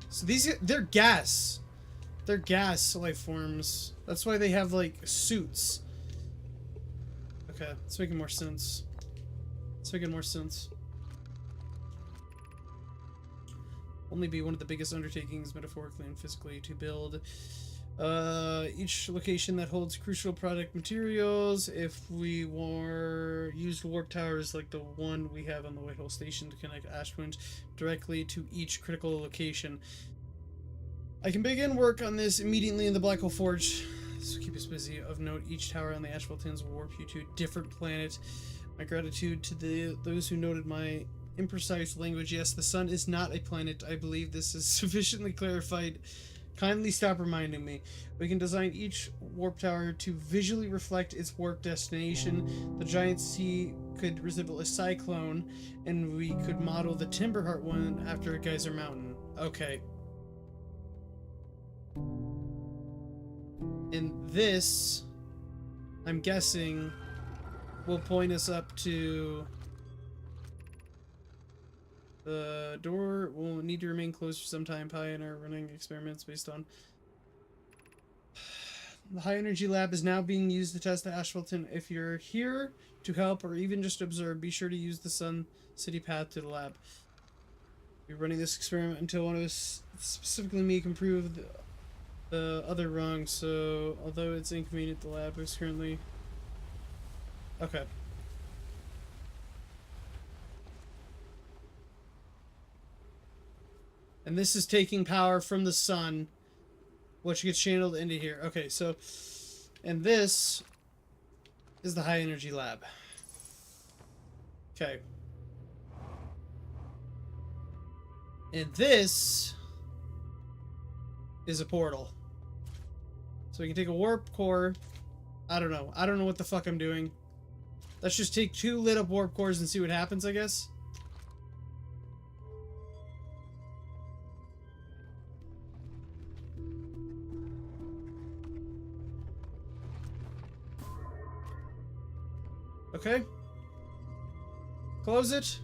So they're gas. They're gas life forms. That's why they have, like, suits. Okay, it's making more sense. It's making more sense. Only be one of the biggest undertakings, metaphorically and physically, to build each location that holds crucial product materials. If we used warp towers like the one we have on the Whitehall Station to connect Ash Twins directly to each critical location. I can begin work on this immediately in the Black Hole Forge. So keep us busy. Of note, each tower on the Asheville Tins will warp you to a different planet. My gratitude to those who noted my imprecise language. Yes, the sun is not a planet. I believe this is sufficiently clarified. Kindly stop reminding me. We can design each warp tower to visually reflect its warp destination. The giant sea could resemble a cyclone, and we could model the Timberheart one after a geyser mountain. Okay. And this, I'm guessing, will point us up to... The door will need to remain closed for some time. Pi and are running experiments based on... The high energy lab is now being used to test the Asheville. If you're here to help or even just observe, be sure to use the Sun City path to the lab. We're running this experiment until one of us, specifically me, can prove the other wrong. So, although it's inconvenient, the lab is currently... Okay. And this is taking power from the sun, which gets channeled into here. Okay, so, and this is the high energy lab. Okay. And this is a portal. So we can take a warp core. I don't know. I don't know what the fuck I'm doing. Let's just take 2 lit up warp cores and see what happens, I guess. Okay. Close it.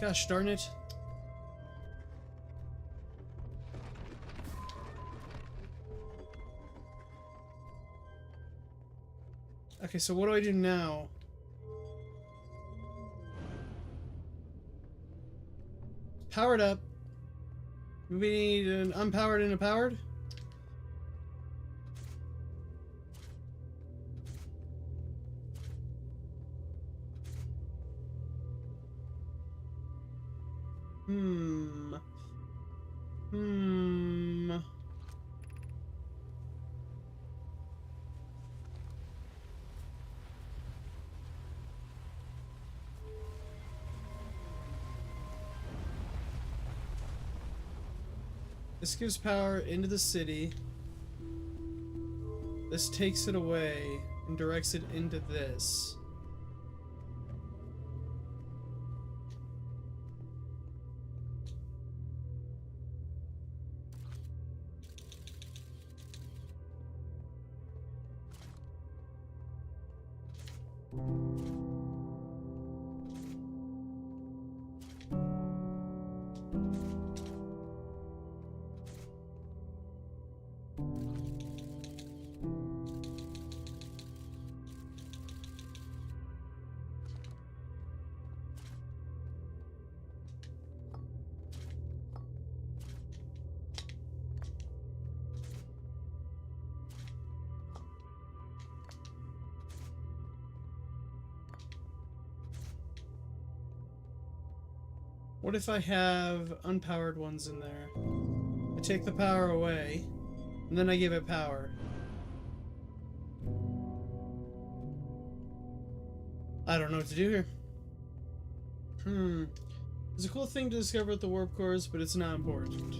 Gosh darn it. Okay, so what do I do now? Powered up. We need an unpowered and a powered? Hmm. This gives power into the city. This takes it away and directs it into this. What if I have unpowered ones in there? I take the power away, and then I give it power. I don't know what to do here. It's a cool thing to discover with the warp cores, but it's not important.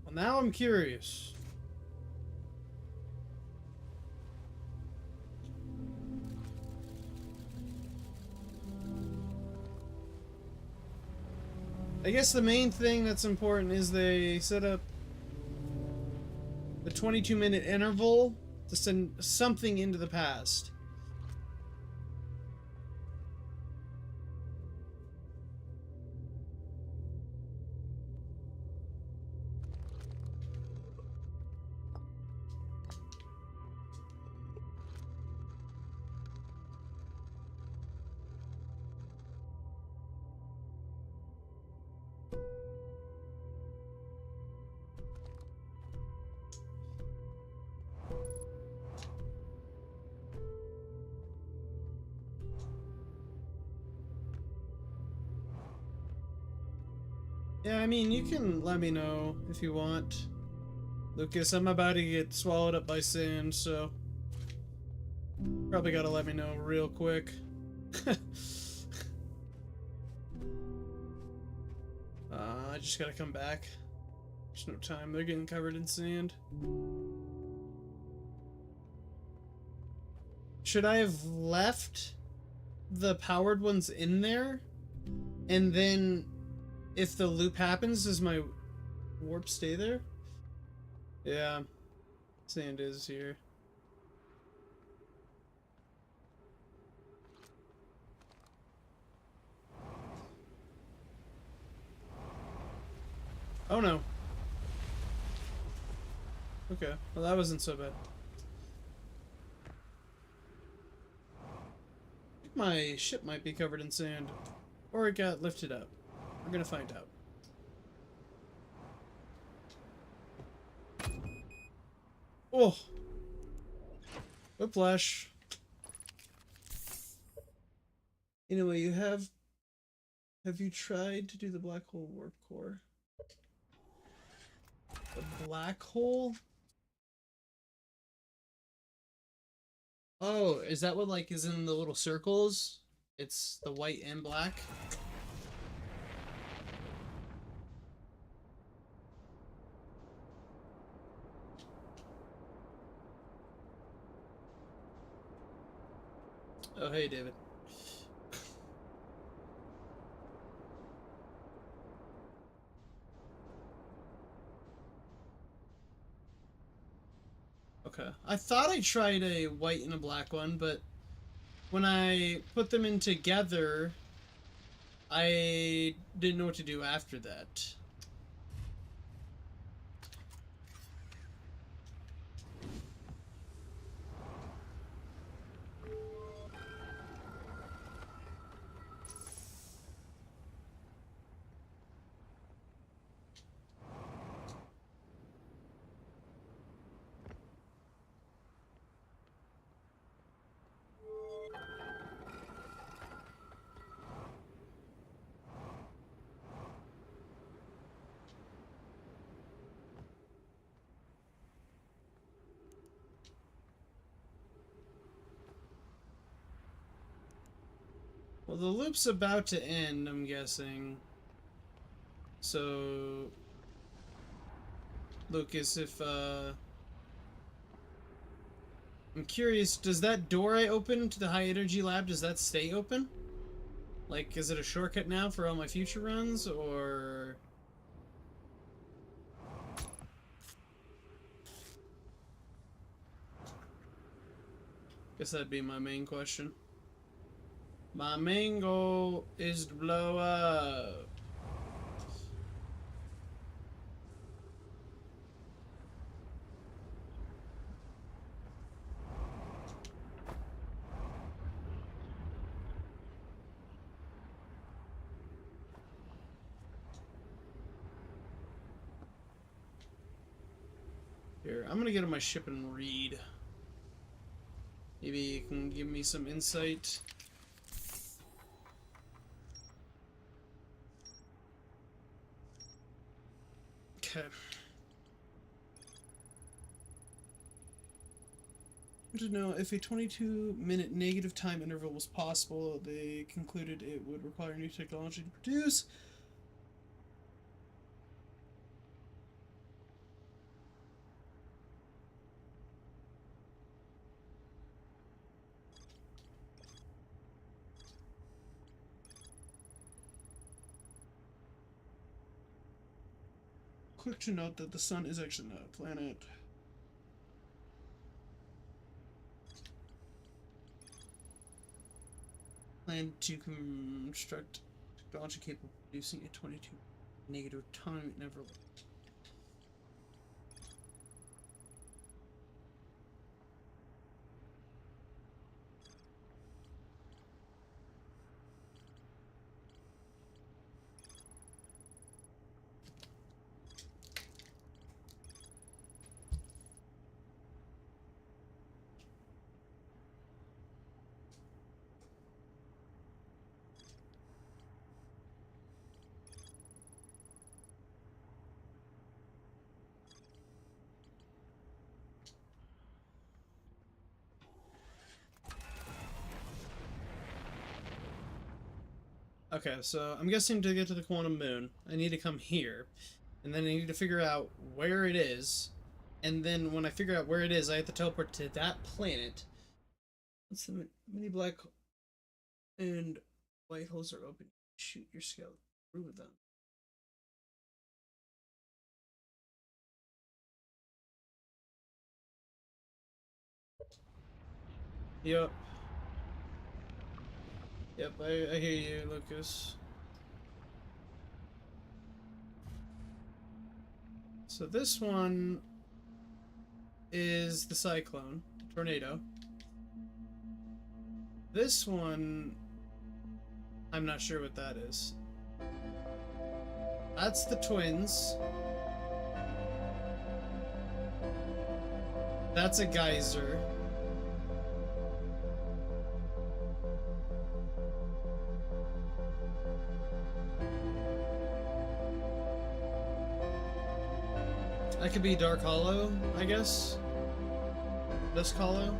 Well, now I'm curious. I guess the main thing that's important is they set up the 22-minute interval to send something into the past. Yeah, I mean, you can let me know if you want. Lucas, I'm about to get swallowed up by sand, so probably gotta let me know real quick. I just gotta come back. There's no time, they're getting covered in sand. Should I have left the powered ones in there? And then if the loop happens, does my warp stay there? Yeah, sand is here. Oh no. Okay, well that wasn't so bad. My ship might be covered in sand. Or it got lifted up. We're gonna find out. Oh! Whiplash. Anyway, have you tried to do the black hole warp core? The black hole? Oh, is that what like is in the little circles? It's the white and black? Oh, hey, David. Okay. I thought I tried a white and a black one, but when I put them in together, I didn't know what to do after that. Well, the loop's about to end, I'm guessing. So, Lucas, if, I'm curious, does that door I opened to the high energy lab, does that stay open? Like, is it a shortcut now for all my future runs, or... Guess that'd be my main question. My main goal is to blow up. Here, I'm gonna get on my ship and read. Maybe you can give me some insight. Okay. To know if a 22-minute negative time interval was possible, they concluded it would require new technology to produce. Quick to note that the sun is actually not a planet. Plan to construct technology capable of producing a 22 negative time interval. Okay, so I'm guessing to get to the quantum moon, I need to come here, and then I need to figure out where it is, and then when I figure out where it is, I have to teleport to that planet. Once the mini black and white holes are open, shoot your skeleton through with them. Yep. Yep, I hear you, Lucas. So this one is the cyclone, the tornado. This one, I'm not sure what that is. That's the twins. That's a geyser. That could be Dark Hollow, I guess. Dusk Hollow.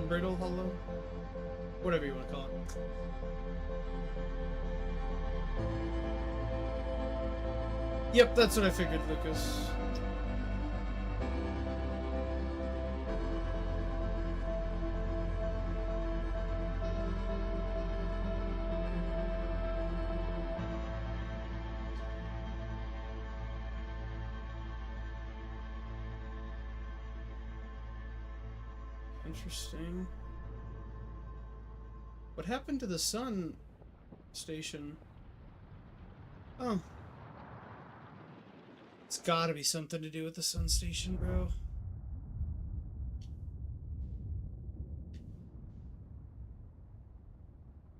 Brittle Hollow? Whatever you want to call it. Yep, that's what I figured, Lucas. Interesting. What happened to the sun station? Oh. It's gotta be something to do with the sun station, bro.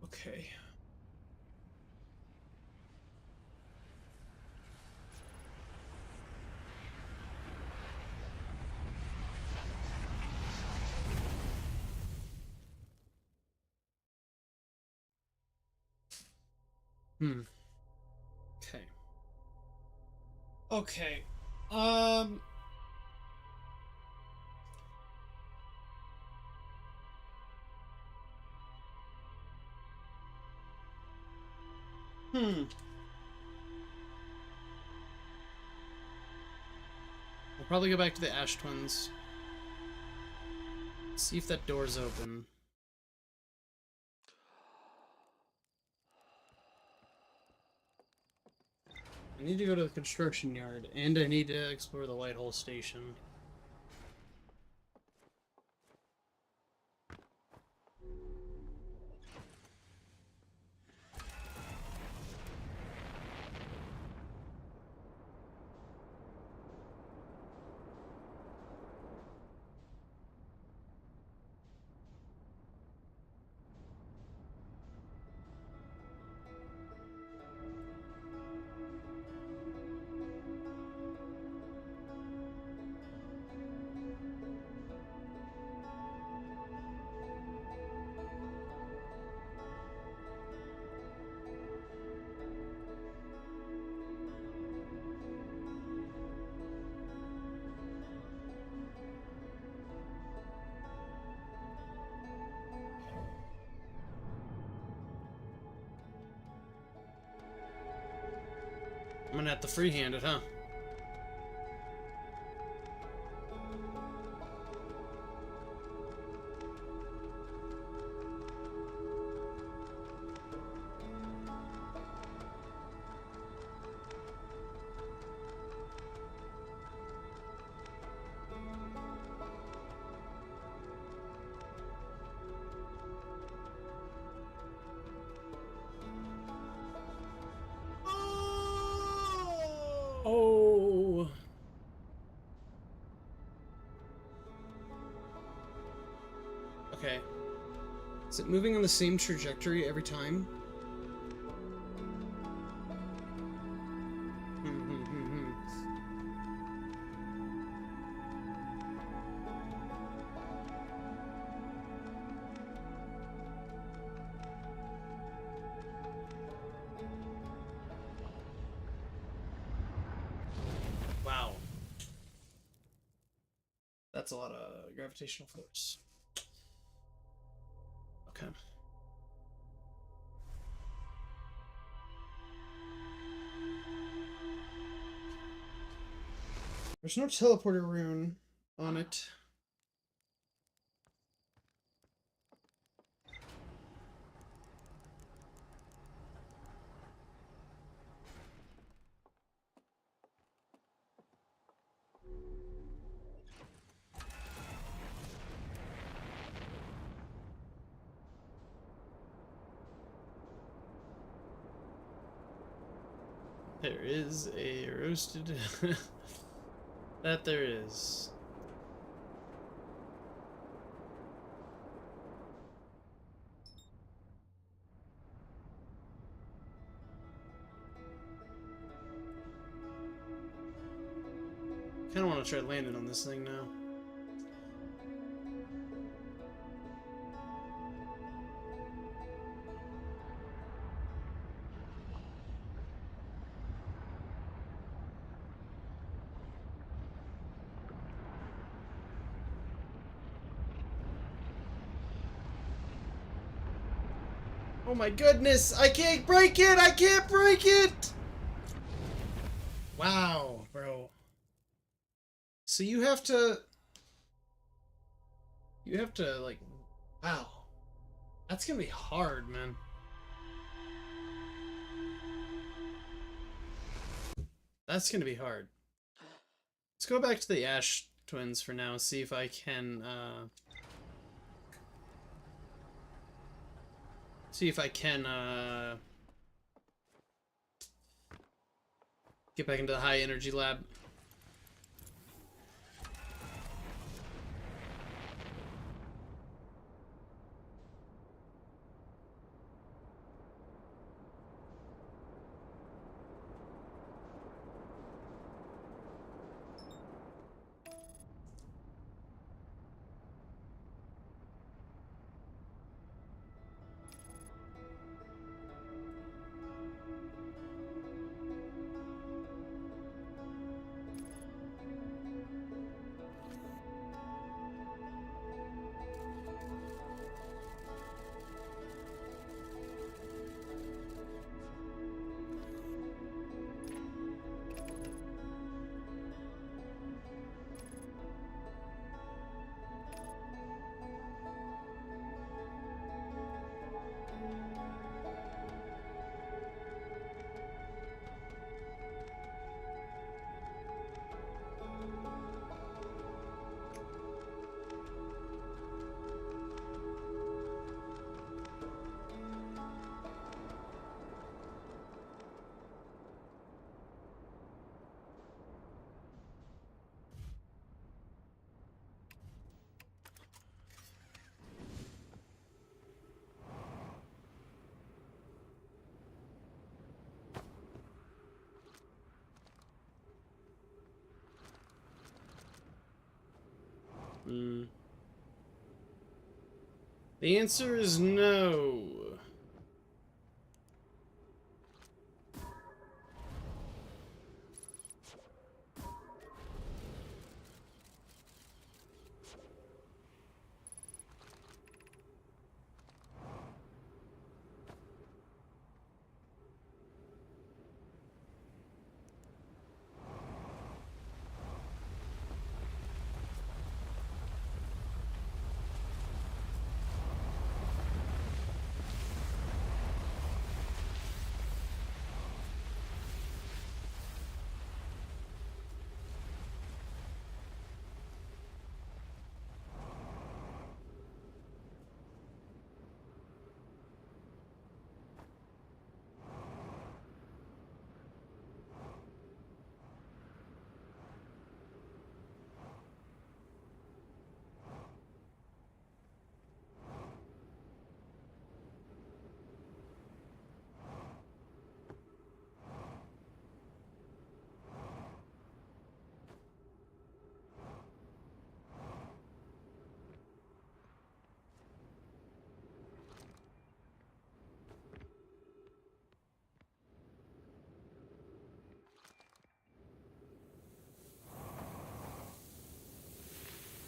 Okay. Hmm. Okay. Okay. Hmm. We'll probably go back to the Ash Twins. See if that door's open. I need to go to the construction yard, and I need to explore the Whitehall station. I'm gonna have to freehand it, huh? Oh. Okay. Is it moving on the same trajectory every time? Wow. That's a lot of gravitational force. Okay. There's no teleporter rune on it. There is a roasted... That there is. Kinda wanna try landing on this thing now. Oh my goodness! I can't break it! I can't break it! Wow, bro. So you have to... like... Wow. That's gonna be hard, man. That's gonna be hard. Let's go back to the Ash Twins for now, see if I can, get back into the high energy lab. Hmm. The answer is no.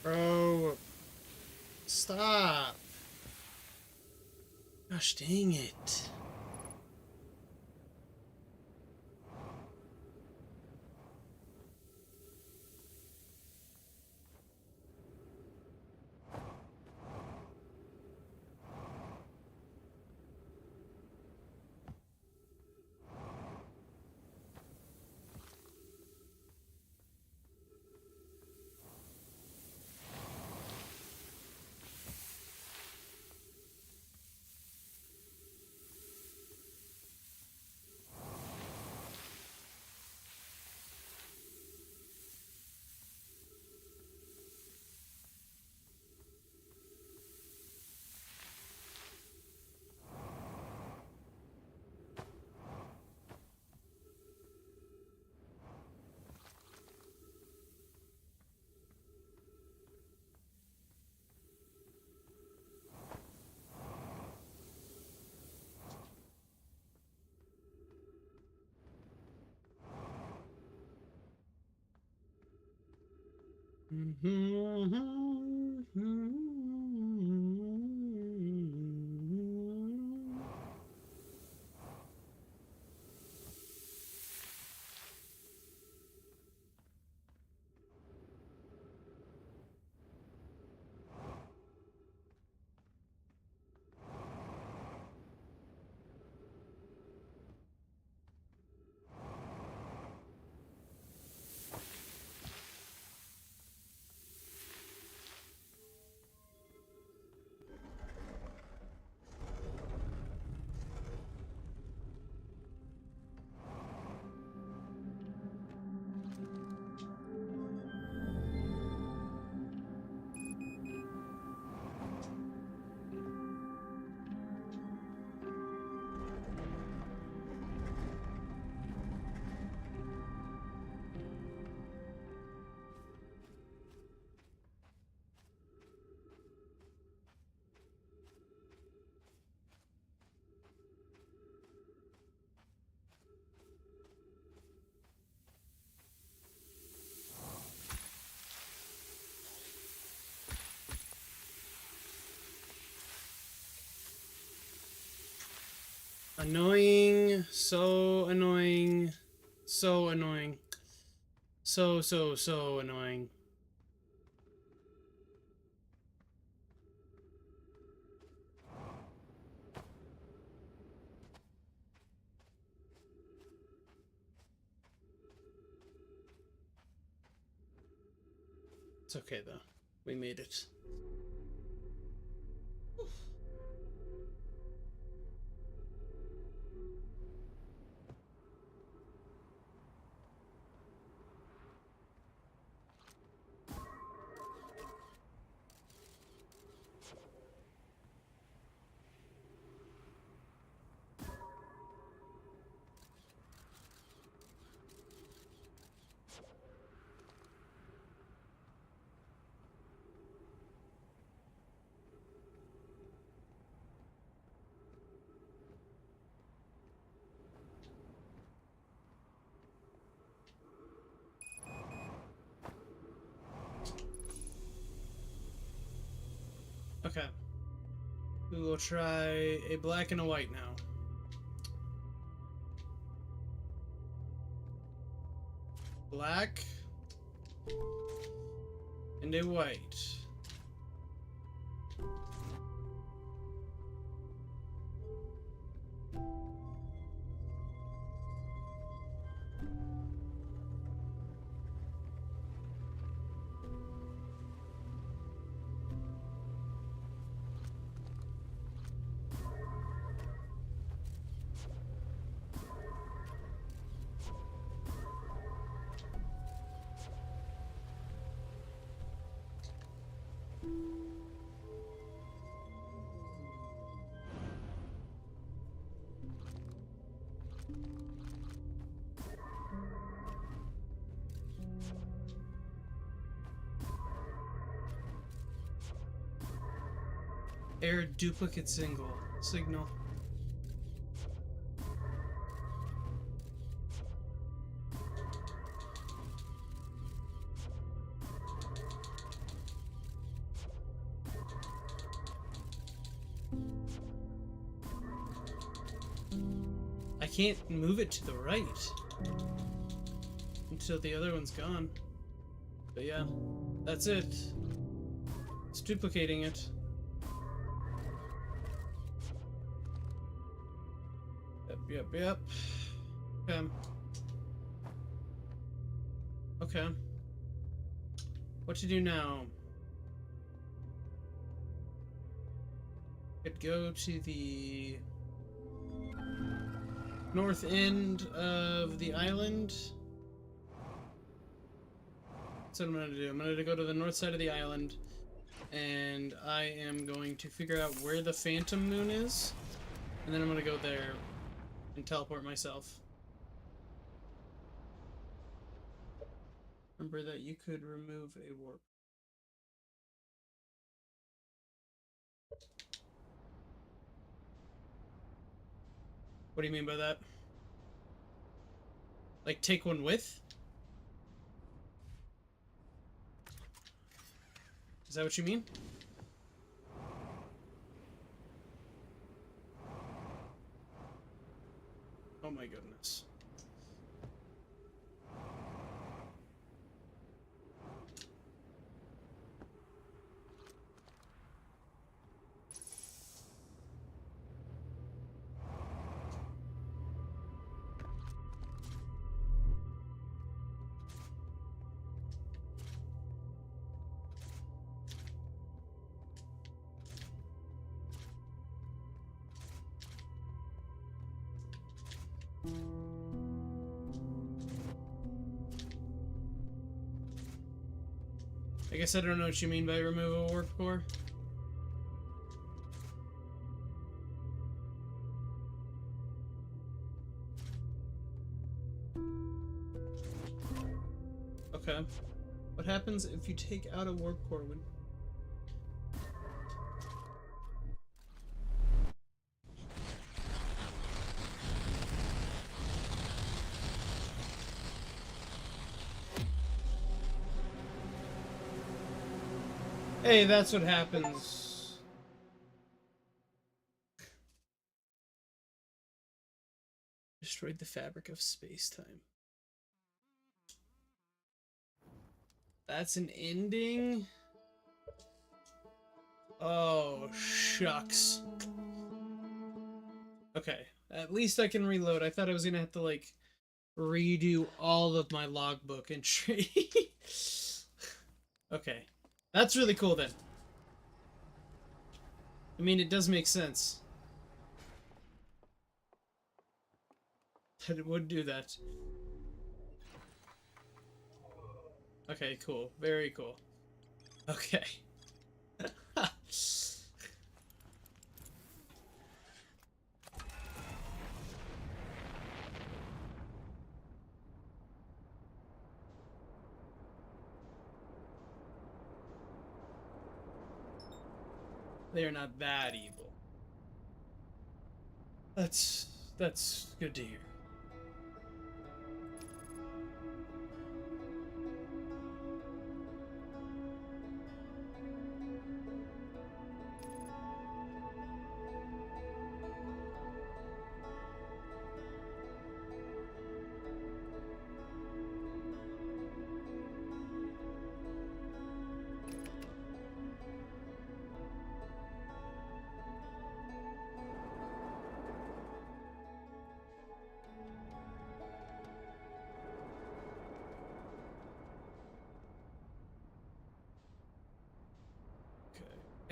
Bro, stop. Gosh dang it. Annoying, so annoying, so annoying, so annoying. It's okay though, we made it. Okay. We will try a black and a white now. Black and a white. Air duplicate signal. I can't move it to the right until the other one's gone. But yeah, that's it. It's duplicating it. Yep. Okay. Okay. What to do now? Could go to the north end of the island. That's what I'm gonna do. I'm gonna go to the north side of the island, and I am going to figure out where the Phantom Moon is, and then I'm gonna go there and teleport myself. Remember that you could remove a warp. What do you mean by that? Like, take one with? Is that what you mean? Oh my goodness. I guess I don't know what you mean by remove a warp core. Okay. What happens if you take out a warp core? Hey, that's what happens. Destroyed the fabric of space-time. That's an ending? Oh, shucks. Okay, at least I can reload. I thought I was gonna have to, like, redo all of my logbook entry. Okay. That's really cool, then. I mean, it does make sense that it would do that. Okay, cool. Very cool. Okay. They are not that evil. That's good to hear.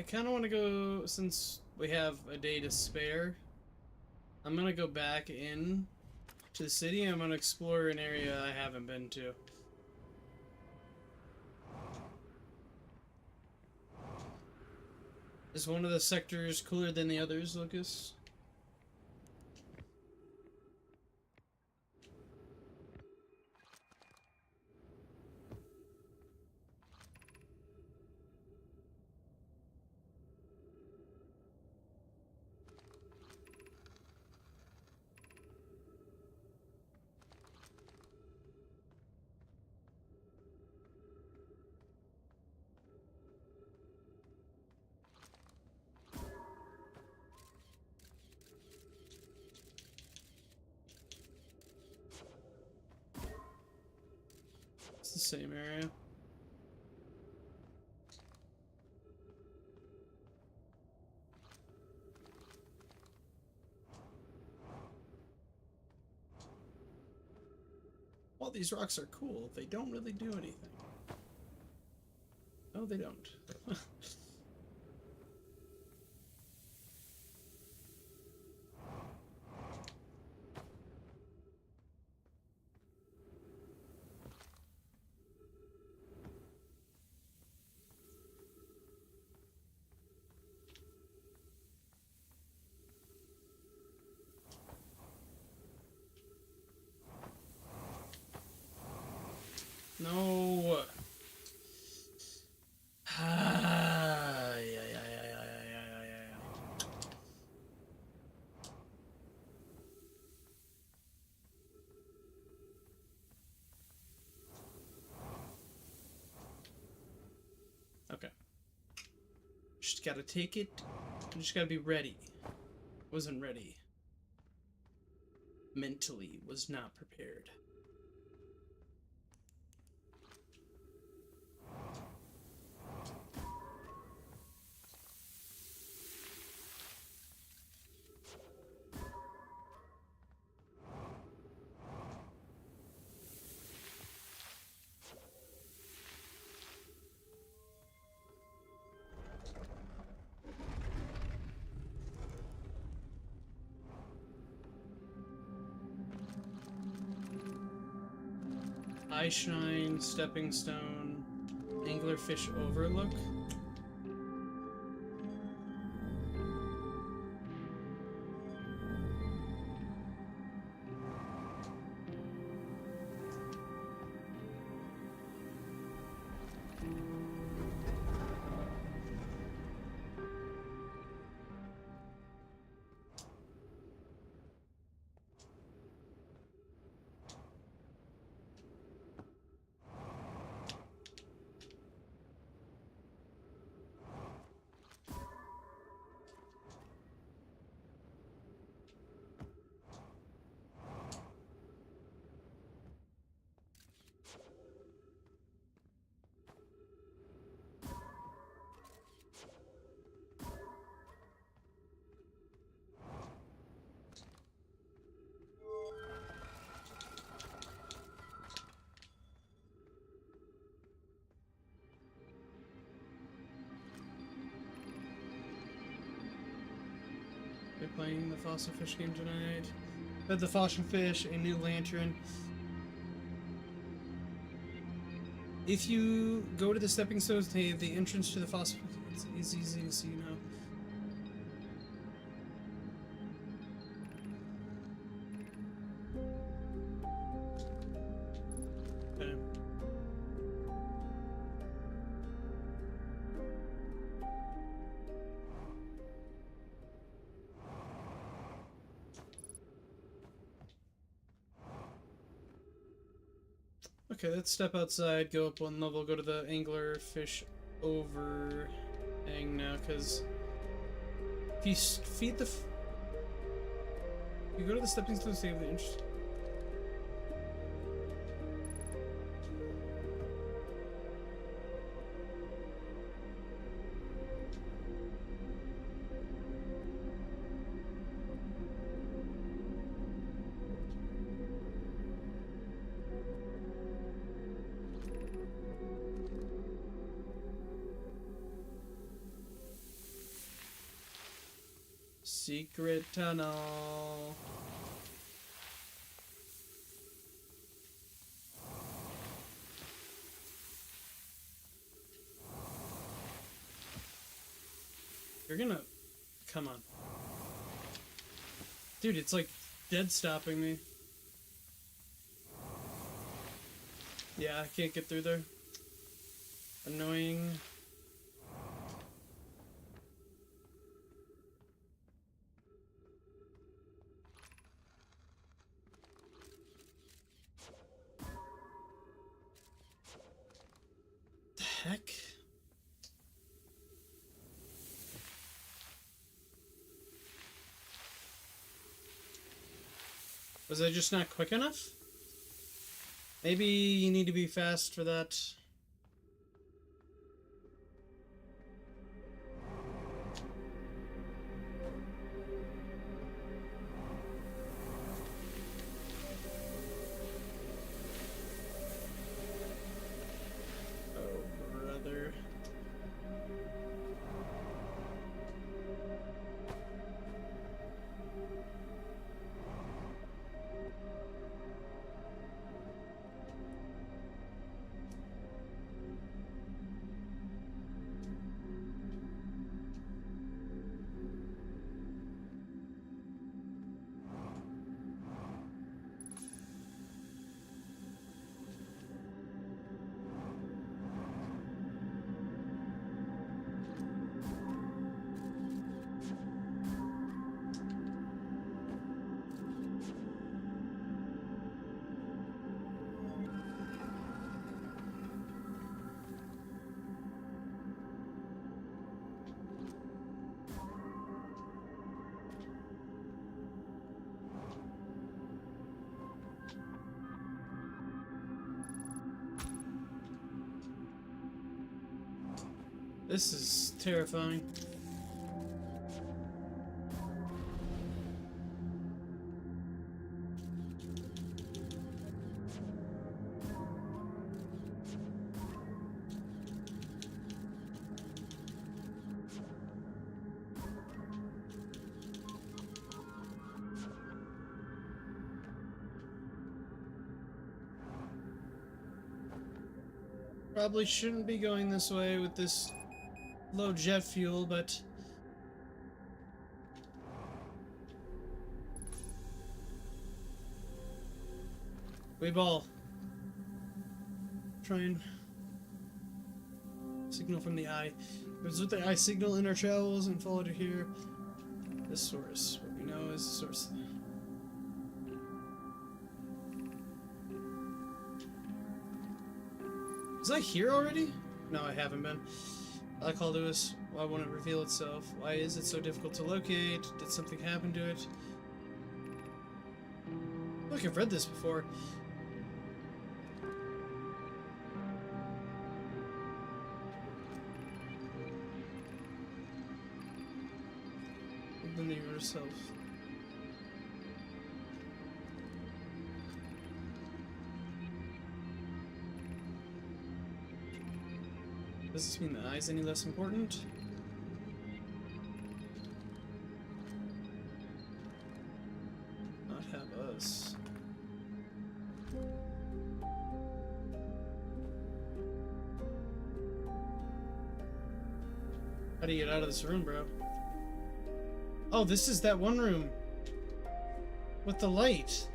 I kind of want to go, since we have a day to spare, I'm going to go back in to the city. I'm going to explore an area I haven't been to. Is one of the sectors cooler than the others, Lucas? It's the same area. Well, these rocks are cool. They don't really do anything. No, they don't. No. Ah, yeah. Okay. Just gotta take it. You just gotta be ready. Wasn't ready. Mentally was not prepared. Eye Shrine, Stepping Stone, Anglerfish Overlook. We're playing the Fossil Fish game tonight. Fed the Fossil Fish a new lantern. If you go to the stepping stones, they have the entrance to the fossil. It's easy to see now. Okay. Okay, let's step outside, go up one level, go to the angler fish overhang now, because if you feed the... you go to the stepping stones, they have the interest... Secret tunnel. You're gonna... Come on. Dude, it's like dead stopping me. Yeah, I can't get through there. Annoying. The heck? Was I just not quick enough? Maybe you need to be fast for that. Oh, brother. This is terrifying. Probably shouldn't be going this way with this low jet fuel, but we ball. Try and signal from the eye. Visit the eye signal in our travels and follow to here. The source. What we know is the source. Was I here already? No, I haven't been. Like all Lewis, why won't it reveal itself? Why is it so difficult to locate? Did something happen to it? Look, I've read this before. Open the yourself. Does this mean the eye's any less important? Not have us. How do you get out of this room, bro? Oh, this is that one room with the light.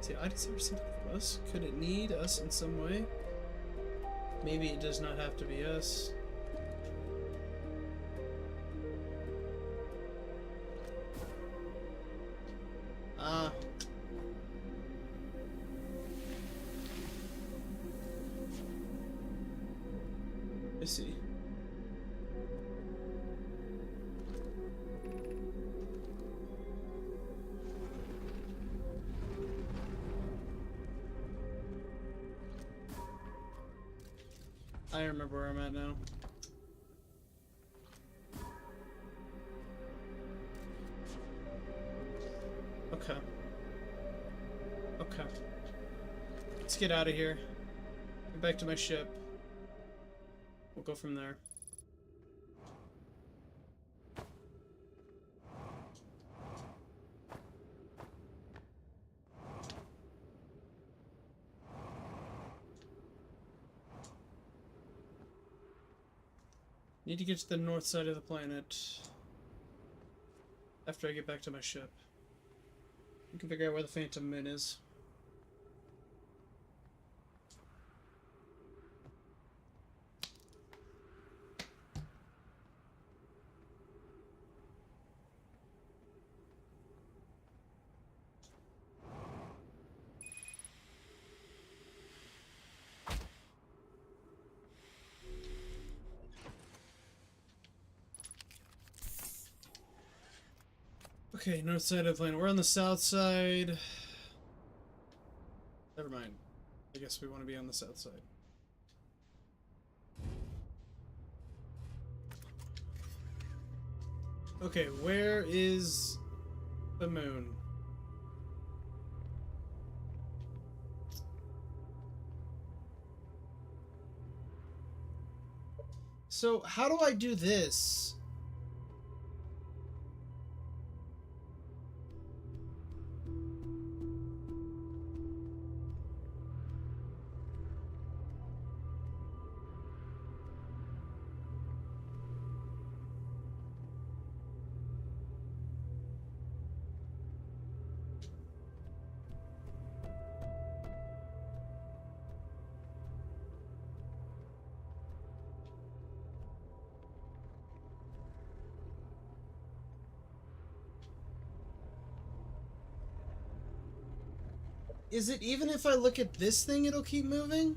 See, I deserve something from us. Could it need us in some way? Maybe it does not have to be us. Ah. I see. I remember where I'm at now. Okay. Okay. Let's get out of here. Get back to my ship. We'll go from there. Need to get to the north side of the planet after I get back to my ship. You can figure out where the Phantom Moon is. Okay, north side of the planet. We're on the south side. Never mind. I guess we want to be on the south side. Okay, where is the moon? So, how do I do this? Is it even if I look at this thing, it'll keep moving?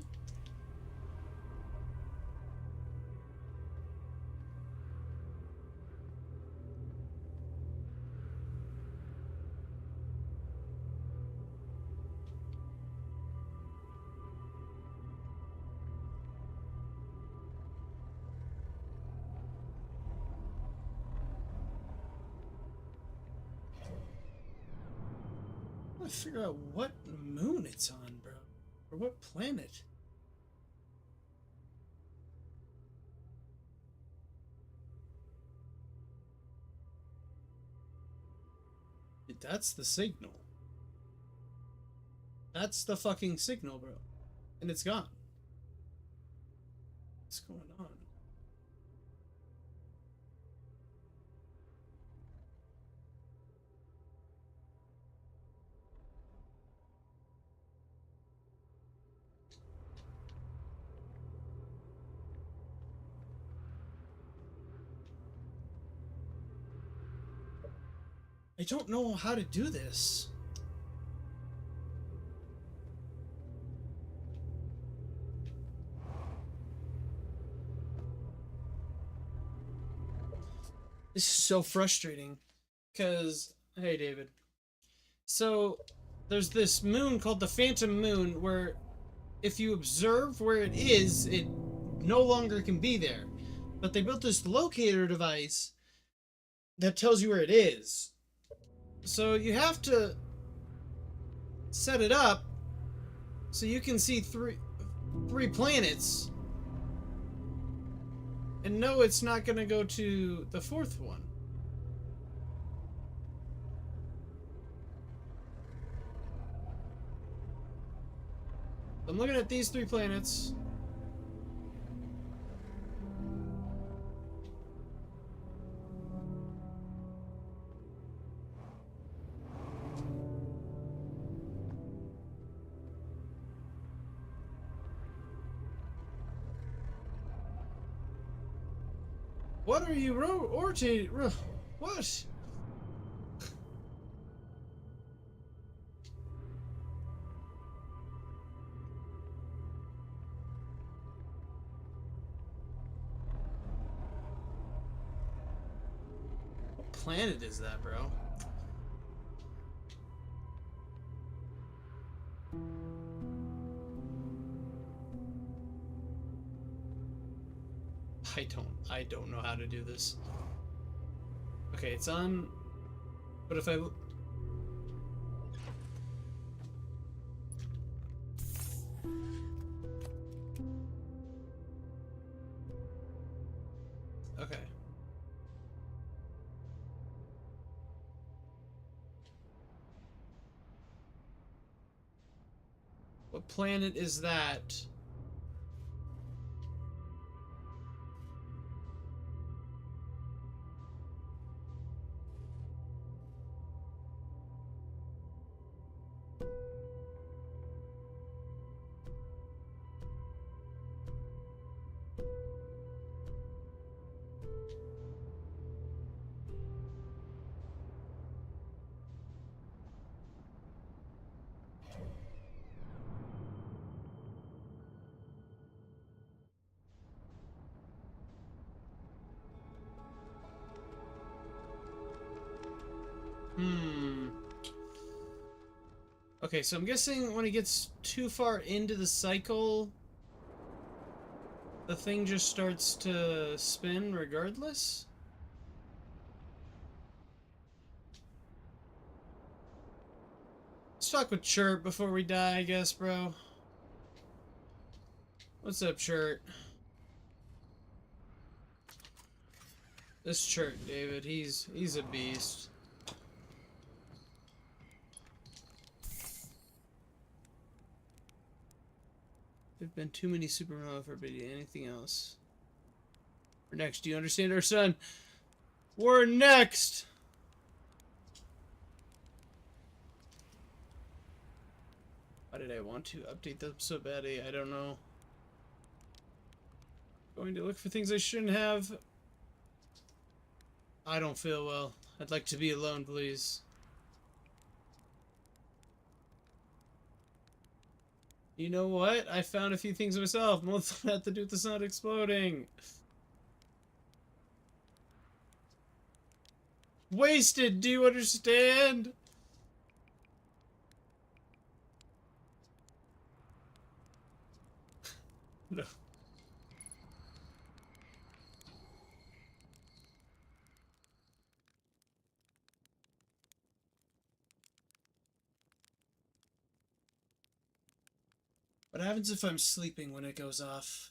I want to figure out what moon it's on, bro. Or what planet. That's the signal. That's the fucking signal, bro. And it's gone. What's going on? I don't know how to do this. This is so frustrating. Because, hey, David. So, there's this moon called the Phantom Moon where if you observe where it is, it no longer can be there. But they built this locator device that tells you where it is. So you have to set it up so you can see three planets and know it's not going to go to the fourth one. I'm looking at these 3 planets. What are you rotating? What? What planet is that, bro? I don't know how to do this. Okay, it's on, but if I okay. What planet is that? Okay, so I'm guessing when it gets too far into the cycle, the thing just starts to spin regardless? Let's talk with Chirp before we die, I guess, bro. What's up, Chirp? This Chirp, David, he's a beast. There've been too many Superman for anything else. We're next. Do you understand our son? We're next! Why did I want to update them so badly? I don't know. Going to look for things I shouldn't have. I don't feel well. I'd like to be alone, please. You know what? I found a few things myself. Most of them had to do with the sun exploding. Wasted, do you understand? No. What happens if I'm sleeping when it goes off?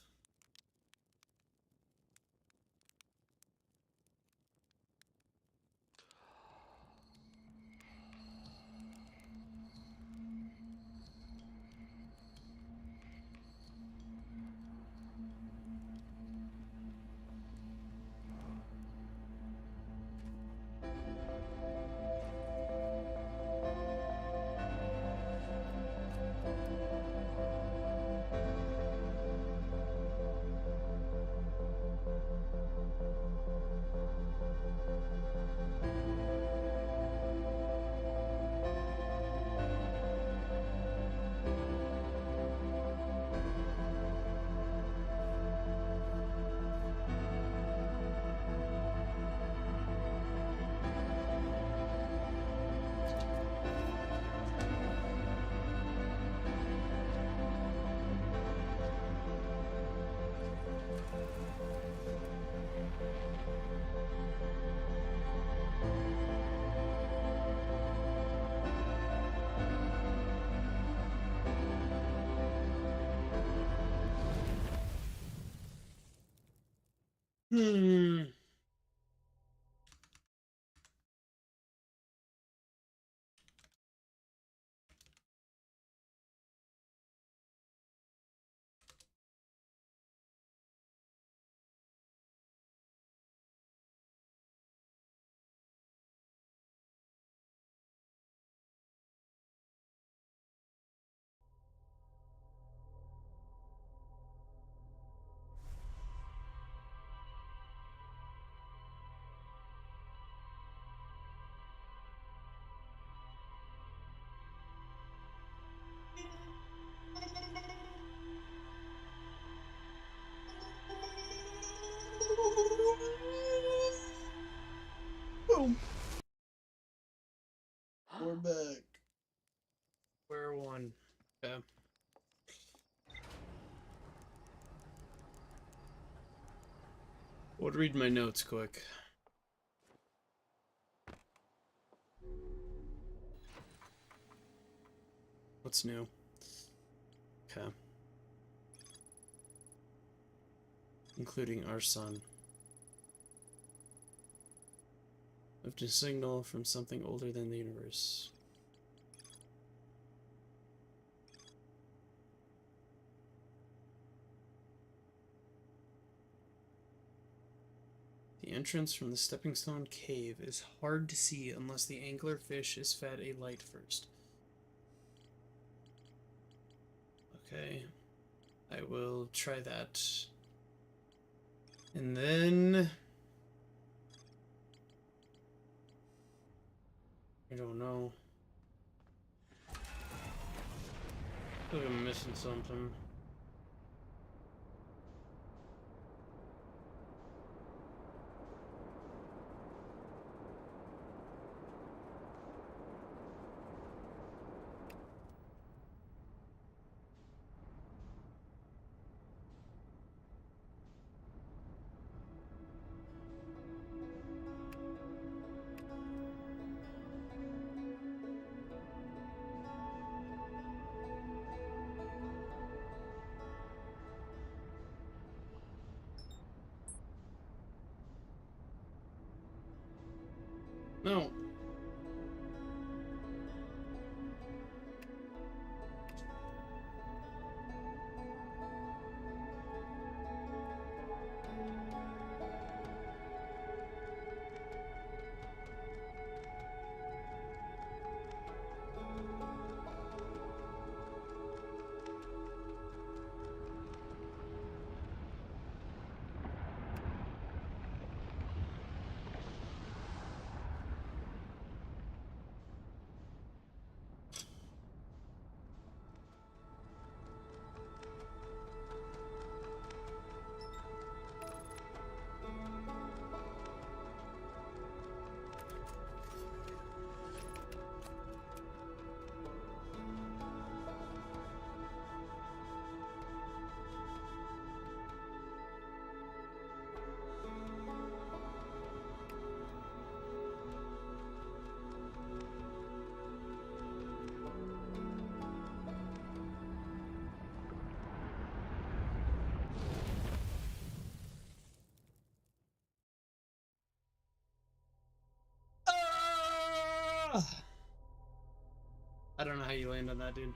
Hmm. Boom. We're back. Where one? Okay. Would read my notes quick. What's new? Okay. Including our son. Left a signal from something older than the universe. The entrance from the Stepping Stone Cave is hard to see unless the anglerfish is fed a light first. Okay. I will try that. And then... I don't know. I feel like I'm missing something. No. I don't know how you land on that, dude.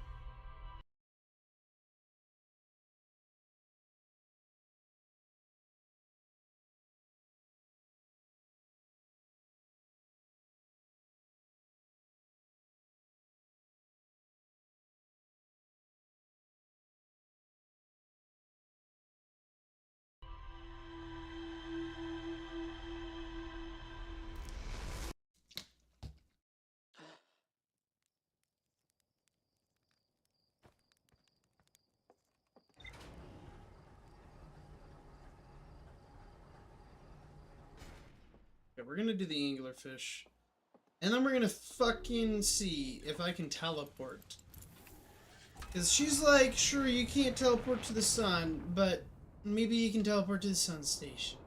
Okay, we're gonna do the anglerfish. And then we're gonna fucking see if I can teleport. Because she's like, sure, you can't teleport to the sun, but maybe you can teleport to the sun station.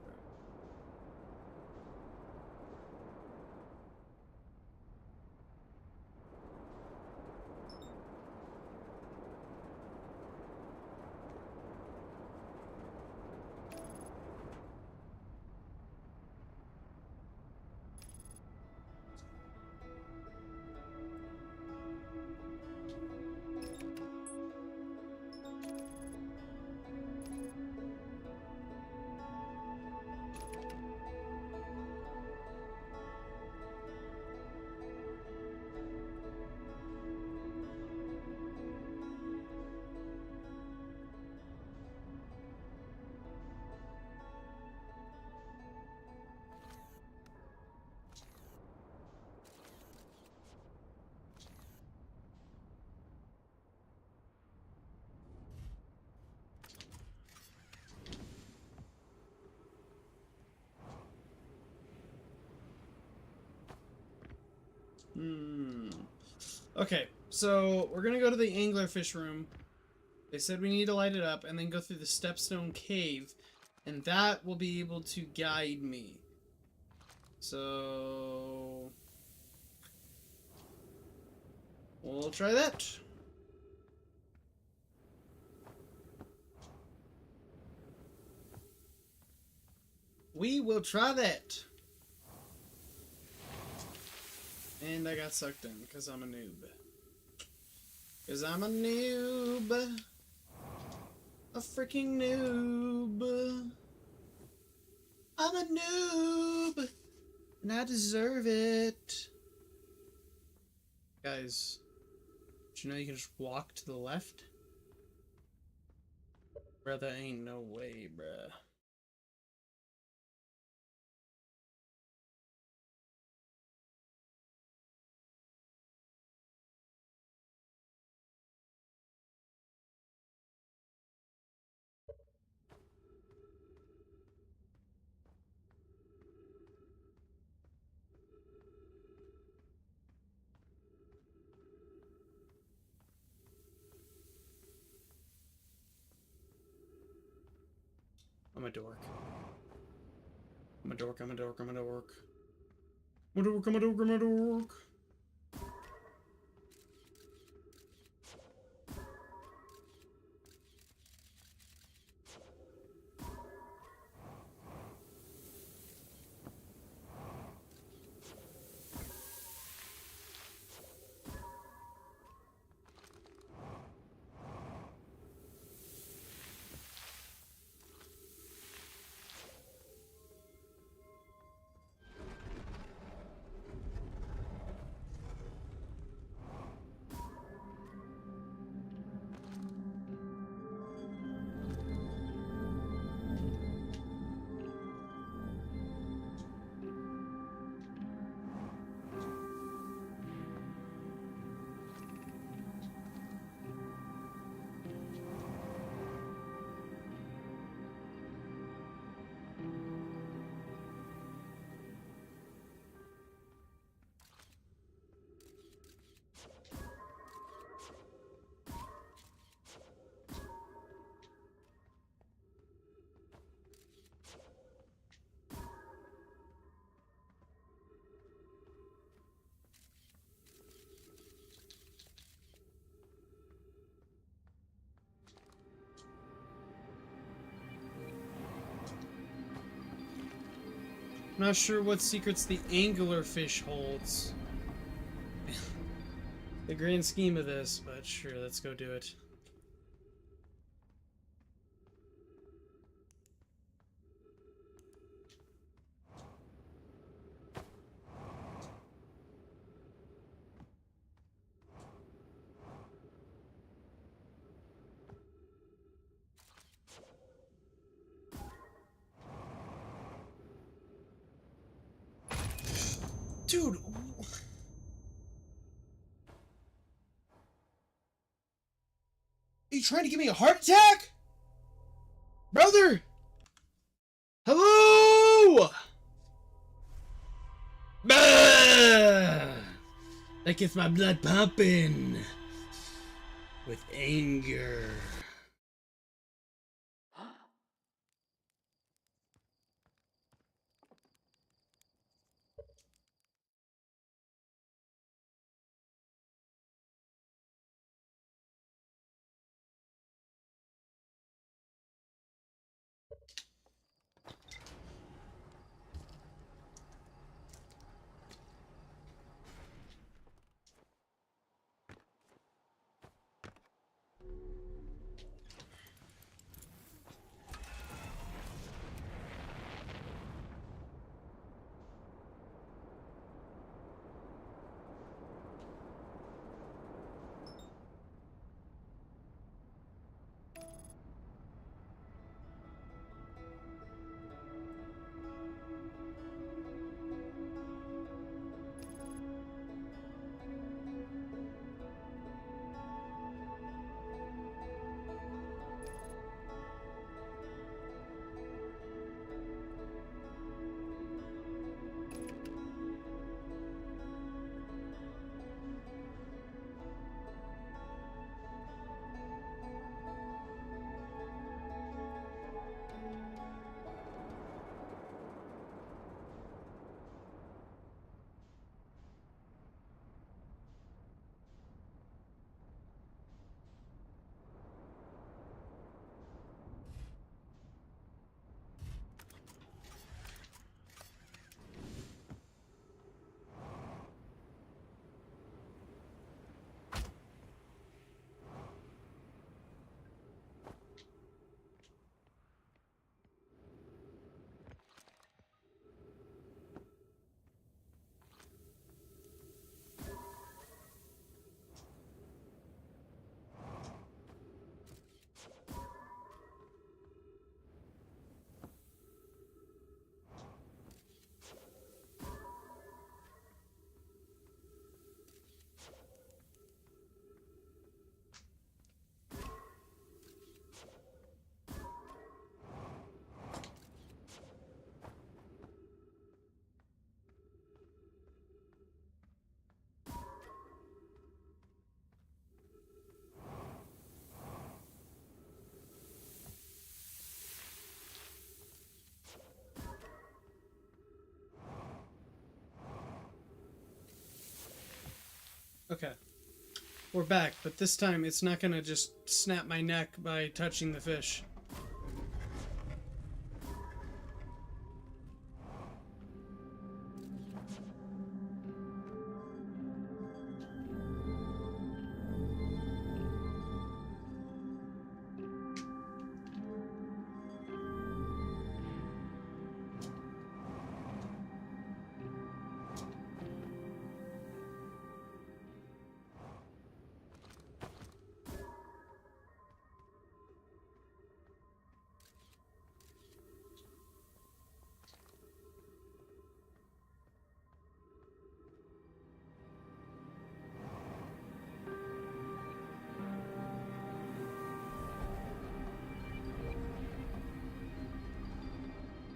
Okay, so we're gonna go to the anglerfish room. They said we need to light it up and then go through the stepstone cave, and that will be able to guide me. So we'll try that. We will try that. And I got sucked in because I'm a noob. Because I'm a noob. A freaking noob. I'm a noob. And I deserve it. Guys, did you know you can just walk to the left? Bruh, that ain't no way, bruh. I'm a dork. I'm a dork, I'm a dork, I'm a dork. I'm a dork, I'm a dork, I'm a dork. not sure what secrets the anglerfish holds. The grand scheme of this, but sure, let's go do it. Dude! Are you trying to give me a heart attack? Brother! Hello! Bah! That gets my blood pumping with anger. Okay. We're back, but this time it's not gonna just snap my neck by touching the fish.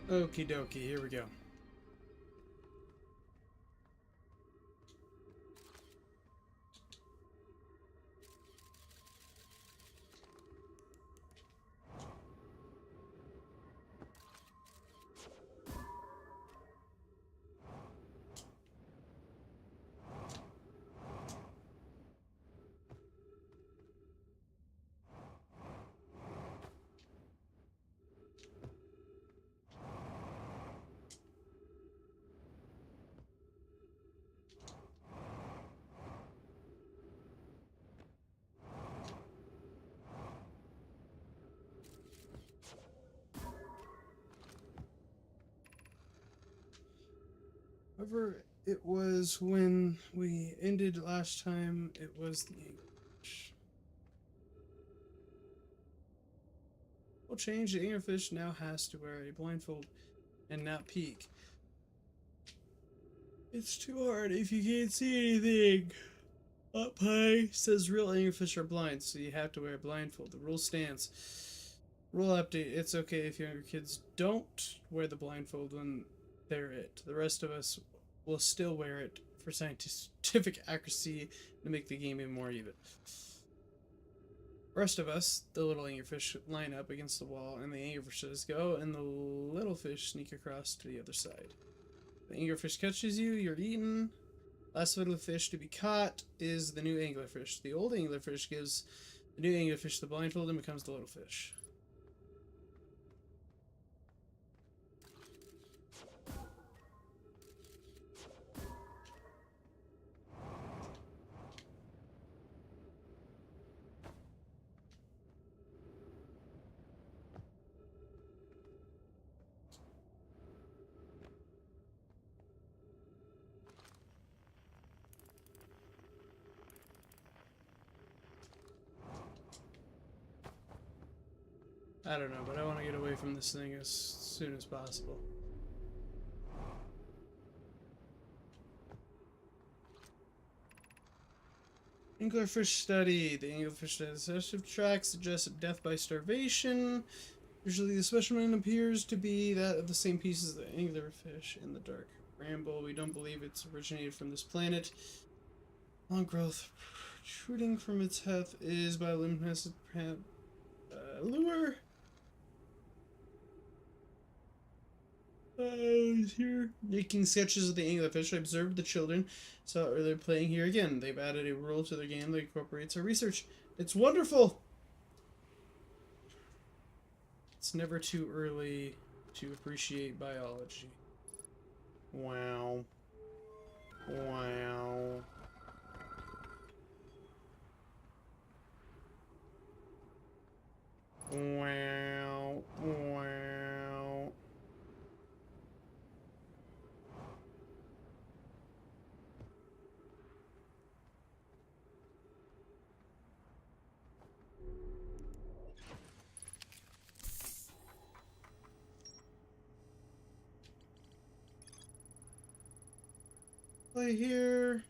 Okie dokie, here we go. However, it was when we ended last time, it was the English. We'll change. The anglerfish now has to wear a blindfold and not peek. It's too hard if you can't see anything. Up high says real anglerfish are blind, so you have to wear a blindfold. The rule stands. Rule update. It's okay if younger kids don't wear the blindfold when they're it. The rest of us will still wear it for scientific accuracy to make the game even more even. The rest of us, the little anglerfish, line up against the wall, and the anglerfishes go, and the little fish sneak across to the other side. The anglerfish catches you, you're eaten. Last little fish to be caught is the new anglerfish. The old anglerfish gives the new anglerfish the blindfold and becomes the little fish. I don't know, but I want to get away from this thing as soon as possible. Anglerfish study. The anglerfish digestive tract suggests death by starvation. Usually the specimen appears to be that of the same piece as the anglerfish in the dark ramble. We don't believe it's originated from this planet. Long growth protruding from its head is bioluminescent lure. Here. Making sketches of the anglerfish, I observed the children saw earlier playing here again. They've added a rule to their game that incorporates our research. It's wonderful! It's never too early to appreciate biology. Wow. Wow. Wow. Wow. Play here.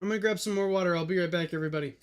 I'm gonna grab some more water. I'll be right back, everybody.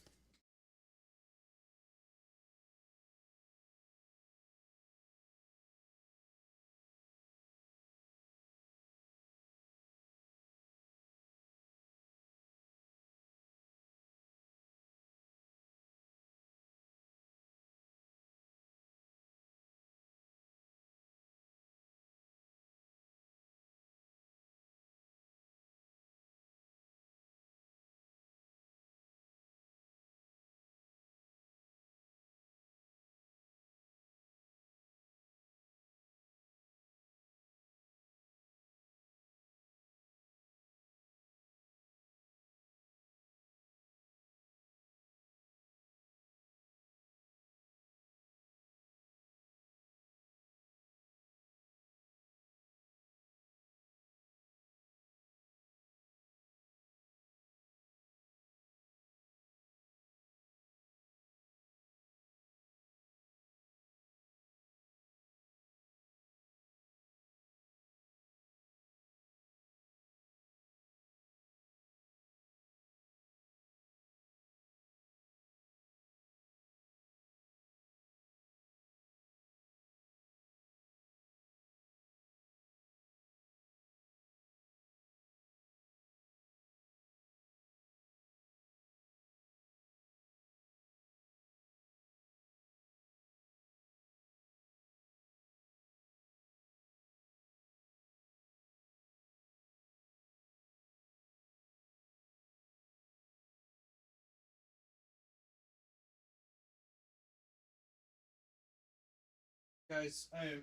Guys, I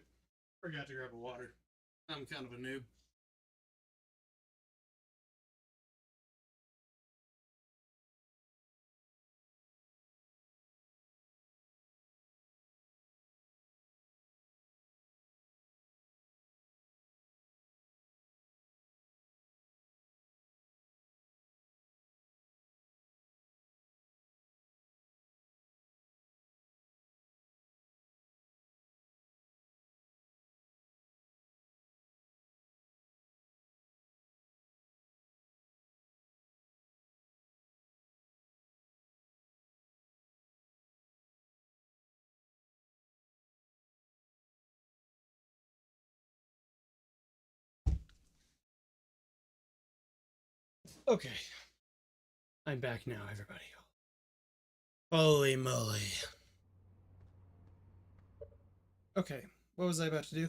forgot to grab a water. I'm kind of a noob. Okay. I'm back now, everybody. Holy moly. Okay, what was I about to do?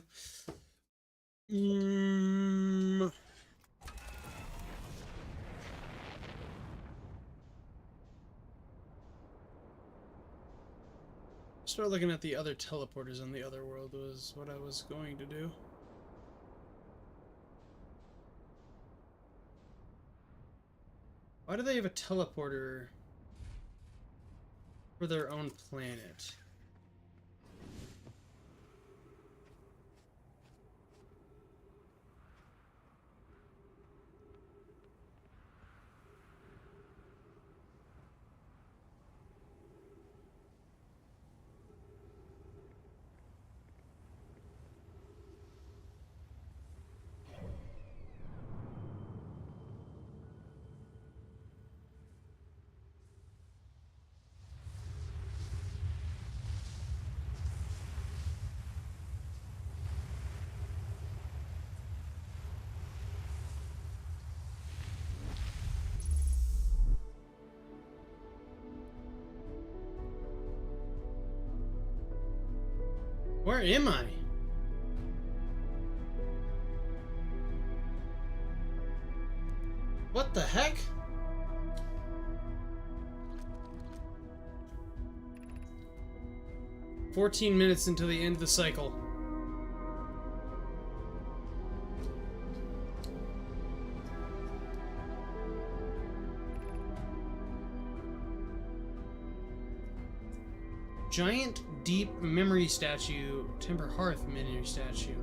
Start looking at the other teleporters on the other world was what I was going to do. Why do they have a teleporter for their own planet? Where am I? What the heck? "14 minutes until the end of the cycle. Giant deep memory statue, Timber Hearth memory statue.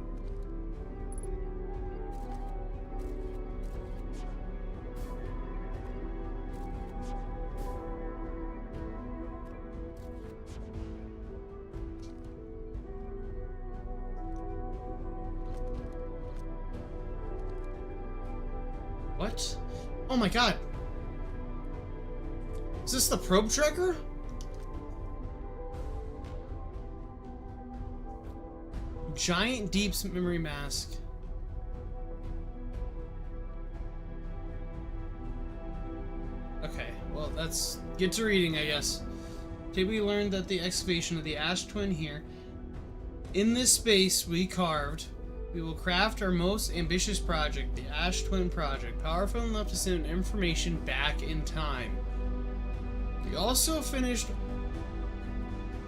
What? Oh my god! Is this the probe tracker? Giant Deep's memory mask. Okay, well, let's get to reading, I guess. Today we learned that the excavation of the Ash Twin here. In this space we carved, we will craft our most ambitious project, the Ash Twin Project, powerful enough to send information back in time. We also finished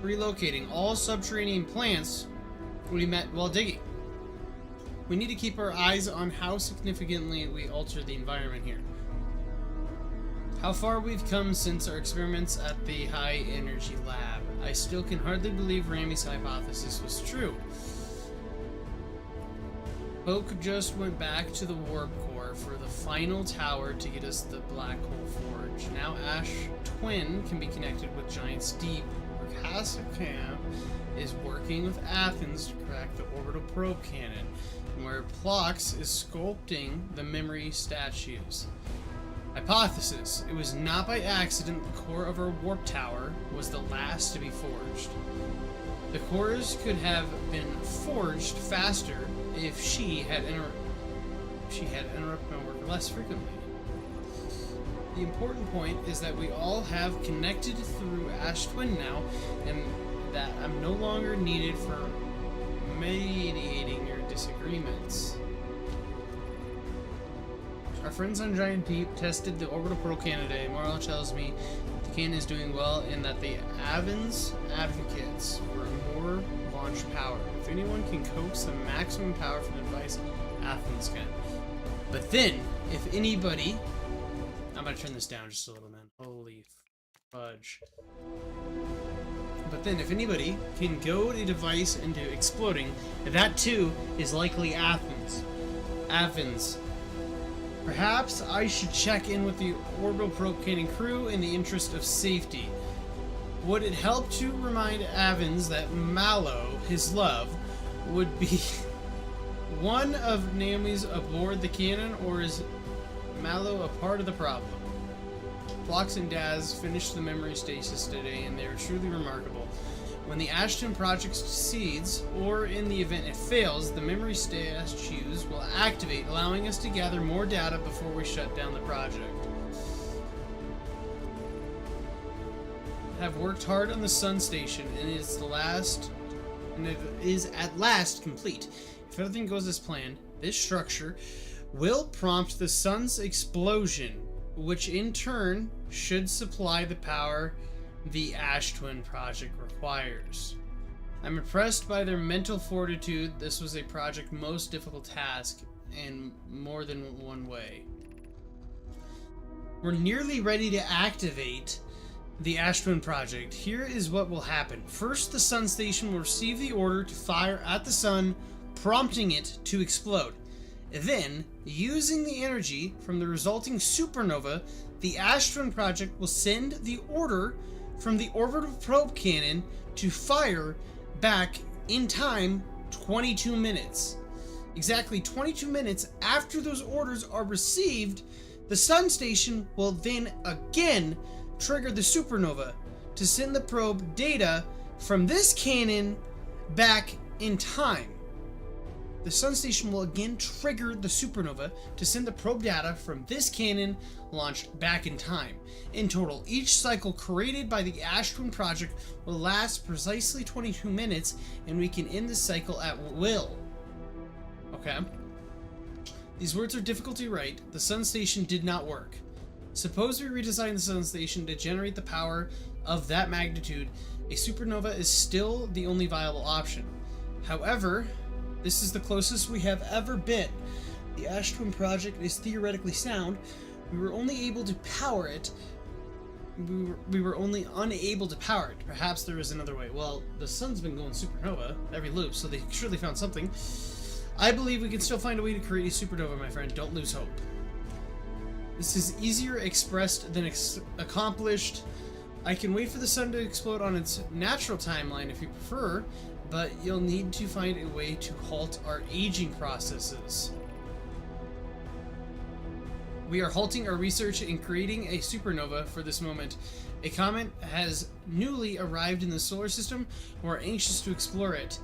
relocating all subterranean plants we met while digging. We need to keep our eyes on how significantly we alter the environment here. How far we've come since our experiments at the high energy lab. I still can hardly believe Rami's hypothesis was true. Poke just went back to the warp core for the final tower to get us the black hole forge. Now Ash Twin can be connected with Giant's Deep, where Cassicamp is working with Athens to crack the orbital probe cannon, and where Plox is sculpting the memory statues. Hypothesis: it was not by accident the core of our warp tower was the last to be forged. The cores could have been forged faster if she had interrupted my work less frequently. The important point is that we all have connected through Ash Twin now, and that I'm no longer needed for mediating your disagreements. Our friends on Giant Deep tested the orbital probe cannon today. Morrow tells me the cannon is doing well and that the Avens advocates for more launch power. If anyone can coax the maximum power from the device, Athens can. But then, if anybody... I'm gonna turn this down just a little, man. Holy fudge. But then, if anybody can goad a device into exploding, that too is likely Athens. Athens. Perhaps I should check in with the orbital probe cannon crew in the interest of safety. Would it help to remind Athens that Mallow, his love, would be one of Naomi's aboard the cannon, or is Mallow a part of the problem? Phlox and Daz finished the memory stasis today, and they are truly remarkable. When the Ashton project succeeds, or in the event it fails, the memory statues will activate, allowing us to gather more data before we shut down the project. Have worked hard on the Sun Station, and it is at last complete. If everything goes as planned, this structure will prompt the Sun's explosion, which in turn should supply the power the Ash Twin project requires. I'm impressed by their mental fortitude. This was a project's most difficult task in more than one way. We're nearly ready to activate the Ash Twin project. Here is what will happen. First, the Sun Station will receive the order to fire at the Sun, prompting it to explode. Then, using the energy from the resulting supernova, the Ash Twin project will send the order from the orbital probe cannon to fire back in time 22 minutes. Exactly 22 minutes after those orders are received, the Sun Station will then again trigger the supernova to send the probe data from this cannon back in time. The Sun Station will again trigger the supernova to send the probe data from this cannon launched back in time. In total, each cycle created by the Ash Twin project will last precisely 22 minutes, and we can end this cycle at will. Okay. These words are difficult to write. The Sun Station did not work. Suppose we redesign the Sun Station to generate the power of that magnitude. A supernova is still the only viable option. However, this is the closest we have ever been. The Ash Twin project is theoretically sound. We were only able to power it. We were only unable to power it. Perhaps there is another way. Well, the sun's been going supernova every loop, so they surely found something. I believe we can still find a way to create a supernova, my friend. Don't lose hope. This is easier expressed than accomplished. I can wait for the sun to explode on its natural timeline if you prefer, but you'll need to find a way to halt our aging processes. We are halting our research in creating a supernova for this moment. A comet has newly arrived in the solar system. We're anxious to explore it.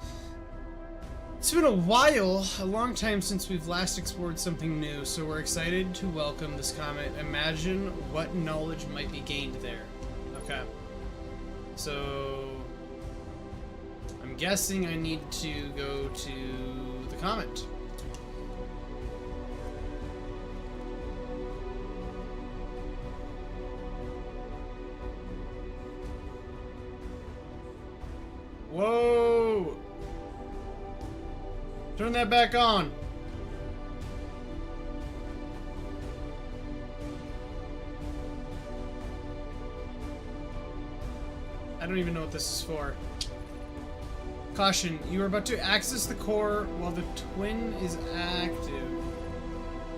It's been a while, a long time since we've last explored something new, so we're excited to welcome this comet. Imagine what knowledge might be gained there. Okay. So I'm guessing I need to go to the comet. Whoa! Turn that back on. I don't even know what this is for. Caution, you are about to access the core while the twin is active.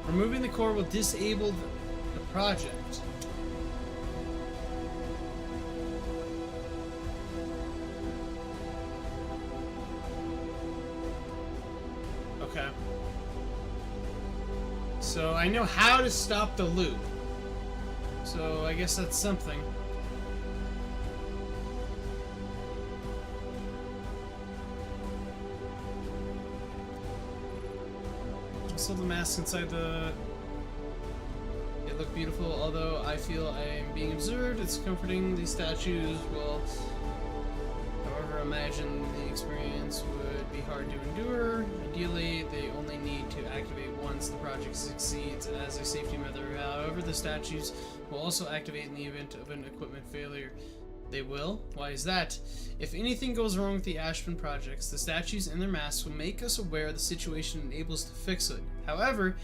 Removing the core will disable the project. Okay. So I know how to stop the loop. So I guess that's something. Also, the masks inside the... They look beautiful, although I feel I am being observed. It's comforting. These statues will, however, imagine the experience would be hard to endure. Ideally, they only need to activate once the project succeeds as a safety measure. However, the statues will also activate in the event of an equipment failure. They will? Why is that? If anything goes wrong with the Ash Twin projects, the statues and their masks will make us aware of the situation and enable us to fix it. However,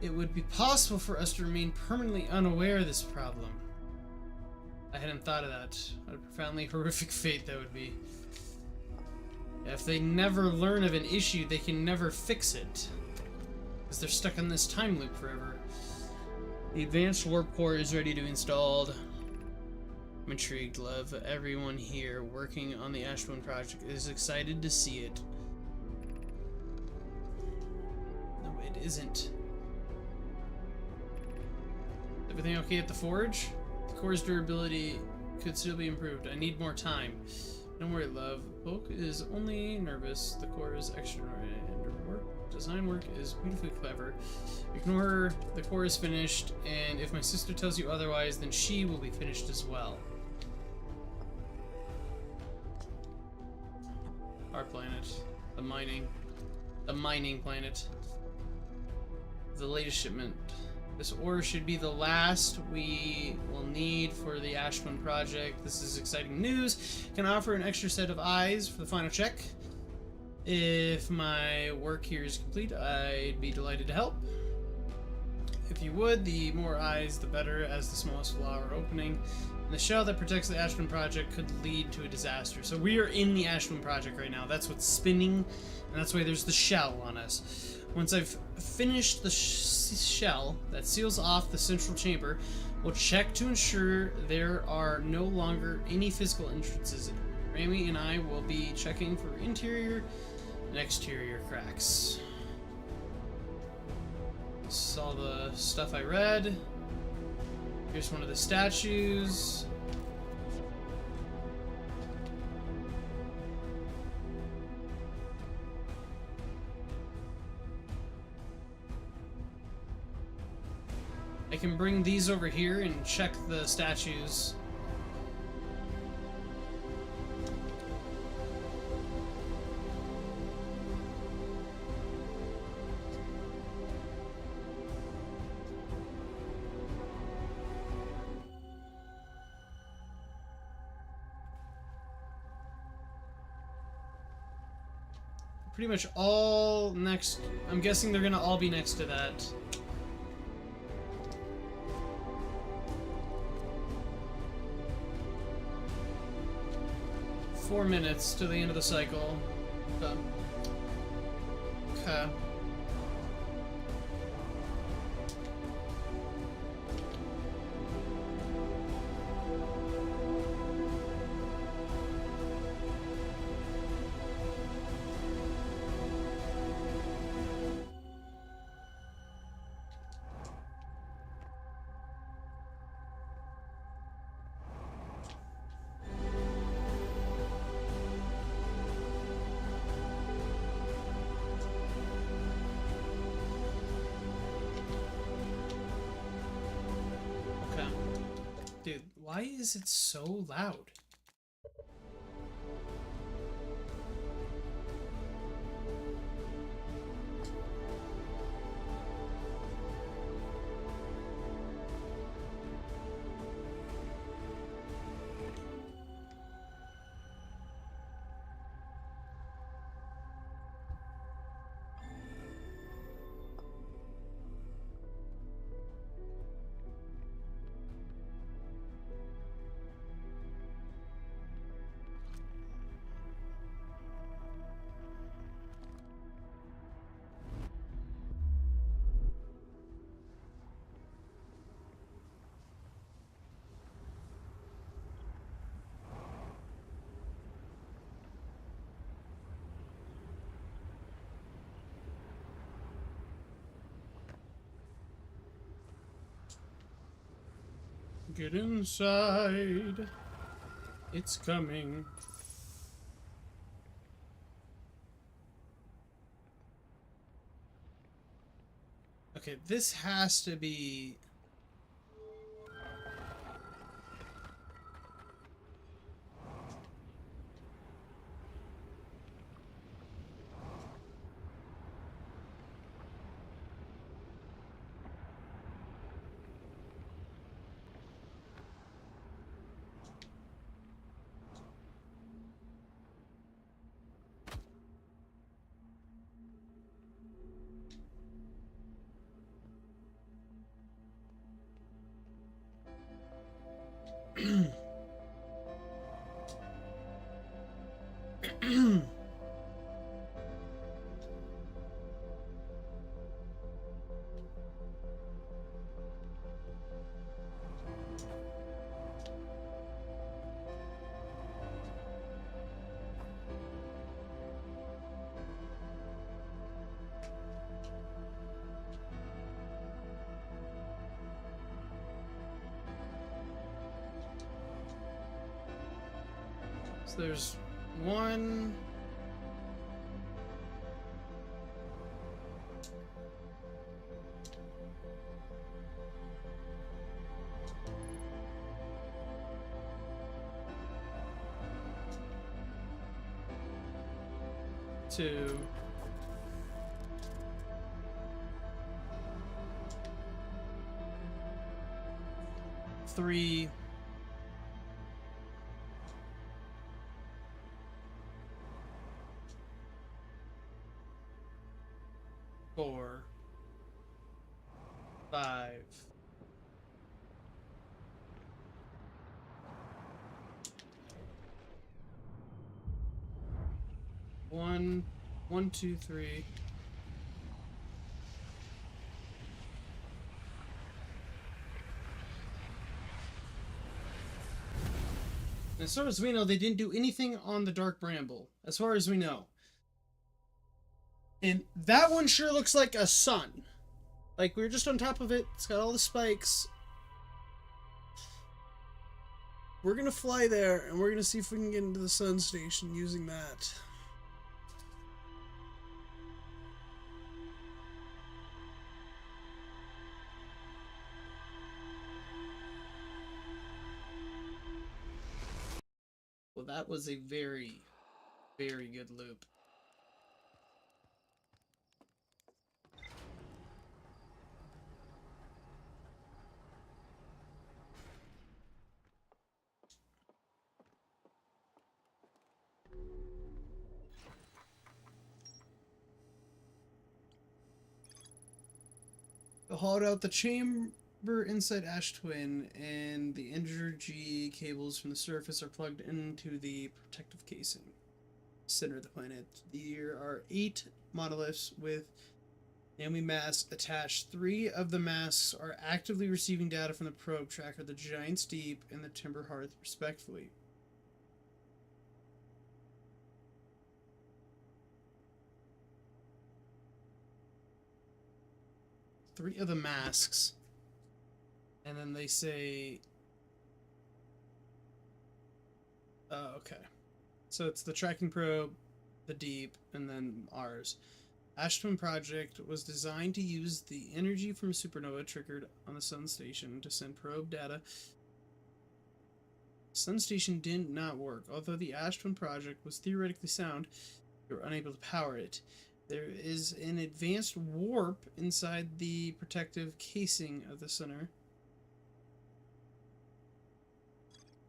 it would be possible for us to remain permanently unaware of this problem. I hadn't thought of that. What a profoundly horrific fate that would be. If they never learn of an issue, they can never fix it. Because they're stuck in this time loop forever. The advanced warp core is ready to be installed. I'm intrigued, love. Everyone here working on the Ash Twin project is excited to see it. No, it isn't. Everything okay at the forge? The core's durability could still be improved. I need more time. Don't worry, love. Oak is only nervous. The core is extraordinary, and her work, design work is beautifully clever. Ignore her. The core is finished, and if my sister tells you otherwise, then she will be finished as well. Our planet. The mining planet. The latest shipment. This ore should be the last we will need for the Ashwin project. This is exciting news. Can offer an extra set of eyes for the final check. If my work here is complete, I'd be delighted to help. If you would, the more eyes, the better, as the smallest flower opening in the shell that protects the Ashwin project could lead to a disaster. So we are in the Ashwin project right now. That's what's spinning, and that's why there's the shell on us. Once I've finished the shell that seals off the central chamber, we'll check to ensure there are no longer any physical entrances. Rami and I will be checking for interior and exterior cracks. This is all the stuff I read. Here's one of the statues. I can bring these over here and check the statues. Pretty much all next. I'm guessing they're gonna all be next to that. Four minutes to the end of the cycle. Okay. Dude, why is it so loud? Get inside. It's coming. Okay, this has to be... So there's 1. Two. 3. 4. 5. 1. 1, 2, 3. As far as we know, they didn't do anything on the Dark Bramble. As far as we know. And that one sure looks like a sun. Like, we were just on top of it. It's got all the spikes. We're gonna fly there, and we're gonna see if we can get into the sun station using that. Well, that was a very, very good loop. I hauled out the chamber inside Ash Twin, and the energy cables from the surface are plugged into the protective casing. Center of the planet. There are 8 monoliths with Naomi masks attached. 3 of the masks are actively receiving data from the probe tracker, the Giant's Deep and the Timber Hearth, respectively. Three of the masks, and then they say, okay, so it's the tracking probe, the deep, and then ours. Ash Twin Project was designed to use the energy from a supernova triggered on the Sun Station to send probe data. Sun Station did not work. Although the Ash Twin Project was theoretically sound, they were unable to power it. There is an advanced warp inside the protective casing of the center.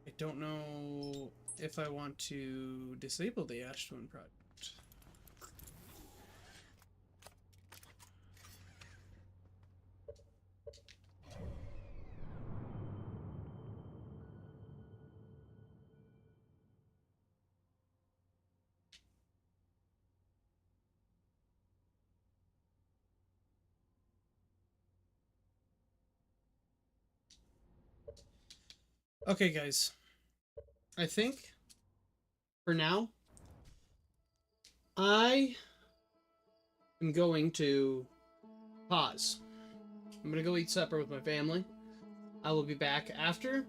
I don't know if I want to disable the Ash Twin Project. Okay, guys. I think, for now, I am going to pause. I'm going to go eat supper with my family. I will be back after,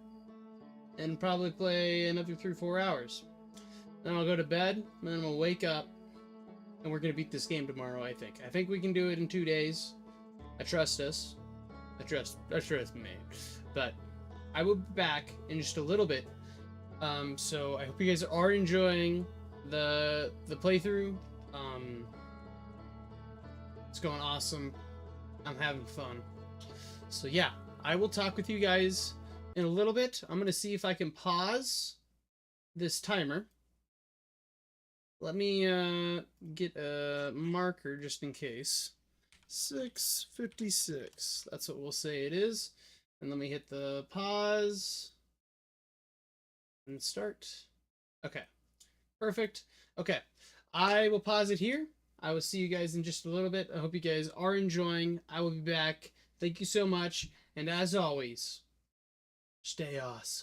and probably play another 3 or 4 hours. Then I'll go to bed, and then we'll wake up, and we're going to beat this game tomorrow, I think. I think we can do it in 2 days. I trust us. I trust me. But I will be back in just a little bit. So I hope you guys are enjoying the playthrough. It's going awesome. I'm having fun. So yeah, I will talk with you guys in a little bit. I'm gonna see if I can pause this timer. Let me get a marker just in case. 6:56. That's what we'll say it is. And let me hit the pause and start. Okay, perfect. Okay, I will pause it here. I will see you guys in just a little bit. I hope you guys are enjoying. I will be back. Thank you so much. And as always, stay awesome.